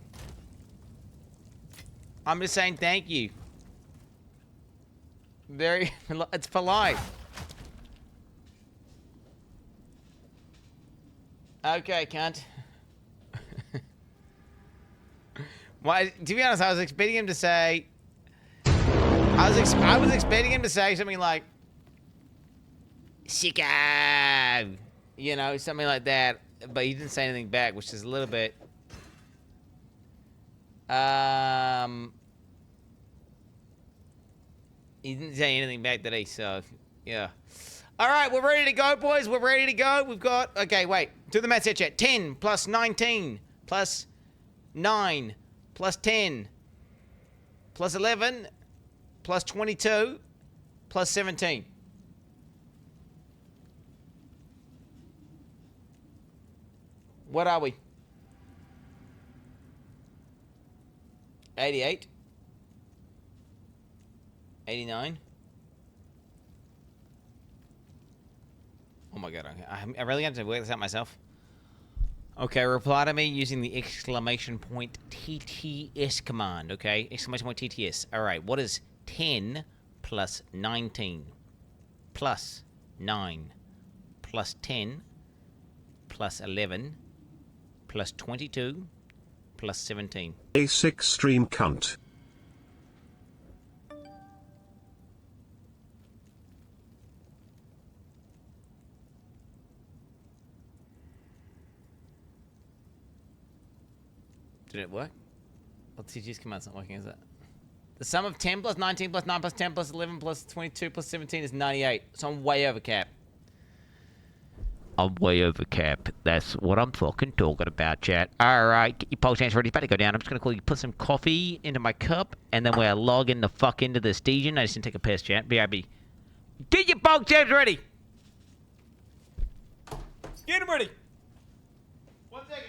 I'm just saying thank you. Very... It's polite. Okay, cunt. Why? To be honest, I was expecting him to say... I was expecting him to say something like... Sicko! You know, something like that. But he didn't say anything back, which is a little bit... He didn't say anything back today, so... Yeah. Alright, we're ready to go, boys. We're ready to go. We've got... Okay, wait. Do the maths here, chat. 10 plus 19 plus 9 plus 10 plus 11 plus 22 plus 17. What are we? 88? 89? Oh my god, I really have to work this out myself. Okay, reply to me using the exclamation point TTS command, okay? Exclamation point TTS. Alright, what is 10 plus 19 plus 9 plus 10 plus 11 plus 22 plus 17? A6 stream cunt. Did it work? Well, TTS command's not working, is it? The sum of 10 plus 19 plus 9 plus 10 plus 11 plus 22 plus 17 is 98. So I'm way over cap. I'm way over cap. That's what I'm fucking talking about, chat. Alright, get your poll chance ready. It's about to go down. I'm just gonna call you, put some coffee into my cup, and then we're logging the fuck into this Dejan. I just didn't take a piss, chat. BRB. Get your bulk jabs ready. Get them ready. 1 second.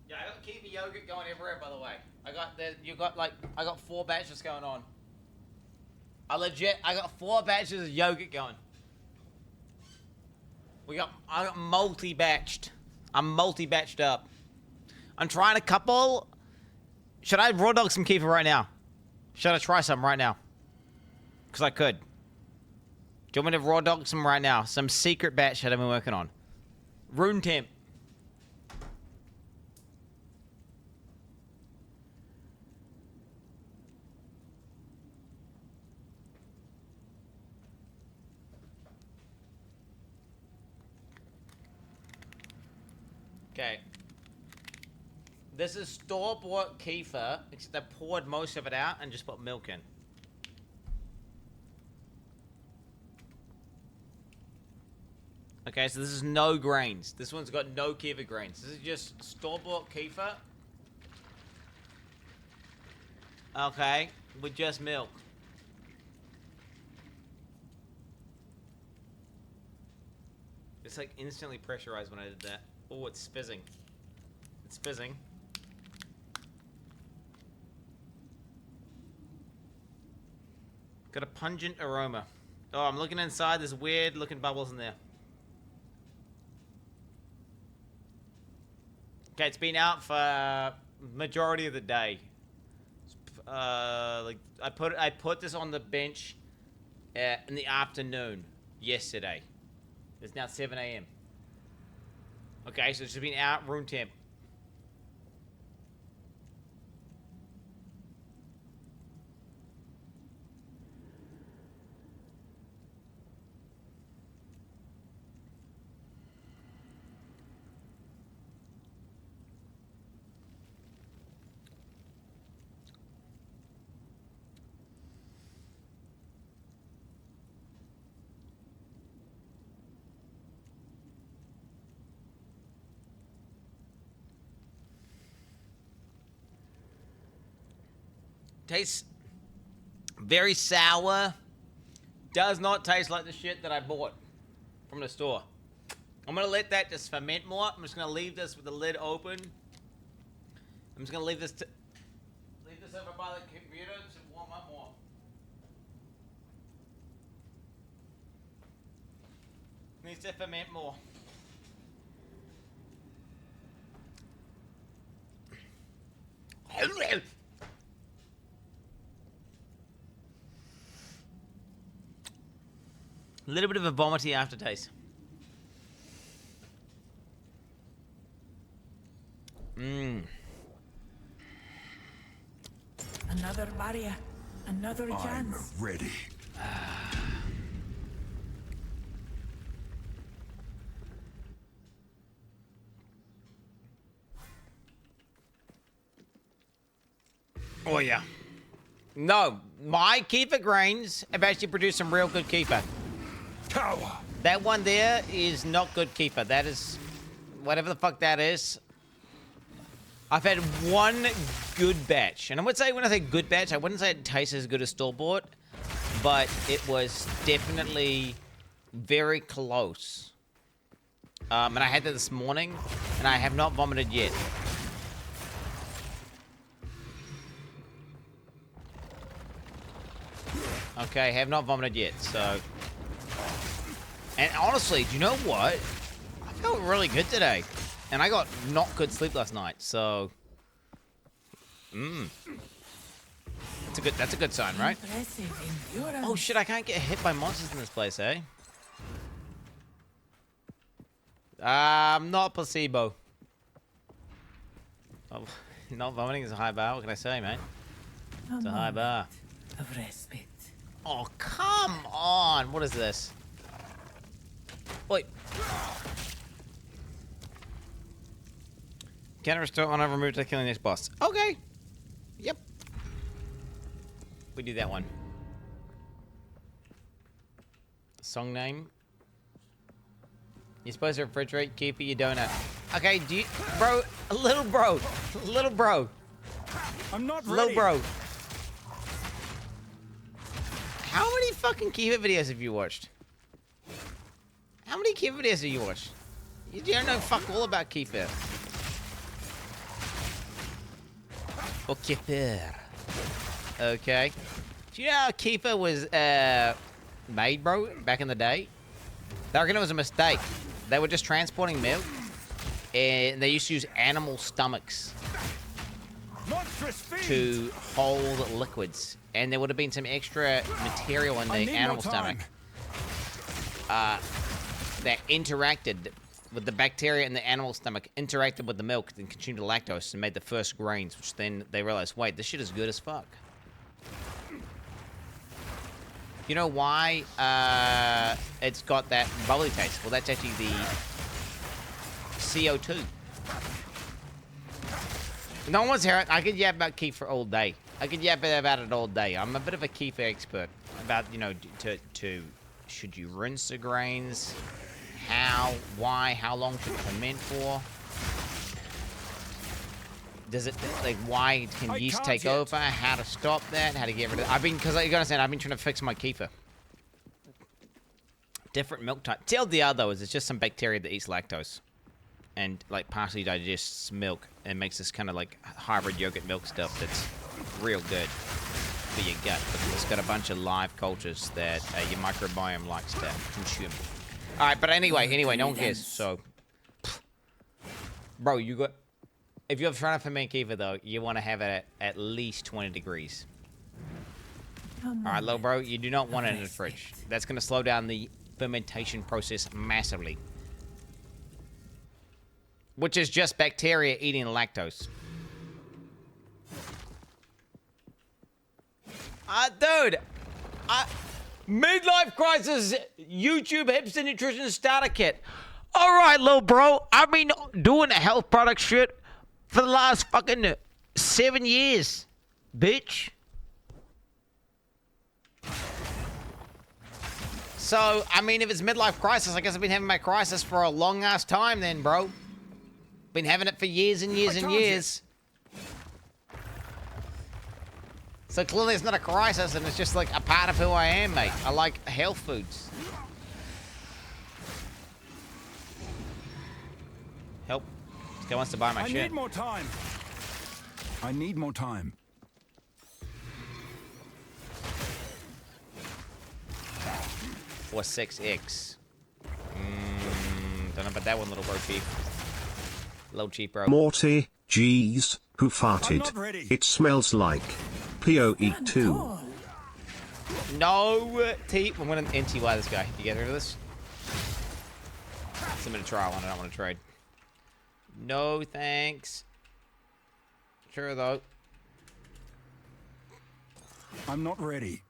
Yeah, I got Kiwi yogurt going everywhere, by the way. I got 4 batches going on. I got 4 batches of yogurt going. I got multi-batched. I'm multi-batched up. I'm trying a couple. Should I raw dog some kefir right now? Should I try some right now? Because I could. Do you want me to raw dog some right now? Some secret batch that I've been working on. Room temp. Okay. This is store-bought kefir, except I poured most of it out and just put milk in. Okay, so this is no grains. This one's got no kefir grains. This is just store-bought kefir. Okay, with just milk. It's like instantly pressurized when I did that. Oh, it's fizzing. It's fizzing. Got a pungent aroma. Oh, I'm looking inside. There's weird looking bubbles in there. Okay, it's been out for majority of the day. Like I put this on the bench in the afternoon yesterday. It's now 7 a.m. Okay, so it's just been out room temp. Tastes very sour. Does not taste like the shit that I bought from the store. I'm gonna let that just ferment more. I'm just gonna leave this with the lid open. I'm just gonna leave this over by the computer to warm up more. Needs to ferment more. A little bit of a vomity aftertaste. Mmm. Another barrier. Another chance. I'm ready. Oh yeah. No, my Kefir grains have actually produced some real good Kefir. Tower. That one there is not good Kefir. That is, whatever the fuck that is. I've had one good batch, and I would say when I say good batch, I wouldn't say it tastes as good as store-bought, but it was definitely very close. And I had that this morning, and I have not vomited yet. Okay, have not vomited yet, so... And honestly, do you know what? I felt really good today. And I got not good sleep last night, so... That's a good sign, right? Oh shit, I can't get hit by monsters in this place, eh? Not placebo. Oh, not vomiting is a high bar, what can I say, mate? It's a high bar. Oh, come on! What is this? Wait. Can restore when I remove to killing this boss. Okay. Yep. We do that one. Song name. You're supposed to refrigerate, keep your donut. Okay, do you, bro, little bro. I'm not ready. Little bro. How many fucking Kefir videos have you watched? How many Kefir videos have you watched? You don't know fuck all about Kefir. Or Kefir. Okay. Do you know how Kefir was made, bro, back in the day? They reckon it was a mistake. They were just transporting milk, and they used to use animal stomachs to hold liquids. And there would have been some extra material in the animal stomach that interacted with the bacteria in the animal stomach, interacted with the milk, and consumed the lactose and made the first grains, which then they realized, wait, this shit is good as fuck. You know why it's got that bubbly taste? Well, that's actually the CO2. No one's here. I could yap about Kefir all day. I could yap about it all day. I'm a bit of a Kefir expert. About, you know, should you rinse the grains? How? Why? How long should it ferment for? Does it, like, why can yeast take over? How to stop that? How to get rid of it? Because you gotta understand, I've been trying to fix my Kefir. Different milk type. TLDR, though, is it's just some bacteria that eats lactose. And, like, partially digests milk and makes this kind of, like, hybrid yogurt milk stuff that's real good for your gut. Because it's got a bunch of live cultures that your microbiome likes to consume. Alright, but anyway, no one cares, so... Bro, you got... If you're trying to ferment Kefir, though, you want to have it at least 20 degrees. Alright, little bro, you do not want it in the fridge. That's going to slow down the fermentation process massively. Which is just bacteria eating lactose. Dude! Midlife crisis YouTube hipster nutrition starter kit. Alright, little bro. I've been doing the health product shit for the last fucking 7 years. Bitch. So, I mean, if it's midlife crisis, I guess I've been having my crisis for a long ass time then, bro. Been having it for years and years and years. So clearly it's not a crisis and it's just like a part of who I am, mate. I like health foods. Help. This guy wants to buy my shit. I need more time. I need more time. 46X. Don't know about that one, little bro cheap. Low cheap, bro. Morty, geez, who farted? It smells like POE2. No T. I'm gonna NTY this guy. You get rid of this? I'm gonna try one. I don't want to trade. No thanks. Sure though. I'm not ready.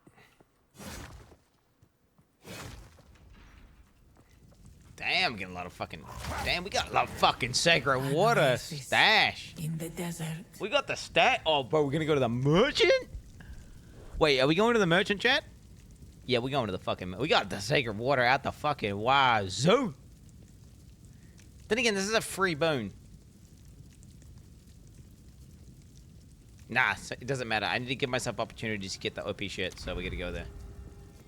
Damn, getting a lot of fucking. Damn, we got a lot of fucking sacred water stash. In the desert. We got the stat. Oh, bro, we're gonna go to the merchant? Wait, are we going to the merchant, chat? Yeah, we're going to the fucking. We got the sacred water out the fucking wazoo. Then again, this is a free boon. Nah, it doesn't matter. I need to give myself opportunities to get the OP shit, so we gotta go there.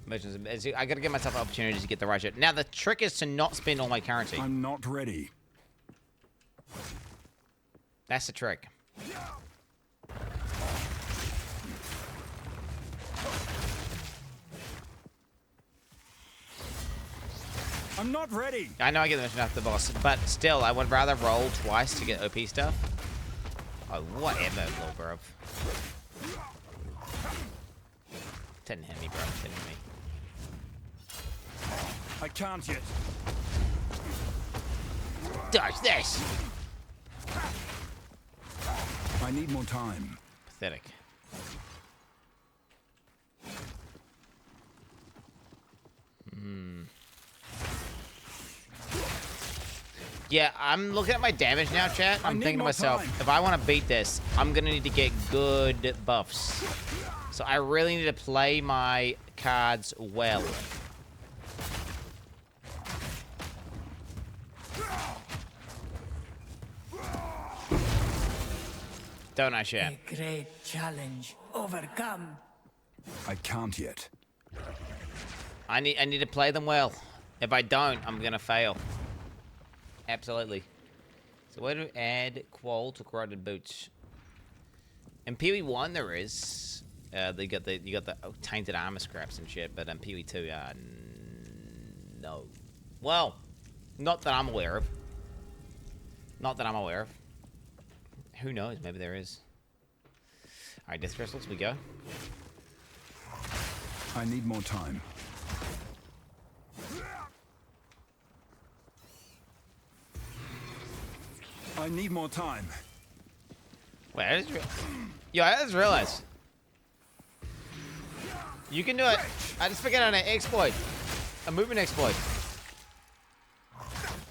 Merchants, I gotta give myself opportunities to get the right shit. Now, the trick is to not spend all my currency. I'm not ready. That's the trick. I'm not ready. I know I get the mission after the boss, but still, I would rather roll twice to get OP stuff. Oh, whatever, little bro. Didn't hit me, bro. Didn't hit me. I can't yet. Dodge this! I need more time. Pathetic. Yeah, I'm looking at my damage now, chat. I'm thinking to myself, if I want to beat this, I'm going to need to get good buffs. So I really need to play my cards well. Don't I, chat? A great challenge overcome. I can't yet. I need to play them well. If I don't, I'm going to fail. Absolutely. So where do we add qual to corroded boots? In POE 1 there is. You got the tainted armor scraps and shit, but in POE 2, no. Well, not that I'm aware of. Not that I'm aware of. Who knows? Maybe there is. All right, death crystals, we go. I need more time. I need more time. Wait, I just realized. You can do it. I just figured out an exploit. A movement exploit.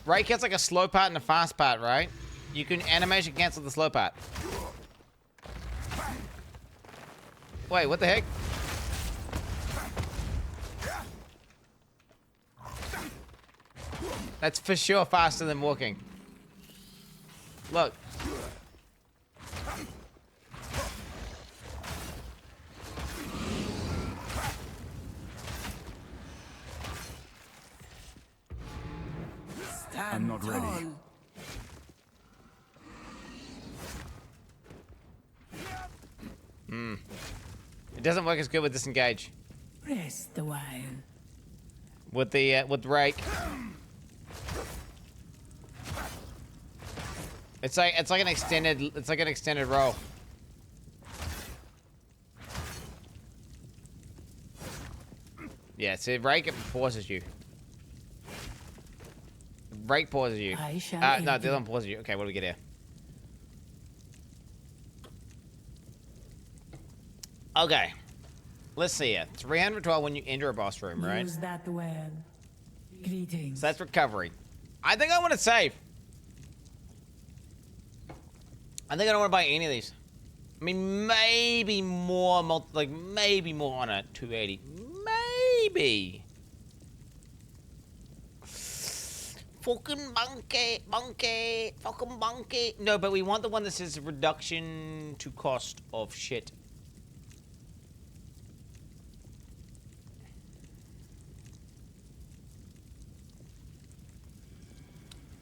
Right, gets like a slow part and a fast part, right? You can animation cancel the slow part. Wait, what the heck? That's for sure faster than walking. Look. I'm not ready. It doesn't work as good with disengage. Rest a while. With the rake. It's like an extended roll. Yeah, see, rake pauses you. Rake pauses you. No, the other one pauses you. Okay, what do we get here? Okay. Let's see it. 312 when you enter a boss room, right? Use that well. Greetings. So that's recovery. I think I want to save. I think I don't want to buy any of these. I mean, maybe more, maybe more on a 280. Maybe. Fucking monkey, fucking monkey. No, but we want the one that says reduction to cost of shit.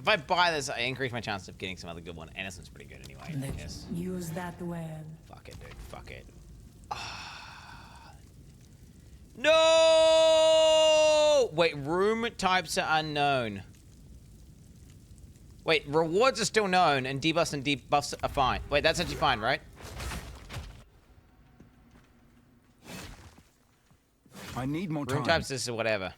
If I buy this, I increase my chance of getting some other good one. And this one's pretty good anyway. Yes. Use that well. Fuck it, dude. Fuck it. No! Wait, room types are unknown. Wait, rewards are still known, and debuffs and debuffs are fine. Wait, that's actually fine, right? I need more Room time. types, this is whatever.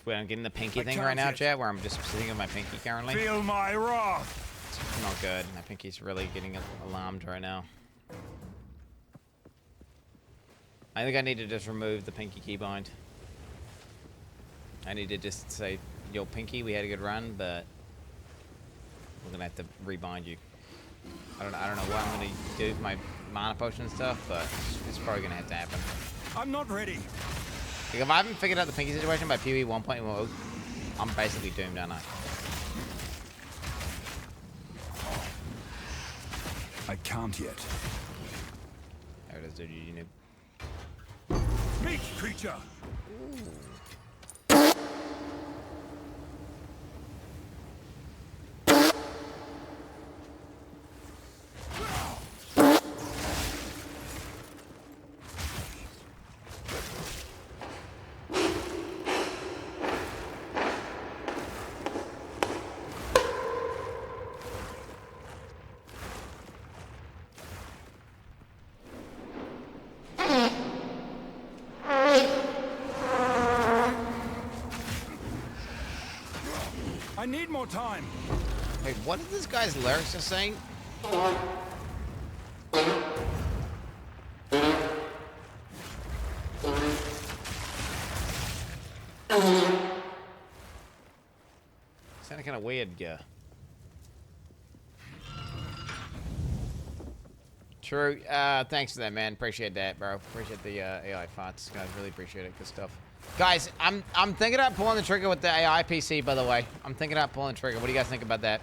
Wait, I'm getting the pinky thing right now, chat, where I'm just sitting on my pinky currently. Feel my wrath. It's not good. My pinky's really getting alarmed right now. I think I need to just remove the pinky keybind. I need to just say, yo, pinky, we had a good run, but we're gonna have to rebind you. I don't know what I'm gonna do with my mana potion and stuff, but it's probably gonna have to happen. I'm not ready. Like, if I haven't figured out the pinky situation by POE 1.1, I'm basically doomed, aren't I? I can't yet. There it is, dude. You noob. Meat creature. I need more time. Wait, what did this guy's lyrics just saying? Sounded kind of weird, yeah. True. Thanks for that, man. Appreciate that, bro. Appreciate the AI thoughts, guys. Really appreciate it. Good stuff. Guys, I'm thinking about pulling the trigger with the AI PC, by the way. I'm thinking about pulling the trigger. What do you guys think about that?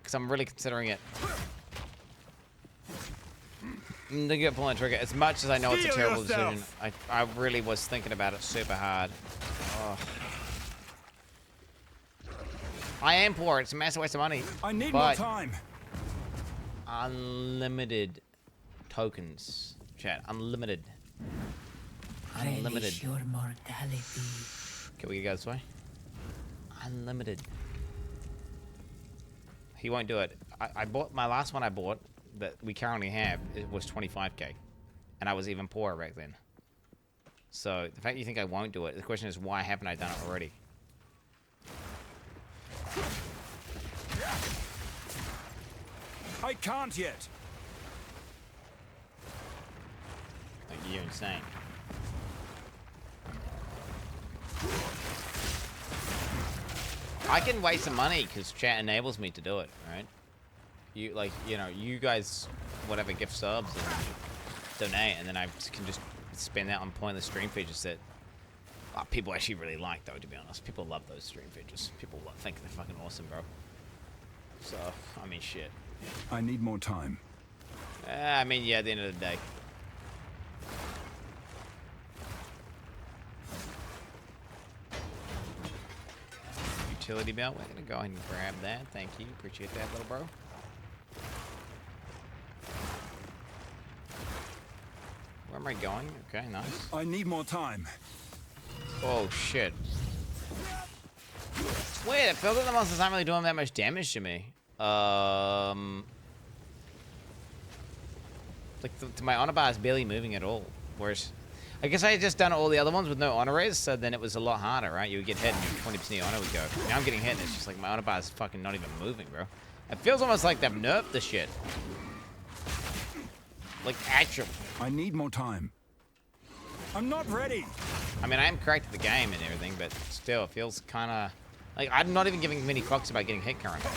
Because I'm really considering it. I'm thinking about pulling the trigger. As much as I know it's a terrible decision, I really was thinking about it super hard. Oh. I am poor. It's a massive waste of money. I need more time. Unlimited tokens. Chat. Unlimited. Unlimited. Your mortality. Can we go this way? Unlimited. He won't do it. I bought my last one I bought that we currently have. It was 25k, and I was even poorer back then. So the fact you think I won't do it, the question is why haven't I done it already? I can't yet. Like, you're insane. I can waste some money because chat enables me to do it, right? You guys, whatever, gift subs and donate, and then I can just spend that on pointless stream features that people actually really like, though, to be honest. People love those stream features. People think they're fucking awesome, bro. So, I mean, shit. I need more time. I mean, yeah, at the end of the day. Utility belt. We're gonna go ahead and grab that. Thank you. Appreciate that, little bro. Where am I going? Okay, nice. I need more time. Oh shit. It's weird. It feels like the monster's not really doing that much damage to me. Like my honor bar is barely moving at all. Whereas, I guess I had just done all the other ones with no honor raise, so then it was a lot harder, right? You would get hit and 20% of your honor would go. Now I'm getting hit and it's just like my honor bar is fucking not even moving, bro. It feels almost like they've nerfed the shit. Like, actually. I need more time. I'm not ready. I mean, I am correct at the game and everything, but still, it feels kind of... Like, I'm not even giving many fucks about getting hit currently.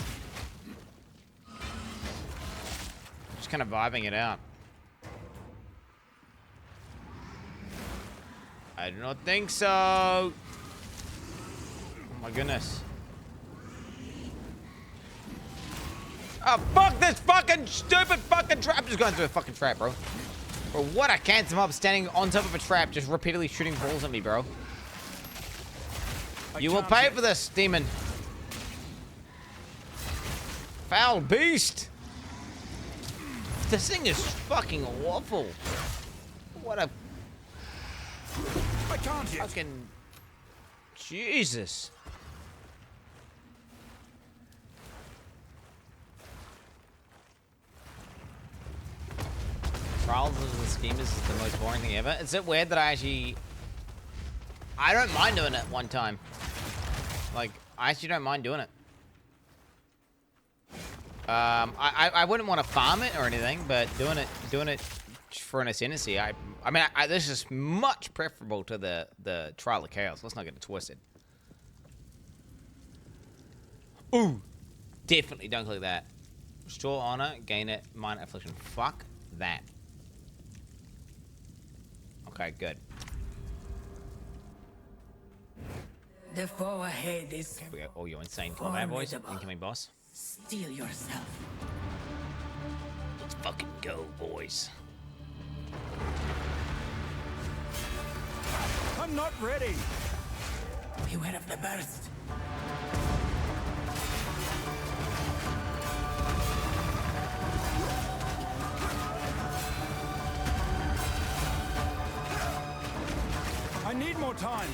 Just kind of vibing it out. I do not think so. Oh my goodness. Oh, fuck this fucking stupid fucking trap. I'm just going through a fucking trap, bro. Bro, what a cancer mob standing on top of a trap, just repeatedly shooting balls at me, bro. You will pay for this, demon. Foul beast. This thing is fucking awful. What a... I can't yet. Fucking... Jesus. schemers is the most boring thing ever. Is it weird that I don't mind doing it one time. Like, I actually don't mind doing it. I wouldn't want to farm it or anything, but doing it for an ascendancy, I mean, this is much preferable to the Trial of Chaos. Let's not get it twisted. Ooh, definitely don't click that. Restore honor, gain it, minor affliction. Fuck that. Okay, good. The foe ahead is. Okay, we got all your insane combat boys. Incoming boss. Steel yourself. Let's fucking go, boys. I'm not ready. Beware of the burst. I need more time.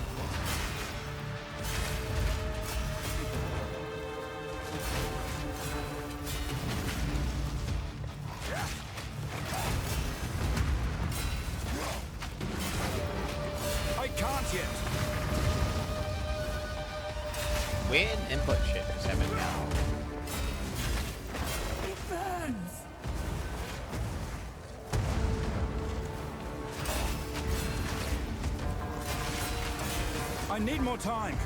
I can't yet. Weird input shit is happening now. It burns. I need more time.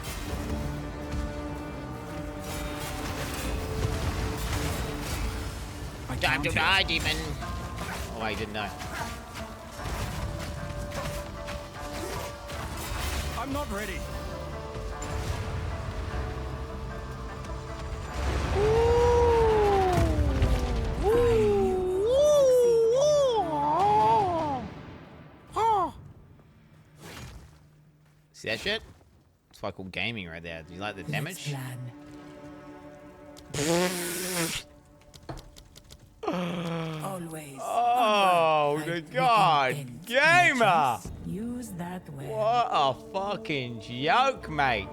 Time to die, demon. Oh, I didn't know. I'm not ready. See that shit? It's like all gaming right there. Do you like the damage? Always. Oh, the god, gamer! Use that way. What a fucking joke, mate.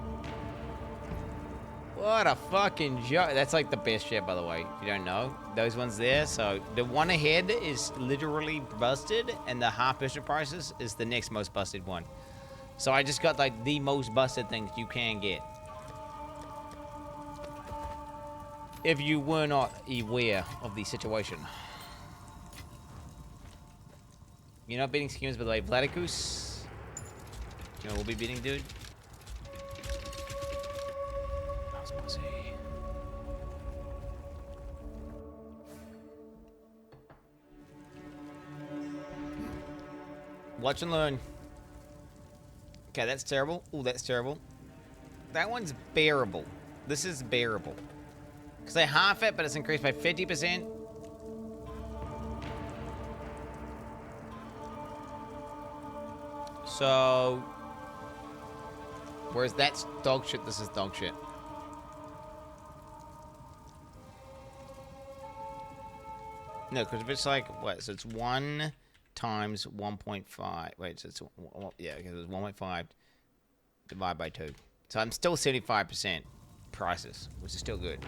What a fucking joke. That's like the best shit, by the way, if you don't know. Those ones there. So the one ahead is literally busted, and the half bishop prices is the next most busted one. So I just got like the most busted things you can get. If you were not aware of the situation. You're not beating schemes, by the way. Vladicus. You know we'll be beating, dude? Watch and learn. Okay, that's terrible. Ooh, that's terrible. That one's bearable. This is bearable. Because I half it, but it's increased by 50%. So, whereas that's dog shit, this is dog shit. No, because if it's like, what, so it's 1 times 1.5. Wait, so it's, yeah, because it's 1.5 divided by 2. So I'm still 75% prices, which is still good.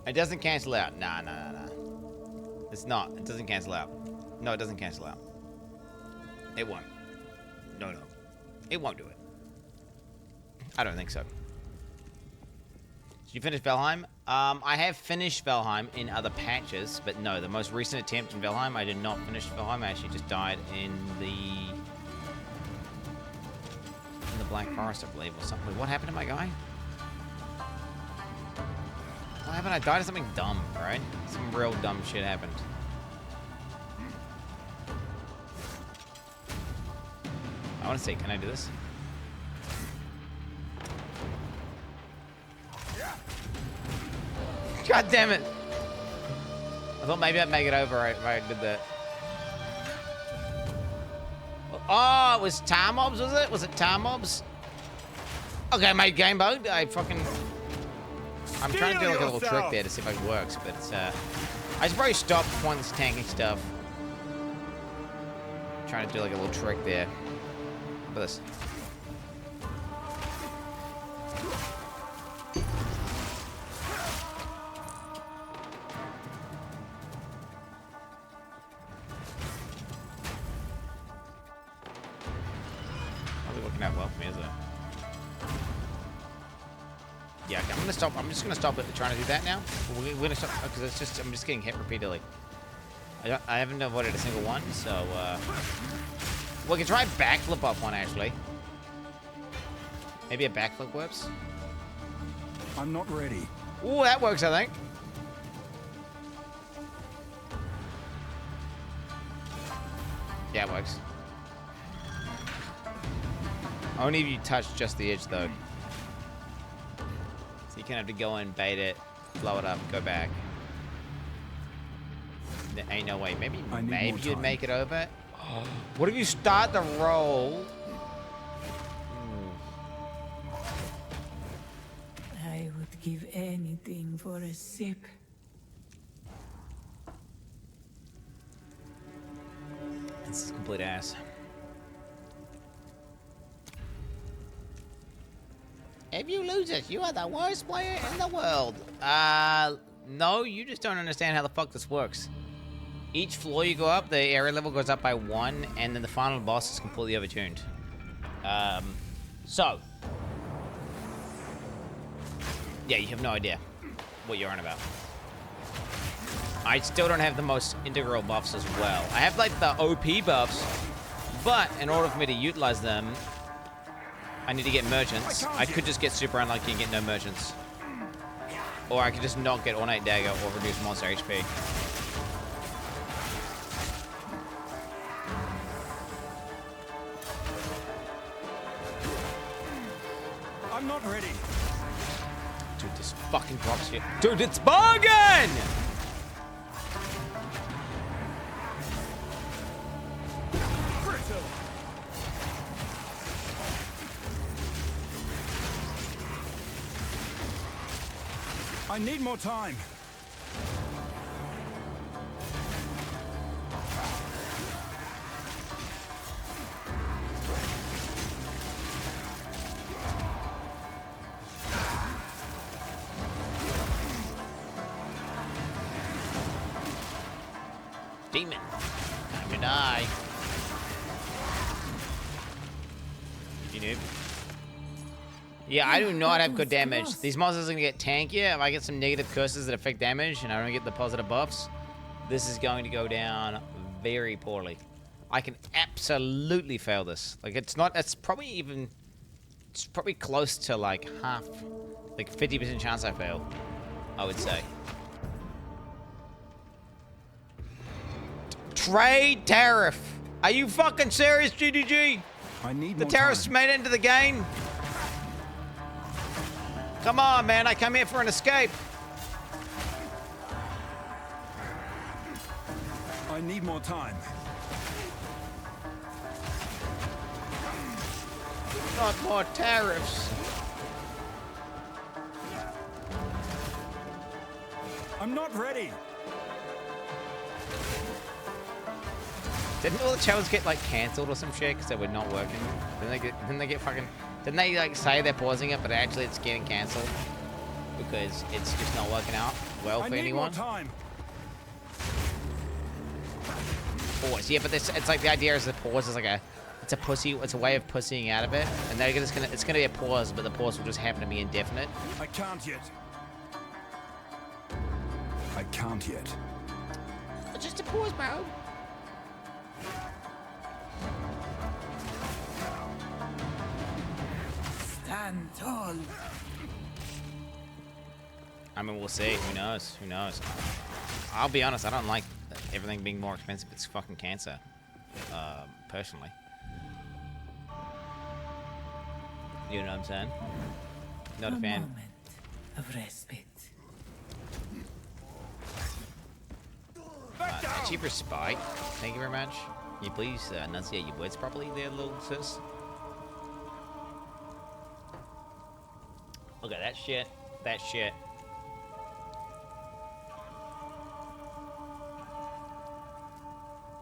It doesn't cancel out. Nah. It's not. It doesn't cancel out. No, it doesn't cancel out. It won't. No. It won't do it. I don't think so. Did you finish Valheim? I have finished Valheim in other patches, but no, the most recent attempt in Valheim, I did not finish Valheim. I actually just died in the Black Forest, I believe, or something. Wait, what happened to my guy? What happened? I died of something dumb, right? Some real dumb shit happened. I want to see, can I do this? God damn it! I thought maybe I'd make it over if I did that. Oh, it was tar mobs, was it? Was it tar mobs? Okay, mate, game bugged. I'm trying to do like a little trick there to see if it works, but I should probably stop pointless tanking stuff. Trying to do like a little trick there. Look at this. working out well for me, is it? Yeah, okay, I'm gonna stop. I'm just gonna stop trying to do that now. We're gonna stop because it's just I'm just getting hit repeatedly. I haven't avoided a single one, so we can try backflip off one actually. Maybe a backflip works. I'm not ready. Ooh, that works, I think. Yeah, it works. Only if you touch just the edge, though. So you kind of have to go and bait it, blow it up, go back. There ain't no way. Maybe you'd make it over. Oh, what if you start the roll? I would give anything for a sip. This is complete ass. If you lose it, you are the worst player in the world. No, you just don't understand how the fuck this works. Each floor you go up, the area level goes up by 1, and then the final boss is completely overtuned. So. Yeah, you have no idea what you're on about. I still don't have the most integral buffs as well. I have, like, the OP buffs, but in order for me to utilize them, I need to get merchants. I could just get super unlucky and get no merchants. Or I could just not get ornate dagger or reduce monster HP. I'm not ready. Dude, this fucking drops here. Dude, it's bargain! I need more time. Demon. Time to die. You noob. Yeah, I do not have good damage. These monsters are gonna get tankier. If I get some negative curses that affect damage and I don't get the positive buffs, this is going to go down very poorly. I can absolutely fail this. Like, it's probably close to like half, like 50% chance I fail, I would say. Trade tariff. Are you fucking serious, GDG? I need the more tariffs time. made it into the game. Come on, man. I come here for an escape. I need more time. Not more tariffs. I'm not ready. Didn't all the challenges get like cancelled or some shit because they were not working? Didn't they get fucking? Didn't they like say they're pausing it, but actually it's getting cancelled because it's just not working out well for anyone? Time. Pause, yeah, but it's like the idea is the pause is like it's a way of pussying out of it, and then it's gonna be a pause, but the pause will just happen to be indefinite. I can't yet. I can't yet. It's just a pause, bro. Stand tall. I mean, we'll see. Who knows? Who knows? I'll be honest. I don't like everything being more expensive. It's fucking cancer. Personally. You know what I'm saying? Not a fan. Moment of respite. A cheaper spike. Thank you very much. Can you please enunciate your words properly there, little sis? Okay, that shit. That shit.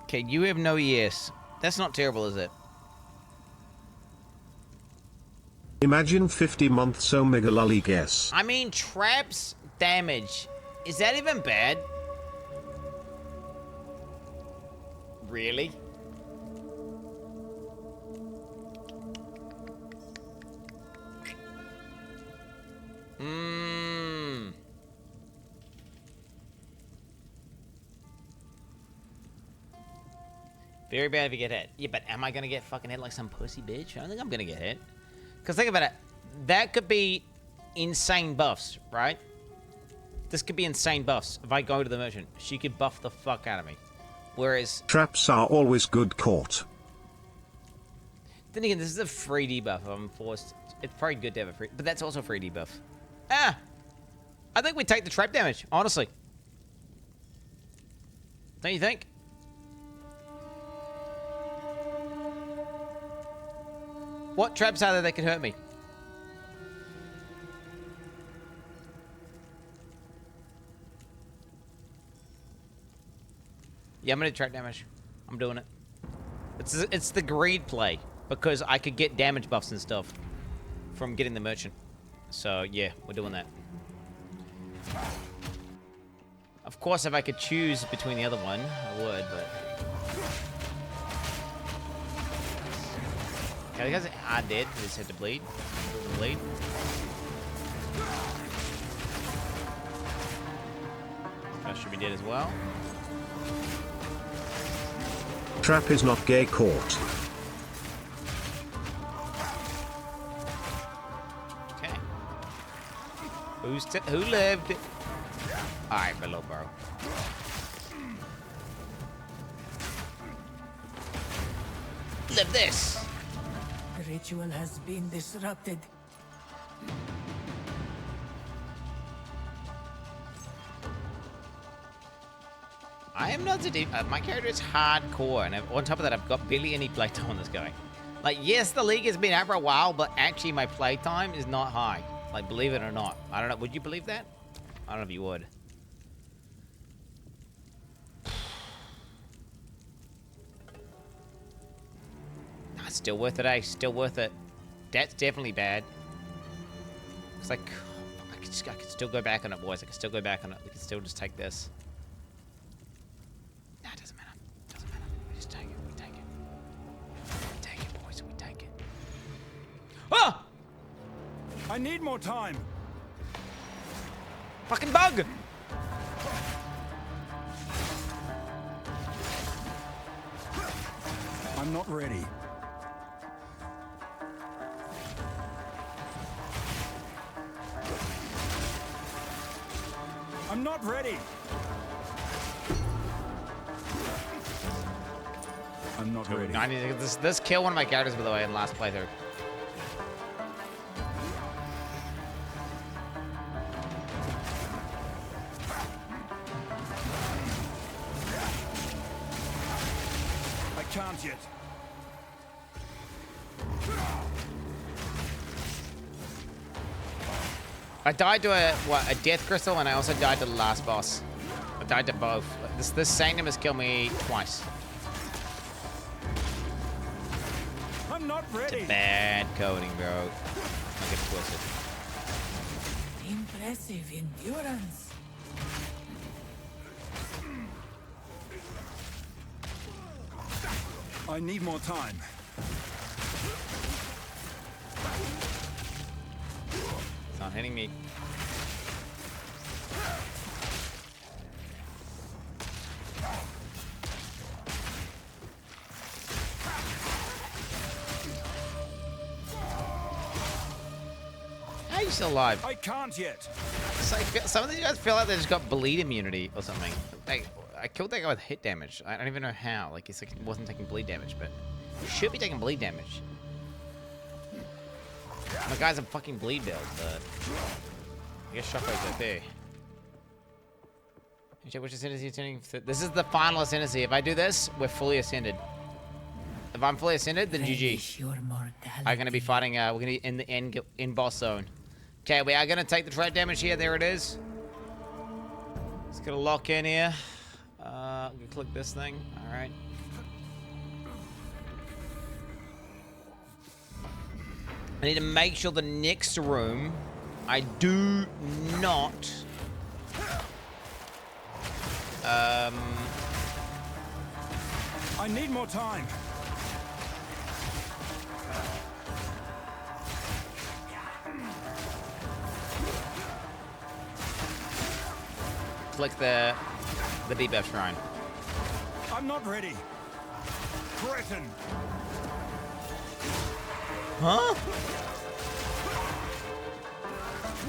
Okay, you have no ES. That's not terrible, is it? Imagine 50 months Omega lolly guess. I mean, traps damage. Is that even bad? Really? Very bad if you get hit. Yeah, but am I gonna get fucking hit like some pussy bitch? I don't think I'm gonna get hit. Because think about it. That could be insane buffs, right? This could be insane buffs. If I go to the merchant, she could buff the fuck out of me. Whereas... Traps are always good caught. Then again, this is a free debuff. I'm forced... It's probably good to have a free... But that's also a free debuff. Ah! I think we take the trap damage, honestly. Don't you think? What traps are there that could hurt me? Yeah, I'm gonna trap damage. I'm doing it. It's the greed play because I could get damage buffs and stuff from getting the merchant. So yeah, we're doing that. Of course, if I could choose between the other one, I would, but... Okay, the guys are dead. They just had to bleed. Bleed. That should be dead as well. Trap is not gay caught. Okay. Who lived? Alright, below bro. Live this! The ritual has been disrupted. I am not the deep. My character is hardcore, and on top of that, I've got barely any playtime on this guy. Like, yes, the league has been out for a while, but actually, my playtime is not high. Like, believe it or not. I don't know. Would you believe that? I don't know if you would. Nah, it's still worth it, eh? Still worth it. That's definitely bad. It's like, I could still go back on it, boys. I can still go back on it. We can still just take this. Nah, it doesn't matter. Doesn't matter. We just take it. We take it. We take it, boys. We take it. Ah! I need more time. Fucking bug! I'm not ready. I'm not ready. I'm not ready. I need to get this kill one of my characters, by the way, in last playthrough. I can't yet. I died to a death crystal, and I also died to the last boss. I died to both. This Sanctum has killed me twice. I'm not ready. It's a bad coding, bro. Don't get twisted. Impressive endurance. I need more time. It's not hitting me. How are you still alive? I can't yet. It's like, some of these guys feel like they just got bleed immunity or something. Like, I killed that guy with hit damage. I don't even know how. Like, it's like he wasn't taking bleed damage, but he should be taking bleed damage. My guy's a fucking bleed build, but I guess Shockwave's okay. Which ascendancy attending? This is the final ascendancy. If I do this, we're fully ascended. If I'm fully ascended, then GG. I'm gonna be fighting. We're gonna be in the end boss zone. Okay, we are gonna take the trap damage here. There it is. It's gonna lock in here. I'm gonna click this thing. All right. I need to make sure the next room I do not I need more time. click the debuff shrine. I'm not ready. Threaten. Huh?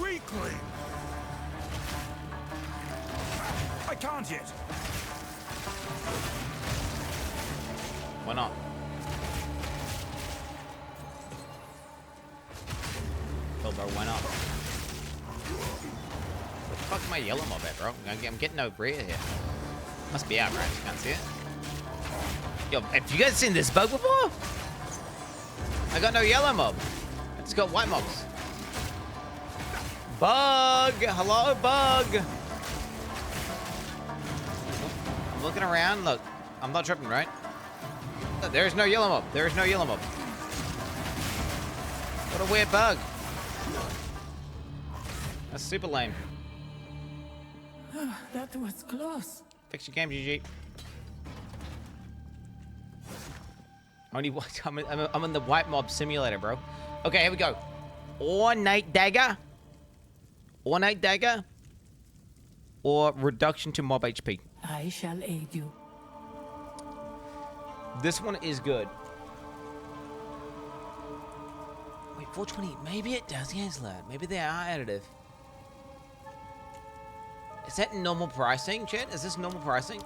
Weakling. I can't yet. Why not? Bro, why not? Where the fuck's my yellow mob at, bro? I'm getting no rear here. Must be out, right? You can't see it. Yo, have you guys seen this bug before? I got no yellow mob. I just got white mobs. Bug! Hello, bug! I'm looking around. Look, I'm not tripping, right? Look, there is no yellow mob. There is no yellow mob. What a weird bug. That's super lame. That was close. Fix your game, GG. I'm in the white mob simulator, bro. Okay, here we go. Ornate dagger. Ornate dagger. Or reduction to mob HP. I shall aid you. This one is good. Wait, 420. Maybe it does get loud. Maybe they are additive. Is that normal pricing, chat? Is this normal pricing?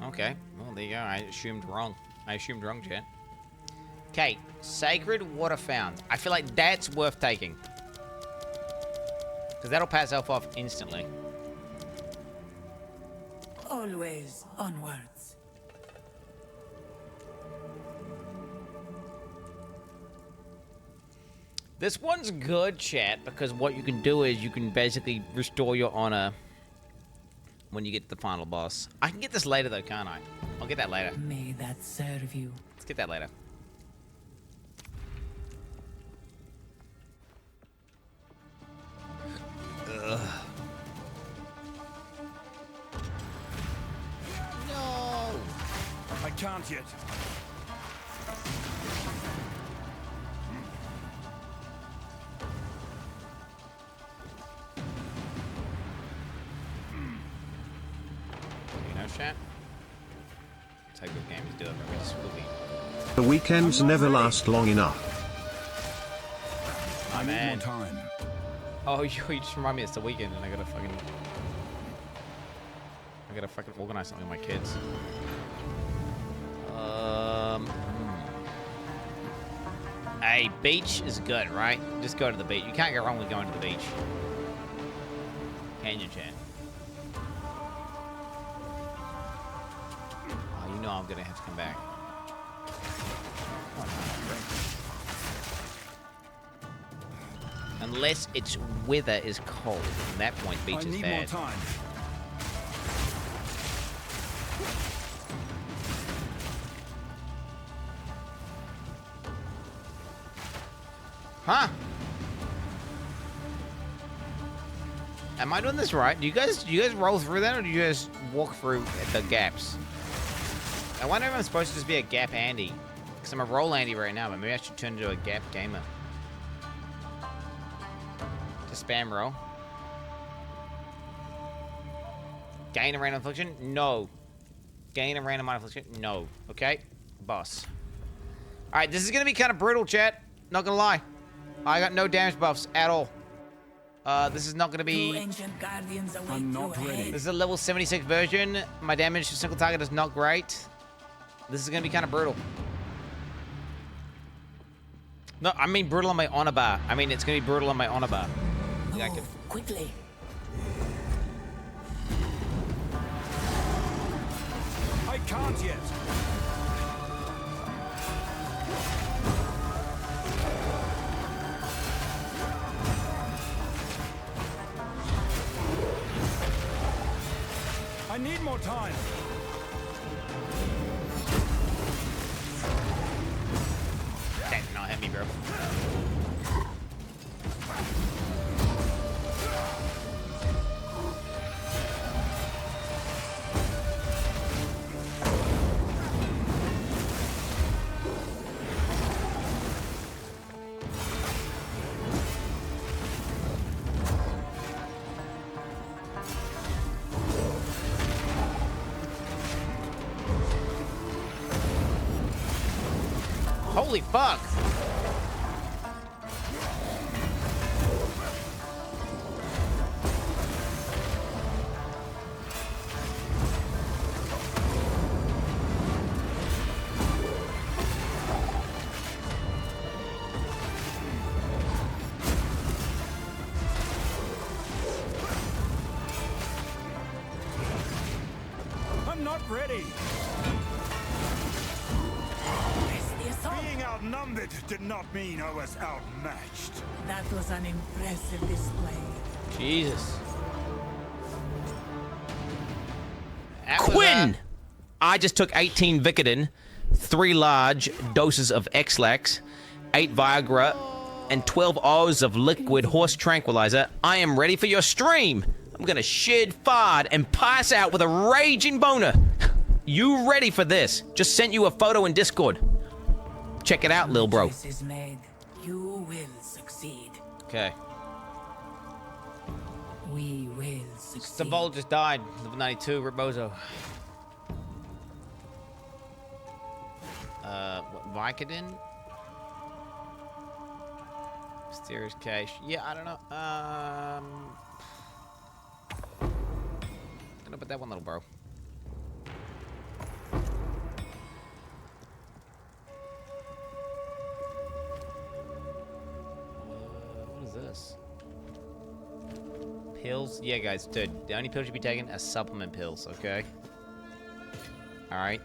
Okay. Well, there you go. I assumed wrong. Chat. Okay. Sacred Water Fountain. I feel like that's worth taking. Because that'll pass elf off instantly. Always onwards. This one's good, chat, because what you can do is you can basically restore your honor when you get to the final boss. I can get this later, though, can't I? I'll get that later. May that serve you. Let's get that later. Ugh. No! I can't yet. Chat. That's how good games do it. We just will be. The weekends never last long enough. Oh, man. Need more time. Oh, you just remind me it's the weekend and I gotta fucking organize something with my kids. Hey, beach is good, right? Just go to the beach. You can't go wrong with going to the beach. Can you, Chan? Oh, you know I'm gonna have to come back. Unless its weather is cold. At that point, beach is bad. I need more time. Huh? Am I doing this right? Do you guys roll through that, or do you guys walk through the gaps? I wonder if I'm supposed to just be a gap Andy, because I'm a roll Andy right now, but maybe I should turn into a gap gamer. Just spam roll. Gain a random affliction? No. Gain a random affliction? No. Okay. Boss. All right, this is gonna be kind of brutal, chat. Not gonna lie. I got no damage buffs at all. This is not gonna be. I'm not ready. This is a level 76 version. My damage to single target is not great. This is gonna be kind of brutal. No, I mean brutal on my honor bar. I mean it's gonna be brutal on my honor bar. Yeah, quickly. I can't yet. I need more time. That did not hit me, bro. Holy fuck. I'm not ready. Being outnumbered did not mean I was outmatched. That was an impressive display. Jesus. Quin! I just took 18 Vicodin, 3 large doses of X-Lax, 8 Viagra, and 12 O's of liquid horse tranquilizer. I am ready for your stream. I'm gonna shed fart and pass out with a raging boner. You ready for this? Just sent you a photo in Discord. Check it out, lil bro. Choice is made. You will succeed. Okay. We will succeed. Savol just died. Level 92, Rebozo. Vicodin? Mysterious cache. Yeah, I don't know. Gonna put that one, little bro. What is this? Pills? Yeah, guys, dude. The only pills you be taking are supplement pills, okay? Alright.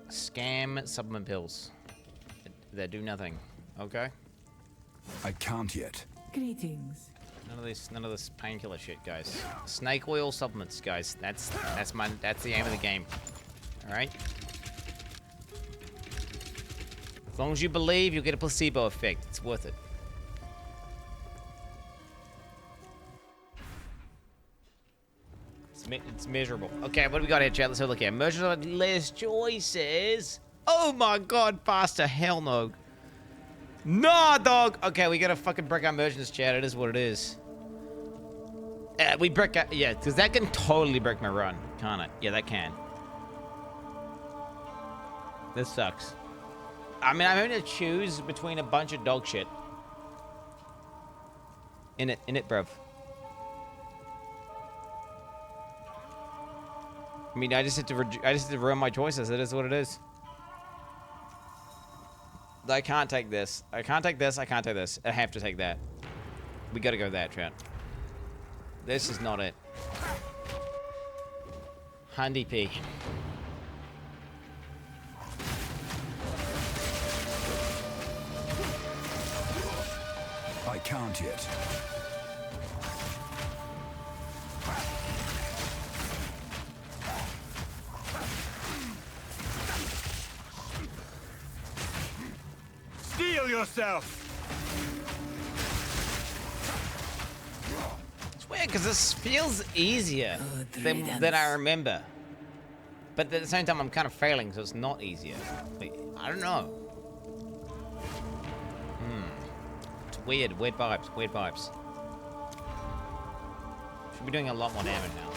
Scam supplement pills. They do nothing, okay? I can't yet. Greetings. None of this painkiller shit, guys. Snake oil supplements, guys. That's the aim of the game. Alright? As long as you believe, you'll get a placebo effect. It's worth it. It's miserable. Okay, what do we got here, chat? Let's have a look here. Merchants less choices. Oh my god, faster. Hell no. Nah, dog. Okay, we gotta fucking break our merchants, chat. It is what it is. We break out. Yeah, because that can totally break my run, can't it? Yeah, that can. This sucks. I mean, I'm having to choose between a bunch of dog shit. In it, bruv. I mean, I just have to ruin my choices. It is what it is. I can't take this. I can't take this. I can't take this. I have to take that. We gotta go that, Trent. This is not it. Handy P. I can't yet. Steel yourself! It's weird because this feels easier than I remember. But at the same time, I'm kind of failing, so it's not easier. Like, I don't know. It's weird. Weird vibes. Weird vibes. Should be doing a lot more damage now.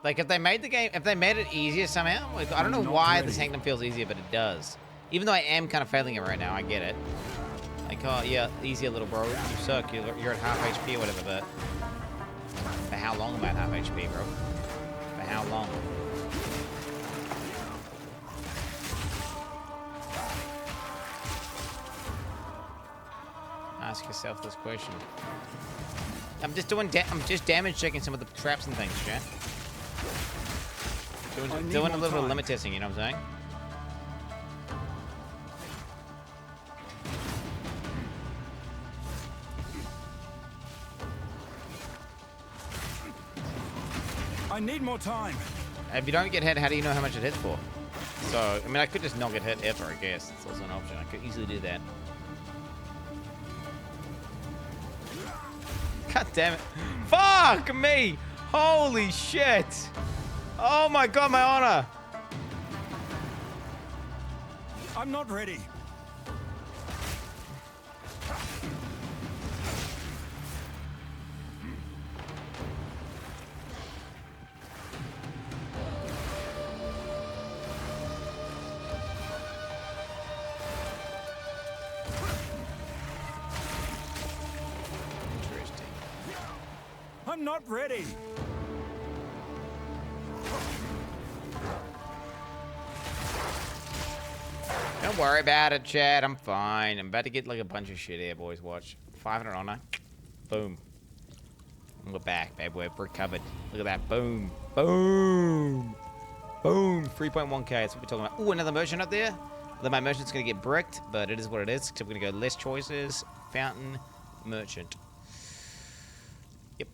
Like, if they made the game, if they made it easier somehow, like, I don't know why the Sanctum feels easier, but it does. Even though I am kind of failing it right now, I get it. Like, oh, yeah, easier, little bro. You suck. You're at half HP or whatever, but... For how long am I at half HP, bro? For how long? Ask yourself this question. I'm just damage checking some of the traps and things, chat. Doing a little bit of limit testing, you know what I'm saying? I need more time. If you don't get hit, how do you know how much it hits for? So, I mean, I could just not get hit ever, I guess. It's also an option. I could easily do that. God damn it. Fuck me! Holy shit! Oh my god, my honor! I'm not ready. I'm not ready. Don't worry about it, Chad. I'm fine. I'm about to get like a bunch of shit here, boys. Watch. 500 honor. Boom. We're back, babe. We're recovered. Look at that. Boom. Boom. Boom. 3.1k. That's what we're talking about. Ooh, another merchant up there. My merchant's going to get bricked, but it is what it is. Except we're going to go less choices. Fountain. Merchant. Yep.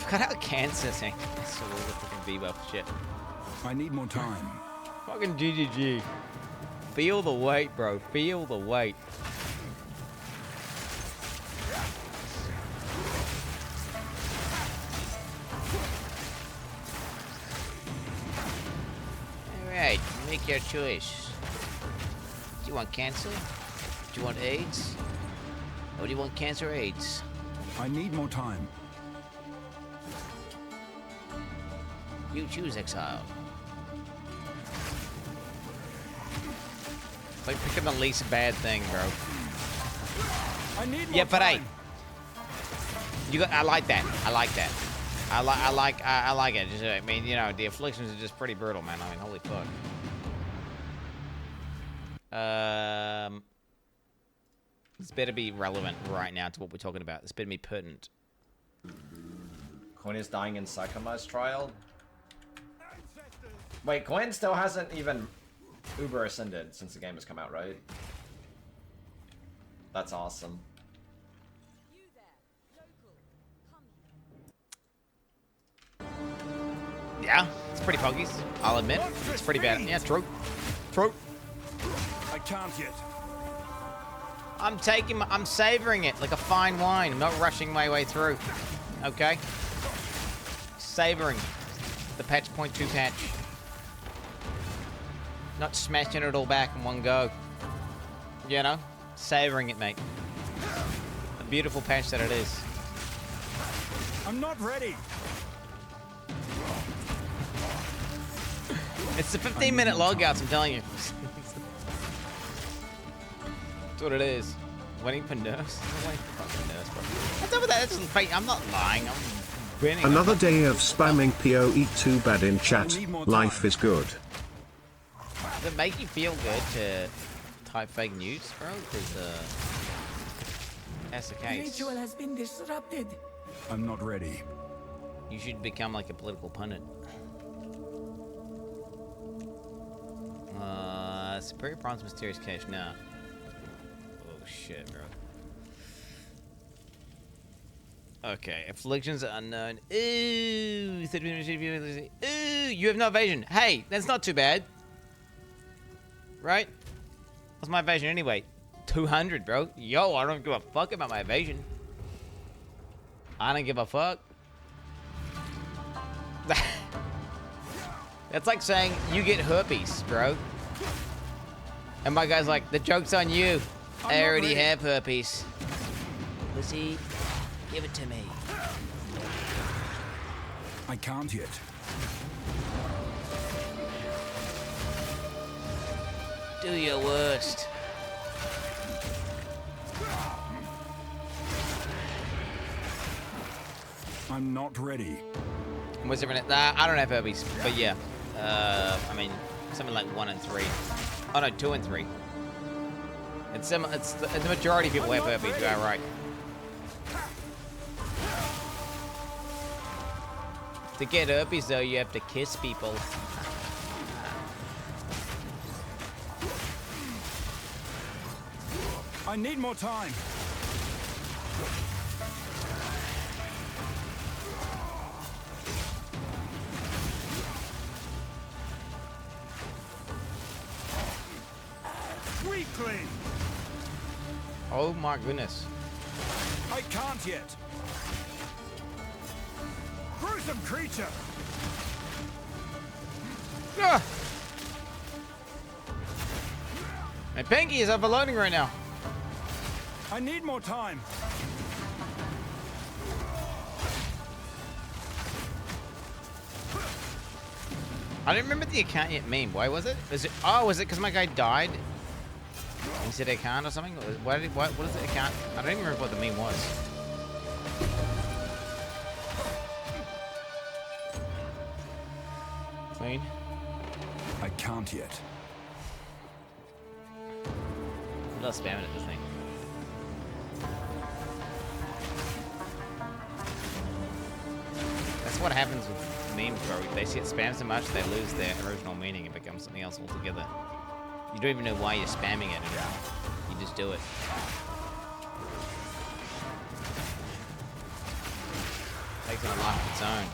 Cut out cancer thing. That's all the fucking V-buff shit. I need more time. Fucking GGG. Feel the weight, bro. Feel the weight. Alright, make your choice. Do you want cancer? Do you want AIDS? Or do you want cancer or AIDS? I need more time. You choose exile. It's like picking the least bad thing, bro. I need more yeah, but time. hey, you got. I like that. I like that. I like it. Just, I mean, you know, the afflictions are just pretty brutal, man. I mean, holy fuck. This better be relevant right now to what we're talking about. This better be pertinent. Quin is dying in Sakuma's trial. Wait, Quin still hasn't even Uber ascended since the game has come out, right? That's awesome. Yeah, it's pretty puggies. I'll admit, it's pretty bad. Yeah, true. True. I can't yet. I'm savoring it like a fine wine. I'm not rushing my way through. Okay? Savoring the patch point 2 patch. Not smashing it all back in one go. You know? Savoring it, mate. A beautiful patch that it is. I'm not ready. It's the 15-minute logouts, I'm telling you. That's what it is. Waiting for nerfs? I'm waiting for fucking nerfs, bro. What's up with that? That's fake. I'm not lying. I'm winning. Another day of spamming POE too bad in chat. Life is good. Does it make you feel good to type fake news, bro? Because, that's the The case. ritual has been disrupted. I'm not ready. You should become like a political pundit. Superior Prawns Mysterious Cache. Nah. Oh, shit, bro. Okay, afflictions are unknown. Ooh, you have no evasion. Hey, that's not too bad. Right? What's my evasion anyway? 200, bro. Yo, I don't give a fuck about my evasion. I don't give a fuck. That's like saying you get herpes, bro. And my guy's like, the joke's on you. I already have herpes. Pussy, give it to me. I can't yet. Do your worst. I'm not ready. What's different? I don't have herpes, but yeah. I mean, something like 1 and 3. Oh no, 2 and 3. It's the majority of people have herpes. You are right. To get herpes, though, you have to kiss people. I need more time. Weakling. Oh my goodness. I can't yet. Gruesome creature. Ah! My pinky is overloading right now. I need more time. I don't remember the account yet meme. Why was it? Was it? Oh, was it because my guy died? He said account or something? What is the account? I don't even remember what the meme was. Clean. I can't yet. I'm not spamming at this thing. That's what happens with memes, bro. They get spammed so much, they lose their original meaning and become something else altogether. You don't even know why you're spamming it anymore. You just do it. Takes on a life of its own.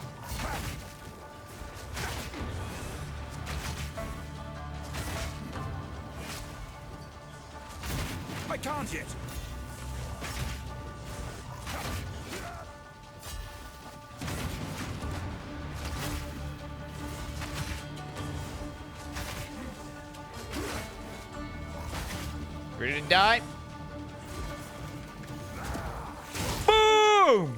I can't yet. Ready to die? Boom!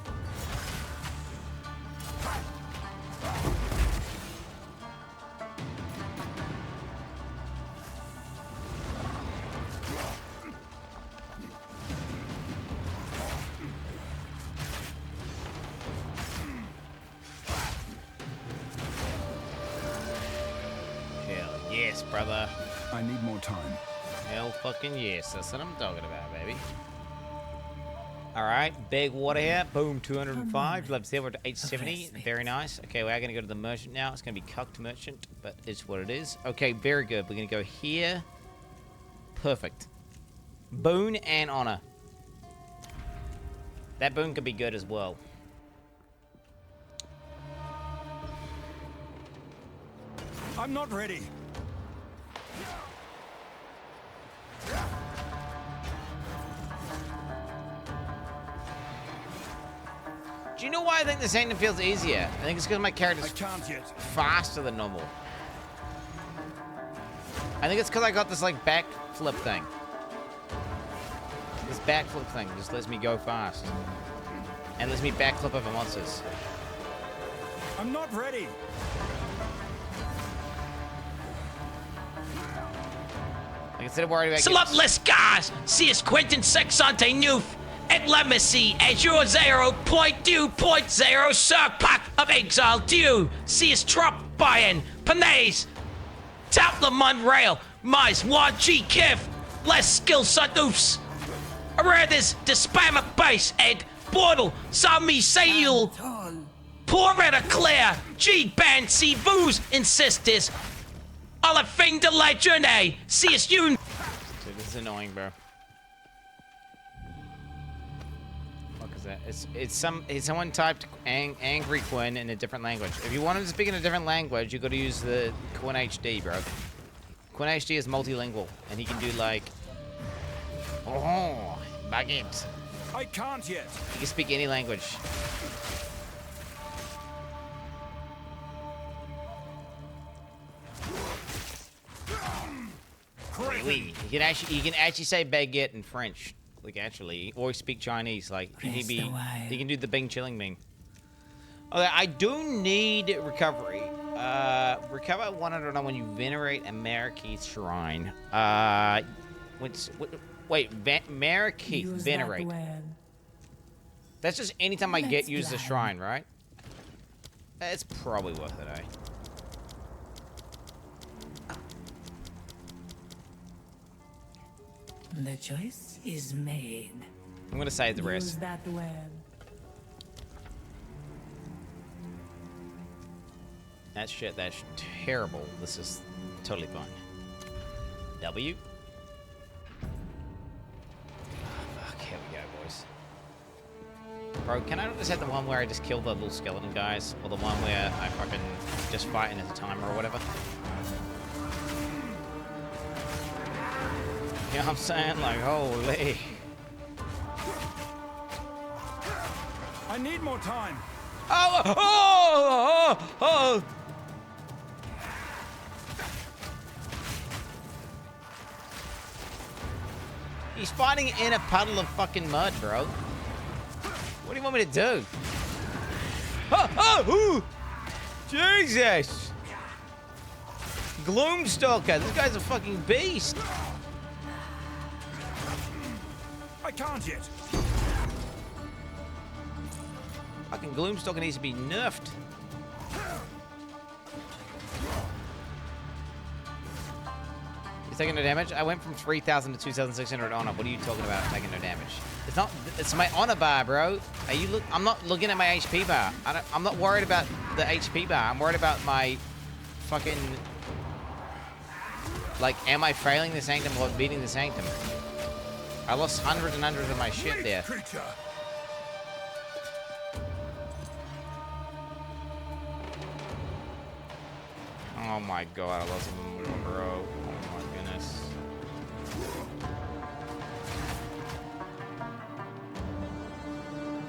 Hell yes, brother. I need more time. Hell fucking yes, that's what I'm talking about, baby. Alright, big water here. Boom, 205. Level 0 to 870. Very nice. Okay, we're going to go to the merchant now. It's going to be cucked merchant, but it's what it is. Okay, very good. We're going to go here. Perfect. Boon and honor. That boon could be good as well. I'm not ready. Do you know why I think the Sanctum feels easier? I think it's because my character's faster than normal. I think it's because I got this like backflip thing. This backflip thing just lets me go fast. And lets me backflip over monsters. I'm not ready. Like instead of worried about Slutless guys, see us Quin69 VOD. And let me see, as your 0.2.0 Circ Path of Exile due, see us drop buying, Panay, tap the Monrail, mais 1G Kiv, less skill Sadoofs. Around this, the spammer base, and Portal, Sami Sayul, Poretta Claire, G Band, C Voos, Insistis, all a thing to legend, see us you. Dude, this is annoying, bro. It's someone typed angry Quin in a different language. If you want him to speak in a different language, you got to use the Quin HD, bro. Quin HD is multilingual, and he can do like, oh, baguette. I can't yet. He can speak any language. Oui. He can actually say baguette in French. Like actually, or speak Chinese. Like he can do the Bing chilling meme. Okay, I do need recovery. Recover 100 when you venerate a Marikith shrine. Wait, Marikith venerate. That's just anytime I use the shrine, right? It's probably worth it, eh? The choice is made. I'm gonna save the rest. Use that well. That's shit. That's terrible. This is totally fine. W. Fuck. Here we go, boys. Bro, can I not just have the one where I just kill the little skeleton guys, or the one where I fucking just fight in as a timer or whatever? You know what I'm saying? Like, holy. I need more time. Oh! He's fighting in a puddle of fucking mud, bro. What do you want me to do? Oh! Jesus! Gloomstalker. This guy's a fucking beast. I can't yet. Fucking Gloomstalker needs to be nerfed. He's taking no damage. I went from 3,000 to 2,600 honor. What are you talking about taking no damage? It's not. It's my honor bar, bro. Are you? I'm not looking at my HP bar. I'm not worried about the HP bar. I'm worried about my fucking. Like, am I failing the sanctum or beating the sanctum? I lost hundreds and hundreds of my shit there. Oh my god, I lost even more, bro. Oh my goodness.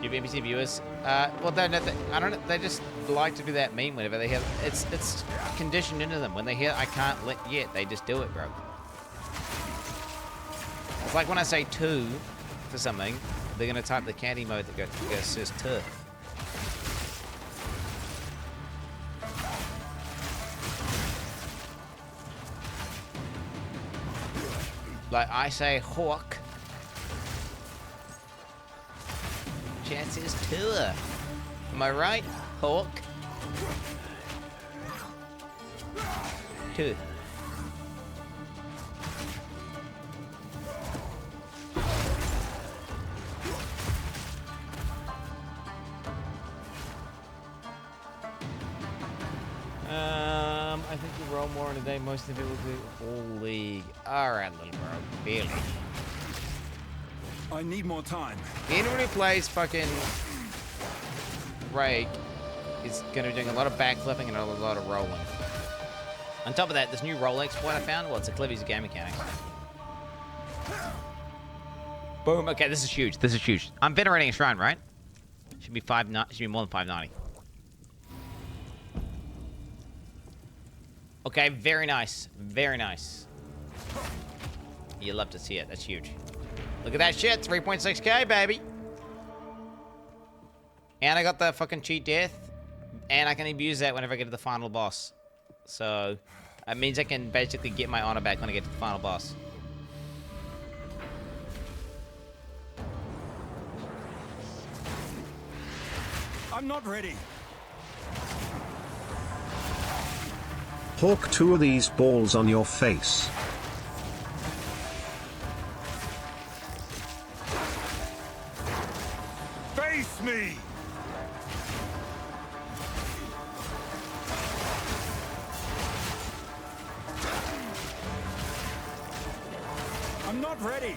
You have NPC viewers? Well, I don't know. They just like to do that meme whenever they hear. It's conditioned into them. When they hear I can't let yet, they just do it, bro. It's like when I say two for something, they're gonna type the candy mode that says two. Like I say hawk. Chance is tour. Am I right? Hawk. Two. I think you roll more in a day. Most of it will do whole league. Alright, little bro. Barely. I need more time. Anyone who plays fucking Rake is gonna be doing a lot of backflipping and a lot of rolling. On top of that, this new roll exploit I found, well, it's a clever use of game mechanics. Boom. Okay, this is huge. This is huge. I'm venerating a shrine, right? Should be should be more than 590. Okay, very nice. Very nice. You love to see it. That's huge. Look at that shit. 3.6k, baby. And I got the fucking cheat death. And I can abuse that whenever I get to the final boss. So, that means I can basically get my honor back when I get to the final boss. I'm not ready. Hawk 2 of these balls on your face. Face me! I'm not ready.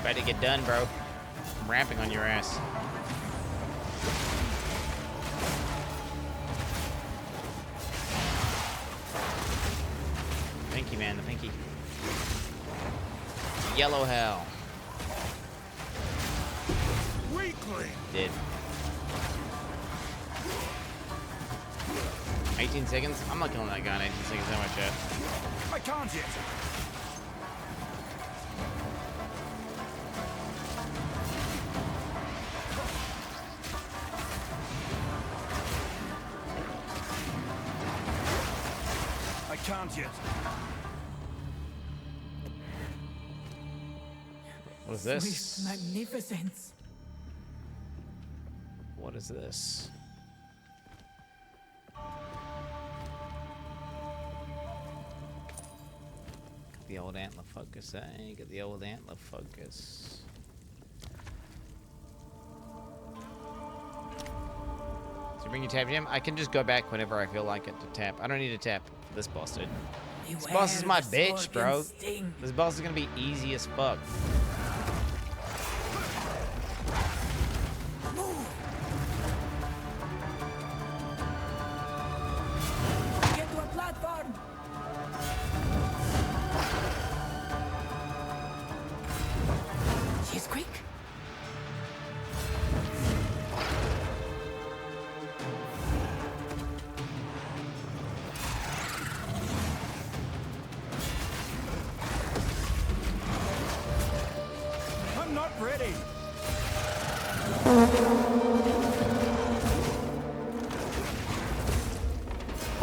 Ready to get done, bro. I'm ramping on your ass. Pinky, man, the pinky. Yellow hell. Weakling. Did. 18 seconds? I'm not killing that guy in 18 seconds. How much yet? I can't yet. I can't yet. What is this? Swift magnificence. What is this? Got the old antler focus, eh? Got the old antler focus. So bring your tap gem? I can just go back whenever I feel like it to tap. I don't need to tap for this boss, dude. This boss is my bitch, bro. This boss is gonna be easy as fuck. Get to a platform. She's quick. I'm not ready.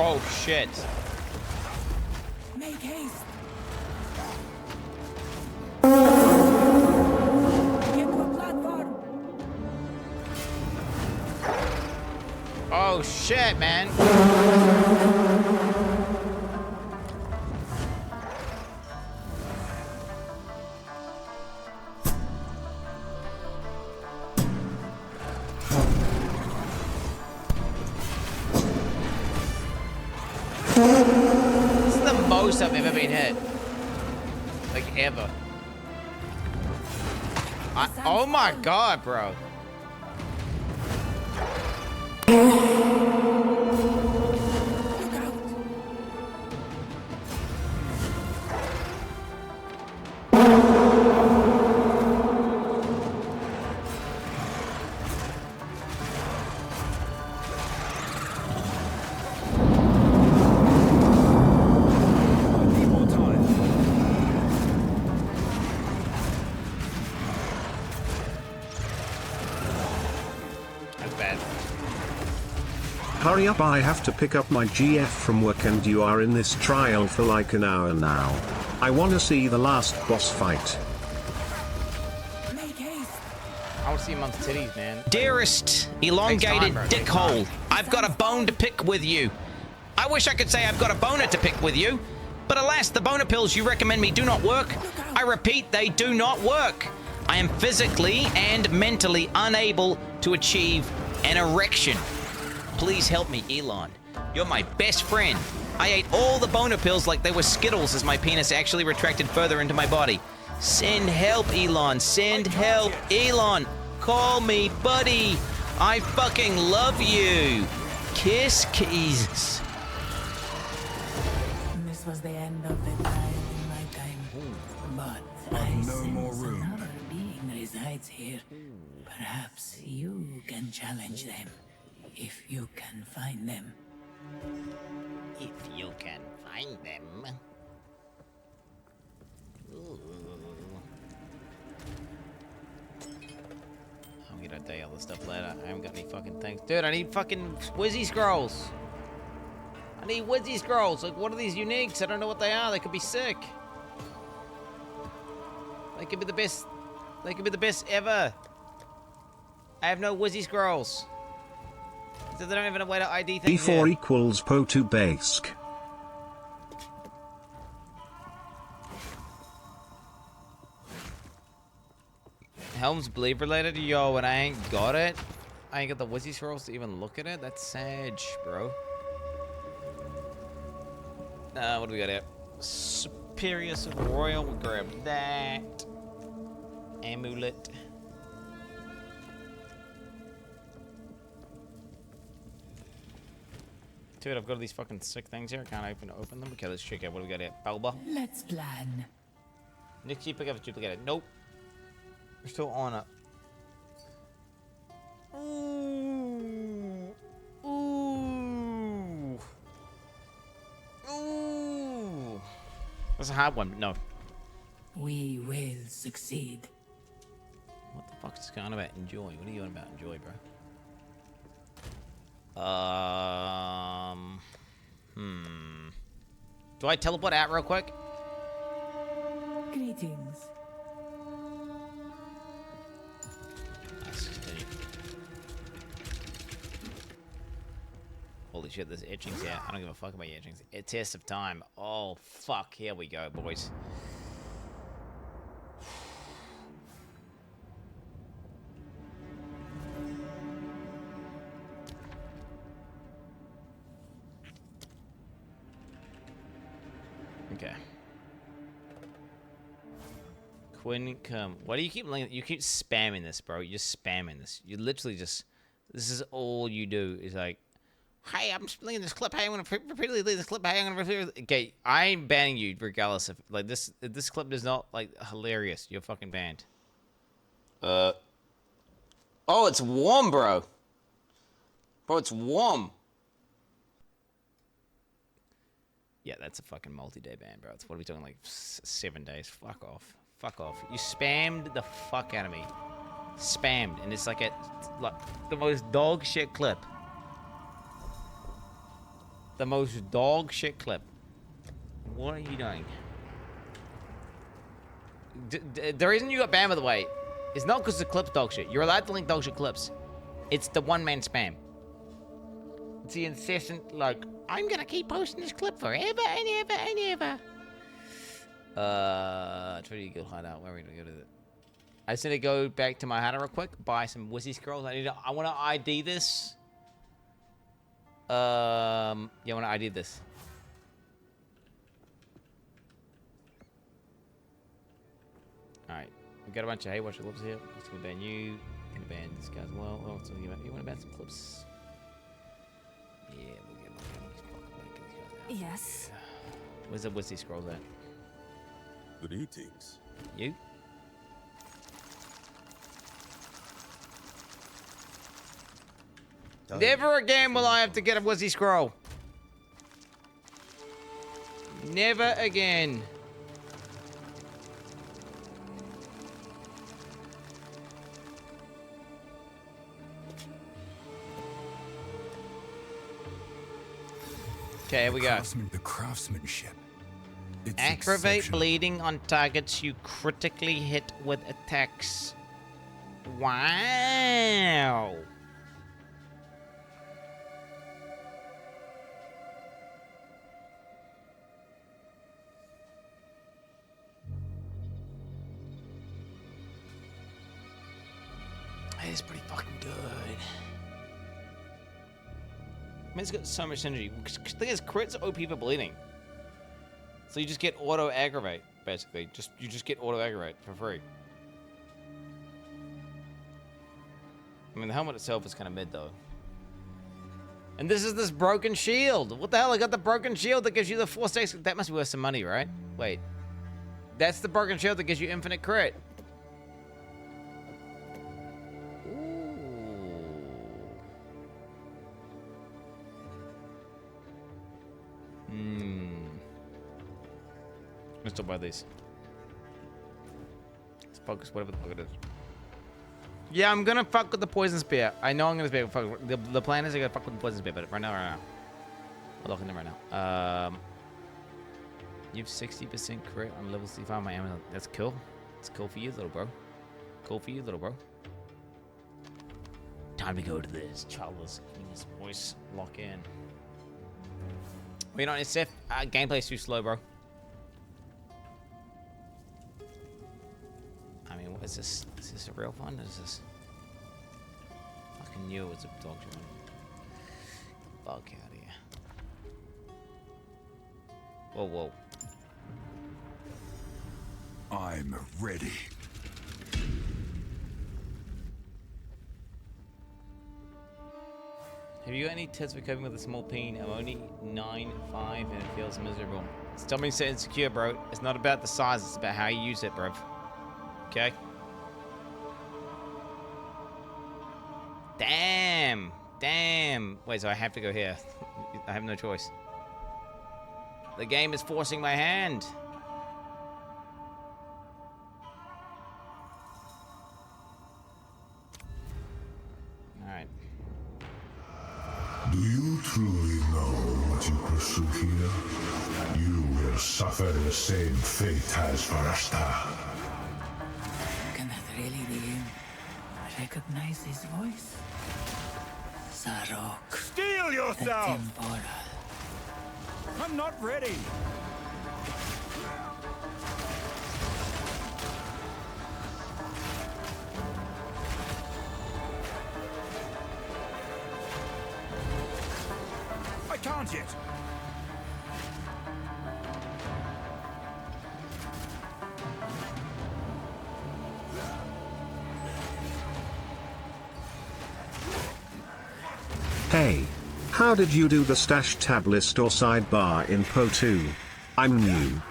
Oh, shit. Make haste. Get to a platform. Oh, shit, man. This is the most I've ever been hit. Like, ever. Oh my god, bro. Hurry up, I have to pick up my GF from work and you are in this trial for like an hour now. I want to see the last boss fight. I want to see mom's titties, man. Dearest elongated dickhole, I've got a bone to pick with you. I wish I could say I've got a boner to pick with you, but alas, the boner pills you recommend me do not work. I repeat, they do not work. I am physically and mentally unable to achieve an erection. Please help me, Elon. You're my best friend. I ate all the boner pills like they were Skittles as my penis actually retracted further into my body. Send help, Elon. Send help, Elon. Call me, buddy. I fucking love you. Kiss, kisses. This was the end of the time in my time. But I sense another being resides here. Perhaps you can challenge them. If you can find them. If you can find them. Ooh. I'm gonna tell you all this stuff later. I haven't got any fucking things. Dude, I need fucking Wizzy Scrolls. I need Wizzy Scrolls. Like, what are these uniques? I don't know what they are. They could be sick. They could be the best. They could be the best ever. I have no Wizzy Scrolls. So they don't even have a way to ID things. D4 equals Po to Baseg. Helm's Bleed related? Yo, and I ain't got it. I ain't got the Wizzy Scrolls to even look at it. That's sage, bro. What do we got here? Superior Silver Royal. We'll grab that. Amulet. Dude, I've got these fucking sick things here. I can't open them. Okay, let's check out what we got here. Balba. Let's plan. Next you pick up a duplicate. Nope. We're still on it. Ooh. Ooh. Ooh. That's a hard one, but no. We will succeed. What the fuck is this going about? Enjoy. What are you on about? Enjoy, bro. Do I teleport out real quick? Greetings. Holy shit, there's etchings here. I don't give a fuck about your etchings. A test of time. Oh, fuck. Here we go, boys. Okay. Quin, come. Why do you keep spamming this, bro? You're just spamming this. You literally just. This is all you do. Is like, hey, I'm playing this clip. Hey, I'm gonna repeatedly leave this clip. Hey, I'm gonna repeatedly. Okay, I'm banning you regardless of like this. If this clip is not like hilarious, you're fucking banned. Oh, it's warm, bro. Bro, it's warm. Yeah, that's a fucking multi-day ban, bro. What are we talking, like 7 days? Fuck off. Fuck off. You spammed the fuck out of me. Spammed, and it's like the most dog shit clip. The most dog shit clip. What are you doing? The reason you got banned, by the way, is not because the clip's dog shit. You're allowed to link dog shit clips. It's the one-man spam. It's the incessant, like, I'm gonna keep posting this clip forever and ever and ever. It's really good hideout. Where are we gonna go to it? I just need to go back to my hideout real quick, buy some Wizzy scrolls. I wanna ID this. Yeah, I wanna ID this. Alright. We got a bunch of Hey Watch clips here. Let's gonna ban you. Gonna ban this guy as well. Oh, so you wanna ban some clips? Yeah, we'll get these guys out. Yes. Where's the Wizzy scrolls at? Greetings. You? Never again will I have to get a Wizzy scroll. Never again. Okay, here we go. The craftsmanship. It's Aggravate bleeding on targets you critically hit with attacks. Wow. That is pretty fucking good. I mean, it's got so much synergy. The thing is, crits OP for bleeding. So you just get auto aggravate, basically. You just get auto aggravate for free. I mean, the helmet itself is kind of mid though. And this is this broken shield. What the hell? I got the broken shield that gives you the 4 stacks. That must be worth some money, right? Wait. That's the broken shield that gives you infinite crit. Let's still buy these. Let's focus, whatever the fuck it is. Yeah, I'm gonna fuck with the poison spear. I know I'm gonna fuck. The plan is I gotta fuck with the poison spear, but right now. I'm looking at them right now. You have 60% crit on level 65 my Amazon. That's cool. It's cool for you, little bro. Cool for you, little bro. Time to go to this childless King's voice lock in. Well, you know, it's gameplay's too slow, bro. I mean, what is this? Is this a real one? Is this? Fucking knew it was a dog shit. Fuck out of here. Whoa, whoa. I'm ready. Have you got any tips for coping with a small peen? I'm only 9'5" and it feels miserable. Stop being so insecure, bro. It's not about the size, it's about how you use it, bro. Okay? Damn! Damn! Wait, so I have to go here. I have no choice. The game is forcing my hand. Alright. Do you truly know what you pursue here? You will suffer the same fate as Varashta. Can that really be him? I recognize his voice. Zarok. Steel yourself! Temporal. I'm not ready. I can't yet. Hey. How did you do the stash tab list or sidebar in PO2? I'm new.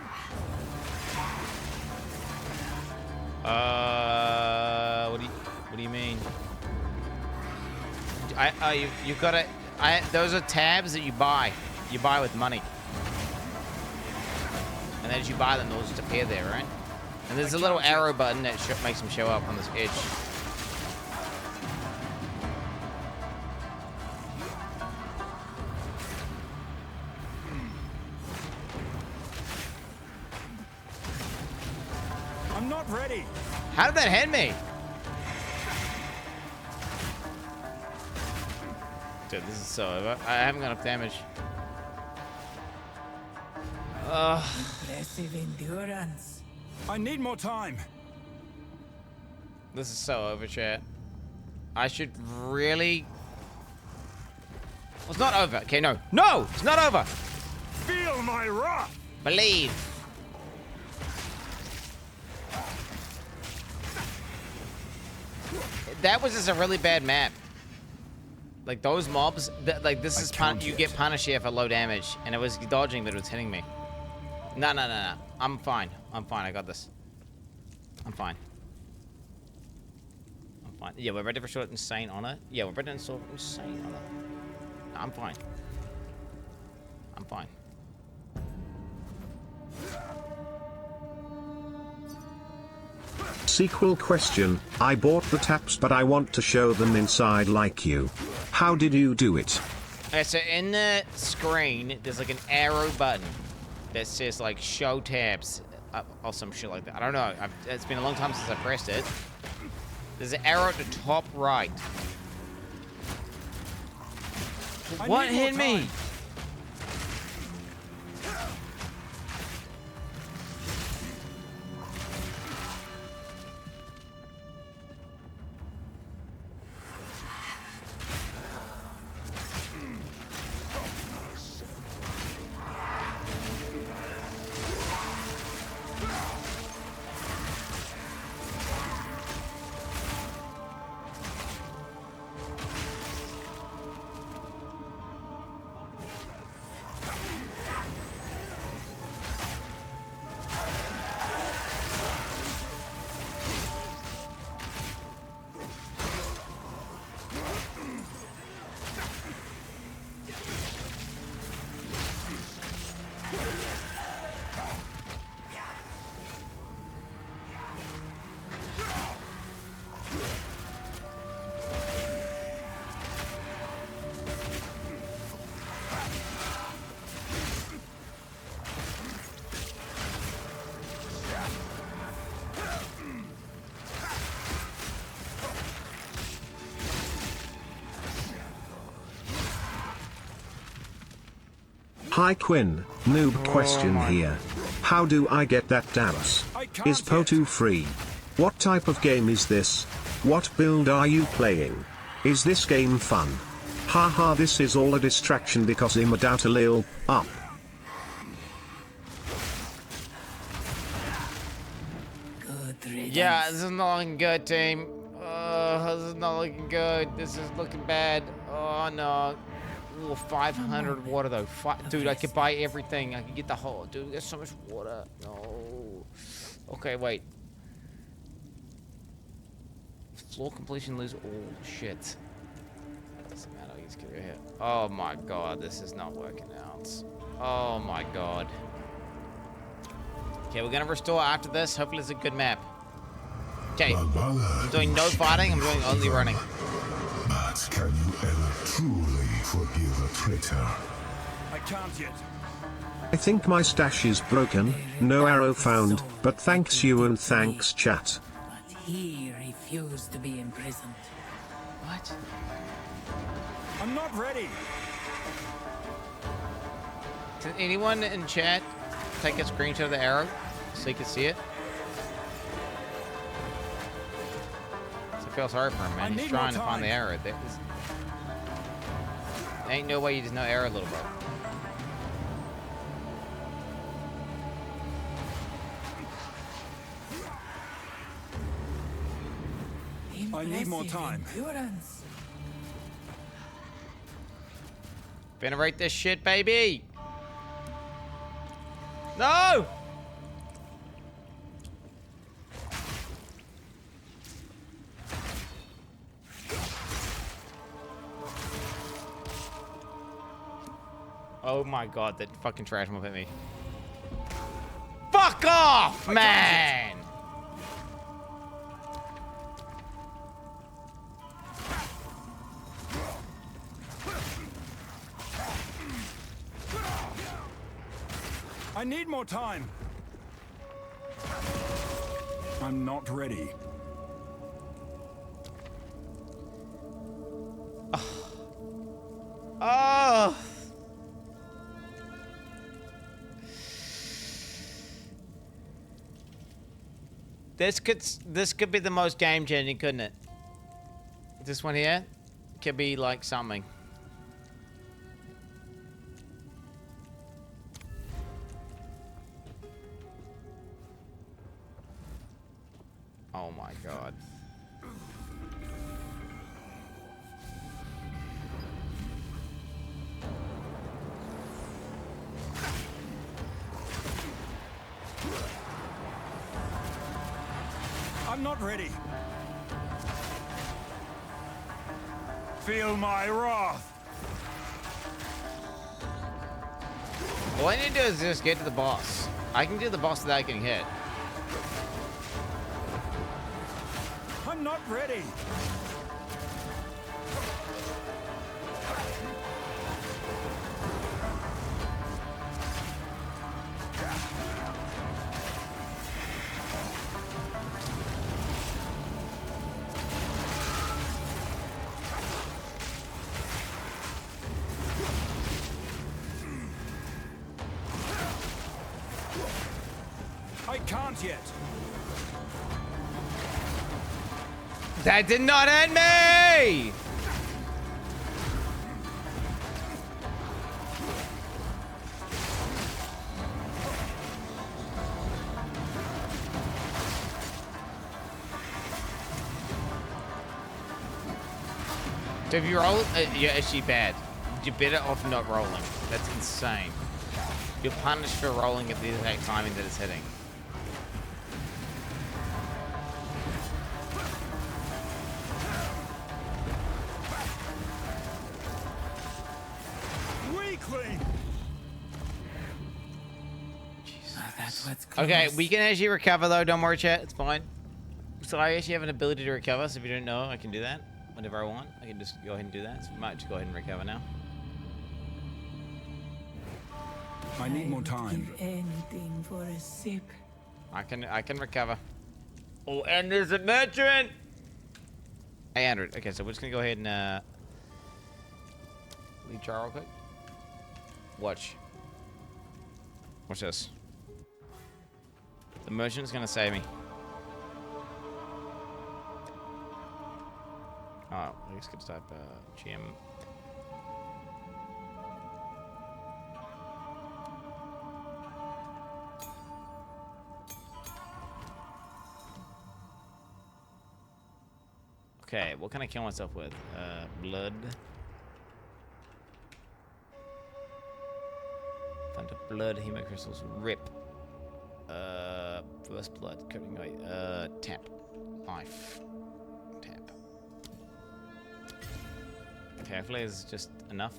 What do you mean? You've got to, those are tabs that you buy. You buy with money. And as you buy them, those just appear there, right? And there's a little arrow button that makes them show up on this edge. How did that hit me? Dude, this is so over. I haven't got enough damage. Impressive endurance. I need more time. This is so over, chat. I should really... Well, it's not over. Okay, no. No! It's not over! Feel my wrath! Believe. That was just a really bad map. Like, those mobs, like, this is... You get punished here for low damage. And it was dodging, but it was hitting me. No. I'm fine. I'm fine. I got this. I'm fine. I'm fine. Yeah, we're ready for short insane on it. Yeah, we're ready for insane on it. No, I'm fine. I'm fine. Sequel question. I bought the taps but I want to show them inside like you. How did you do it? Okay, so in the screen, there's like an arrow button that says like show tabs or some shit like that. I don't know. It's been a long time since I pressed it. There's an arrow at the top right. What hit me? Hi Quin, noob question here. How do I get that dabs? Is POE free? What type of game is this? What build are you playing? Is this game fun? Haha, this is all a distraction because I'm about a lil up. Yeah, this is not looking good, team. This is not looking good. This is looking bad. Oh no. Ooh, 500 water though. Dude, I could buy everything. I could get the whole. Dude, there's so much water. No. Okay, wait. Floor completion, lose all shit. Doesn't matter. Let's get here. Oh my god, this is not working out. Oh my god. Okay, we're gonna restore after this. Hopefully, it's a good map. Okay, I'm doing no fighting. I'm doing only running. But can you ever truly forgive a traitor? I can't yet. I think my stash is broken, no arrow found, but thanks you and thanks chat. But he refused to be imprisoned. What? I'm not ready. Can anyone in chat take a screenshot of the arrow so you can see it? I feel sorry for him, man. He's trying to find the arrow. There ain't no way there's no arrow, little bro. I need more time. Venerate this shit, baby. No! Oh my god, that fucking trash mob hit me. Fuck off, man! I need more time. I'm not ready. Oh. This could be the most game changing, couldn't it? This one here could be like something. Oh my god. I'm not ready. Feel my wrath. All I need to do is just get to the boss. I can do the boss without getting hit. I'm not ready. I can't yet. That did not end me! So if you roll, you're actually bad. You're better off not rolling. That's insane. You're punished for rolling at the exact timing that it's hitting. Okay, we can actually recover though, don't worry chat, it's fine. So I actually have an ability to recover, so if you don't know, I can do that whenever I want. I can just go ahead and do that, so we might just go ahead and recover now. I need more time. Give anything for a sip. I can recover. Oh, and there's a merchant! 800, okay, so we're just gonna go ahead and leave char real quick. Watch. Watch this. The merchant's gonna save me. Oh, I guess I could type GM. Okay, what can I kill myself with? Blood. Thunder blood, hemo crystals, rip. First blood, cutting away. Tap. Life. Tap. Okay, hopefully it's just enough.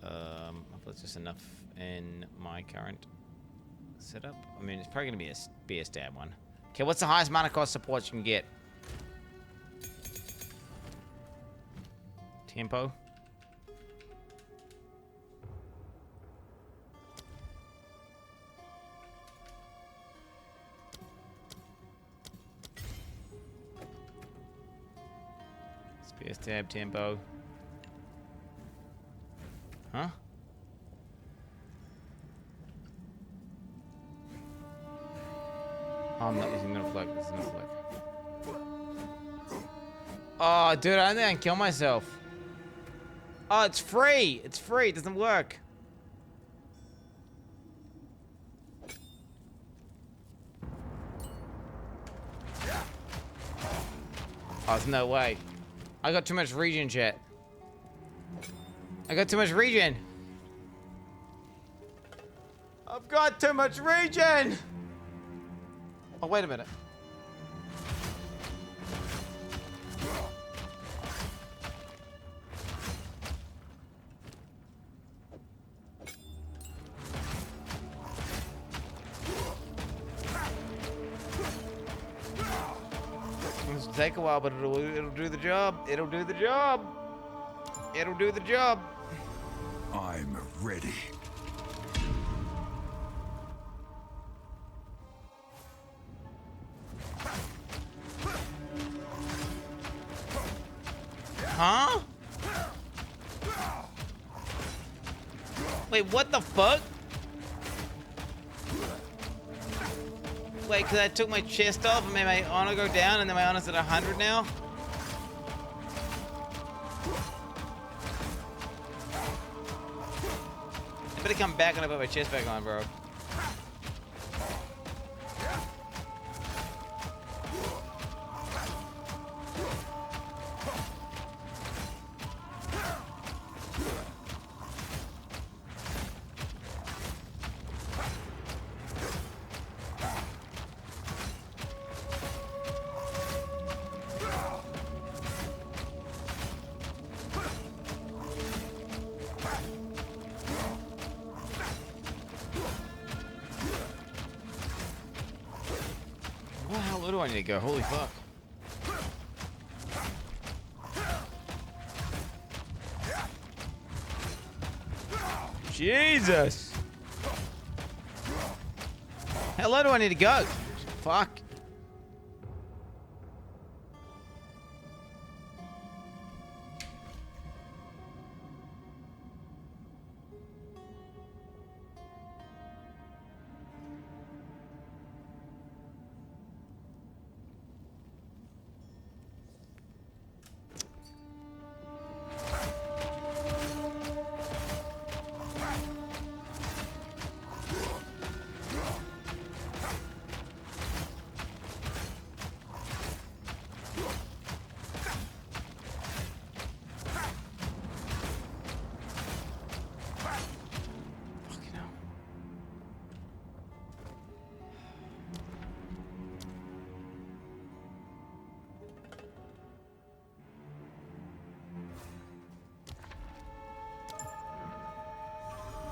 Hopefully it's just enough in my current setup. I mean, it's probably gonna be a stab one. Okay, what's the highest mana cost support you can get? Tempo. Space tab, tempo. Huh? Oh, I'm not using no flag. This is no flag. Oh, dude, I don't think I can kill myself. Oh, it's free. It's free. It doesn't work. Oh, there's no way. I got too much regen, chat. I got too much regen. I've got too much regen. Oh, wait a minute. It'll take a while, but it'll do the job. It'll do the job. It'll do the job. I'm ready. Huh? Wait, what the fuck? Wait, because I took my chest off and made my honor go down, and then my honor's at 100 now? I better come back and I put my chest back on, bro. Where do I need to go? Holy fuck. Jesus. How low do I need to go? Fuck.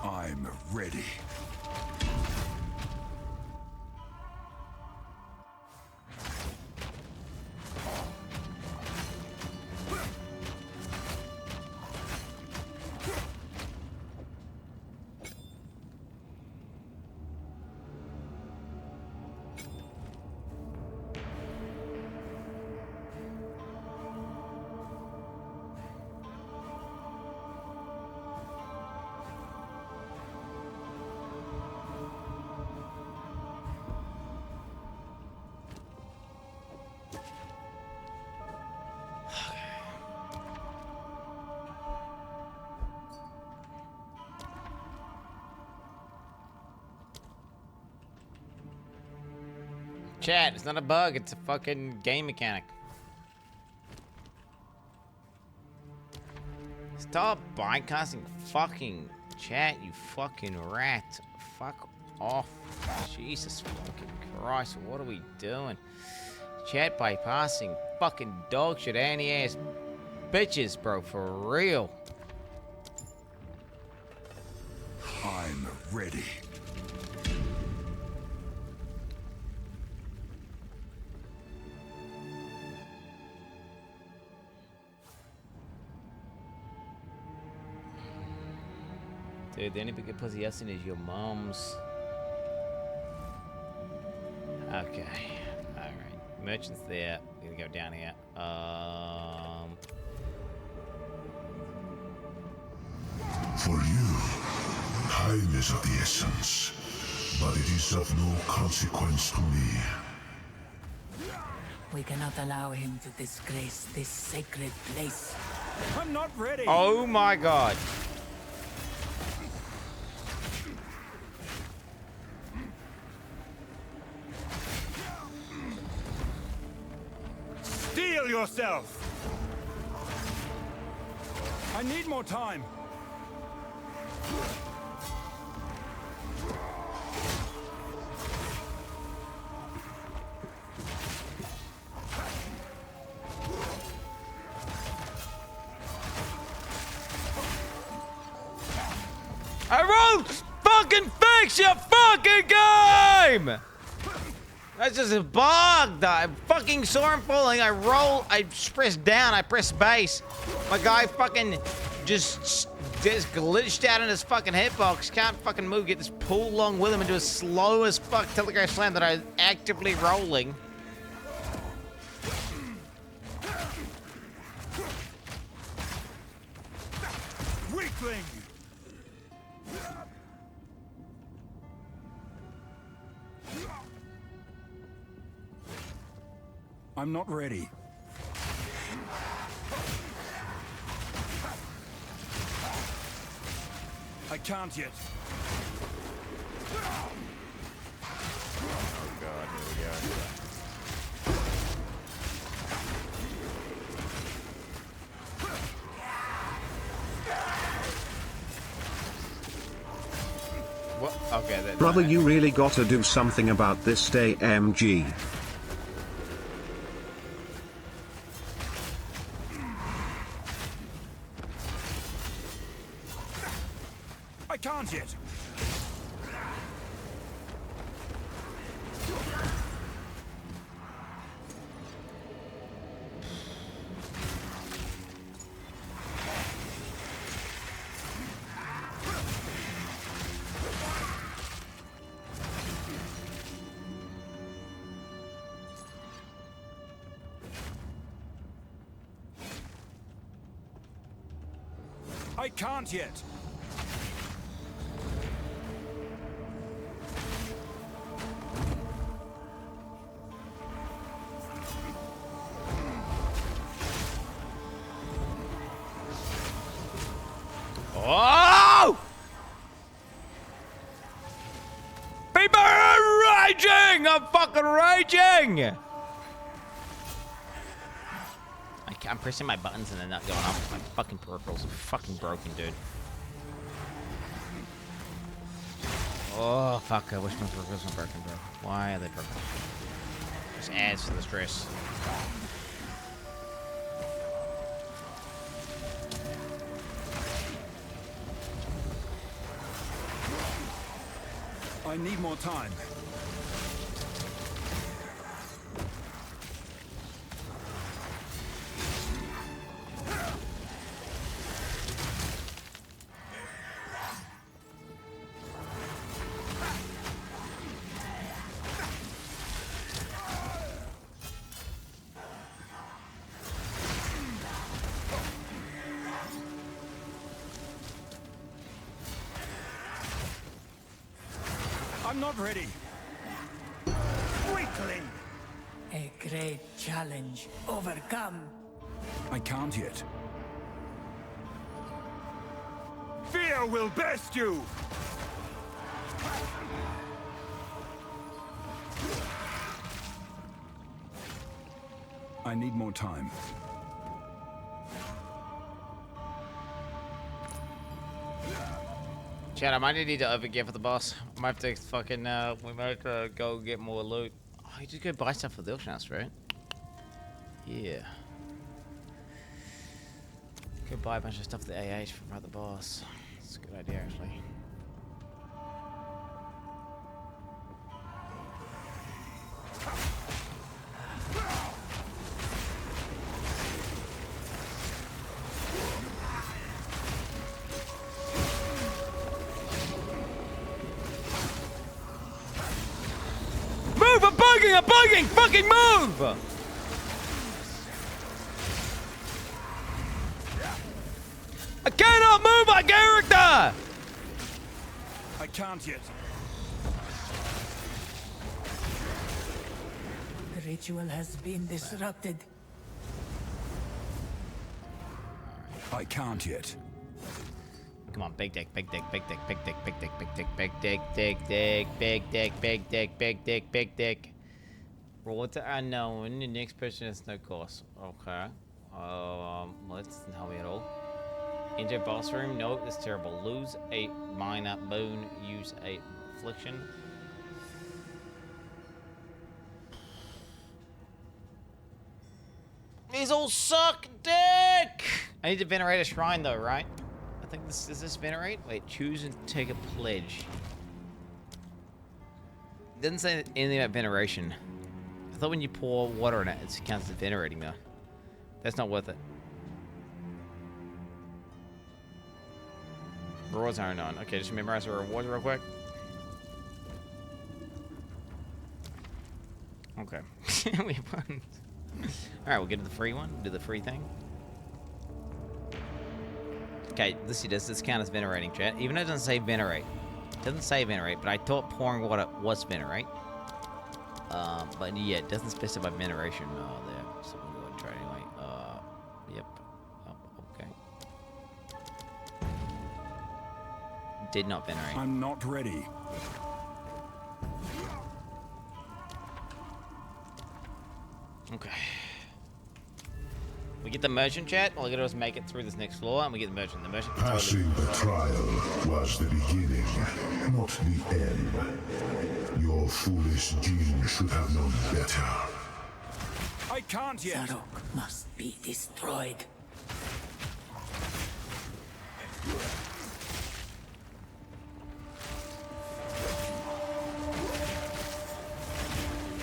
I'm ready. Chat, it's not a bug, it's a fucking game mechanic. Stop bypassing fucking chat, you fucking rat. Fuck off. Jesus fucking Christ, what are we doing? Chat bypassing fucking dog shit anti-ass bitches, bro, for real. I'm ready. Dude, the only big pussy I've seen is your mom's. Okay. Alright. Merchant's there. We're gonna go down here. For you, time is of the essence, but it is of no consequence to me. We cannot allow him to disgrace this sacred place. I'm not ready. Oh my god. Steel yourself. I need more time. I won't fucking fix your fucking game! That's just a bug. I fucking saw him falling. I roll. I press down. I press space. My guy fucking just glitched out in his fucking hitbox. Can't fucking move. Get this pull along with him into a slow as fuck telegraph slam that I'm actively rolling. I'm not ready. I can't yet. Oh god, here we go. What? Okay, then. Brother, you really gotta do something about this day, MG. I can't yet. I can't yet. Oh! People are raging! I'm fucking raging! I'm pressing my buttons and they're not going off. My fucking peripherals are fucking broken, dude. Oh, fuck. I wish my peripherals weren't broken, bro. Why are they broken? Just adds to the stress. I need more time. I'm not ready. Weakling! A great challenge overcome. I can't yet. Fear will best you! I need more time. Chad, I might need to overgear for the boss. I might have to fucking, we might go get more loot. Oh, you just go buy stuff for the Ilshnas, right? Yeah. Go buy a bunch of stuff for the AH for the boss. That's a good idea, actually. I'm bugging! Fucking move! I cannot move my character! I can't yet. The ritual has been disrupted. I can't yet. Come on, big dick, big dick, big dick, big dick, big dick, big dick, big dick, big dick, big dick, big dick, big dick, big dick. Roll it to unknown. The next person has no cost. Okay. Let's not help me at all. Enter boss room. Nope, that's terrible. Lose a minor boon. Use a affliction. These all suck dick! I need to venerate a shrine though, right? I think this is this venerate? Wait, choose and take a pledge. It doesn't say anything about veneration. I thought when you pour water in it, it counts as venerating though. That's not worth it. Rewards aren't on. Okay, just memorize the rewards real quick. Okay. We won. Alright, we'll get to the free one. Do the free thing. Okay, this count as venerating, chat. Even though it doesn't say venerate. It doesn't say venerate, but I thought pouring water was venerate. But yeah, it doesn't specify veneration there. So we'll go ahead and try it anyway. Yep. Okay. Did not venerate. I'm not ready. Okay. We get the merchant chat. All I gotta do is make it through this next floor, and we get the merchant. The merchant. Passing the trial was the beginning, not the end. Your foolish Jin should have known better. I can't yet. Zarok must be destroyed.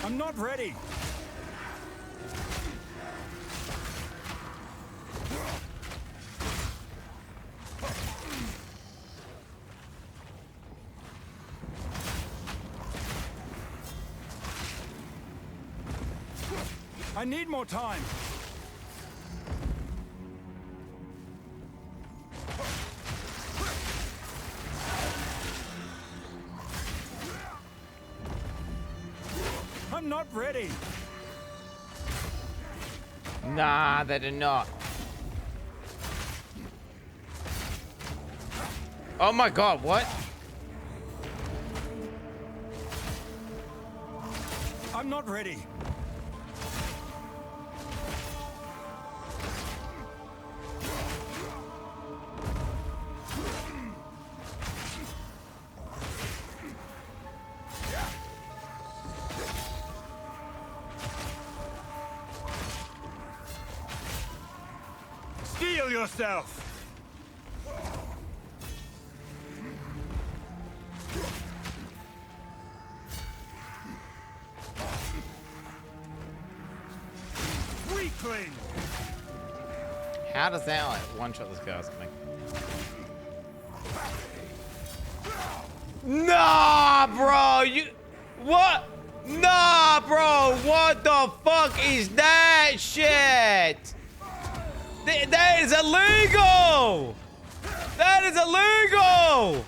I'm not ready. I need more time. I'm not ready. Nah, they did not. Oh my god, what? I'm not ready. Steel yourself. Weakling. How does that like one-shot this guy or something? Nah, bro, you what? Nah, bro, what the fuck is that shit? That is illegal! That is illegal!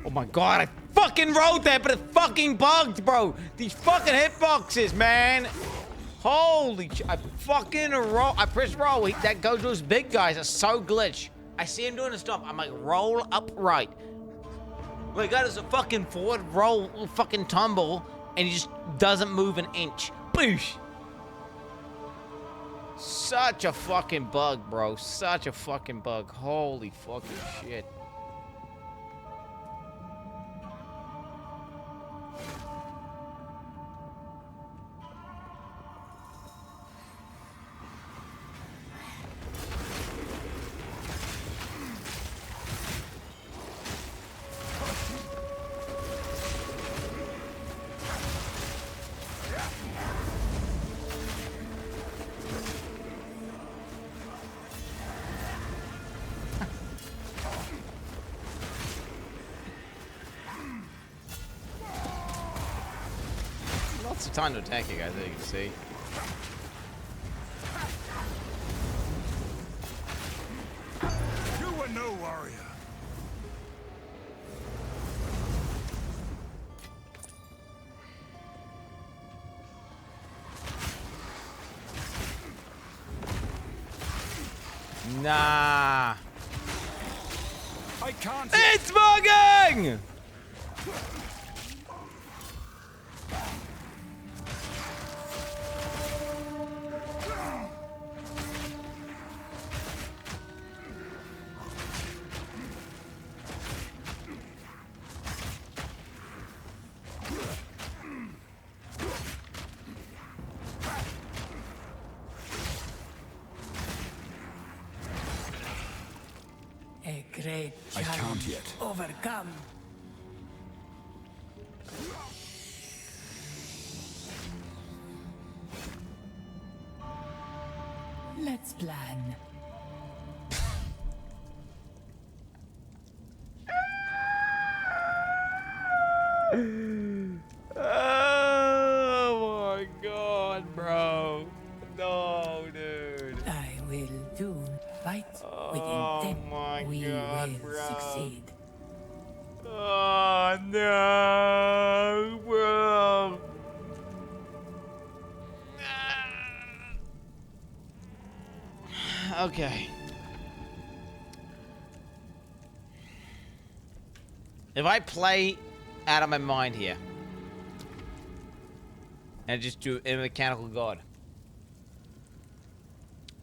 Oh my god, I fucking wrote that, but it fucking bugged, bro. These fucking hitboxes, man. Holy shit, I fucking roll. I press roll. That goes to those big guys. That's so glitch. I see him doing the stuff. I'm like, roll upright. Like, that is a fucking forward roll, fucking tumble, and he just doesn't move an inch. Boosh! Such a fucking bug, bro. Such a fucking bug. Holy fucking shit. Lots of time to attack you guys, as you can see. You were no warrior. Nah. I can't. It's bugging! A great I can't challenge yet. overcome. Let's plan. Oh my god, bro. No, dude. I will do will succeed. Oh no, bro. Okay. If I play out of my mind here and just do a mechanical god,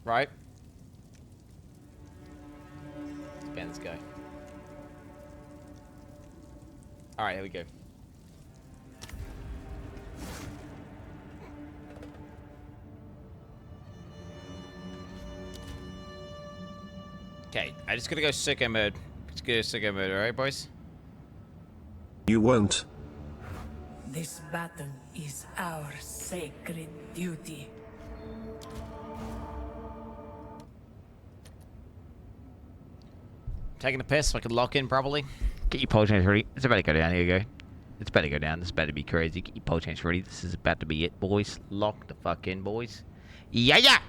right? Let's ban this guy. All right, here we go. Okay, I just gotta go sicko mode. Let's go sicko mode, all right, boys? You won't. This battle is our sacred duty. Taking a piss so I can lock in properly. Get your pole chains ready. It's about to go down. Here you go. It's about to go down. This is about to be crazy. Get your pole chains ready. This is about to be it, boys. Lock the fuck in, boys. Yeah, yeah!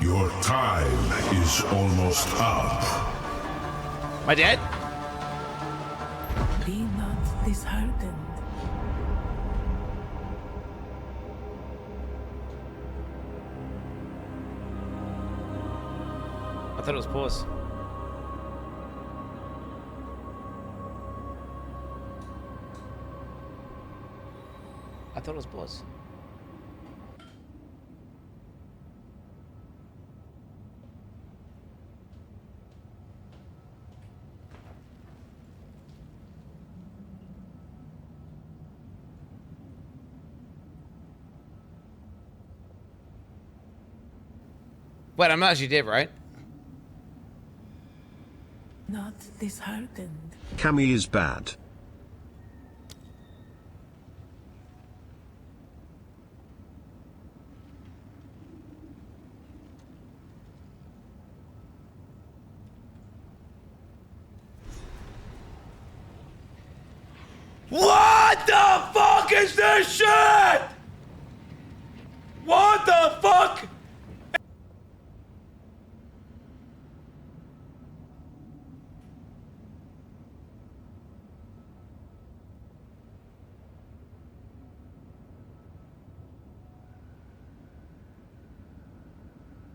Your time is almost up. Am I dead? Be not disheartened. I thought it was pause. I thought it was pause. Wait, I'm not actually dead, right? Not disheartened. Cammy is bad. What the fuck is this shit? What the fuck?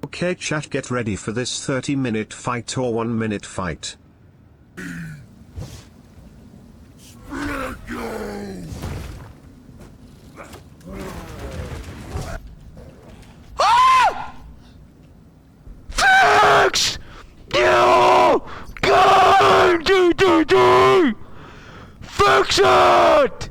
Okay chat, get ready for this 30-minute fight or 1-minute fight. Fix! You! Go! Do! Fix it!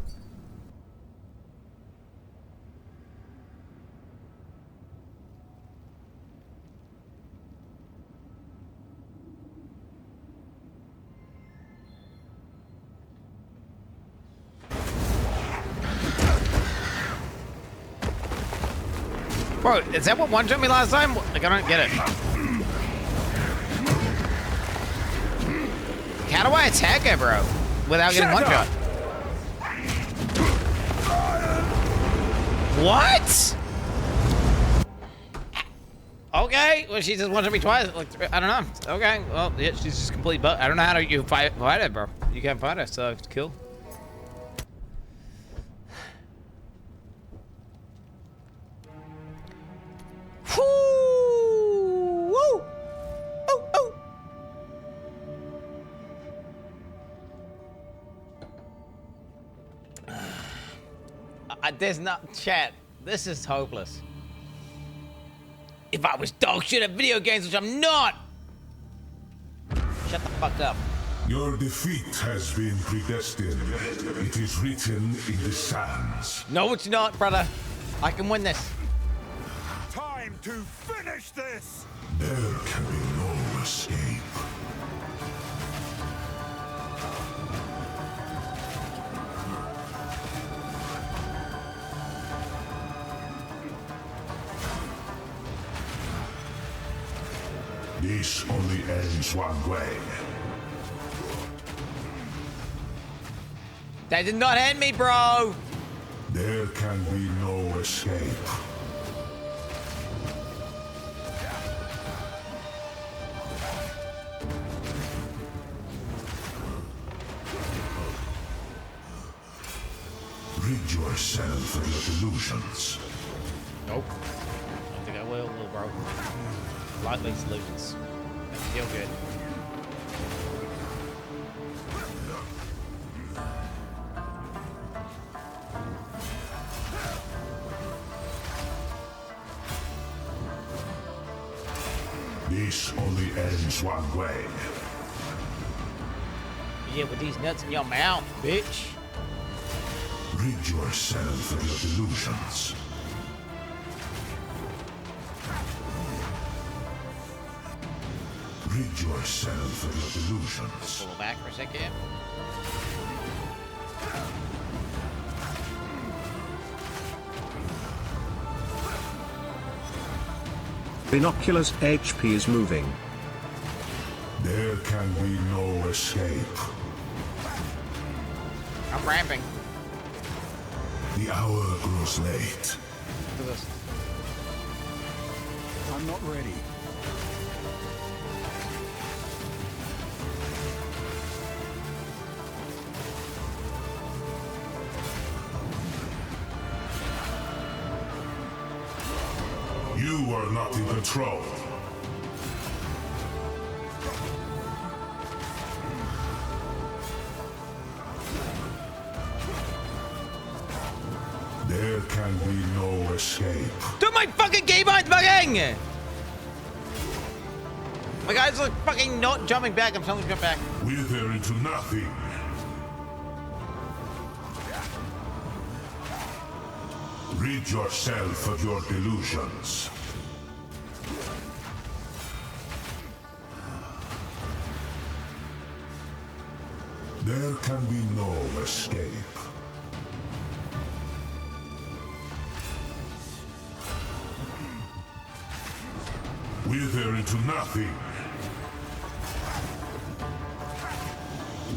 Bro, is that what one-shot me last time? Like, I don't get it. How do I attack her, bro? Without getting one-shot? What? Okay, well, she just one-shot me twice. Like, I don't know. Okay, well, yeah, she's just complete butt. I don't know how you fight her, bro. You can't fight her, so it's cool. Woo! There's not chat. This is hopeless. If I was dog shit at video games, which I'm not. Shut the fuck up. Your defeat has been predestined. It is written in the sands. No, it's not, brother. I can win this. Time to finish this. There can be no escape. This only ends one way. They did not end me, bro. There can be no escape. Rid yourself of your delusions. Nope. I don't think I will, little bro. Lightly solutions. Feel good. This only ends one way. Yeah, with these nuts in your mouth, bitch. Rid yourself of your delusions. Rid yourself of your delusions. Pull back for a second. Binoculars HP is moving. There can be no escape. I'm ramping. The hour grows late. Look at this. I'm not ready. You are not in control. There can be no escape. Dude, my fucking keybind's bugging! My guy's like fucking not jumping back. I'm telling him to jump back. Wither into nothing. Rid yourself of your delusions. There can be no escape. Wither into nothing.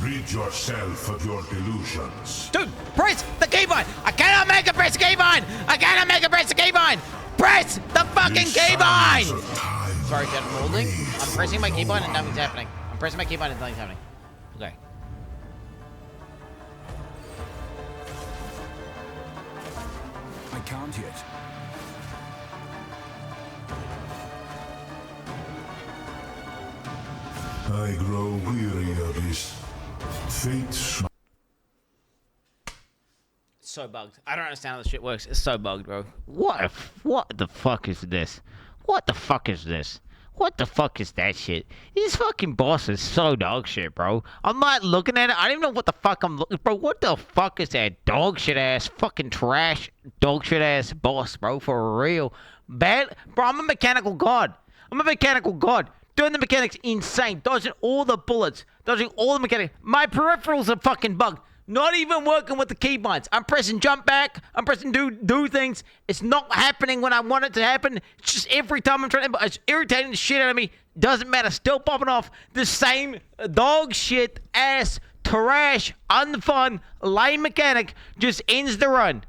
Rid yourself of your delusions. Dude, press the keybind! I cannot make it press the keybind! I cannot make it press the keybind! Press the fucking keybind! Sorry, Jet, I'm holding. I'm pressing my keybind and nothing's happening. I'm pressing my keybind and nothing's happening. Okay. I can't yet. I grow weary of this fate. It's so bugged. I don't understand how this shit works. It's so bugged, bro. What the fuck is this? What the fuck is this? What the fuck is that shit? This fucking boss is so dog shit, bro. I'm not looking at it. I don't even know what the fuck I'm looking, bro. What the fuck is that dog shit ass, fucking trash, dog shit ass boss, bro? For real. Bad, bro. I'm a mechanical god. I'm a mechanical god. Doing the mechanics insane. Dodging all the bullets. Dodging all the mechanics. My peripherals are fucking bugged. Not even working with the keybinds. I'm pressing jump back. I'm pressing do things. It's not happening when I want it to happen. It's just every time I'm trying to... It's irritating the shit out of me. Doesn't matter. Still popping off the same dog shit ass, trash, unfun, lame mechanic. Just ends the run.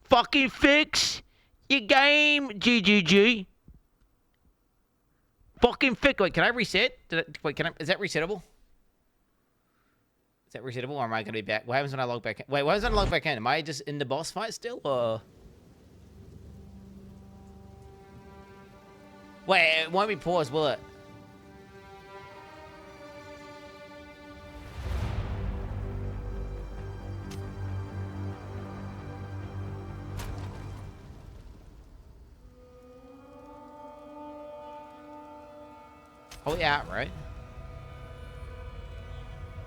Fucking fix your game, GGG. Fucking fix. Wait, can I reset? Wait, is that resettable? Is that resettable, or am I going to be back? What happens when I log back in? Wait, what happens when I log back in? Am I just in the boss fight still, or... Wait, it won't be paused, will it? Oh yeah, right.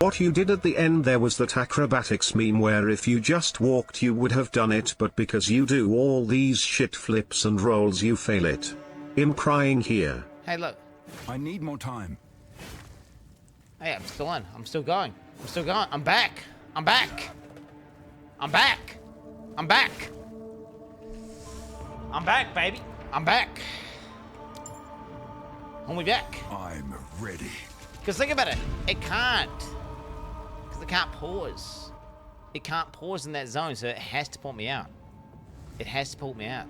What you did at the end there was that acrobatics meme where if you just walked you would have done it, but because you do all these shit flips and rolls you fail it. I'm crying here. Hey, look. I need more time. Hey, I'm still on. I'm still going. I'm still going. I'm back. I'm back. I'm back. I'm back. I'm back, baby. I'm back. Only back. I'm ready. Because think about it. It can't. Because it can't pause. It can't pause in that zone, so it has to pull me out. It has to pull me out.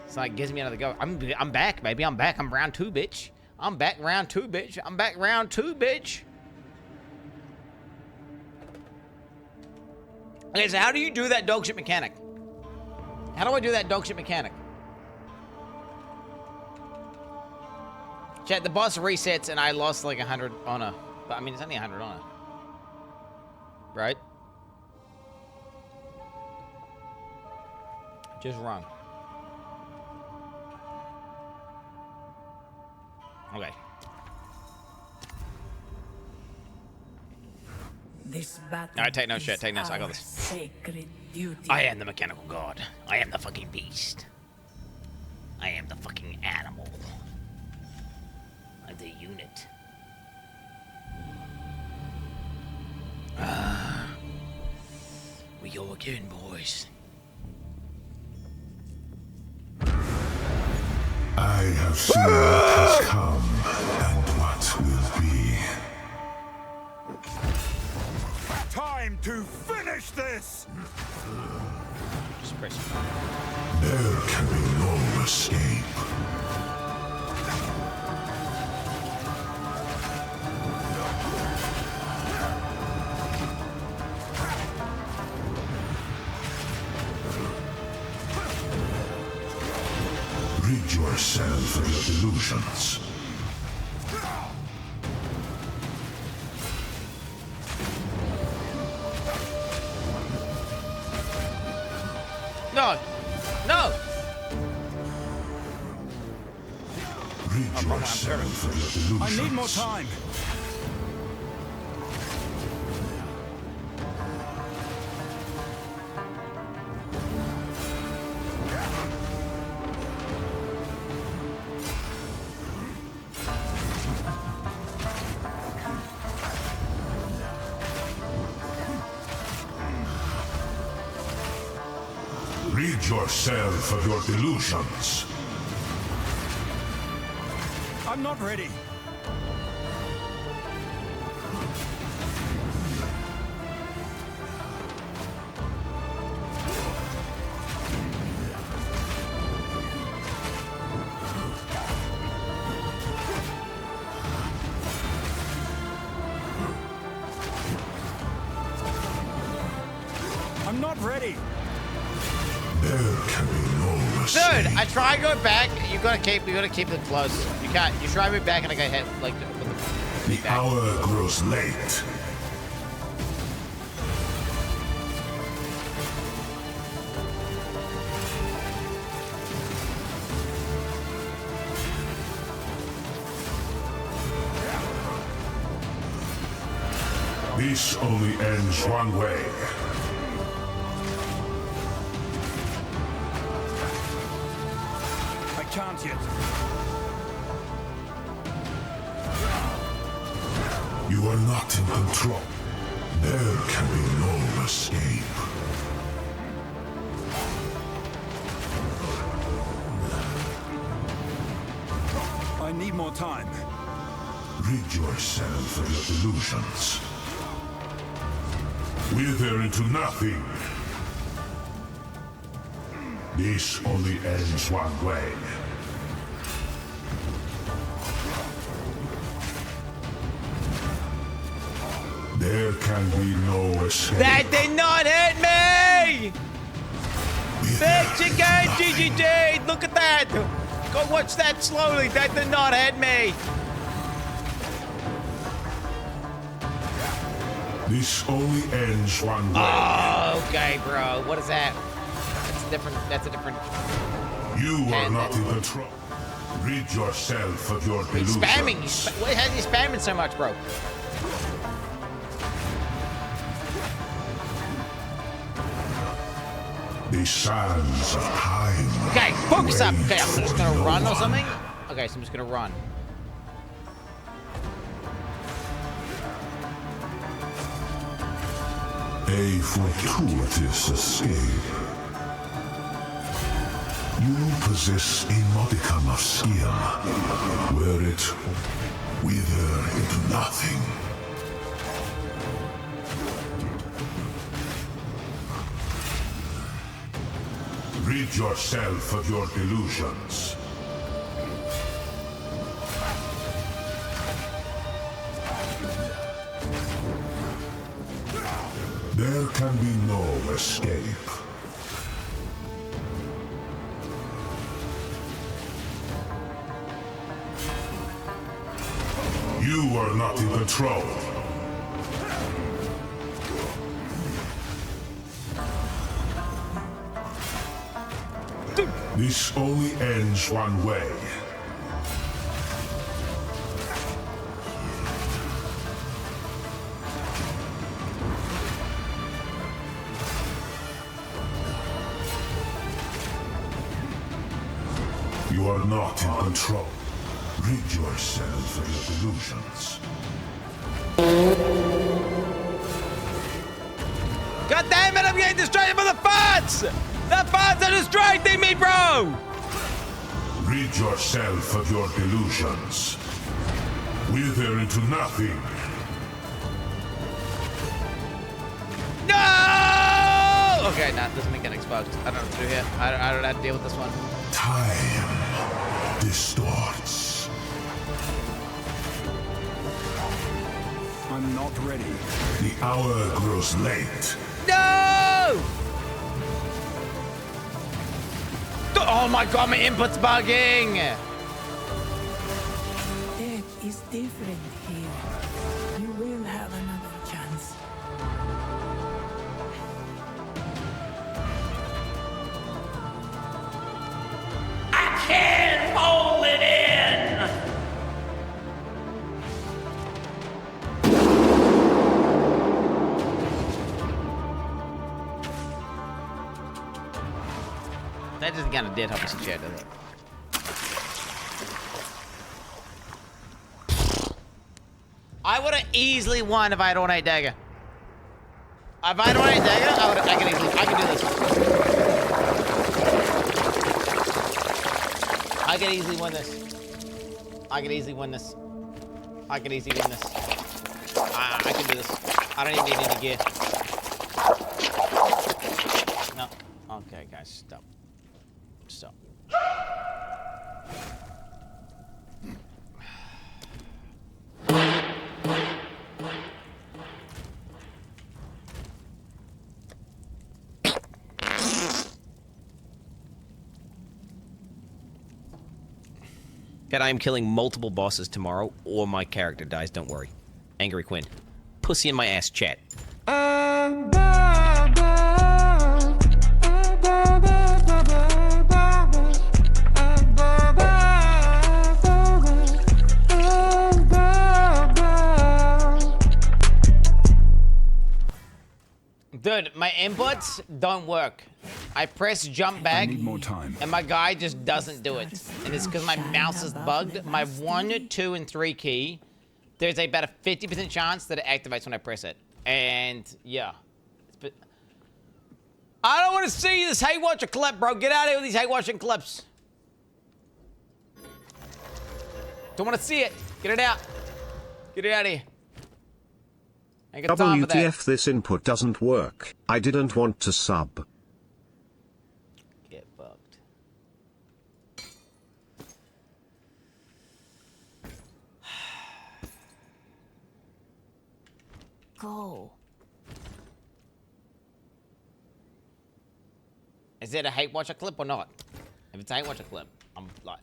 So it gives me another go. I'm back, baby. I'm back. I'm round 2, bitch. I'm back round 2, bitch. I'm back round 2, bitch. Okay, so how do you do that dog shit mechanic? How do I do that dog shit mechanic? Chat, the boss resets and I lost like 100 honor. But I mean, it's only 100 honor. Right? Just wrong. Okay. Alright, take no shit, take no. I got this. I am the mechanical god. I am the fucking beast. I am the fucking animal. I'm the unit. We go again, boys. I have seen what has come and what will be. Time to finish this! Just press. There can be no escape. Rid yourself of your delusions. No! No! Rid yourself of your delusions. I need more time. Rid yourself of your delusions. I'm not ready. I'm not ready. There can be no escape. Dude, I try to go back. You gotta keep it close. You can't. You try to move back and I go hit like with The hour grows late. This only ends one way. I can't yet. You are not in control. There can be no escape. I need more time. Rid yourself of your delusions. Wither into nothing. This only ends one way. There can be no escape. That did not hit me! Bitch again, GGG! Look at that! Go watch that slowly. That did not hit me. This only ends one way. Oh, okay, bro. What is that? That's different. That's a different. You are not in control. Rid yourself of your He's delusions. spamming. Why is he spamming so much, bro? The sands of time. Okay, focus up. Okay, I'm just gonna run or something. Okay, so I'm just gonna run. A fortuitous escape. You possess a modicum of skill. Wear it, wither into nothing. Rid yourself of your delusions. There can be no escape. You are not in control. This only ends one way. You are not in control. Rid yourself of your delusions. God damn it, I'm getting distracted by the bots! The bots are distracting me, bro! Rid yourself of your delusions. Wither into nothing. No! Okay, nah, doesn't make an exposed. I don't know what to do here. I don't know how to deal with this one. Time distorts. I'm not ready. The hour grows late. No! Oh my god, my input's bugging! It is different here. You will have another chance. I can't hold it in! That just kind of did help us in chat, doesn't it? I would have easily won if I had on 8 dagger. If I had on 8 dagger, I can do this. I could easily win this. I could easily win this. I could easily win this. I can do this. I don't even need any gear. No. Okay, guys, stop. Stop. And I am killing multiple bosses tomorrow, or my character dies, don't worry. Angry Quin. Pussy in my ass, chat. Dude, my inputs don't work. I press jump back, and my guy just doesn't do it. And it's because my mouse is bugged. My 1, 2, and 3 key, there's about a 50% chance that it activates when I press it. And yeah. I don't want to see this hate watcher clip, bro. Get out of here with these hate watching clips. Don't want to see it. Get it out. Get it out of here. I ain't got time for that. WTF, this input doesn't work. I didn't want to sub. Get fucked. Go. Is it a hate watcher clip or not? If it's a hate watcher clip, I'm like...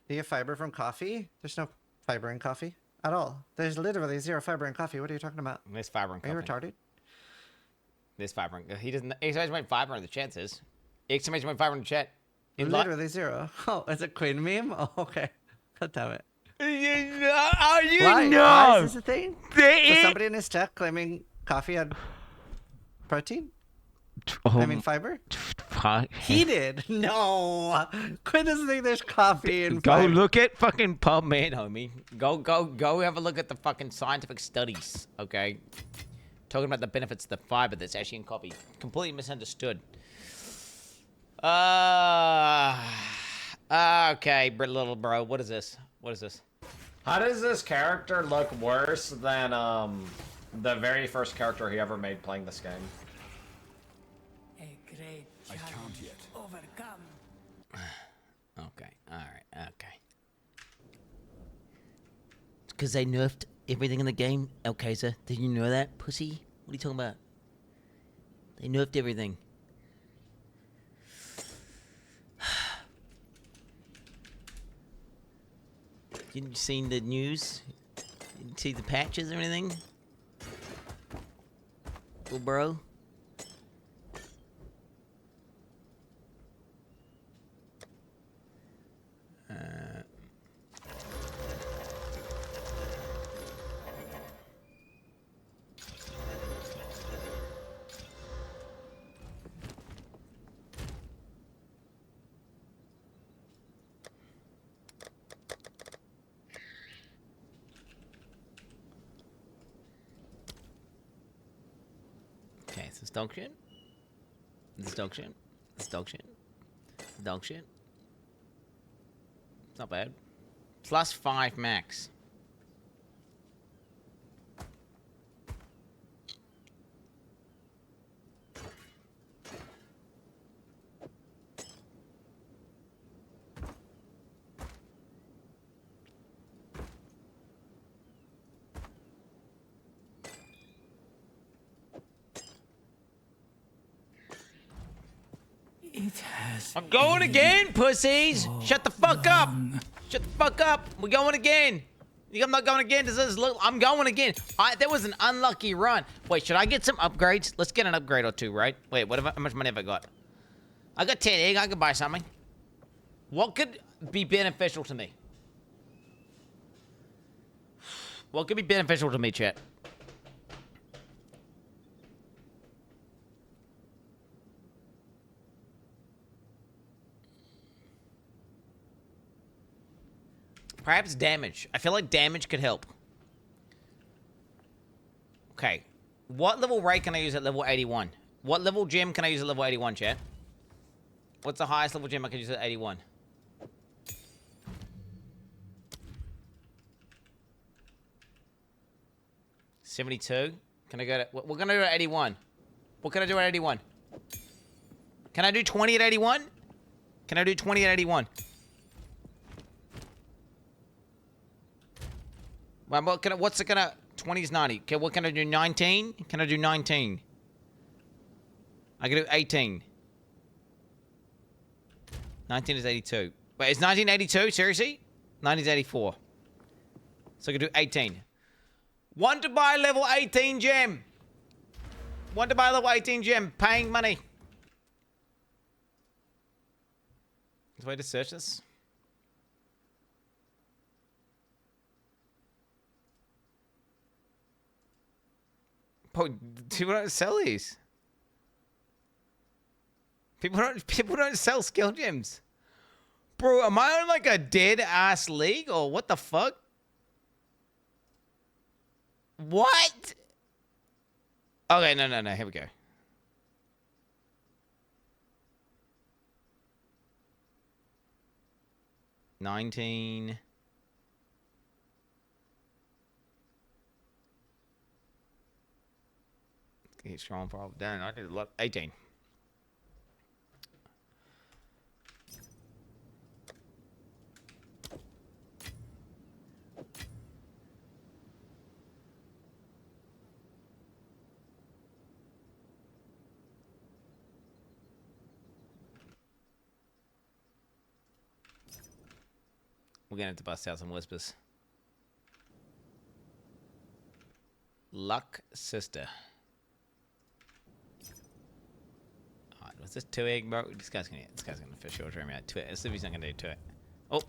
Do you have fiber from coffee? There's no fiber in coffee. At all. There's literally zero fiber in coffee. What are you talking about? There's fiber in coffee. Are you retarded? There's fiber in... He doesn't... Exclamation point fiber in the chat says. Exclamation point fiber in the chat. Literally zero. Oh, is it Quin meme? Oh, okay. God damn it. Why? Why is this a thing? Was somebody in his chat claiming coffee had protein? I mean fiber? He did. No. Quinn doesn't think there's coffee in Go fiber. look at fucking PubMed, homie. Go have a look at the fucking scientific studies, okay? Talking about the benefits of the fiber that's actually in coffee. Completely misunderstood. Okay, little bro. What is this? What is this? How does this character look worse than the very first character he ever made playing this game? A great challenge overcome. Okay, alright, okay. It's because they nerfed everything in the game, El Kaiser. Did you know that, pussy? What are you talking about? They nerfed everything. You seen the news? You see the patches or anything? Well, bro? Okay, so it's dog shit. This is dog shit. This is dog shit. Dog shit. It's not bad. +5 max. I'm going again, pussies! Shut the fuck up! Shut the fuck up! We're going again! I'm not going again. I'm going again. That was an unlucky run. Wait, should I get some upgrades? Let's get an upgrade or two, right? Wait, how much money have I got? I got 10 egg. I could buy something. What could be beneficial to me? What could be beneficial to me, chat? Perhaps damage. I feel like damage could help. Okay. What level raid can I use at level 81? What level gem can I use at level 81, chat? What's the highest level gem I can use at 81? $72. Can I go to... What can I do at 81? What can I do at 81? Can I do 20 at 81? Can I do 20 at 81? What's it gonna... 20 is 90. Okay, what can I do? 19? Can I do 19? I can do 18. 19 is 82. Wait, is 1982? Seriously? 19 is 84. So I can do 18. Want to buy level 18 gem. Want to buy level 18 gem. Paying money. There's a way to search this. Oh, people don't sell these. People don't sell skill gems. Bro, am I on like a dead ass league or what the fuck? What? Okay, no. Here we go. $19. He's strong problem. Damn, I did 18. We're gonna have to bust out some whispers. Luck Sister. Alright, was this 2 egg, bro? This guy's gonna for sure try me out. 2 egg. Let's see if he's not gonna do 2 egg. Oh.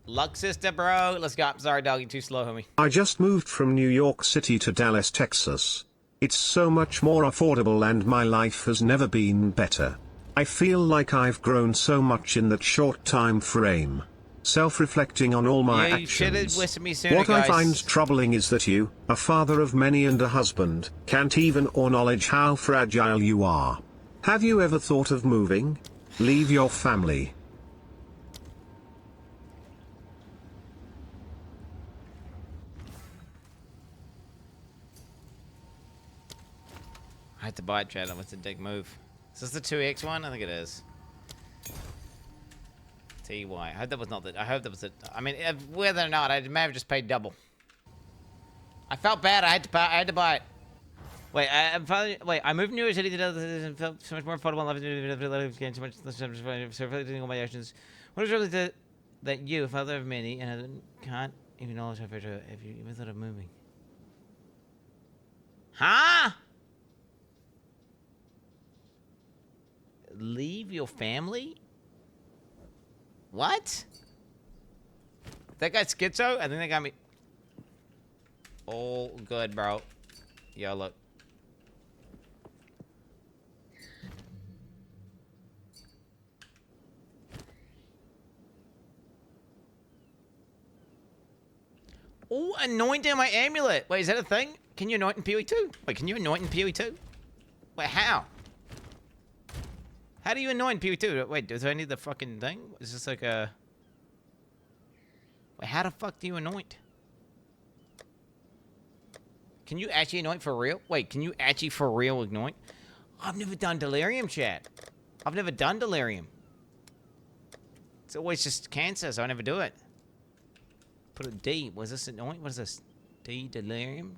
Luck Sister, bro. Let's go. I'm sorry, dog. You're too slow, homie. I just moved from New York City to Dallas, Texas. It's so much more affordable and my life has never been better. I feel like I've grown so much in that short time frame. Self-reflecting on all my actions. What I find troubling is that you, a father of many and a husband, can't even acknowledge how fragile you are. Have you ever thought of moving? Leave your family. I had to buy it, Chad. What's the dick move? Is this the 2x one? I think it is. TY. I hope that was not the. I hope that was it. I mean, whether or not, I may have just paid double. I felt bad. I had to buy it. Wait, I moved to New York City and felt so much more affordable. Gained so much reflecting on my actions. What is really that you, father of many, and I can't even acknowledge how if you even thought of moving? Huh? Leave your family? What? That guy schizo? I think they got me. All good, bro. Yo, look. Oh, anointing my amulet. Wait, is that a thing? Can you anoint in POE 2? Wait, can you anoint in POE 2? Wait, how? How do you anoint POE 2? Wait, do I need the fucking thing? Is this like a... Wait, how the fuck do you anoint? Can you actually anoint for real? Wait, can you actually for real anoint? I've never done delirium, chat. I've never done delirium. It's always just cancer, so I never do it. Put a D. Was this anoint? What is this? D delirium?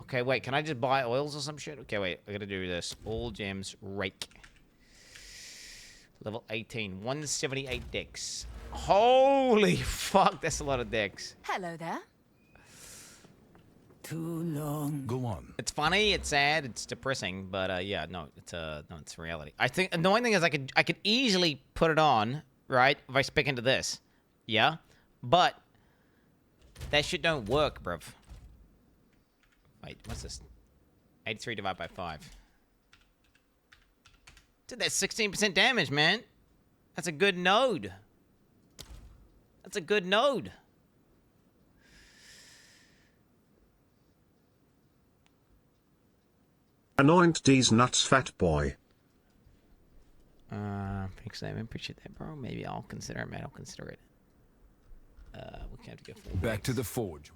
Okay, wait, can I just buy oils or some shit? Okay, wait, I gotta do this. All gems, rake. Level 18, 178 decks. Holy fuck, that's a lot of decks. Hello there. Too long. Go on. It's funny, it's sad, it's depressing, but yeah, no, it's reality. I think the annoying thing is I could easily put it on, right? If I spec into this. Yeah? But that shit don't work, bruv. Wait, what's this? 83 divided by 5. Dude, that's 16% damage, man. That's a good node. That's a good node. Anoint these nuts, fat boy. Thanks, I appreciate that, bro. Maybe I'll consider it, man. I'll consider it. We can't have to go full back to the forge.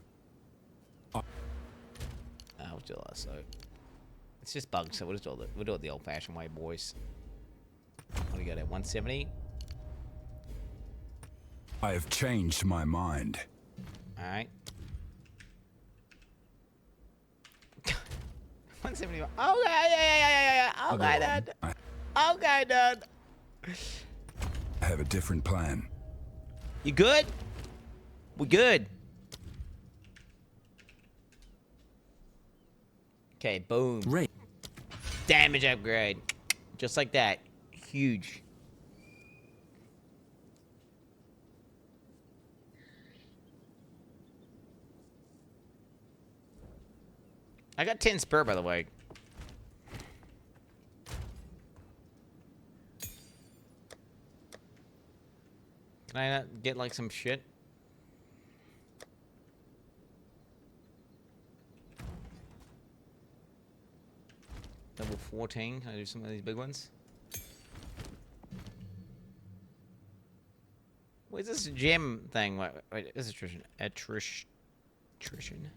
We'll do that, so it's just bugs, so we'll do it the old-fashioned way, boys. What do you got at 170? I have changed my mind. All right. 171. Okay, yeah. Okay, dad. Okay, dad. I have a different plan. You good? We good. Okay, boom. Right. Damage upgrade. Just like that. Huge. I got 10 spur, by the way. Can I not get, like, some shit? Level 14. Can I do some of these big ones? What's this gem thing? Wait, is attrition? Attrition.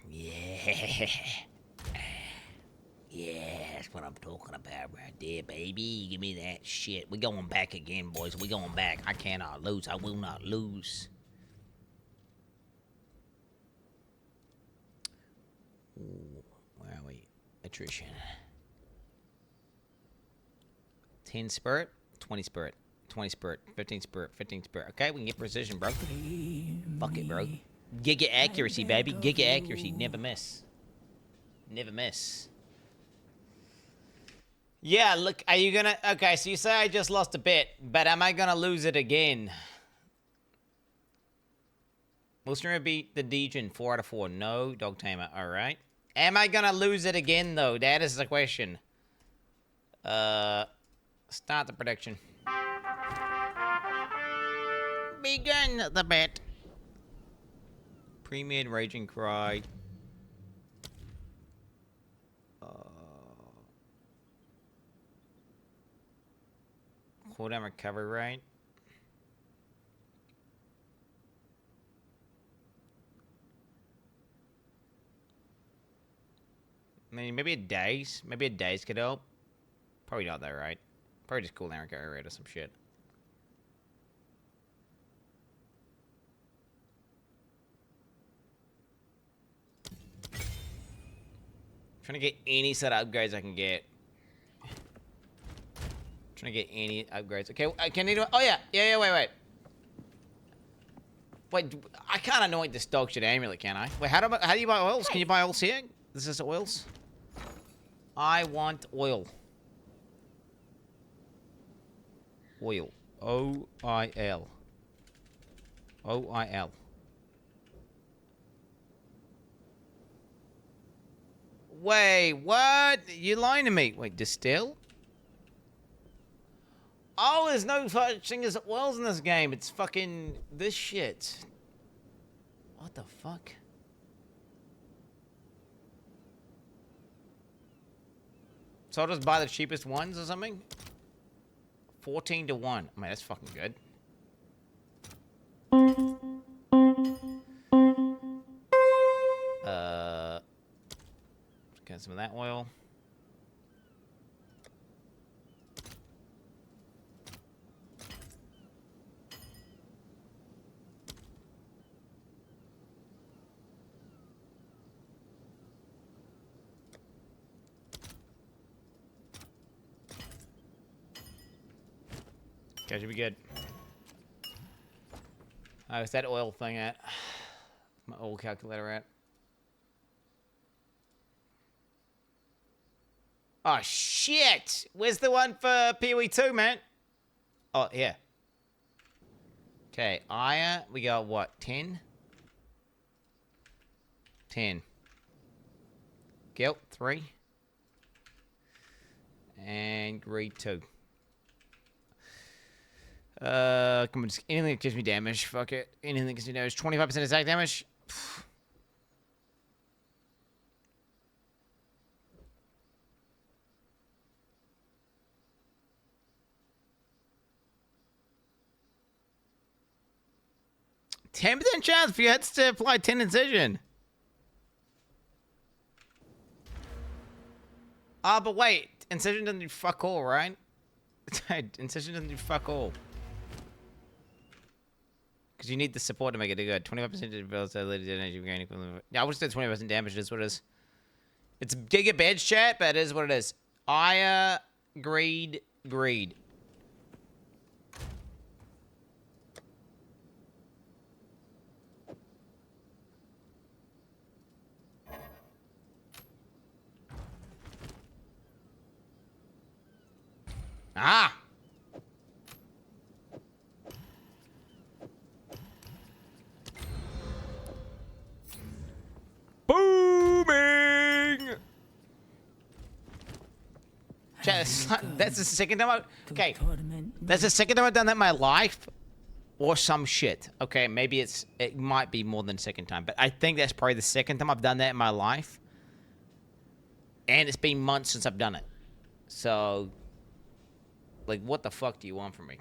Yeah. Yeah, that's what I'm talking about right there, baby. Give me that shit. We going back again, boys. We going back. I cannot lose. I will not lose. Ooh, where are we? attrition. 10 spirit, 20 spirit, 20 spirit, 15 spirit, 15 spirit. Okay, we can get precision, bro. Fuck it, bro. Giga accuracy, baby. Giga accuracy. Never miss. Never miss. Yeah, look, are you gonna... Okay, so you say I just lost a bit, but am I gonna lose it again? Will streamer beat the Degen 4 out of 4? No, Dog Tamer. Alright. Am I gonna lose it again, though? That is the question. Start the prediction. Begin the bet. Premiered Raging Cry. Cooldown recovery rate. I mean, maybe a days. Maybe a days could help. Probably not though, right? Probably just cooldown recovery rate or some shit. Trying to get any set of upgrades I can get. Trying to get any upgrades. Okay, can you do? Oh yeah, wait. Wait, I can't anoint this dog shit amulet, can I? Wait, how do you buy oils? Can you buy oils here? This is oils. I want oil. Oil. O-I-L. O-I-L. Wait, what? You lying to me? Wait, distill? Oh, there's no such thing as oils in this game. It's fucking this shit. What the fuck? So I'll just buy the cheapest ones or something? 14 to 1. I mean, that's fucking good. Get some of that oil. Okay, should be good. Oh, is that oil thing at? My oil calculator at? Oh, shit! Where's the one for POE 2, man? Oh, yeah. Okay, Aya, we got what, 10? 10. Guilt, 3. And greed, 2. Come on, just anything that gives me damage. Fuck it. Anything that gives me damage. 25% attack damage. Pfft. $10% chance for your heads to apply 10 incision. Ah, but wait. Incision doesn't do fuck all, right? Incision doesn't do fuck all. Because you need the support to make it good. 25% develops energy gain equivalent. Yeah, I would say 20% damage is what it is. It's giga badge chat, but it is what it is. Aya, greed. Ah! Booming! Chat, that's the second time okay. That's the second time I've done that in my life. Or some shit. Okay, maybe it might be more than the second time. But I think that's probably the second time I've done that in my life. And it's been months since I've done it. So... like, what the fuck do you want from me?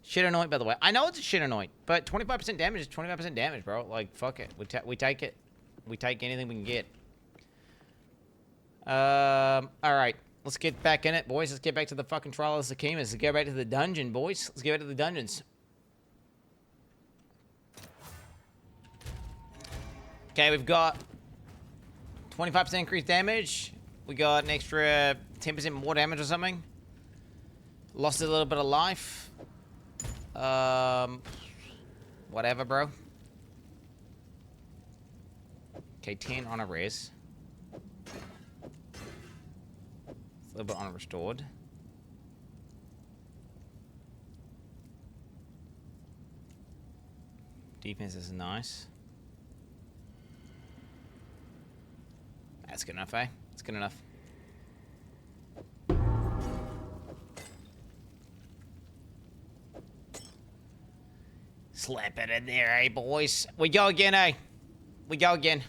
Shit anoint, by the way. I know it's a shit anoint, but 25% damage is 25% damage, bro. Like, fuck it. We take it. We take anything we can get. Alright. Let's get back in it, boys. Let's get back to the fucking trial of Zakimas. Let's get back to the dungeon, boys. Let's get back to the dungeons. Okay, we've got 25% increased damage. We got an extra 10% more damage or something. Lost a little bit of life. Whatever, bro. Okay, 10 on a res. A little bit on a restored. Defense is nice. That's good enough, eh? That's good enough. Slap it in there, eh, boys? We go again, eh? We go again.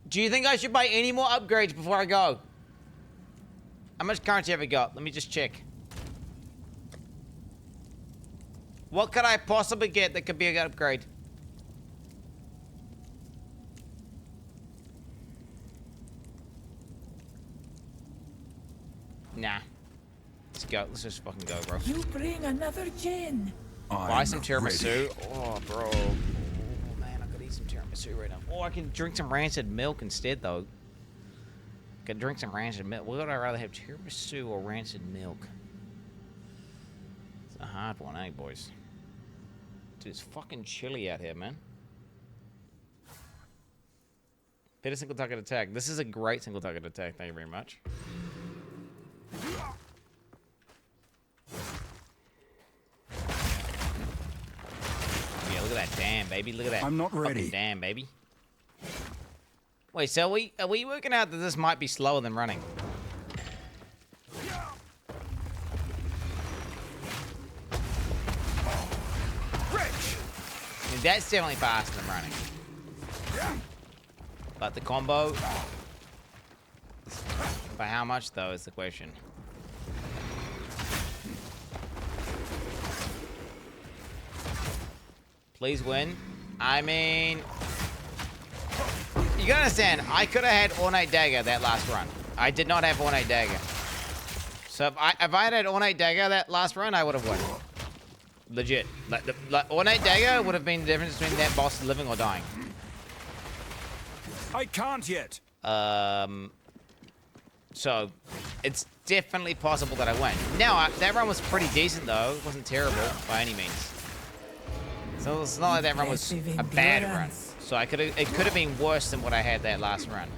Do you think I should buy any more upgrades before I go? How much currency have I got? Let me just check. What could I possibly get that could be a good upgrade? Nah. Let's go. Let's just fucking go, bro. You bring another gin. Buy some tiramisu. Oh, bro. Oh, man, I could eat some tiramisu right now. Oh, I can drink some rancid milk instead, though. Could drink some rancid milk. What would I rather have, tiramisu or rancid milk? It's a hard one, eh, boys? Dude, it's fucking chilly out here, man. Better single target attack. This is a great single target attack. Thank you very much. Yeah, look at that damn, baby. Look at that. I'm not ready. Damn, baby. Wait, so are we working out that this might be slower than running? I mean, that's definitely faster than running. But the combo... By how much, though, is the question. Please win. I mean... You gotta understand, I could have had Ornate Dagger that last run. I did not have Ornate Dagger. So if I had Ornate Dagger that last run, I would have won. Legit. Like Ornate Dagger would have been the difference between that boss living or dying. I can't yet. So, it's definitely possible that I win. Now, that run was pretty decent, though. It wasn't terrible by any means. So it's not like that run was a bad run. So it could have been worse than what I had that last run.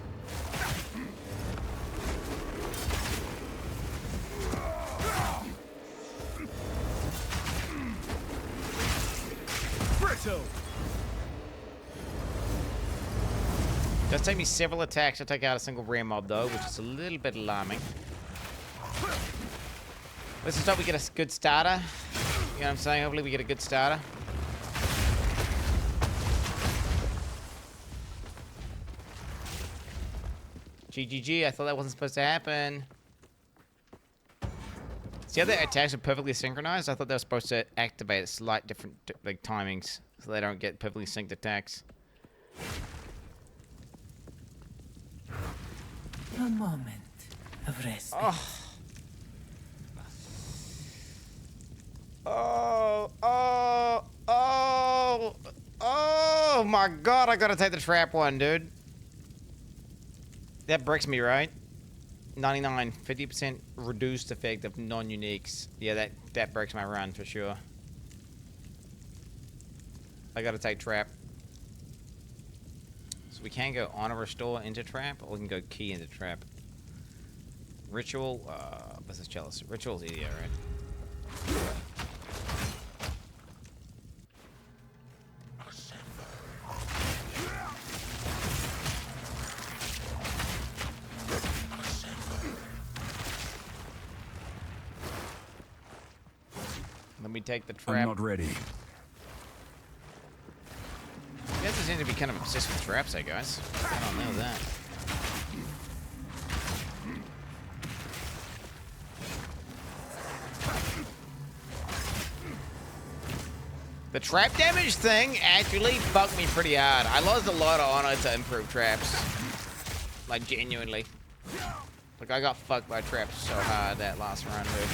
It does take me several attacks to take out a single rare mob, though, which is a little bit alarming. Let's just hope we get a good starter. You know what I'm saying? Hopefully we get a good starter. GGG, I thought that wasn't supposed to happen. See how the attacks are perfectly synchronized? I thought they were supposed to activate at slight different like timings so they don't get perfectly synced attacks. A moment of rest. Oh my god, I gotta take the trap one, dude. That breaks me, right? 99, 50% reduced effect of non-uniques. Yeah, that breaks my run for sure. I gotta take trap. So we can go on a restore into trap, or we can go key into trap. Ritual, what's this chalice? Ritual's easier, right? Let me take the trap. I'm not ready. You guys seem to be kind of obsessed with traps, eh, guys? I don't know that. The trap damage thing actually fucked me pretty hard. I lost a lot of honor to improve traps. Like, genuinely. Like, I got fucked by traps so hard that last run, dude.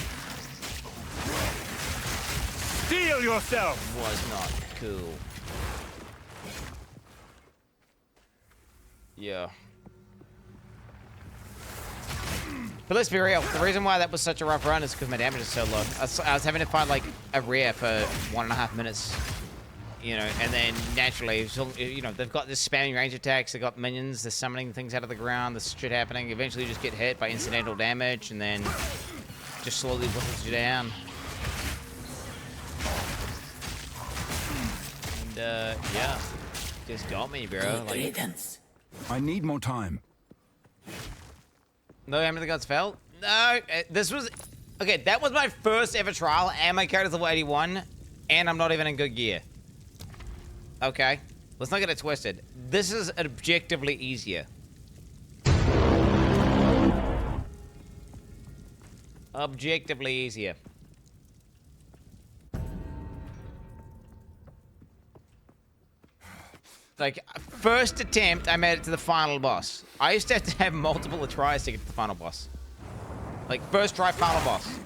Steel yourself! Was not cool. Yeah. But let's be real. The reason why that was such a rough run is because my damage is so low. I was having to fight like a rear for 1.5 minutes. You know, and then naturally, you know, they've got this spamming range attacks. They've got minions. They're summoning things out of the ground. There's shit happening. Eventually, you just get hit by incidental damage, and then just slowly whittles you down. And yeah, just got me, bro. Like, I need more time. No, how many gods fell? No, this was okay. That was my first ever trial, and my character's level 81, and I'm not even in good gear. Okay, let's not get it twisted. This is objectively easier. Objectively easier. Like, first attempt, I made it to the final boss. I used to have to have multiple tries to get to the final boss. Like, first try, final boss.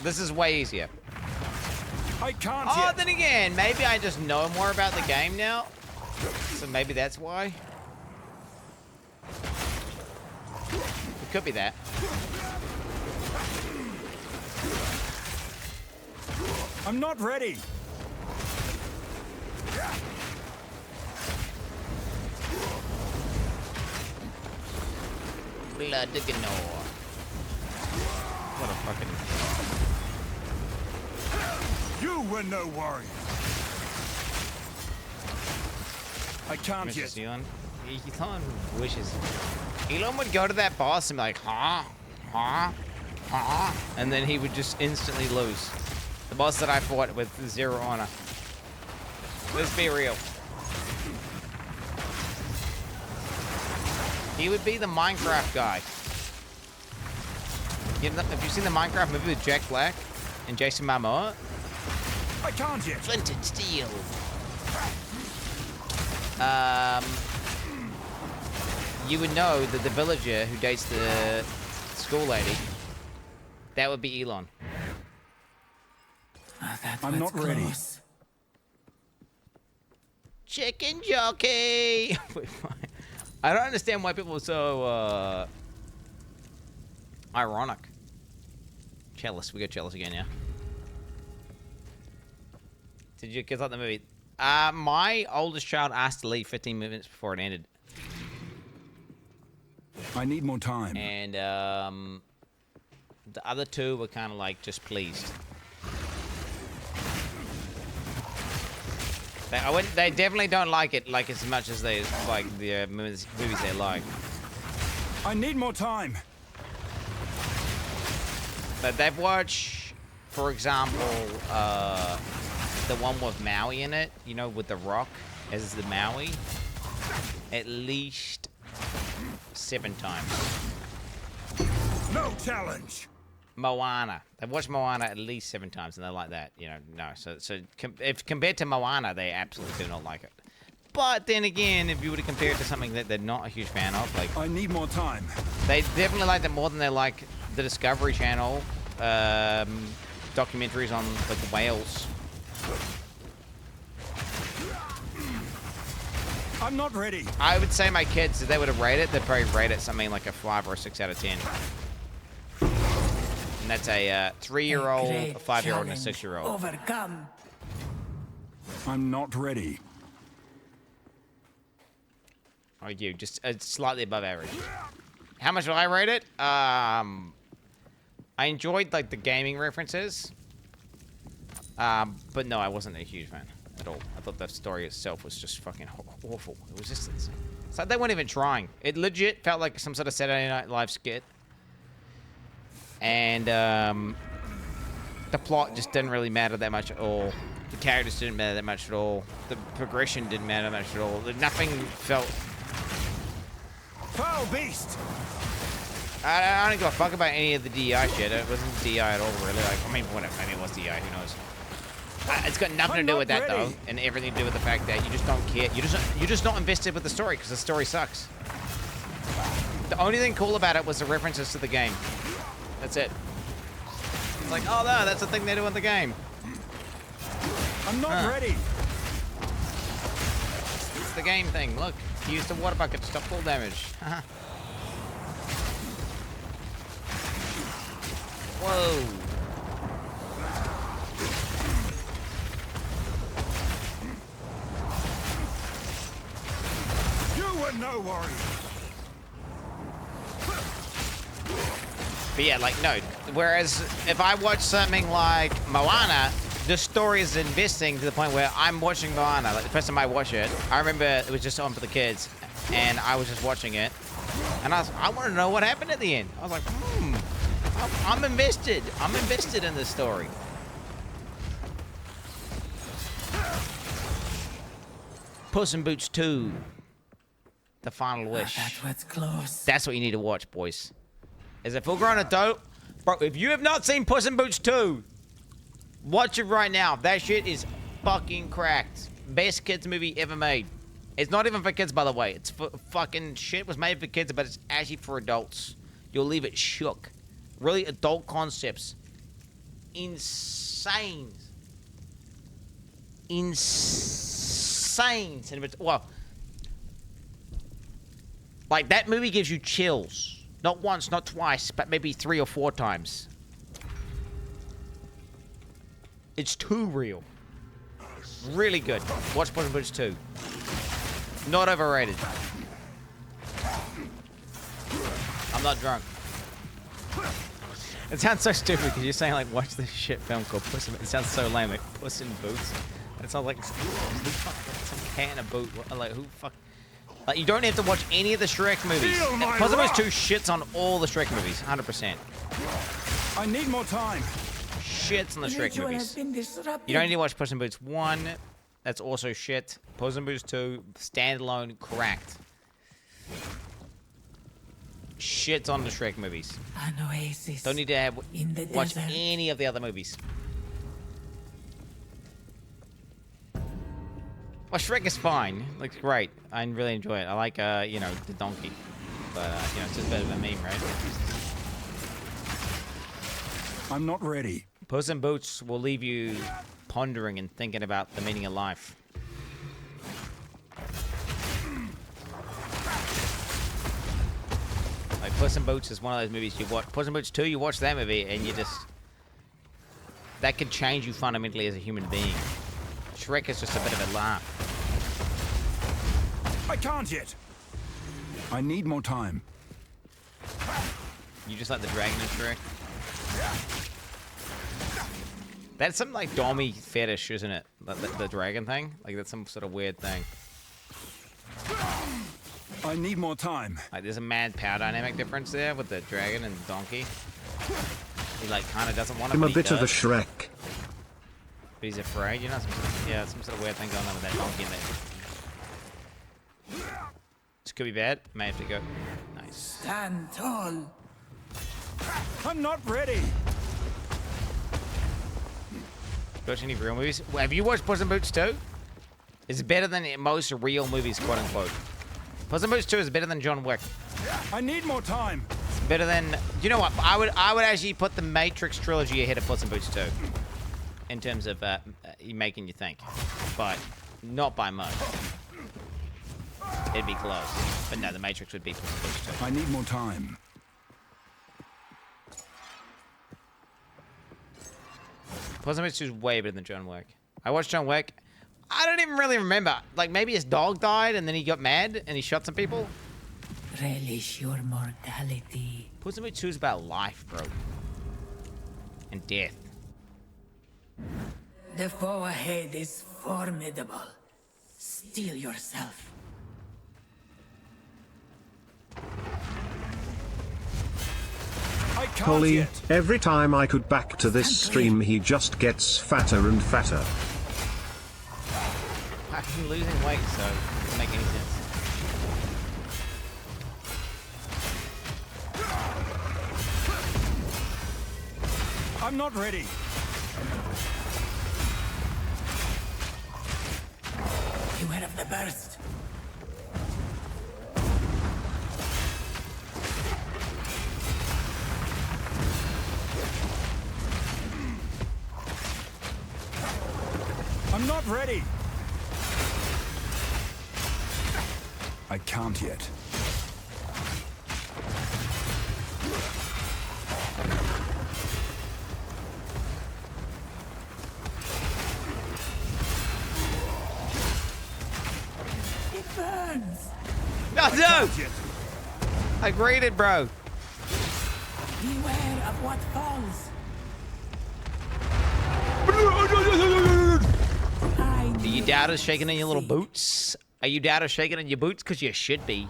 This is way easier. I can't Oh, yet. then again, maybe I just know more about the game now. So maybe that's why. It could be that. I'm not ready. Blood to Gnor. What a fucking... You were no warrior. I can't yet. Mr. Elon. Elon wishes. Elon would go to that boss and be like, huh? Huh? Huh? And then he would just instantly lose. The boss that I fought with 0 honor. Let's be real. He would be the Minecraft guy. You know, have you seen the Minecraft movie with Jack Black and Jason Momoa? I can't yet. Flint and steel. You would know that the villager who dates the school lady, that would be Elon. I'm not ready. Chicken jockey. I don't understand why people are so ironic. Chalice, we got Chalice again, yeah. Did you get out the movie? My oldest child asked to leave 15 minutes before it ended. I need more time. And the other two were kind of like just pleased. They definitely don't like it like as much as they like the movies they like. I need more time. But they've watched, for example, the one with Maui in it, you know, with the rock as the Maui, at least 7 times. No challenge. Moana. They've watched Moana at least 7 times, and they like that. You know, no. So if compared to Moana, they absolutely do not like it. But then again, if you were to compare it to something that they're not a huge fan of, like I need more time. They definitely like it more than they like the Discovery Channel documentaries on like the whales. I'm not ready. I would say my kids, if they would have rated it, they'd probably rate it something like a 5 or a 6 out of 10. And that's a 3-year-old, a 5-year-old, and a 6-year-old. Overcome. I'm not ready. Oh, you just slightly above average. How much will I rate it? I enjoyed like the gaming references, but no, I wasn't a huge fan at all. I thought the story itself was just fucking awful. It was just, it's like they weren't even trying. It legit felt like some sort of Saturday Night Live skit. And the plot just didn't really matter that much at all. The characters didn't matter that much at all. The progression didn't matter much at all. Nothing felt... Foul beast! I don't give a fuck about any of the DI shit. It wasn't DI at all, really. Like, I mean, whatever. Maybe it was DI. Who knows? It's got nothing to do with that, though, and everything to do with the fact that you just don't care. You're just not invested with the story because the story sucks. The only thing cool about it was the references to the game. That's it. It's like, oh no, that's the thing they do in the game. I'm not ready. It's the game thing. Look, he used a water bucket to stop fall damage. Whoa. You were no worry. But yeah, like, no. Whereas if I watch something like Moana, the story is investing to the point where I'm watching Moana. Like, the first time I watched it, I remember it was just on for the kids, and I was just watching it. And I want to know what happened at the end. I was like, I'm invested. I'm invested in this story. Puss in Boots 2. The Final Wish. That was close. That's what you need to watch, boys. As a full-grown adult, bro, if you have not seen Puss in Boots 2, watch it right now. That shit is fucking cracked. Best kids movie ever made. It's not even for kids, by the way. It's for fucking shit was made for kids, but it's actually for adults. You'll leave it shook. Really adult concepts. Insane. Insane. Well, like, that movie gives you chills. Not once, not twice, but maybe 3 or 4 times. It's too real. Really good. Watch Puss in Boots 2. Not overrated. I'm not drunk. It sounds so stupid because you're saying, like, watch this shit film called Puss in Boots. It sounds so lame, like Puss in Boots. It sounds like some cat in a boot. Like, who fuck? Like, you don't have to watch any of the Shrek movies. Puss in Boots 2 shits on all the Shrek movies, 100%. I need more time. Shits on the Shrek movies. You don't need to watch Puss in Boots 1. That's also shit. Puss in Boots 2, standalone, cracked. Shits on the Shrek movies. An oasis don't need to watch desert. any of the other movies. Well, Shrek is fine. Looks great. I really enjoy it. I like, you know, the donkey. But, you know, it's just a bit of a meme, right? I'm not ready. Puss in Boots will leave you pondering and thinking about the meaning of life. Like, Puss in Boots is one of those movies you watch. Puss in Boots 2, you watch that movie and you just... That could change you fundamentally as a human being. Shrek is just a bit of a laugh. I can't yet. I need more time. You just like the dragon in Shrek? That's some, like, Dommy fetish, isn't it? The dragon thing? Like, that's some sort of weird thing. I need more time. Like, there's a mad power dynamic difference there with the dragon and the donkey. He, like, kind of doesn't want to, I'm but a bit he of a does. Shrek. But he's afraid, you know? Some sort of weird thing going on with that donkey in there. This could be bad. May have to go. Nice. Stand tall. I'm not ready. Watch any real movies? Well, have you watched Puss in Boots 2? It's better than most real movies, quote unquote. Puss in Boots 2 is better than John Wick. I need more time. It's better than... You know what? I would actually put the Matrix trilogy ahead of Puss in Boots 2. In terms of making you think. But not by much. It'd be close. But no, the Matrix would be Puss in Boots 2. I need more time. Puss in Boots 2 is way better than John Wick. I watched John Wick. I don't even really remember. Like, maybe his dog died and then he got mad and he shot some people. Relish your mortality. Puss in Boots 2 is about life, bro. And death. The foe ahead is formidable. Steel yourself. Holly, every time I could back to this stream he just gets fatter and fatter. I'm losing weight, so it doesn't make any sense. I'm not ready. Beware of the burst. I'm not ready. I can't yet. Oh no! I graded, bro. Beware of what falls. Are you doubters shaking in your little boots? Are you doubters shaking in your boots? Because you should be.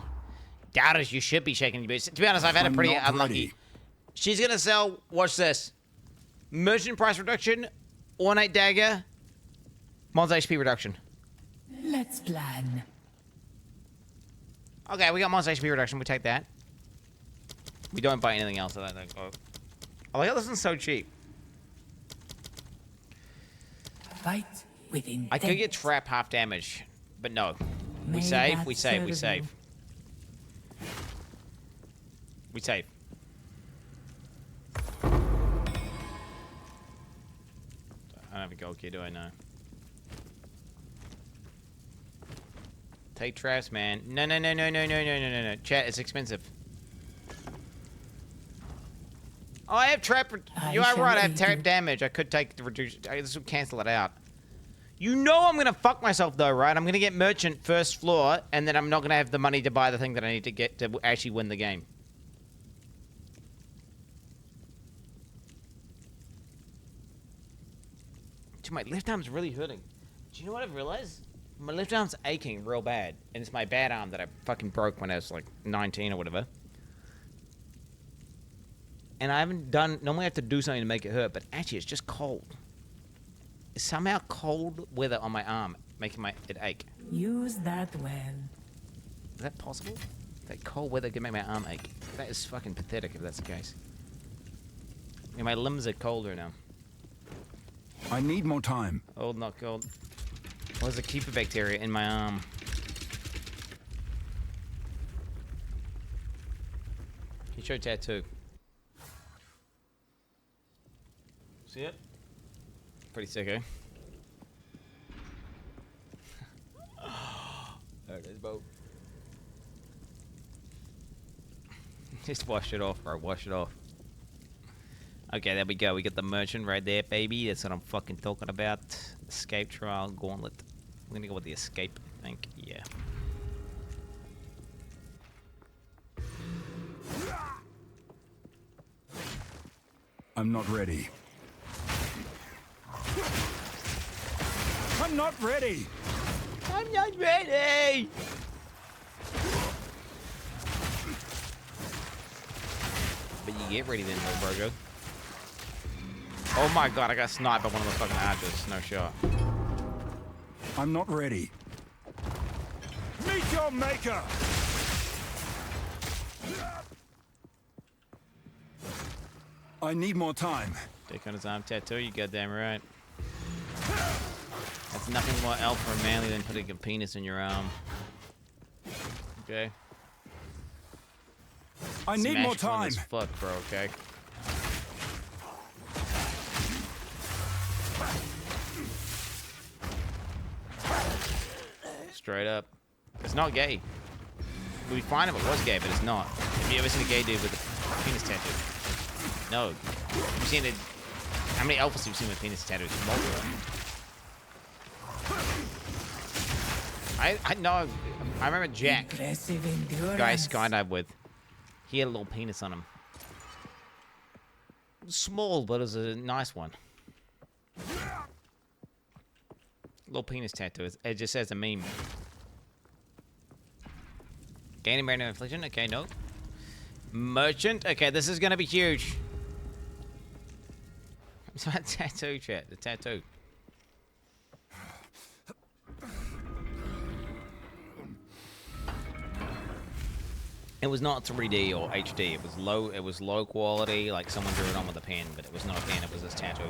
Doubters, you should be shaking your boots. To be honest, I've had a pretty unlucky. She's gonna sell, watch this. Merchant price reduction, ornate dagger, Mon's HP reduction. Let's plan. Okay, we got Mon's HP reduction, we take that. We don't buy anything else. I like how this one's so cheap. Fight within. I could get trap half damage, but no. We save, we save, we save. We save. I don't have a gold key, do I know? Take traps, man. No. Chat, it's expensive. Oh, I have trap. You are right. I have trap damage. I could take the reduce. This will cancel it out. You know I'm gonna fuck myself though, right? I'm gonna get merchant first floor, and then I'm not gonna have the money to buy the thing that I need to get to actually win the game. Dude, my left arm's really hurting. Do you know what I've realized? My left arm's aching real bad, and it's my bad arm that I fucking broke when I was like 19 or whatever. And I haven't done. Normally I have to do something to make it hurt, but actually it's just cold. It's somehow cold weather on my arm making it ache. Use that well. Is that possible? That cold weather can make my arm ache. That is fucking pathetic if that's the case. I mean, my limbs are colder now. I need more time. Old, not cold. Well, there's a keeper bacteria in my arm. He showed tattoo. See it? Pretty sick, eh? There it is, Bo. Just wash it off, bro. Wash it off. Okay, there we go. We got the merchant right there, baby. That's what I'm fucking talking about. Escape trial, gauntlet. I'm gonna go with the escape, I think. Yeah. I'm not ready. I'm not ready. I'm not ready. But you get ready then, little bro. Oh my god, I got sniped by one of those fucking archers. No shot. I'm not ready. Meet your maker. I need more time. Dick on his arm tattoo, you goddamn right. That's nothing more alpha or manly than putting a penis in your arm. Okay. I need more time. As fuck, bro, okay? Straight up. It's not gay. We'd be fine if it was gay, but it's not. Have you ever seen a gay dude with a penis tattoo? No. Have you seen it? How many alphas have you seen with penis tattoos? Multiple. I know. I remember Jack. Guy I skydived with. He had a little penis on him. Small, but it was a nice one. Little penis tattoo. It just says a meme. Gaining random infliction. Okay, no. Merchant. Okay, this is gonna be huge. It's about tattoo, chat. The tattoo. It was not 3D or HD. It was low. It was low quality. Like someone drew it on with a pen, but it was not a pen. It was this tattoo.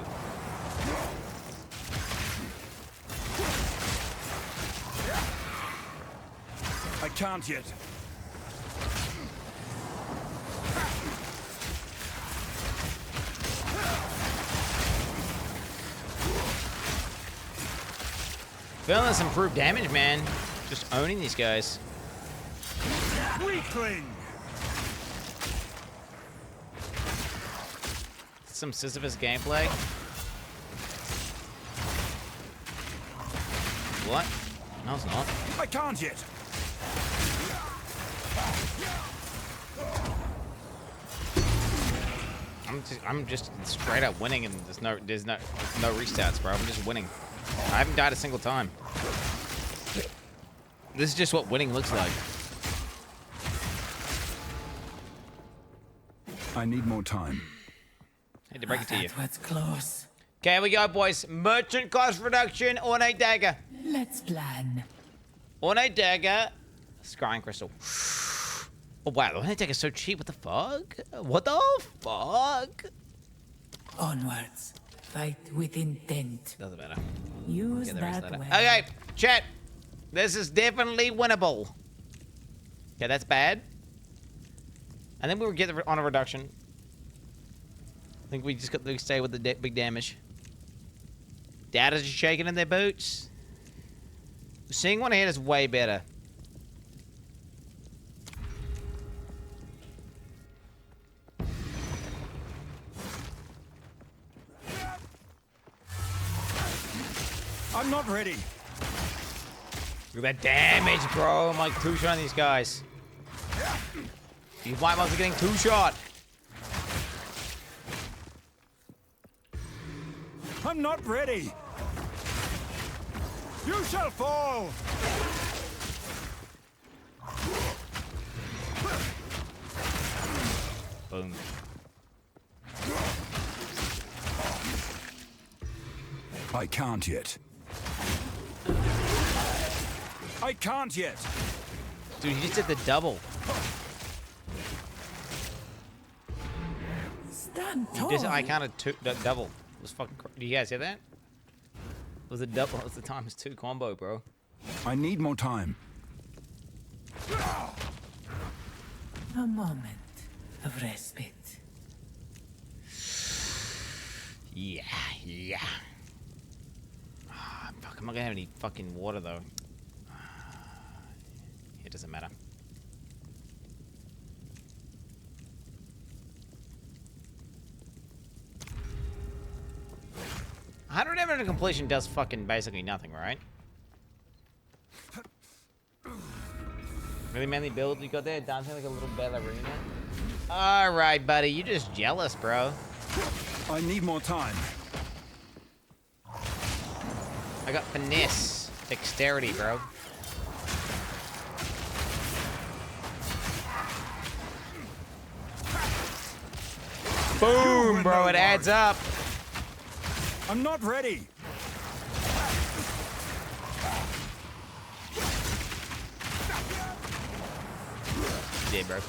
I can't yet. Feeling some improved damage, man. Just owning these guys. Weakling. Some Sisyphus gameplay. What? No, it's not. I can't yet. I'm just straight up winning, and there's no restarts, bro. I'm just winning. I haven't died a single time. This is just what winning looks like. I need more time. Had to break it to you. That's close. Okay, here we go, boys. Merchant cost reduction, ornate dagger. Let's plan. Ornate dagger, scrying crystal. Oh wow, the ornate dagger is so cheap. What the fuck? What the fuck? Onwards. Fight with intent. Doesn't matter. Use that weapon. Okay, chat. This is definitely winnable. Okay, that's bad. I think we were getting on a reduction. I think we just got to stay with the big damage. Data's just shaking in their boots. Seeing one ahead is way better. I'm not ready. Look at that damage, bro. I'm like two-shotting these guys. These white mods are getting two-shot. I'm not ready. You shall fall. Boom. I can't yet. I can't yet. Dude, you just did the double. Stand You tall. just, I counted double. It was fucking. Do you guys hear that? It was a double. It was the ×2 combo, bro. I need more time. A moment of respite. Yeah. Fuck, I'm not gonna have any fucking water though. It doesn't matter. $100 damage to completion does fucking basically nothing, right? Really manly build you got there? Dancing like a little ballerina? Alright, buddy. You're just jealous, bro. I need more time. I got finesse. Dexterity, bro. Boom, bro. It adds up. I'm not ready. Yeah, bro.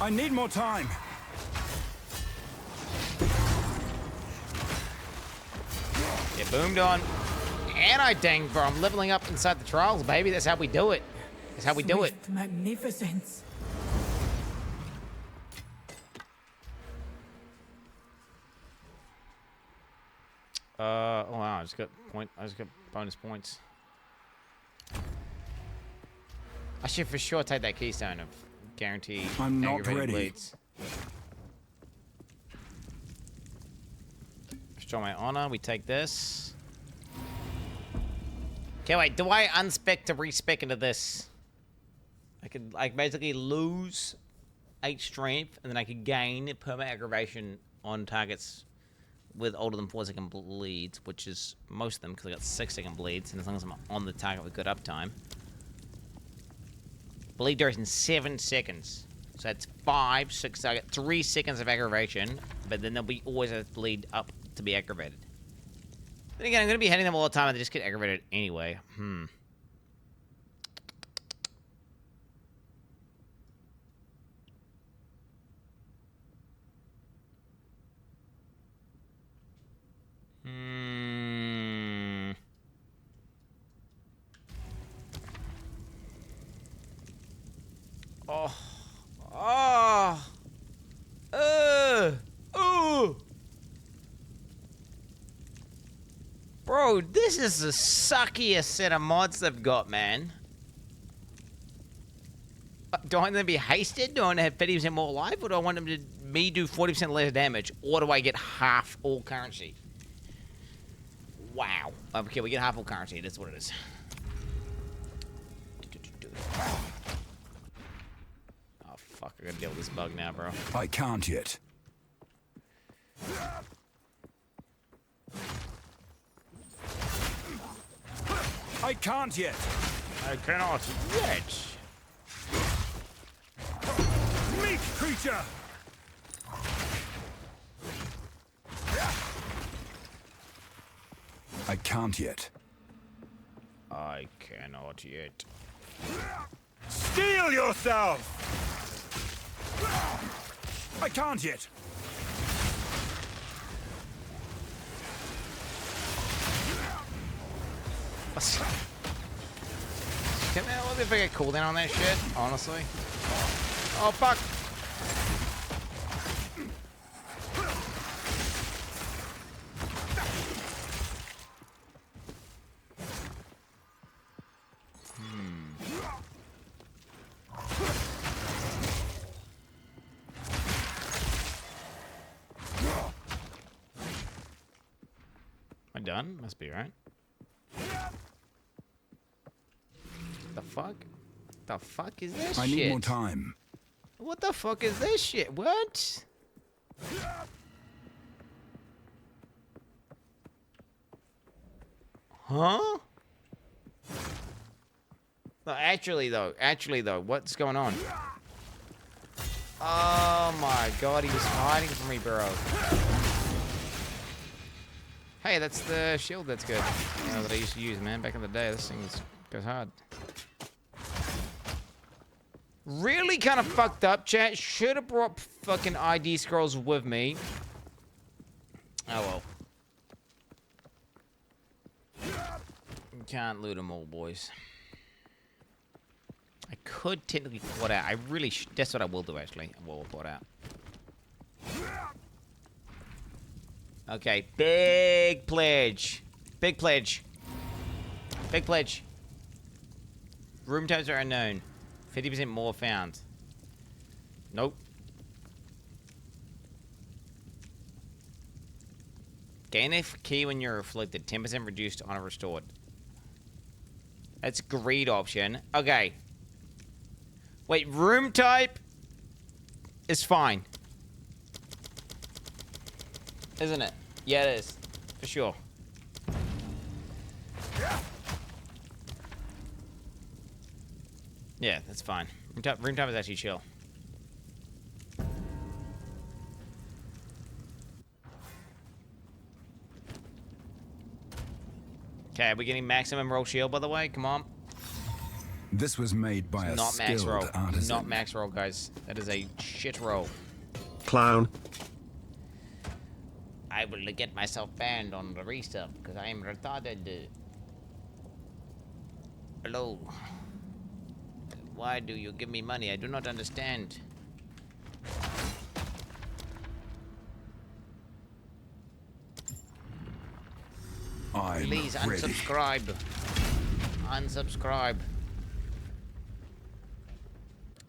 I need more time. Yeah, boomed on. And I dang, bro. I'm leveling up inside the trials, baby. That's how we do it. That's how we do it. Swift magnificence. Oh wow, I just got bonus points. I should for sure take that keystone of guarantee I'm not aggravated ready. bleeds. Restore my honor, we take this. Okay, wait, do I unspec to respec into this? I could like basically lose 8 strength and then I could gain perma aggravation on targets with older than 4 second bleeds, which is most of them because I got 6 second bleeds, and as long as I'm on the target with good uptime. Bleed duration 7 seconds. So that's 5, 6, I got 3 seconds of aggravation, but then there'll be always a bleed up to be aggravated. Then again, I'm gonna be hitting them all the time and they just get aggravated anyway. Bro, this is the suckiest set of mods they've got, man. Do I want them to be hasted? Do I want to have 50% more life? Or do I want them to me do 40% less damage? Or do I get half all currency? Wow. Okay, we get half all currency. That's what it is. Oh, fuck. I gotta deal with this bug now, bro. I can't yet. I can't yet. I cannot yet. Meat creature! I can't yet. I cannot yet. Steel yourself! I can't yet. What if I get cooldown on that shit, honestly? Oh, fuck. Am I done? Must be, right? The fuck? The fuck is this shit? I need more time. What the fuck is this shit? What? Huh? No, actually though, what's going on? Oh my god, he was hiding from me, bro. Hey, that's the shield that's good. That I used to use, man, back in the day. This thing goes hard. Really kind of fucked up, chat. Should have brought fucking ID scrolls with me. Oh well. Can't loot them all, boys. I could technically port out. I really that's what I will do, actually. I will port out. Okay, big pledge. Big pledge. Big pledge. Room types are unknown. 50% more found. Nope. Gain a key when you're afflicted. 10% reduced on a restored. That's greed option. Okay. Wait, room type is fine. Isn't it? Yeah, it is. For sure. Yeah, that's fine. Room type is actually chill. Okay, are we getting maximum roll shield, by the way? Come on. This was made by a not max roll. artisan. Not max roll, guys. That is a shit roll. Clown. I will get myself banned on the resub because I am retarded. Hello. Why do you give me money? I do not understand. Please unsubscribe. Unsubscribe.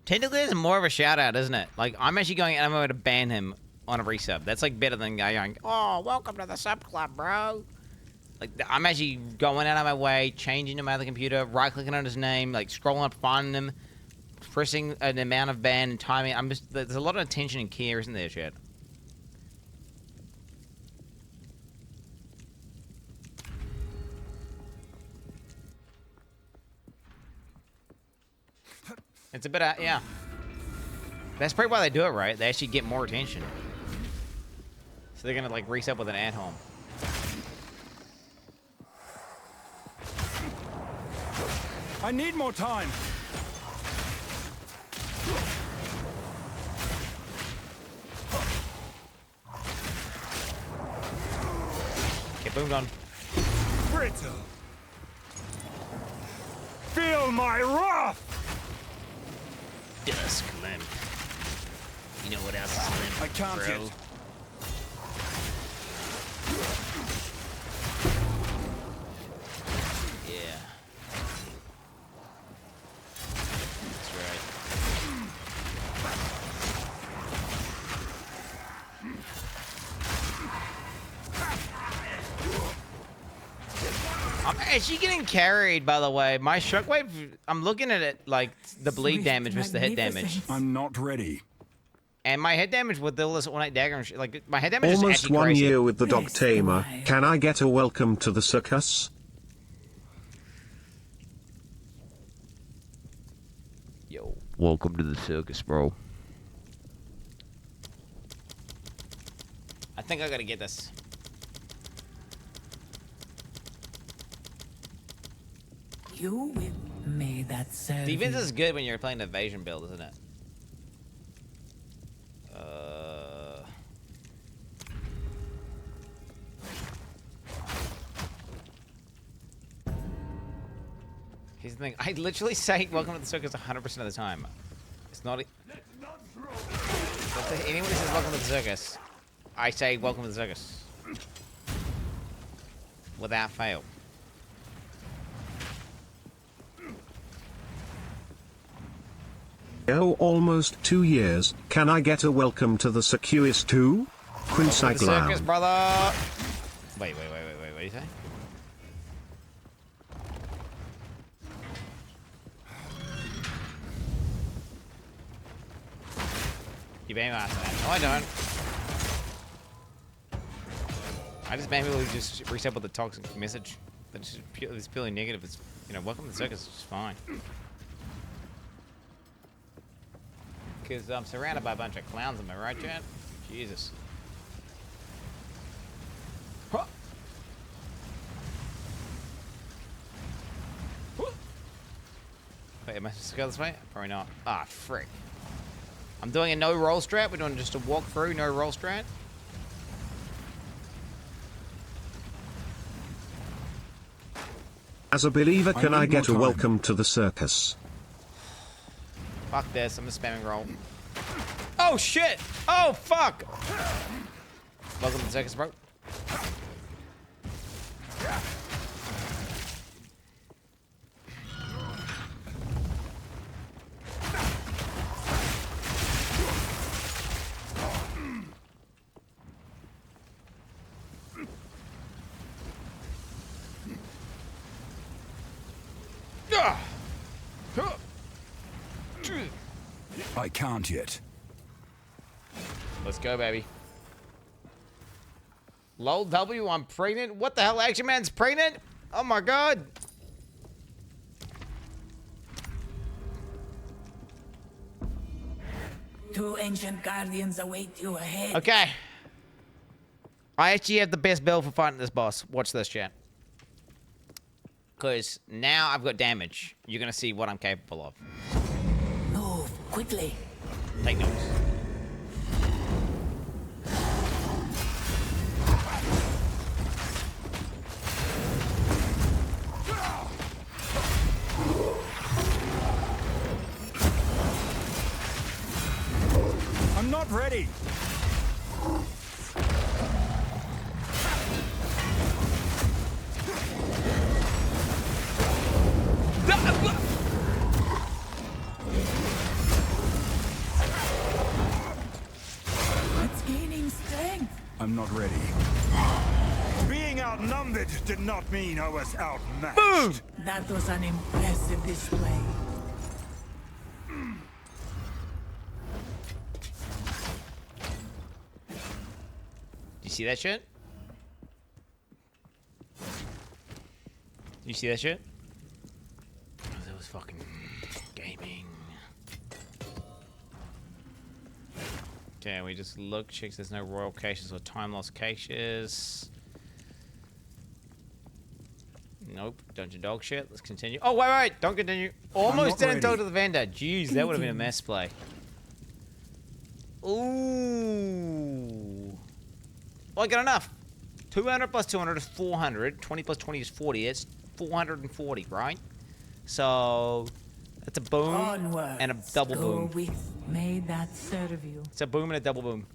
Technically, it's more of a shout out, isn't it? Like, I'm actually going out of my way to ban him on a resub. That's like better than going, oh, welcome to the sub club, bro. Like, I'm actually going out of my way, changing him out of the computer, right-clicking on his name, like scrolling up, finding him, pressing an amount of ban and timing. There's a lot of attention and care, isn't there, shit? It's a bit, yeah. That's probably why they do it, right? They actually get more attention. So they're gonna, like, resub with an at-home. I need more time. Okay, boom done. Brittle. Feel my wrath. Dusk limp. You know what else is limp, I can't bro? hit. Yeah. That's right. is she getting carried, by the way? My shockwave, I'm looking at it like the bleed damage versus the head damage. I'm not ready. And my head damage with all this ornate dagger and shit, like, my head damage is Almost actually 1 crazy. year with the dog tamer. Can I get a welcome to the circus? Yo. Welcome to the circus, bro. I think I gotta get this. You will. May that serve Defense you. is good when you're playing the evasion build, isn't it? Here's the thing. I literally say welcome to the circus 100% of the time. It's not... Anyone who says welcome to the circus, I say welcome to the circus. Without fail. Oh, almost 2 years. Can I get a welcome to the circus too? Circus, Quin69. brother. Wait. What do you say? You bang my ass for that. No, I don't. I just maybe just reset with the toxic message. That's just purely negative. It's, you know, welcome to the circus is just fine. Because I'm surrounded by a bunch of clowns, am I right, Chad? Jesus. Huh. Wait, am I supposed to go this way? Probably not. Ah, frick. I'm doing a no roll strat. We're doing just a walk through, no roll strat. As a believer, can I get a welcome to the circus? Fuck this, I'm a spamming roll. Oh shit! Oh fuck! Welcome to the circus, bro. I can't yet. Let's go, baby. Lol W, I'm pregnant. What the hell? Action Man's pregnant? Oh my god. Two ancient guardians await you ahead. Okay. I actually have the best build for fighting this boss. Watch this, chat. Because now I've got damage. You're going to see what I'm capable of. Move quickly. Take notes. I'm not ready. It's gaining strength. I'm not ready. Being outnumbered did not mean I was outmatched. Boom! That was an impressive display. You see that shit? You see that shit? Oh, that was fucking gaming. Okay, we just look, checks there's no royal caches or time lost caches. Nope, dungeon dog shit. Let's continue. Oh, wait, don't continue. Almost didn't go to the vendor. Jeez, that would have been a mess play. Ooh. Well, I got enough. 200 plus 200 is 400. 20 plus 20 is 40. It's 440, right? So that's a boom Onwards. and a double boom. May that serve you. It's a boom and a double boom.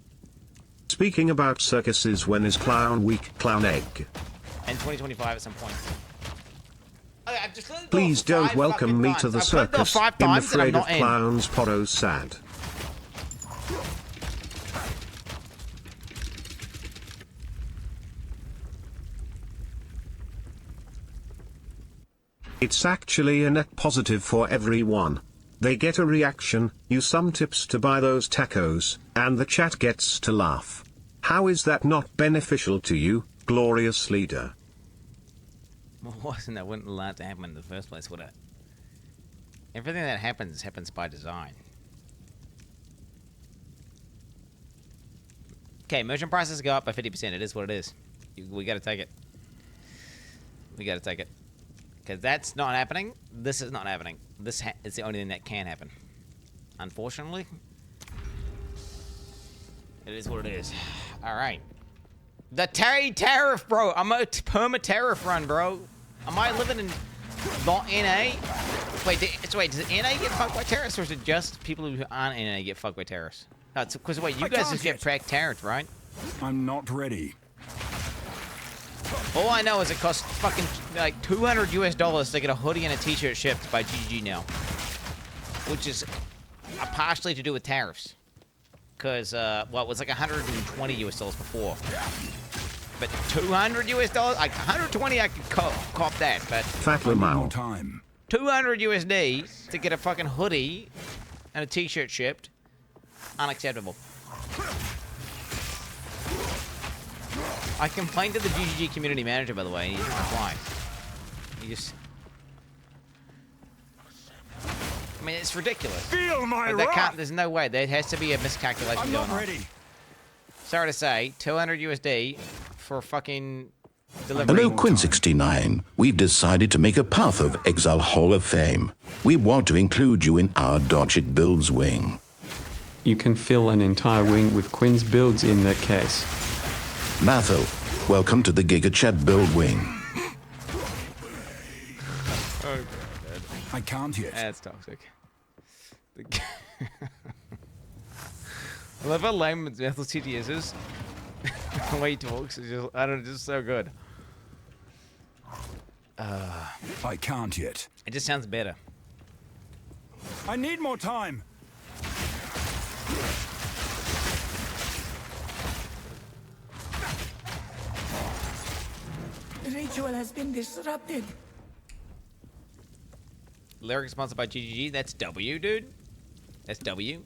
Speaking about circuses, when is Clown Week, Clown Egg? And 2025 at some point. Okay, I've just Please don't welcome me to the circus. I'm afraid of clowns. Poro sad. It's actually a net positive for everyone. They get a reaction, you some tips to buy those tacos, and the chat gets to laugh. How is that not beneficial to you, glorious leader? Well, wasn't that wouldn't allow it to happen in the first place, would it? Everything that happens by design. Okay, merchant prices go up by 50%. It is what it is. We gotta take it. We gotta take it. Because that's not happening. This is not happening. This is the only thing that can happen. Unfortunately. It is what it is. Alright. The tariff, bro. I'm a perma-tariff run, bro. Am I living in not NA? Wait, does NA get fucked by terrorists, or is it just people who aren't NA get fucked by terrorists? Because wait, you guys just get tariffed, right? I'm not ready. All I know is it costs fucking like $200 US to get a hoodie and a t-shirt shipped by GG now. Which is partially to do with tariffs. Because, well, it was like $120 US before. But $200 US? Like, 120 I could cop that, but... Fat lmao. $200 USD to get a fucking hoodie and a t-shirt shipped. Unacceptable. I complained to the GGG community manager, by the way, and he didn't reply. He just... I mean, it's ridiculous. Feel my But can't, there's no way. There has to be a miscalculation going on. Ready. Sorry to say, $200 USD for fucking delivery. Hello, Quin69. We've decided to make a Path of Exile Hall of Fame. We want to include you in our Dodgit Builds wing. You can fill an entire wing with Quin's builds in that case. Matho, welcome to the GigaChat build wing. Oh, I can't yet. That's toxic. I love how lame Metal TTS is. The way he talks is just, I don't know, just so good. I can't yet. It just sounds better. I need more time. The ritual has been disrupted. Lyric sponsored by GGG. That's W, dude. That's W.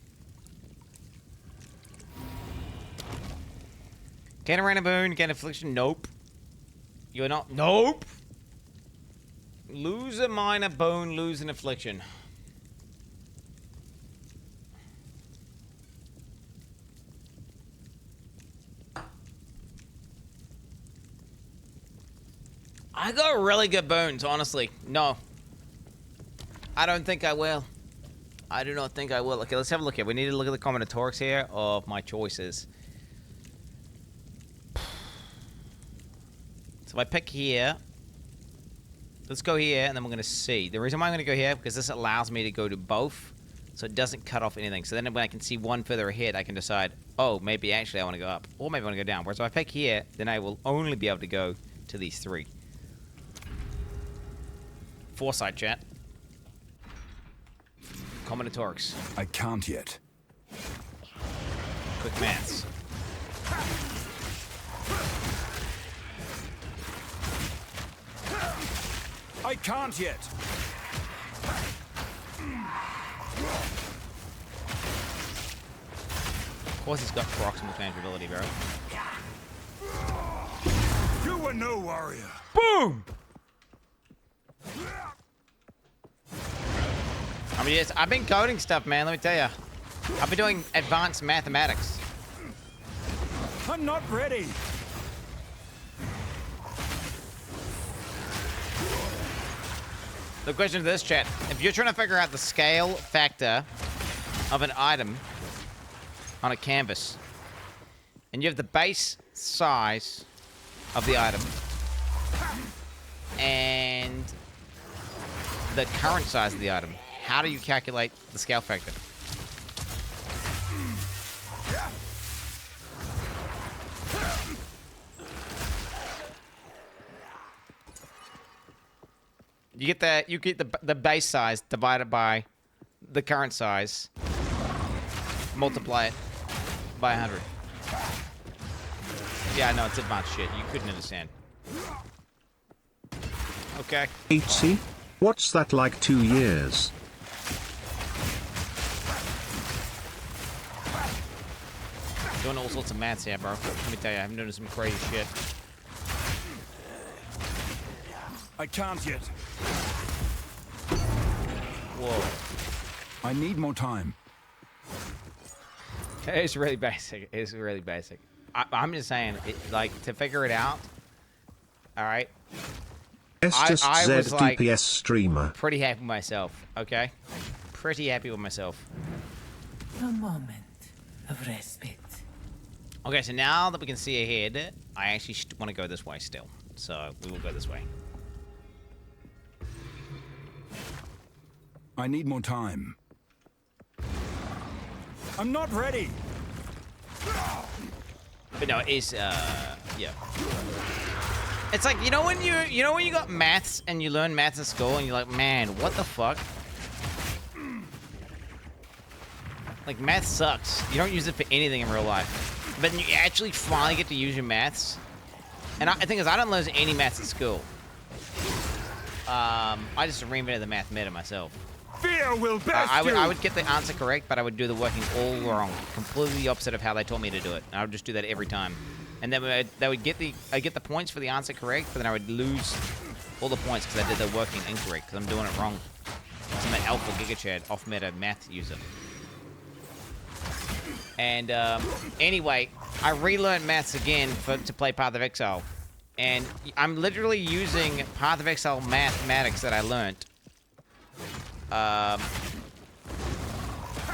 Can a random boon, get affliction? Nope. You're not. Nope. Lose a minor bone, lose an affliction. I got really good bones, honestly. No. I don't think I will. I do not think I will. Okay, let's have a look here. We need to look at the combinatorics here of my choices. So if I pick here, let's go here, and then we're going to see. The reason why I'm going to go here, because this allows me to go to both, so it doesn't cut off anything. So then when I can see one further ahead, I can decide, oh, maybe actually I want to go up, or maybe I want to go down. Whereas if I pick here, then I will only be able to go to these three. Foresight, chat. Combinatorics. I can't yet. Quick maths. I can't yet. Of course he's got proximal tangibility, bro. You were no warrior. Boom! I mean, yes, I've been coding stuff, man, let me tell you. I've been doing advanced mathematics. I'm not ready. The question to this, chat, if you're trying to figure out the scale factor of an item on a canvas, and you have the base size of the item and the current size of the item, how do you calculate the scale factor? You get the base size divided by the current size, multiply it by 100. Yeah, I know it's advanced shit. You couldn't understand. Okay. HC, What's that like 2 years? Doing all sorts of maths here, bro. Let me tell you, I'm doing some crazy shit. I can't yet. Whoa. I need more time. It's really basic. It's really basic. I'm just saying, like, to figure it out. All right. I was like DPS streamer. pretty happy with myself. Okay. Pretty happy with myself. A moment of respite. Okay, so now that we can see ahead, I actually want to go this way still. So we will go this way. I need more time. I'm not ready. But no, it's yeah. It's like, you know when you got maths and you learn maths at school and you're like, man, what the fuck? Like, math sucks. You don't use it for anything in real life. But then you actually finally get to use your maths. And I think is I don't learn any maths at school. I just reinvented the math meta myself. Fear will best I would get the answer correct, but I would do the working all wrong. Completely the opposite of how they told me to do it. And I would just do that every time. And then I'd get the points for the answer correct, but then I would lose all the points because I did the working incorrect, because I'm doing it wrong. I'm an alpha CUCKSHED off-meta math user. And anyway, I relearned maths again to play Path of Exile. And I'm literally using Path of Exile mathematics that I learned.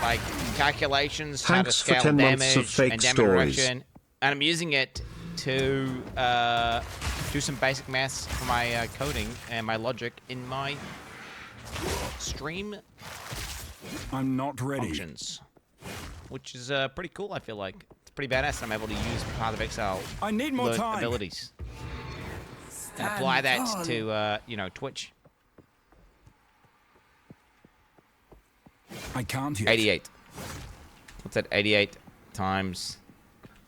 Like calculations, how to scale damage and damage reduction. And I'm using it to do some basic maths for my coding and my logic in my stream I'm not ready. functions. Which is pretty cool, I feel like. It's pretty badass. I'm able to use Path of Exile I need more time. abilities. And apply that to, you know, Twitch. I can't yet. 88. What's that? 88 times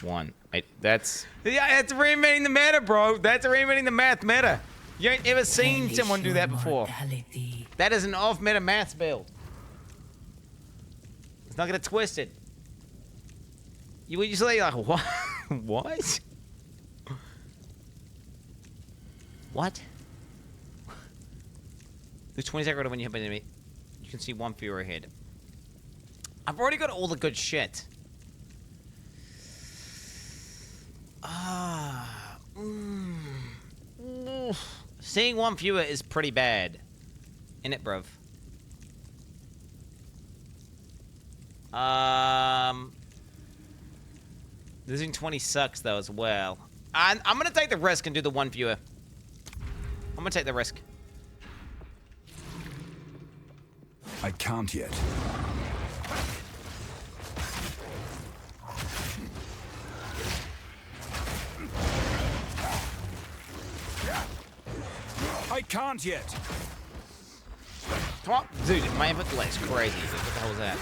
1. That's reinventing the meta, bro. That's reinventing the math meta. You ain't ever seen someone do that before. That is an off-meta maths build. It's not gonna twist it. You would usually like, what? What? What? There's 20 seconds when you hit an enemy. You can see one fewer ahead. I've already got all the good shit. Seeing one fewer is pretty bad. Innit, bruv? Losing 20 sucks, though, as well. I'm gonna take the risk and do the one fewer. I'm gonna take the risk. I can't yet. I can't yet. Come on, dude, my input delay is crazy. Dude. What the hell was that?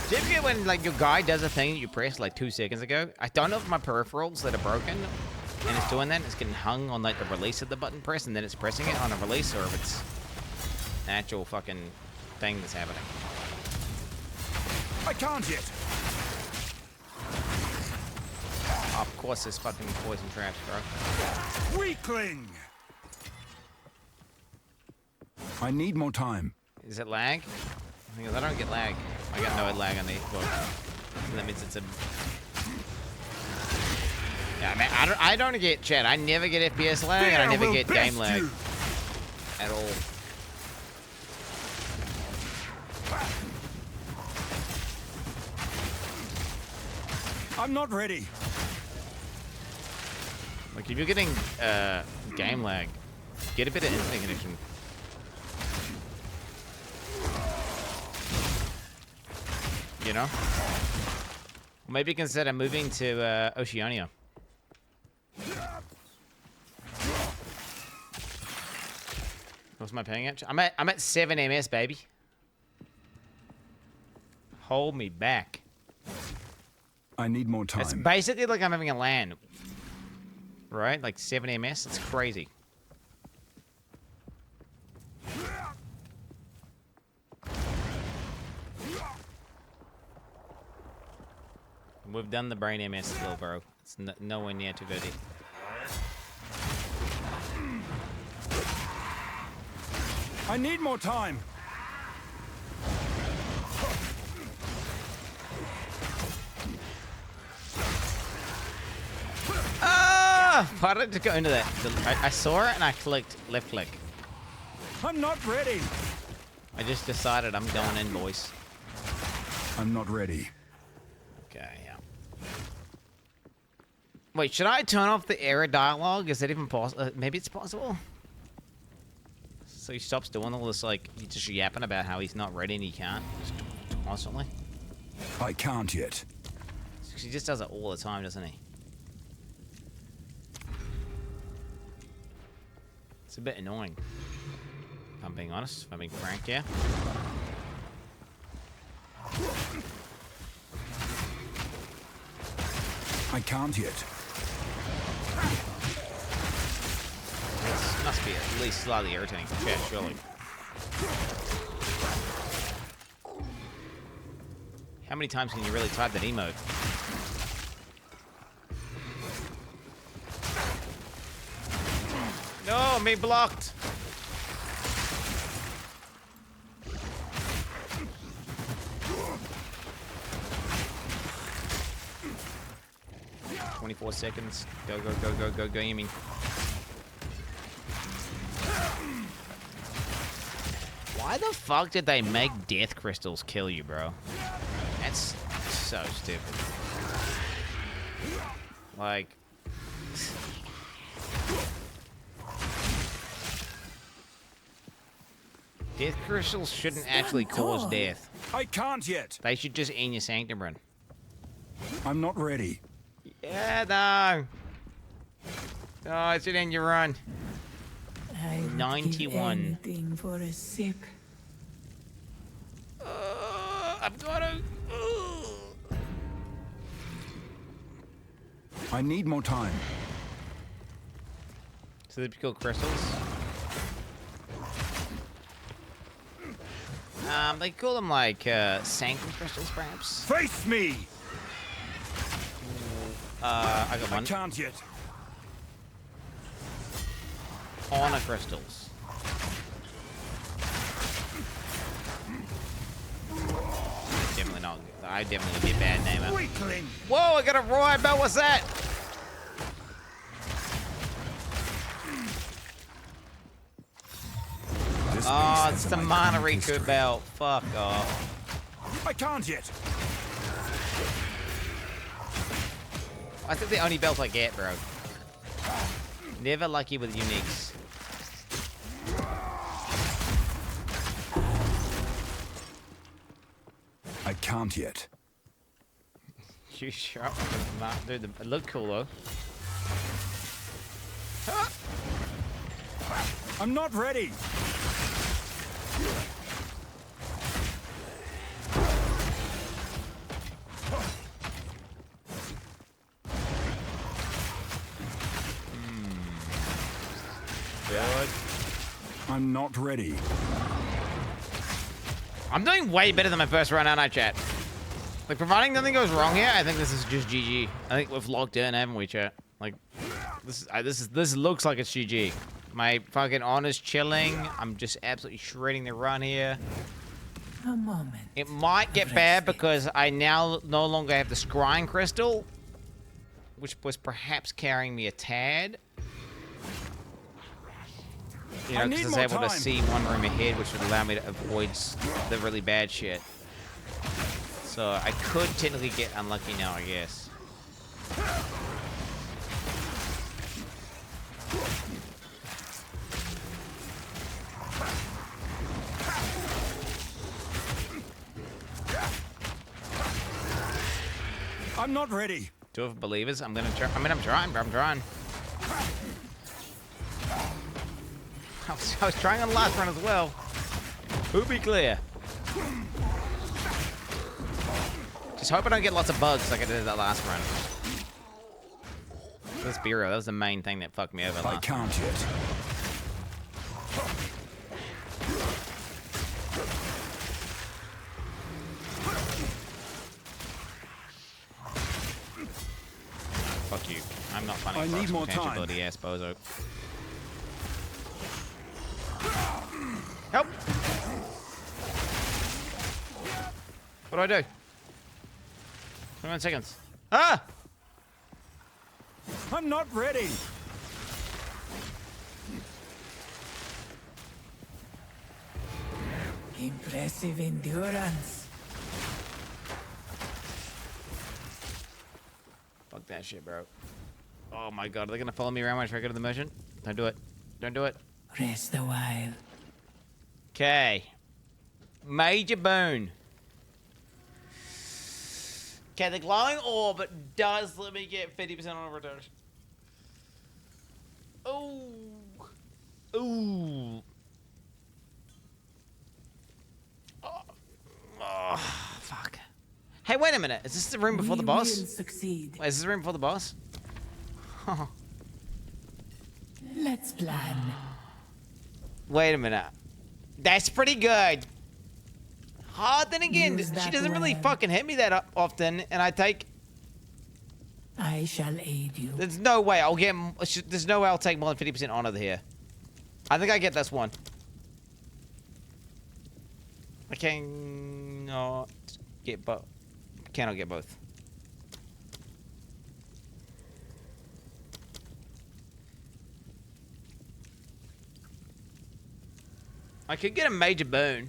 Do you ever get when like your guy does a thing that you pressed like 2 seconds ago? I don't know if my peripherals that are broken and it's doing that, it's getting hung on like the release of the button press and then it's pressing it on a release, or if it's an actual fucking thing that's happening. I can't yet. Of course, there's fucking poison traps, bro. Weakling. I need more time. Is it lag? I don't get lag. I got no lag on the book. That means it's a. Yeah, man, I don't get chat. I never get FPS lag, and I never get game lag at all. I'm not ready. Like if you're getting game lag, get a bit of internet connection. You know? Maybe consider moving to Oceania. What's my ping at? I'm at 7 ms, baby. Hold me back. I need more time. It's basically like I'm having a LAN. Right? Like 7 ms? It's crazy. We've done the brain MS skill, bro. It's nowhere near too dirty. I need more time. Ah! Why did it go into that? I saw it and I clicked left click. I'm not ready. I just decided I'm going in, boys. I'm not ready. Okay, yeah. Wait, should I turn off the error dialogue? Is that even possible? Maybe it's possible? So he stops doing all this, like, he's just yapping about how he's not ready and he can't. Just constantly. I can't yet. He just does it all the time, doesn't he? It's a bit annoying. If I'm being honest, if I'm being frank, yeah. I can't yet. This must be at least slightly irritating for chat, surely. How many times can you really type that emote? No, me blocked. "24 seconds. Go, go, go, go, go, go, Amy." Why the fuck did they make death crystals kill you, bro? That's so stupid. Like... death crystals shouldn't actually cause death. I can't yet. They should just end your sanctum run. I'm not ready. Yeah, no. No, it should end your run. 91. Anything for a sip. I've got to... I need more time. So they kill crystals. They call them like sanctum crystals, perhaps. Face me. I got one. I can't yet. Honor crystals. Definitely not. I definitely would be a bad name. Weakling. Whoa! I got a riot belt. What's that? Oh, it's the Monteriku belt. Fuck off. I can't yet. I think the only belt I get, bro. Never lucky with uniques. I can't yet. You sharp, dude. It looked cool though. I'm not ready. Good. I'm not ready. I'm doing way better than my first run, aren't I, chat? Like, providing nothing goes wrong here, I think this is just GG. I think we've locked in, haven't we, chat? Like, this looks like it's GG. My fucking honor's chilling. I'm just absolutely shredding the run here. A moment. It might get bad because I now no longer have the scrying crystal, which was perhaps carrying me a tad. You know, because I was able to see one room ahead, which would allow me to avoid the really bad shit. So I could technically get unlucky now, I guess. I'm not ready. Two of believers. I'm gonna try. I mean, I'm trying. I'm trying. I was trying on the last run as well. Who be clear? Just hope I don't get lots of bugs like I did that last run. This Bureau, that was the main thing that fucked me over last. I can't yet. fuck you. I'm not funny. I need more time. Ability ass bozo. Help! What do I do? 21 seconds. Ah! I'm not ready. Impressive endurance. Fuck that shit, bro. Oh my god, are they gonna follow me around when I try to go to the merchant? Don't do it. Don't do it. Rest a while. Okay. Major boon. Okay, the glowing orb does let me get 50% on reduction. Ooh. Ooh. Oh, fuck. Hey, wait a minute. Is this the room before the boss? Succeed. Wait, is this the room before the boss? Huh. Let's plan. Wait a minute. That's pretty good. Then again, she doesn't really fucking hit me that often, and I take... I shall aid you. There's no way I'll get... There's no way I'll take more than 50% honor here. I think I get this one. I cannot get both. Cannot get both. I could get a major boon.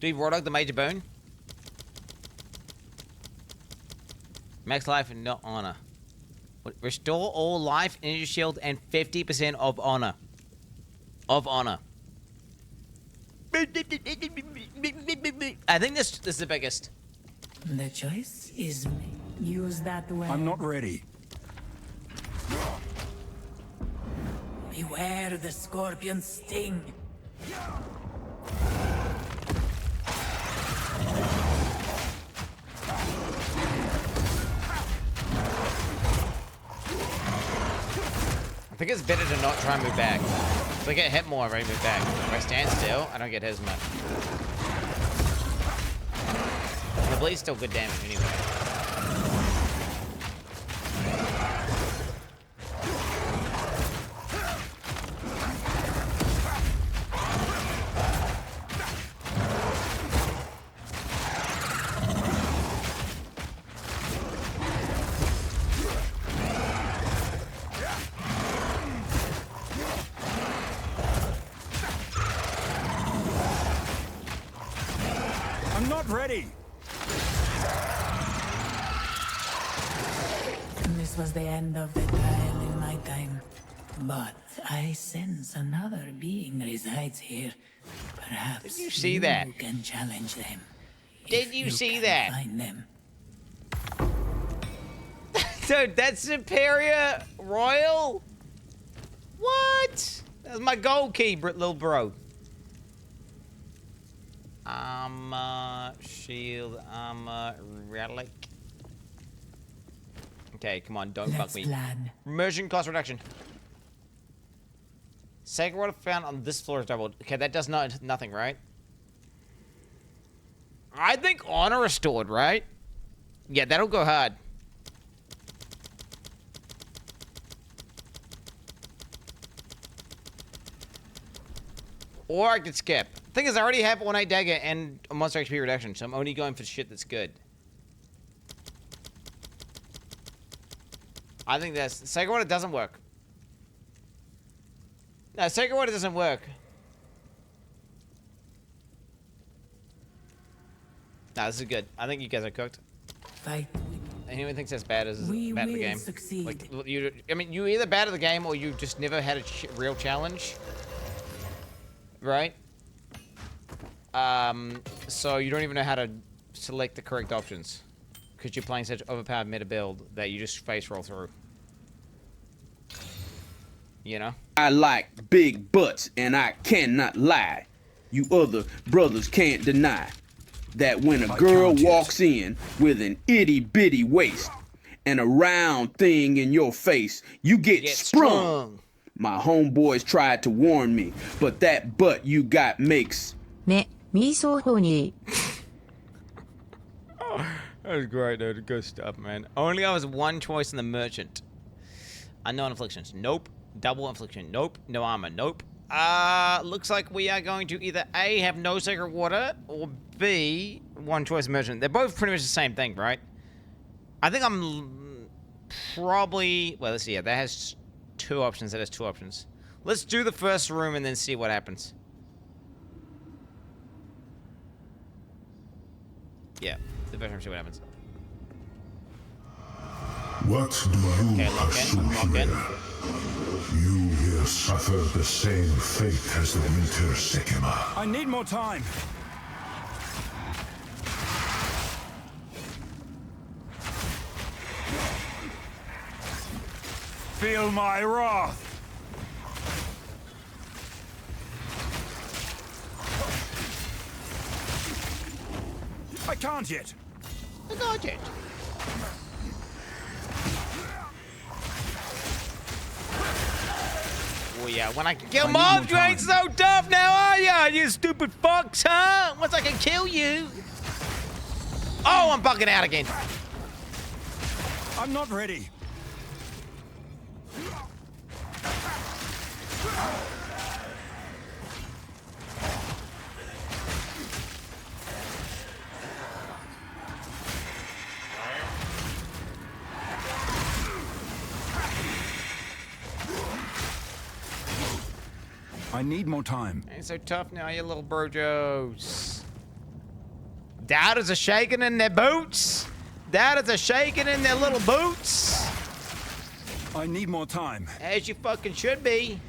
Do you raw dog the major boon? Max life and no honor. Restore all life, energy shield, and 50% of honor. Of honor. I think this is the biggest. The choice is use that way. I'm not ready. Beware the scorpion sting. I think it's better to not try and move back. If I get hit more, I move back. If I stand still, I don't get hit as much. The bleed's still good damage anyway. I'm not ready. This was the end of the trial in my time. But I sense another being resides here. Perhaps Did you see that? Can challenge them. Did you see that? Find them. Dude, that's Superior Royal? What? That's my gold key, little bro. Shield, relic. Okay, come on, don't fuck me. Immersion cost reduction. Sacred water found on this floor is doubled. Okay, that does nothing, right? I think honor restored, right? Yeah, that'll go hard. Or I could skip. Thing is, I already have 1-8 dagger and a monster HP reduction, so I'm only going for shit that's good. I think that's... Sacred Water doesn't work. No, Sacred Water doesn't work. Nah, this is good. I think you guys are cooked. Fight. Anyone thinks that's bad is We bad at the will game. succeed. Like, I mean, you're either bad at the game or you just never had a real challenge. Right? So you don't even know how to select the correct options. Because you're playing such overpowered meta build that you just face roll through. You know? I like big butts and I cannot lie. You other brothers can't deny that when a girl walks in with an itty bitty waist and a round thing in your face, you get sprung. My homeboys tried to warn me, but that butt you got makes... Me, miso honey. That was great, dude. Good stuff, man. Only offers one choice in the merchant. Unknown afflictions. Nope. Double affliction. Nope. No armor. Nope. Looks like we are going to either A, have no sacred water, or B, one choice merchant. They're both pretty much the same thing, right? I think I'm probably... Well, let's see. Yeah, that has two options. That has two options. Let's do the first room and then see what happens. Yeah, the first room, see what happens. What do you pursue here? You here suffer the same fate as the Winter Sekima. I need more time. Feel my wrath. I can't yet. I can't yet. Oh yeah, when I can kill mobs, you ain't so tough now, are ya? You stupid fucks, huh? Once I can kill you. Oh, I'm bugging out again. I'm not ready. I need more time. Ain't so tough now, you little brojos. Doubters are shaking in their boots. Doubters are shaking in their little boots. I need more time. As you fucking should be.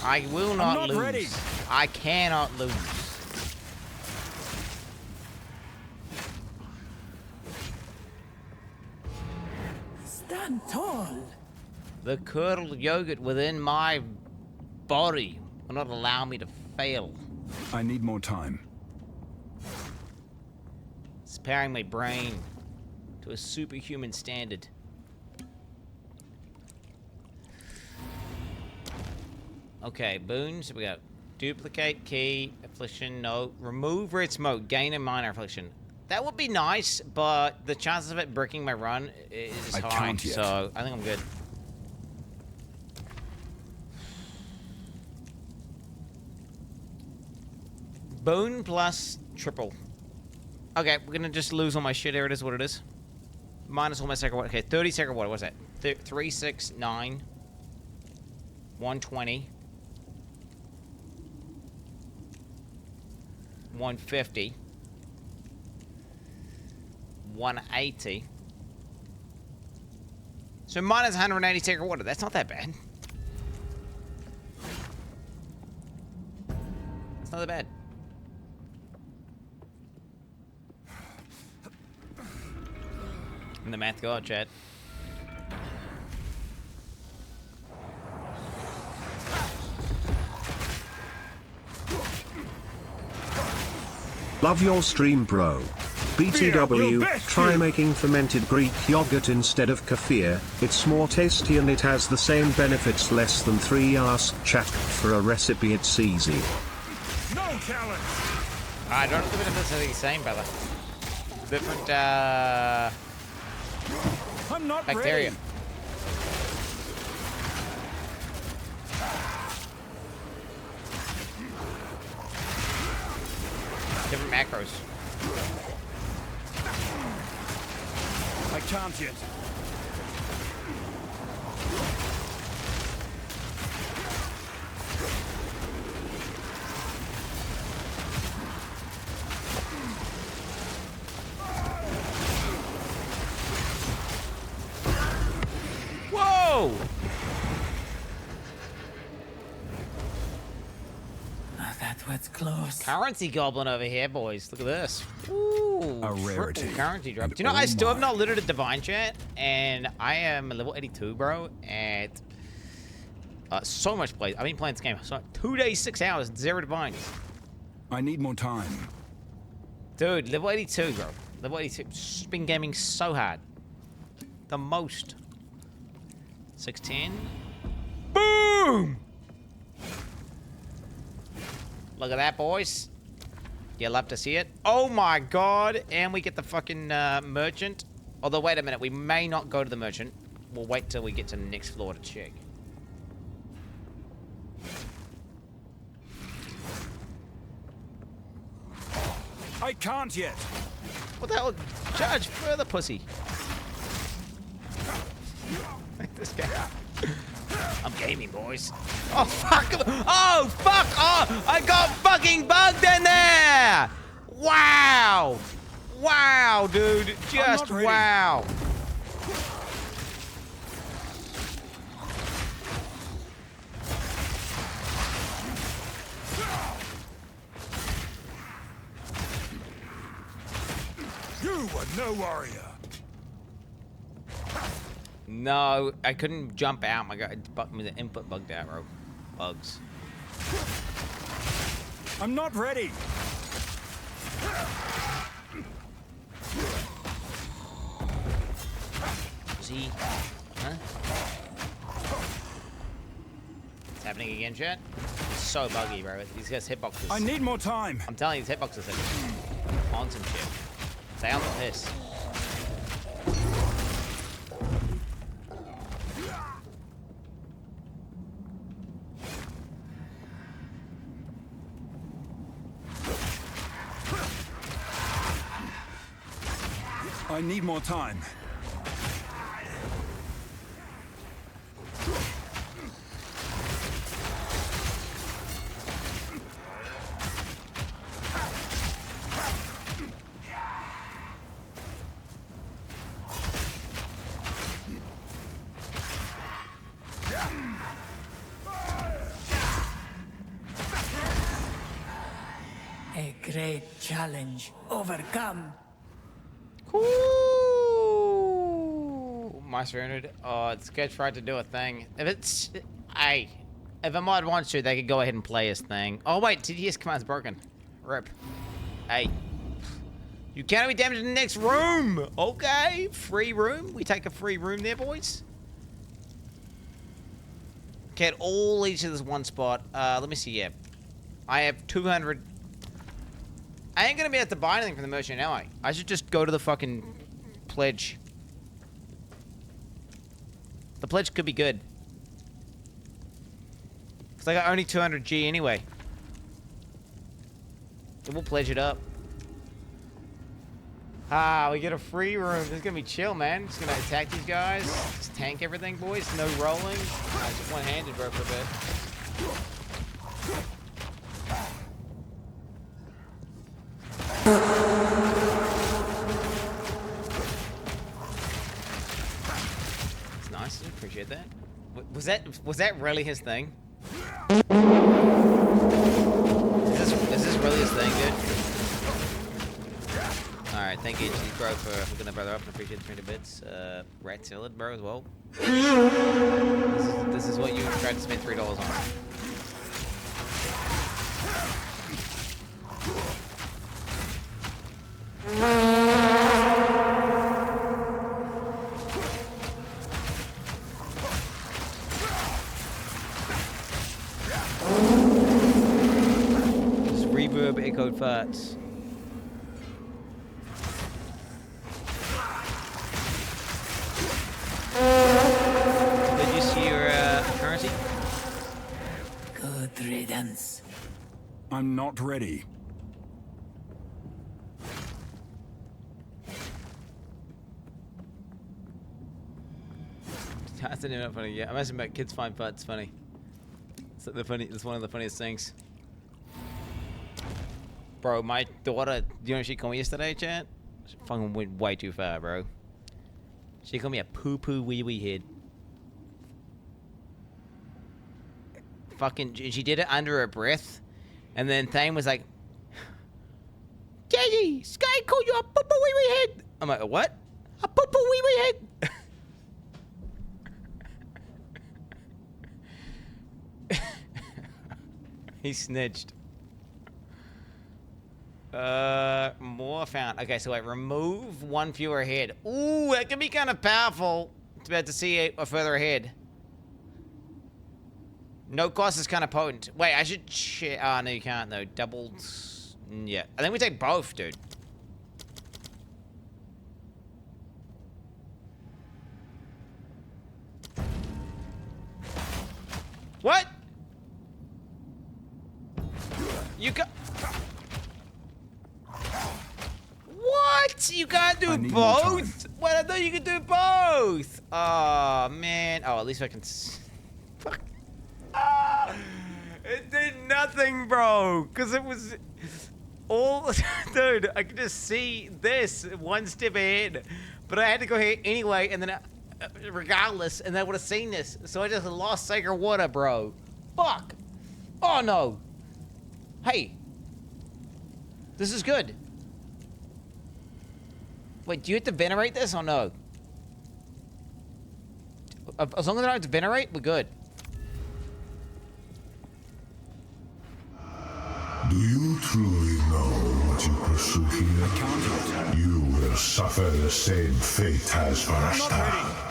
I will not lose. Ready. I cannot lose. Stand tall. The curdled yogurt within my body will not allow me to fail. I need more time. It's preparing my brain to a superhuman standard. Okay, boons. We got duplicate key, affliction, no. Remove red smoke, gain a minor affliction. That would be nice, but the chances of it breaking my run is high, so I think I'm good. Boon plus triple. Okay, we're gonna just lose all my shit. Here it is, what it is. Minus all my sacred water. Okay, 30 sacred water. What's that? 3, 6, 9, 120, 150, 180. So minus 180 sacred water. That's not that bad. It's not that bad. And the math go out, chat. Love your stream, bro. BTW, try making fermented Greek yogurt instead of kefir. It's more tasty and it has the same benefits. Less than 3 hours. Check for a recipe. It's easy. No challenge. I don't know the benefits are the same, brother. Different I'm not bacteria. Ready. Different macros. I can't yet. Whoa! That was close. Currency goblin over here, boys. Look at this. Ooh, a rarity. Currency drop. Do you know, I still have not looted a divine chat, and I am level 82, bro, at so much play. I've been playing this game so 2 days, 6 hours, 0 divines. I need more time. Dude, level 82, bro. Level 82. Been gaming so hard. The most. 610. Boom! Look at that, boys. You love to see it. Oh my god. And we get the fucking merchant. Although, wait a minute. We may not go to the merchant. We'll wait till we get to the next floor to check. I can't yet. What the hell? Charge further, pussy. This guy. I'm gaming, boys. Oh, fuck. Oh, fuck. Oh, I got fucking bugged in there. Wow. Wow, dude. Just wow. You were no warrior. No, I couldn't jump out. My god, the input bugged out, bro. Bugs. I'm not ready. Is he? Huh? It's happening again, chat. It's so buggy, bro. These guys' hitboxes. I need more time. I'm telling you, these hitboxes are on some shit. Stay on the piss. I need more time. A great challenge overcome. Ooh, my surrendered. Oh, it's Sketch tried to do a thing. If it's, hey, if a mod wants to, they could go ahead and play his thing. Oh wait, TDS command's broken. Rip. Hey, you cannot be damaged in the next room. Okay, free room. We take a free room there, boys. Get all each of this one spot. Let me see. Yeah, I have 200. I ain't gonna be able to buy anything from the merchant, am I? I should just go to the fucking pledge. The pledge could be good. Cause I got only 200 G anyway. So we'll pledge it up. Ah, we get a free room. This is gonna be chill, man. Just gonna attack these guys. Just tank everything, boys. No rolling. Just one-handed, bro, for a bit. It's nice. I appreciate that. Was that really his thing? Is this really his thing, dude? All right, thank you, HD Bro, for hooking the brother up. I appreciate the 300 bits. Rat salad, bro, as well. This is what you tried to spend $3 on. Just reverb echoed farts. Did you see your currency? Good riddance. I'm not ready. That's not funny. Yeah, I imagine about kids find farts funny. It's one of the funniest things. Bro, my daughter, you know what she called me yesterday, chat? She fucking went way too far, bro. She called me a poo-poo wee-wee head. Fucking, she did it under her breath. And then Thane was like, Daddy, Sky called you a poo-poo wee-wee head. I'm like, what? A poo-poo wee-wee head? He snitched. More found. Okay, so wait, remove one fewer head. Ooh, that can be kind of powerful to be able to see a further ahead. No cost is kind of potent. Wait, I should share. Oh, no, you can't, though. Doubled. Yeah. I think we take both, dude. What? You got. What? You can't do both? What? I thought you could do both. Oh, man. Oh, at least I can. Fuck. Ah, it did nothing, bro. Because it was all. Dude, I could just see this one step ahead. But I had to go here anyway, and then regardless, and I would have seen this. So I just lost Sacred Water, bro. Fuck. Oh, no. Hey. This is good. Wait, do you have to venerate this or no? As long as I don't have to venerate, we're good. Do you truly know what you pursue here? You will suffer the same fate as Varashta.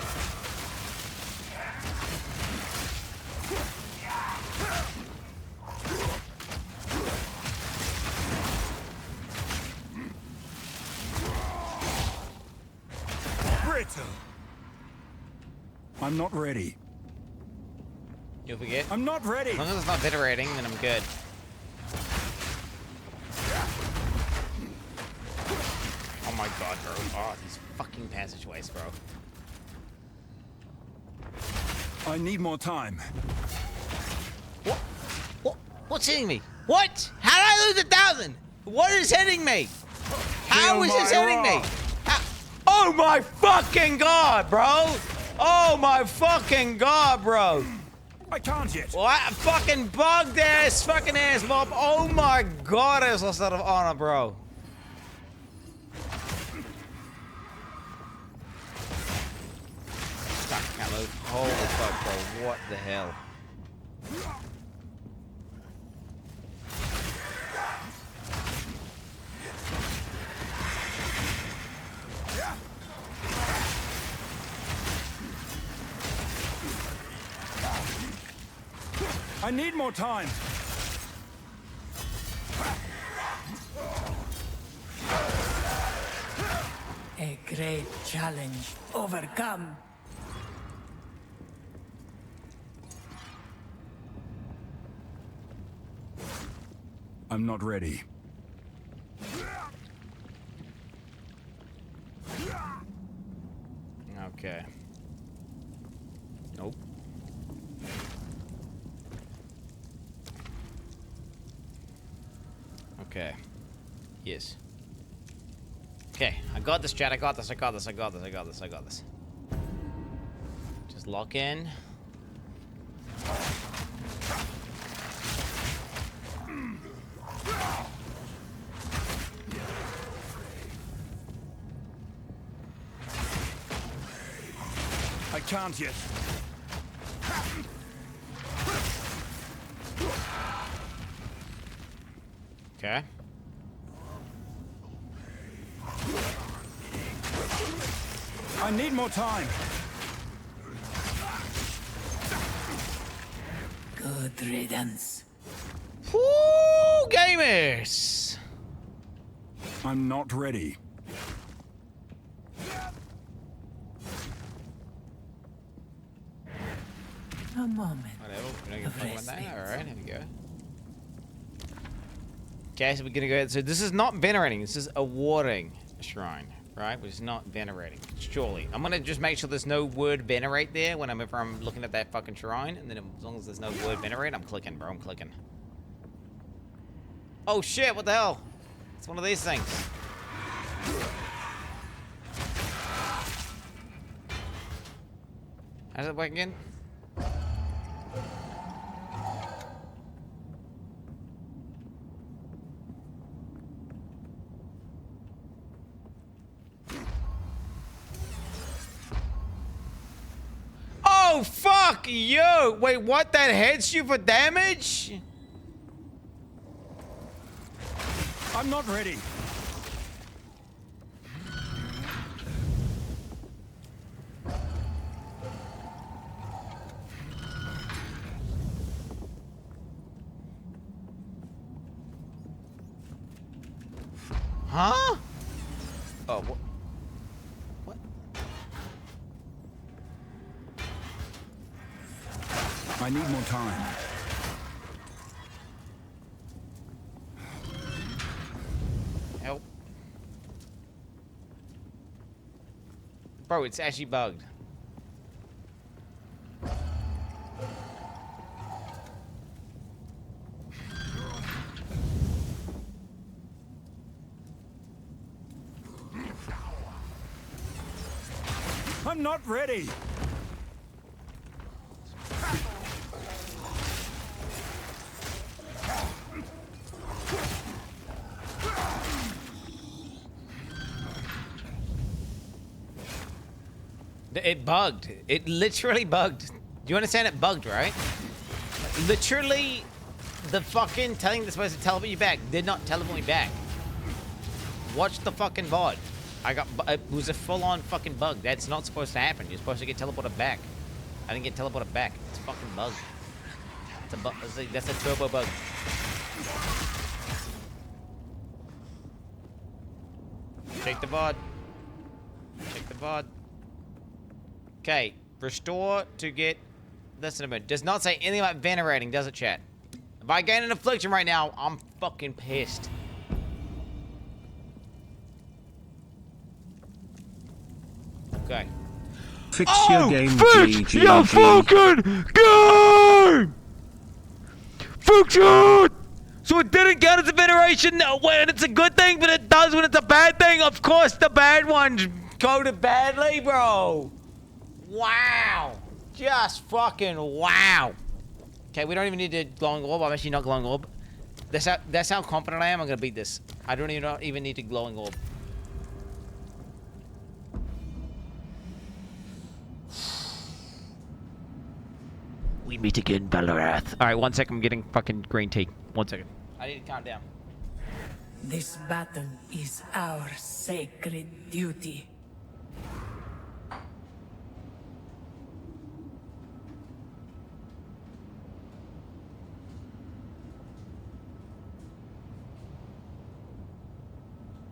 I'm not ready. You'll forget? I'm not ready. As long as it's not venerating, then I'm good. Oh my god, bro. Oh, these fucking passageways, bro. I need more time. What's hitting me? What? How did I lose 1,000? What is hitting me? How is this hitting me? Oh my fucking god, bro! Oh my fucking god, bro! I can't yet. What? Fucking bugged ass, fucking ass mob. Oh my god, I was lost out of honor, bro. Stuck, can't move. Holy fuck, bro. What the hell? I need more time. A great challenge overcome. I'm not ready. Okay. Nope. Okay. Yes. Okay, I got this, chat. I got this. Just lock in. I can't yet. Okay. I need more time. Good riddance. Woo, gamers! I'm not ready. A moment. Whatever. We're not gonna fuck with that. Alright, here we go. Okay, so we're gonna go ahead. So this is not venerating, this is a warding shrine, right? Which is not venerating. Surely. I'm gonna just make sure there's no word venerate there whenever I'm looking at that fucking shrine, and then as long as there's no word venerate, I'm clicking, bro. I'm clicking. Oh shit, what the hell? It's one of these things. How does it work again? Oh, fuck you! Wait, what? That hits you for damage? I'm not ready. Huh? Oh, what? What? I need more time. Help. Bro, it's actually bugged. I'm not ready. It bugged. It literally bugged. Do you understand it bugged, right? Literally, the fucking thing that's supposed to teleport you back did not teleport me back. Watch the fucking VOD. It was a full-on fucking bug. That's not supposed to happen. You're supposed to get teleported back. I didn't get teleported back. It's a fucking bug. It's a bug. That's a turbo bug. Check the VOD. Check the VOD. Okay, restore to get this in a minute. Does not say anything about venerating, does it, chat? If I gain an affliction right now, I'm fucking pissed. Okay. Fix your game, fix your fucking game! Fix it! So it didn't count as a veneration when it's a good thing, but it does when it's a bad thing. Of course, the bad ones go to badly, bro. Wow. Just fucking wow. Okay, we don't even need to glowing orb. I'm actually not glowing orb. That's how confident I am. I'm gonna beat this. I don't even need to glowing orb. We meet again, Valarath. All right, 1 second. I'm getting fucking green tea. 1 second. I need to calm down. This battle is our sacred duty.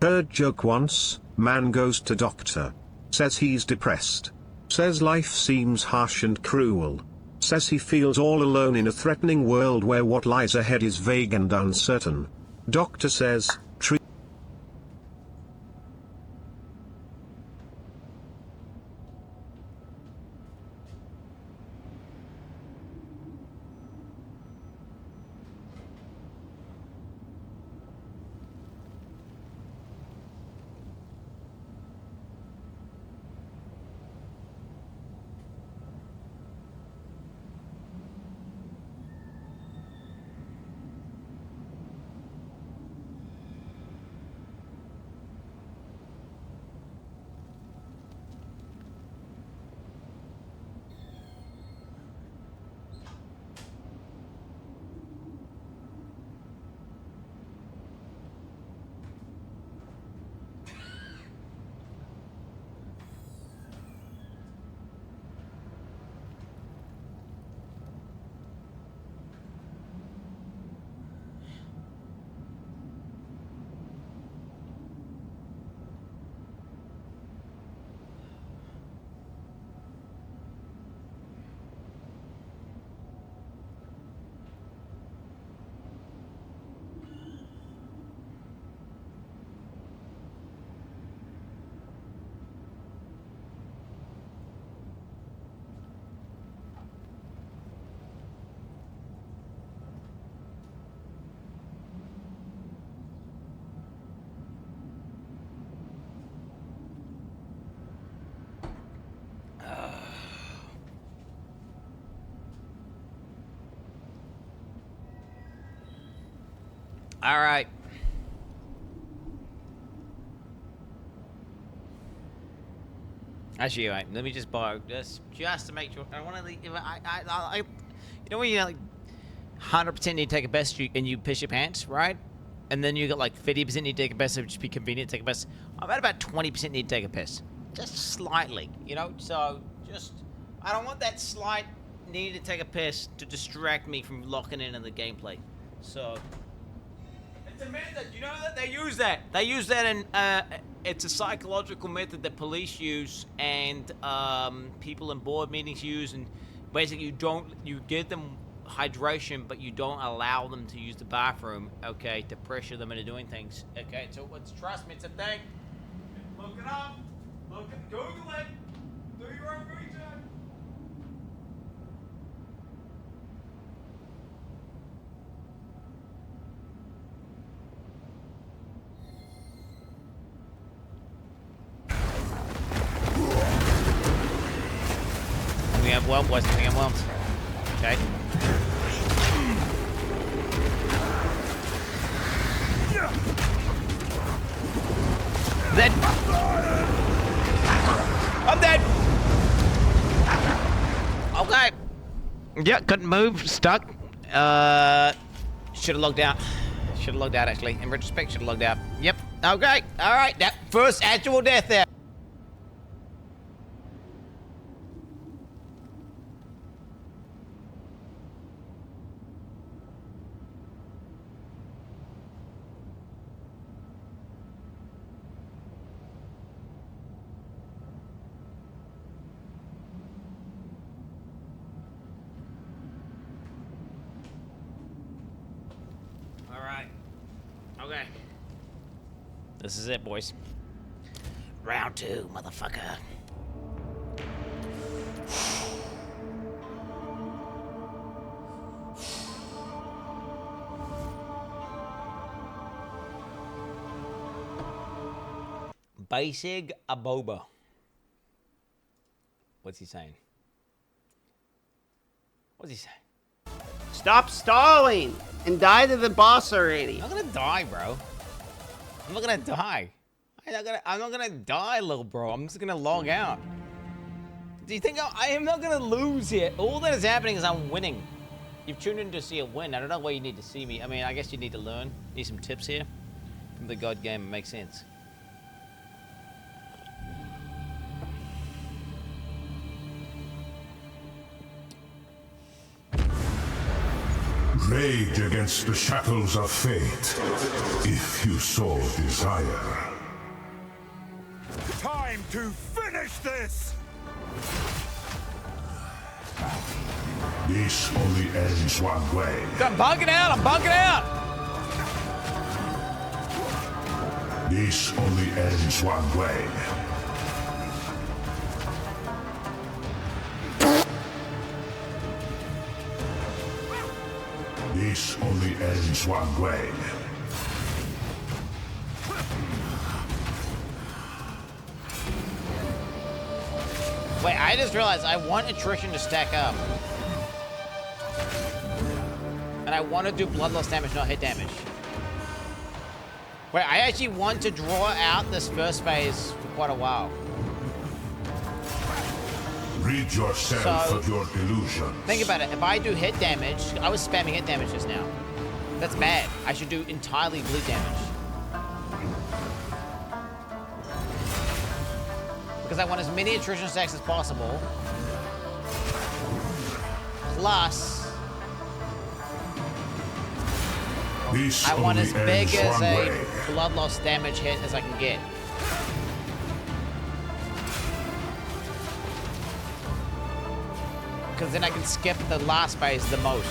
Heard joke once, man goes to doctor. Says he's depressed. Says life seems harsh and cruel. Says he feels all alone in a threatening world where what lies ahead is vague and uncertain. Doctor says, treat. All right. Actually, right, let me just borrow this just to make sure. I want to leave. You know when you like 100% need to take a piss and you piss your pants, right? And then you got like 50% need to take a piss, so it'd just be convenient to take a piss. I'm at about 20% need to take a piss, just slightly, you know. So just I don't want that slight need to take a piss to distract me from locking in on the gameplay. So. It's a method. You know that they use that. They use that in. It's a psychological method that police use and people in board meetings use, and basically you give them hydration, but you don't allow them to use the bathroom. Okay, to pressure them into doing things. Okay, so trust me, it's a thing. Look it up. Google it. Do your own research. We have whelp, boys. We have whelps. Okay. Dead. I'm dead. Okay. Yeah, couldn't move. Stuck. Should have logged out. Should have logged out, actually. In retrospect, should have logged out. Yep. Okay. All right. That first actual death there. Okay. This is it, boys. Round 2, motherfucker. Baseg ABOBA. What's he saying? What's he saying? Stop stalling and die to the boss already. I'm not gonna die, bro. I'm not gonna die. I'm not gonna die, little bro. I'm just gonna log out. Do you think I am not gonna lose here? All that is happening is I'm winning. You've tuned in to see a win. I don't know why you need to see me. I mean, I guess you need to learn. Need some tips here from the God game. It makes sense. Rage against the shackles of fate, if you so desire. Time to finish this! This only ends one way. I'm bunking out! I'm bunking out! This only ends one way. This only ends one way. Wait, I just realized I want attrition to stack up. And I want to do blood loss damage, not hit damage. Wait, I actually want to draw out this first phase for quite a while. Rid yourself of your delusions. Think about it. If I do hit damage, I was spamming hit damage just now. That's bad. I should do entirely bleed damage. Because I want as many attrition stacks as possible. Plus, I want as big as a blood loss damage hit as I can get. Because then I can skip the last phase the most.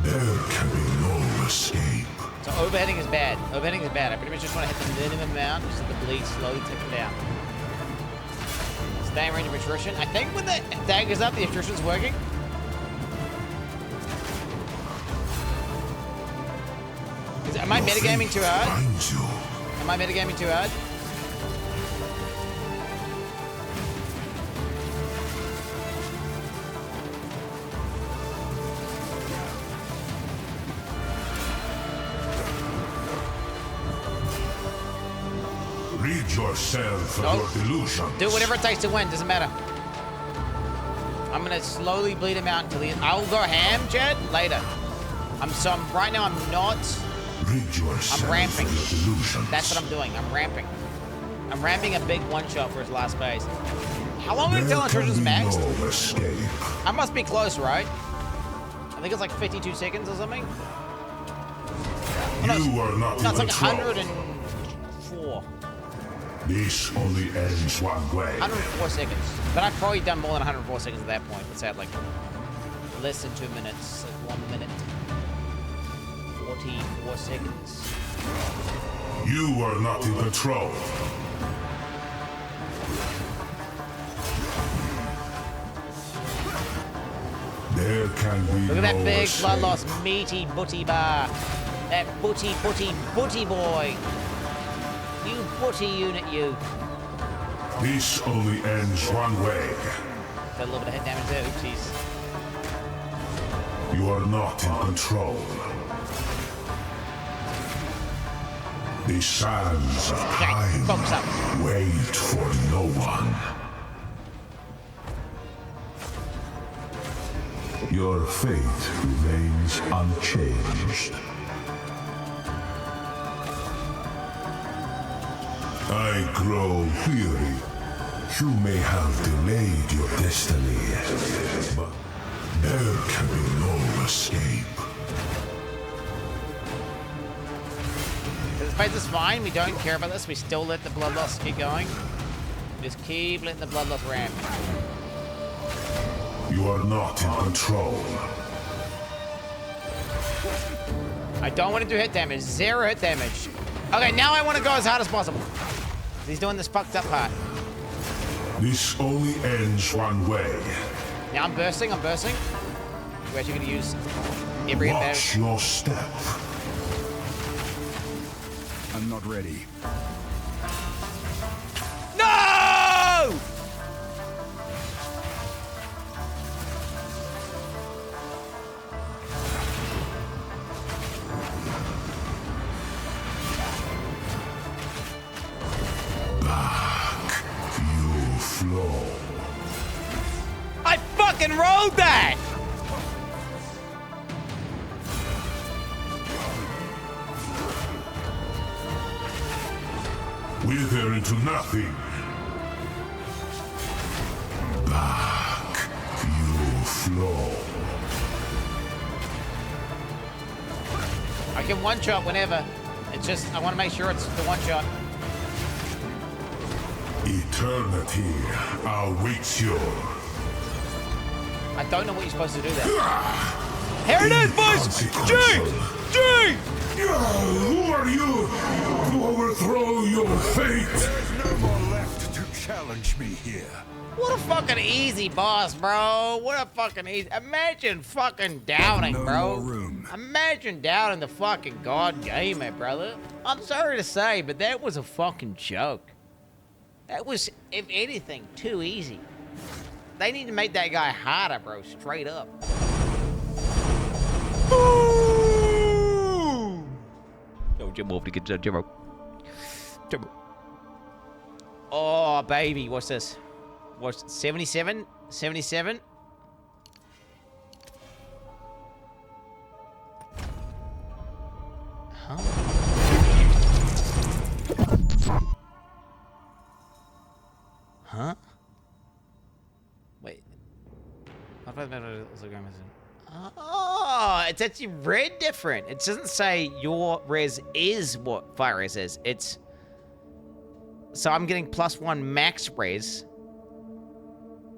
There can be no escape. So overheading is bad. Overheading is bad. I pretty much just want to hit the minimum amount, just let the bleed slowly tick it down. Staying range of attrition. I think when the dagger's up, the attrition's working. Am I metagaming too hard? Am I metagaming too hard? Rid yourself of your delusions. Do whatever it takes to win. Doesn't matter. I'm gonna slowly bleed him out until the end. I'll go ham, Jed, later. Right now I'm not. Rid yourself I'm ramping. of your delusions. That's what I'm doing. I'm ramping. I'm ramping a big one shot for his last phase. How long until attrition's maxed? No escape. I must be close, right? I think it's like 52 seconds or something. Oh, no, You are not no, it's in like control. 104. This only ends one way. 104 seconds. But I've probably done more than 104 seconds at that point. Let's add like less than 2 minutes, like 1 minute. 44 seconds. You are not in control. There can be Look at that no big escape. blood loss, meaty booty bar. That booty boy. You booty unit, you. This only ends one way. Got a little bit of head damage there. Oopsies. You are not in control. The sands of time wait for no one. Your fate remains unchanged. I grow weary. You may have delayed your destiny, but there can be no escape. This phase is fine. We don't care about this. We still let the blood loss keep going. Just keep letting the blood loss ramp. You are not in control. I don't want to do hit damage. 0 hit damage. Okay, now I want to go as hard as possible. He's doing this fucked up part. This only ends one way. Now I'm bursting. We're actually going to use every hit damage. Watch your step. I'm not ready. No! Back you flow. I fucking rolled that! Wither into nothing. Back you flow. I can one-shot whenever. It's just, I want to make sure it's the one-shot. Eternity awaits you. I don't know what you're supposed to do there. Here it is, boys! G! Who are you to overthrow your fate? There's no more left to challenge me here. What a fucking easy boss, bro. What a fucking easy. Imagine fucking downing, bro. Imagine downing the fucking god gamer, brother. I'm sorry to say, but that was a fucking joke. That was, if anything, too easy. They need to make that guy harder, bro. Straight up. Yo, jump over to get jump. Oh, baby. What's this? What's 77? 77? Huh? Huh? Wait. Oh, it's actually red different. It doesn't say your res is what fire res is. It's... So I'm getting +1 max res.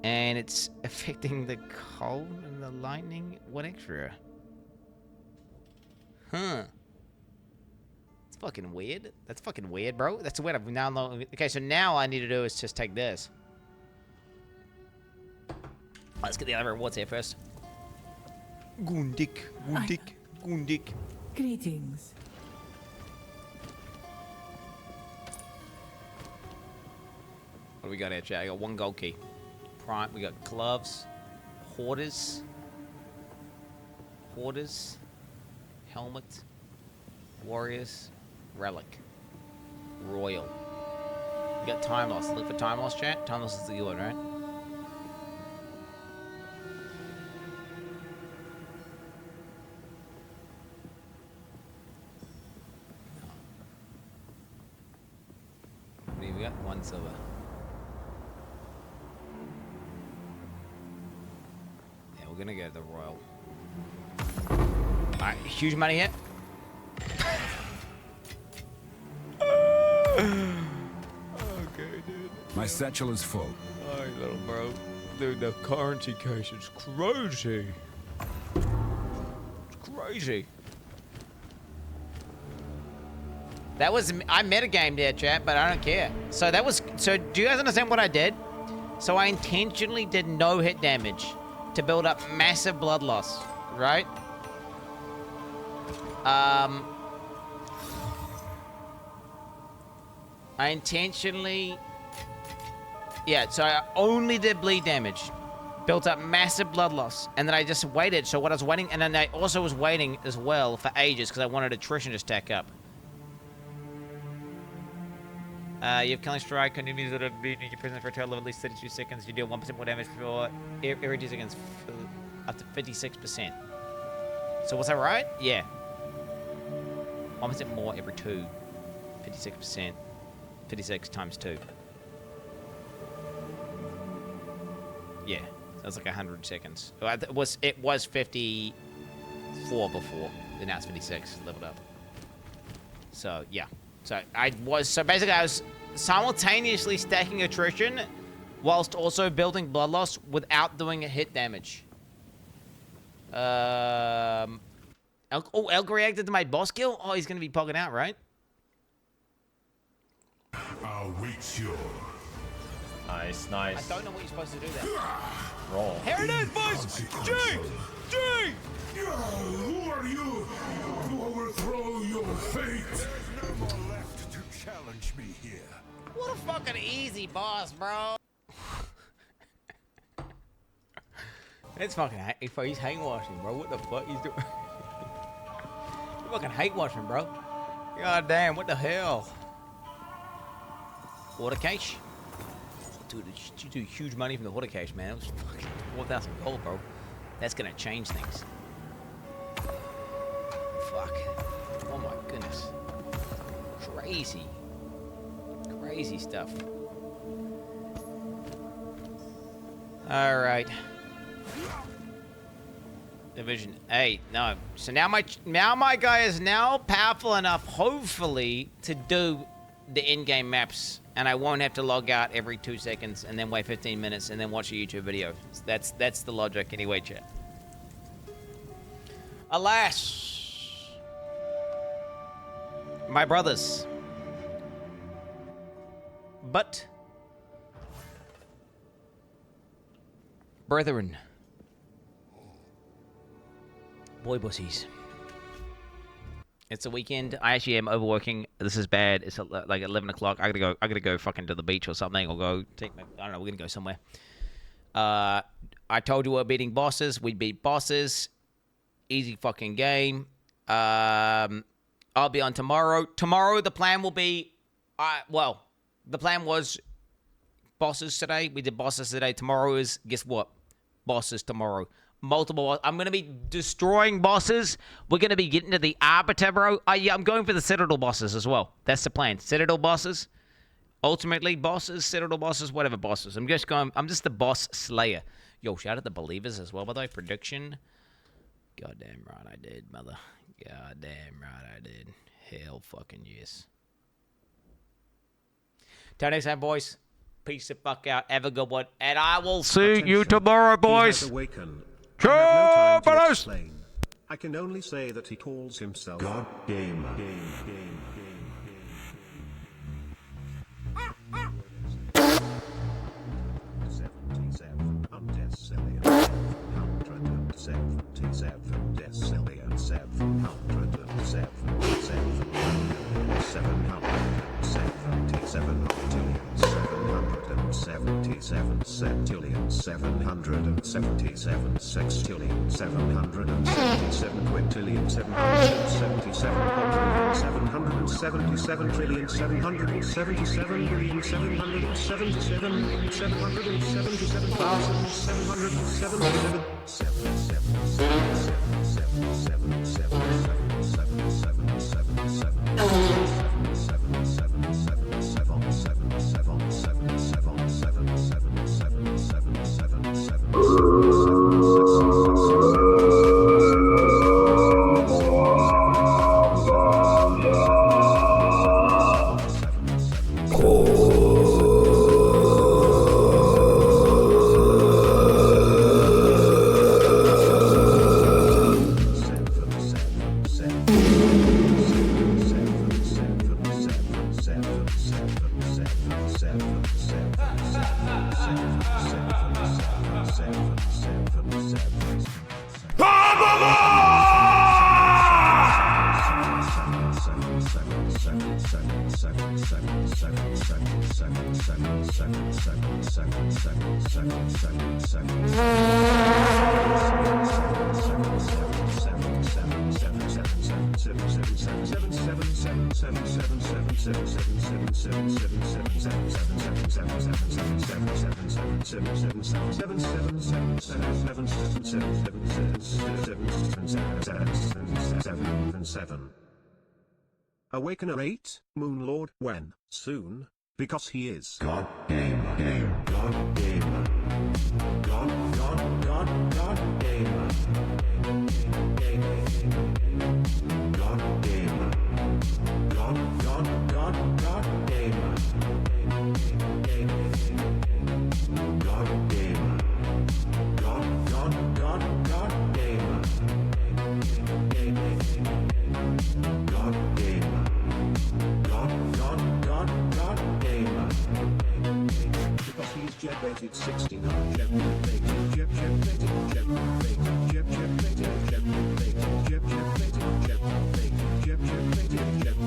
And it's affecting the cold and the lightning. What extra? Huh. It's fucking weird. That's fucking weird, bro. That's weird. I've now okay, so now all I need to do is just take this. Let's get the other rewards here first. Gundik. Greetings. What do we got here, chat? I got 1 gold key. Prime. We got gloves. Hoarders. Helmet. Warriors. Relic. Royal. We got time loss. Look for time loss, chat. Time loss is the good one, right? What do we got? 1 silver. we're gonna go to the Royal. Alright, huge money here. Okay, dude. My satchel is full. Alright, little bro. Dude, the currency case is crazy. It's crazy. That was, I metagamed there, chat, but I don't care. So that was, so do you guys understand what I did? So I intentionally did no hit damage to build up massive blood loss, right? I intentionally, yeah, so I only did bleed damage, built up massive blood loss, and then I just waited. So what I was waiting, and then I also was waiting as well for ages because I wanted attrition to stack up. You have Killing Strike, continues that have been in your prison for a total of at least 32 seconds. You deal 1% more damage for every 2 seconds for up to 56%. So was that right? Yeah. 1% more every 2. 56%. 56 times 2. Yeah. So that's like 100 seconds. It was 54 before. Then now it's 56. Leveled up. So, yeah. So basically I was simultaneously stacking attrition whilst also building blood loss without doing a hit damage. Alk reacted to my boss kill? Oh, he's gonna be pogging out, right? I'll wait you. Nice, nice. I don't know what you're supposed to do there. Roll. Here it is, boys! G! Who are you to overthrow your fate? There's no more left to challenge me here. What a fucking easy boss, bro. It's fucking he's hate washing, bro. What the fuck he's doing? You fucking hate washing, bro. God damn, what the hell? Water cache? Dude, you do huge money from the water cache, man. It was fucking 4,000 gold, bro. That's gonna change things. Fuck. Oh my goodness. Crazy. Crazy stuff. Alright. Division 8. No. So now my guy is now powerful enough, hopefully, to do the in-game maps. And I won't have to log out every 2 seconds and then wait 15 minutes and then watch a YouTube video. That's the logic anyway, chat. Alas. My brothers. But. Brethren. Boy bussies. It's a weekend. I actually am overworking. This is bad. It's like 11 o'clock. I gotta go fucking to the beach or something, or go take my, I don't know, we're gonna go somewhere. I told you we're beating bosses. We beat bosses. Easy fucking game. I'll be on tomorrow. Tomorrow the plan will be, well, the plan was bosses today. We did bosses today. Tomorrow is, guess what? Bosses tomorrow. Multiple. I'm going to be destroying bosses. We're going to be getting to the Arbiter, bro. Yeah, I'm going for the Citadel bosses as well. That's the plan. Citadel bosses. Ultimately, bosses, Citadel bosses, whatever bosses. I'm just the boss slayer. Yo, shout out to Believers as well, by the way. Prediction. Goddamn right I did, mother. Goddamn right I did. Hell fucking yes. Till next time, boys. Peace the fuck out. Have a good one. And I will see you tomorrow, boys. Ciao, fellas. I can only say that he calls himself God Gamer. Septillion 777 sextillion 777 quintillion 777 quadrillion 777 trillion 777 billion 777 777 thousand 777 777 Awakener 8, Moonlord, when? Soon? Because he is God Gamer. God Gamer. God Gamer. God Gamer. God Gamer. God Gamer. God Gamer. God Gamer. Because he's jet-baited 69, jet-baited, jet-baited, jet-baited, jet-baited, jet-baited, jet-baited, jet-baited, jet-baited, jet-baited, jet-baited, jet-baited, jet-baited, jet-baited,